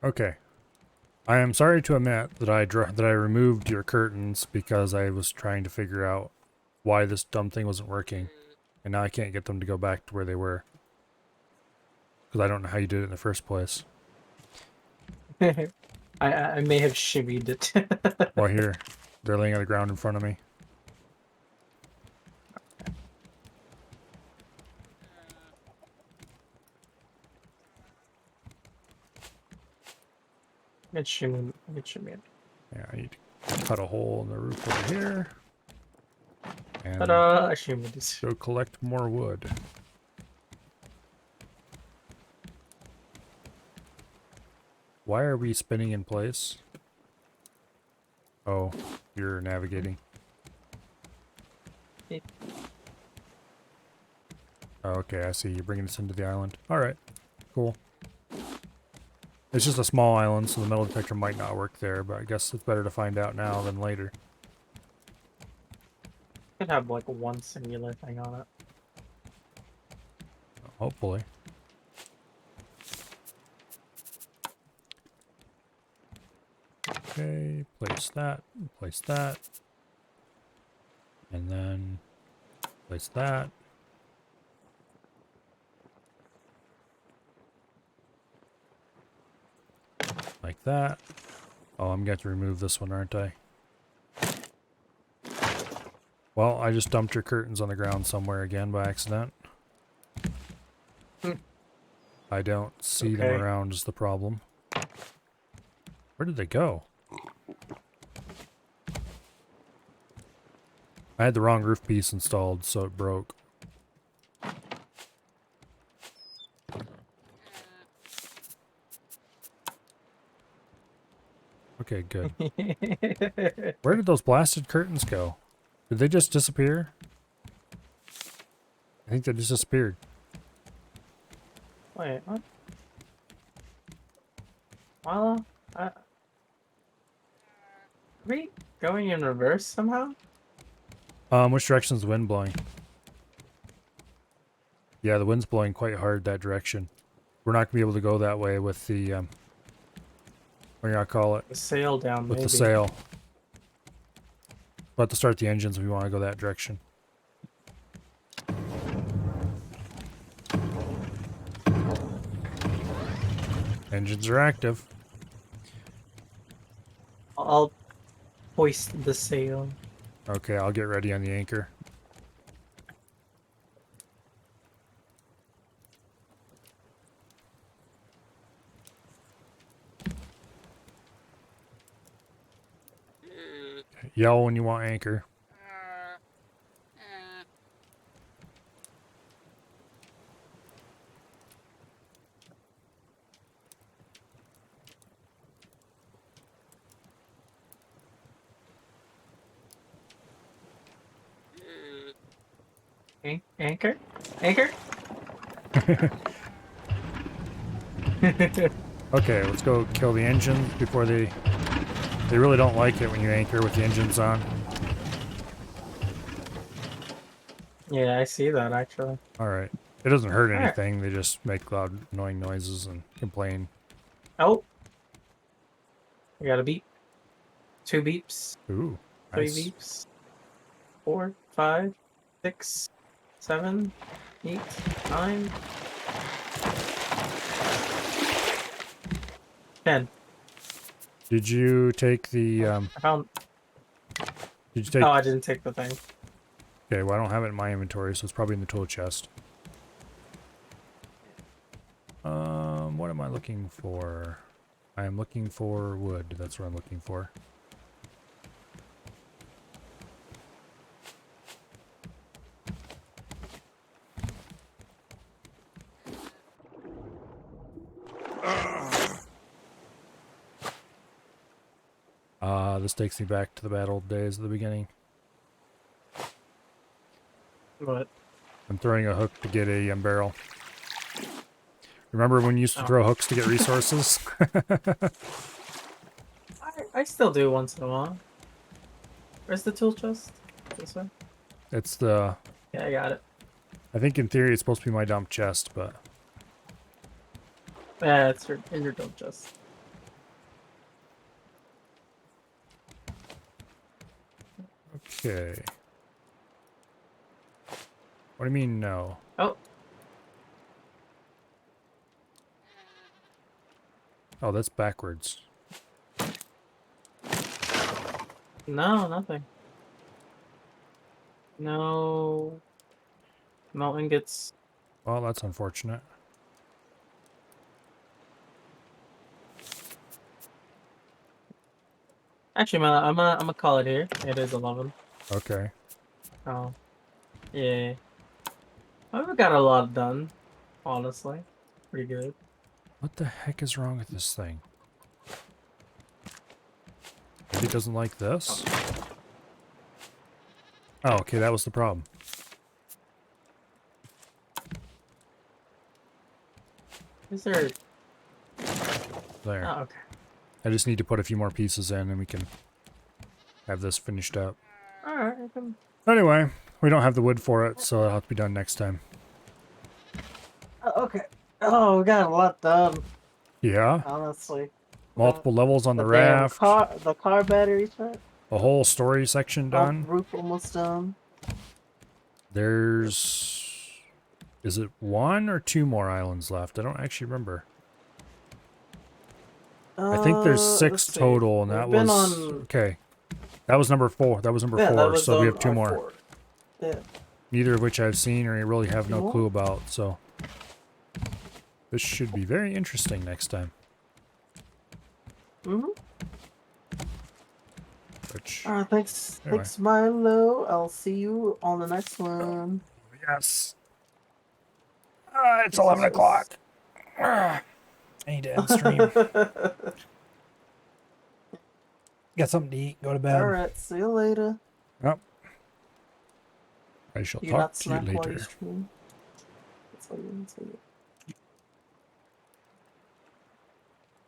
Okay. I am sorry to admit that I removed your curtains because I was trying to figure out why this dumb thing wasn't working. And now I can't get them to go back to where they were. Because I don't know how you did it in the first place. I may have shimmied it. Well, here. They're laying on the ground in front of me. It shimmied. It shimmied. Yeah, I need to cut a hole in the roof over here. And Ta-da! I shimmied it. go collect more wood. Why are we spinning in place? Oh, you're navigating. Oh, okay, I see. You're bringing us into the island. Alright, cool. It's just a small island, so the metal detector might not work there, but I guess it's better to find out now than later. Could have like one singular thing on it. Hopefully. Okay, place that, and then place that. Like that. Oh, I'm going to remove this one, aren't I? Well, I just dumped your curtains on the ground somewhere again by accident. I don't see them around is the problem. Where did they go? I had the wrong roof piece installed, so it broke. Okay, good. Where did those blasted curtains go? Did they just disappear? I think they just disappeared. Wait, what? Well, are we going in reverse somehow? Which direction's the wind blowing? Yeah, the wind's blowing quite hard that direction. We're not gonna be able to go that way with the, what do you call it? The sail down, With maybe. the sail. We'll have to start the engines if we want to go that direction. Engines are active. I'll hoist the sail. Okay, I'll get ready on the anchor. Yell when you want anchor. Anchor? Anchor? Okay, let's go kill the engine before they really don't like it when you anchor with the engines on. Yeah, I see that actually. Alright. It doesn't hurt Alright. anything, they just make loud annoying noises and complain. Oh! I got a beep. 2 beeps. Ooh, 3 nice. beeps. 4, 5, 6, 7, 8, 9, 10. Did you take the, I found. did you take... Oh, I didn't take the thing. Okay, well I don't have it in my inventory, so it's probably in the tool chest. What am I looking for? I am looking for wood, that's what I'm looking for. this takes me back to the bad old days at the beginning. What? I'm throwing a hook to get a barrel. Remember when you used to Oh. throw hooks to get resources? I still do once in a while. Where's the tool chest? This way? It's the... Yeah, I got it. I think in theory it's supposed to be my dump chest, but... Yeah, it's in your dump chest. Okay. What do you mean, no? Oh. Oh, that's backwards. No, nothing. No. Mountain gets... Well, that's unfortunate. Actually, I'm gonna call it here. It is 11. Okay. Oh. Yeah. I've got a lot done, honestly. Pretty good. What the heck is wrong with this thing? Maybe it doesn't like this? Oh, okay, that was the problem. Is there... There. Oh, okay. I just need to put a few more pieces in and we can have this finished up. Alright, I can... Anyway, we don't have the wood for it, so it'll have to be done next time. Okay. Oh, we got a lot done, Yeah? honestly. Multiple levels on the damn raft. the car battery set. A whole story section done. Roof almost done. There's... Is it 1 or 2 more islands left? I don't actually remember. I think there's 6 let's see. total, and that We've been was... on... Okay. That was number 4. That was number Yeah, 4, that was so we on have 2 our more. 4. Yeah. Neither of which I've seen or really have no What? clue about, so... This should be very interesting next time. Mm-hmm. Which... Thanks, Anyway. thanks, Milo. I'll see you on the next one. Yes. It's 11 o'clock. I need to end stream. Got something to eat. Go to bed. Alright, see you later. Yep. I shall You talk not to you snack while you later. stream. That's all you say.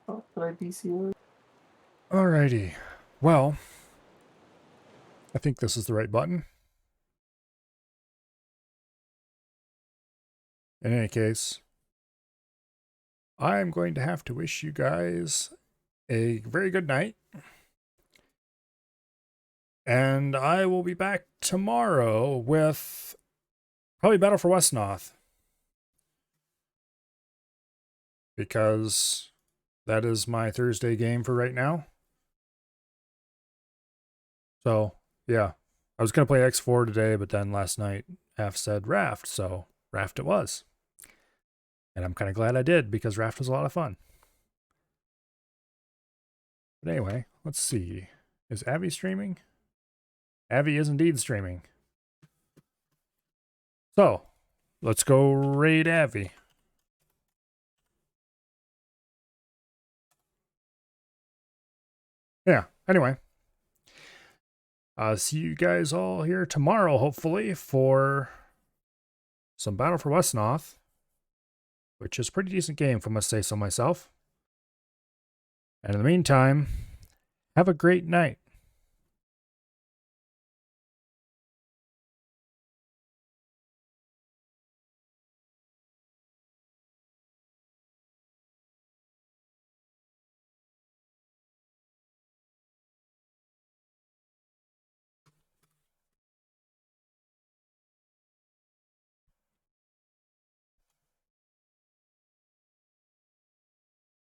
Oh, did I DC you? Alrighty. Well, I think this is the right button. In any case, I'm going to have to wish you guys a very good night. And I will be back tomorrow with probably Battle for Westnoth. Because that is my Thursday game for right now. So, yeah. I was going to play X4 today, but then last night Half said Raft, so Raft it was. And I'm kind of glad I did, because Raft was a lot of fun. But anyway, let's see. Is Abby streaming? Abby is indeed streaming. So, let's go raid Abby. Yeah, anyway. See you guys all here tomorrow, hopefully, for some Battle for Westnoth, which is a pretty decent game, if I must say so myself. And in the meantime, have a great night.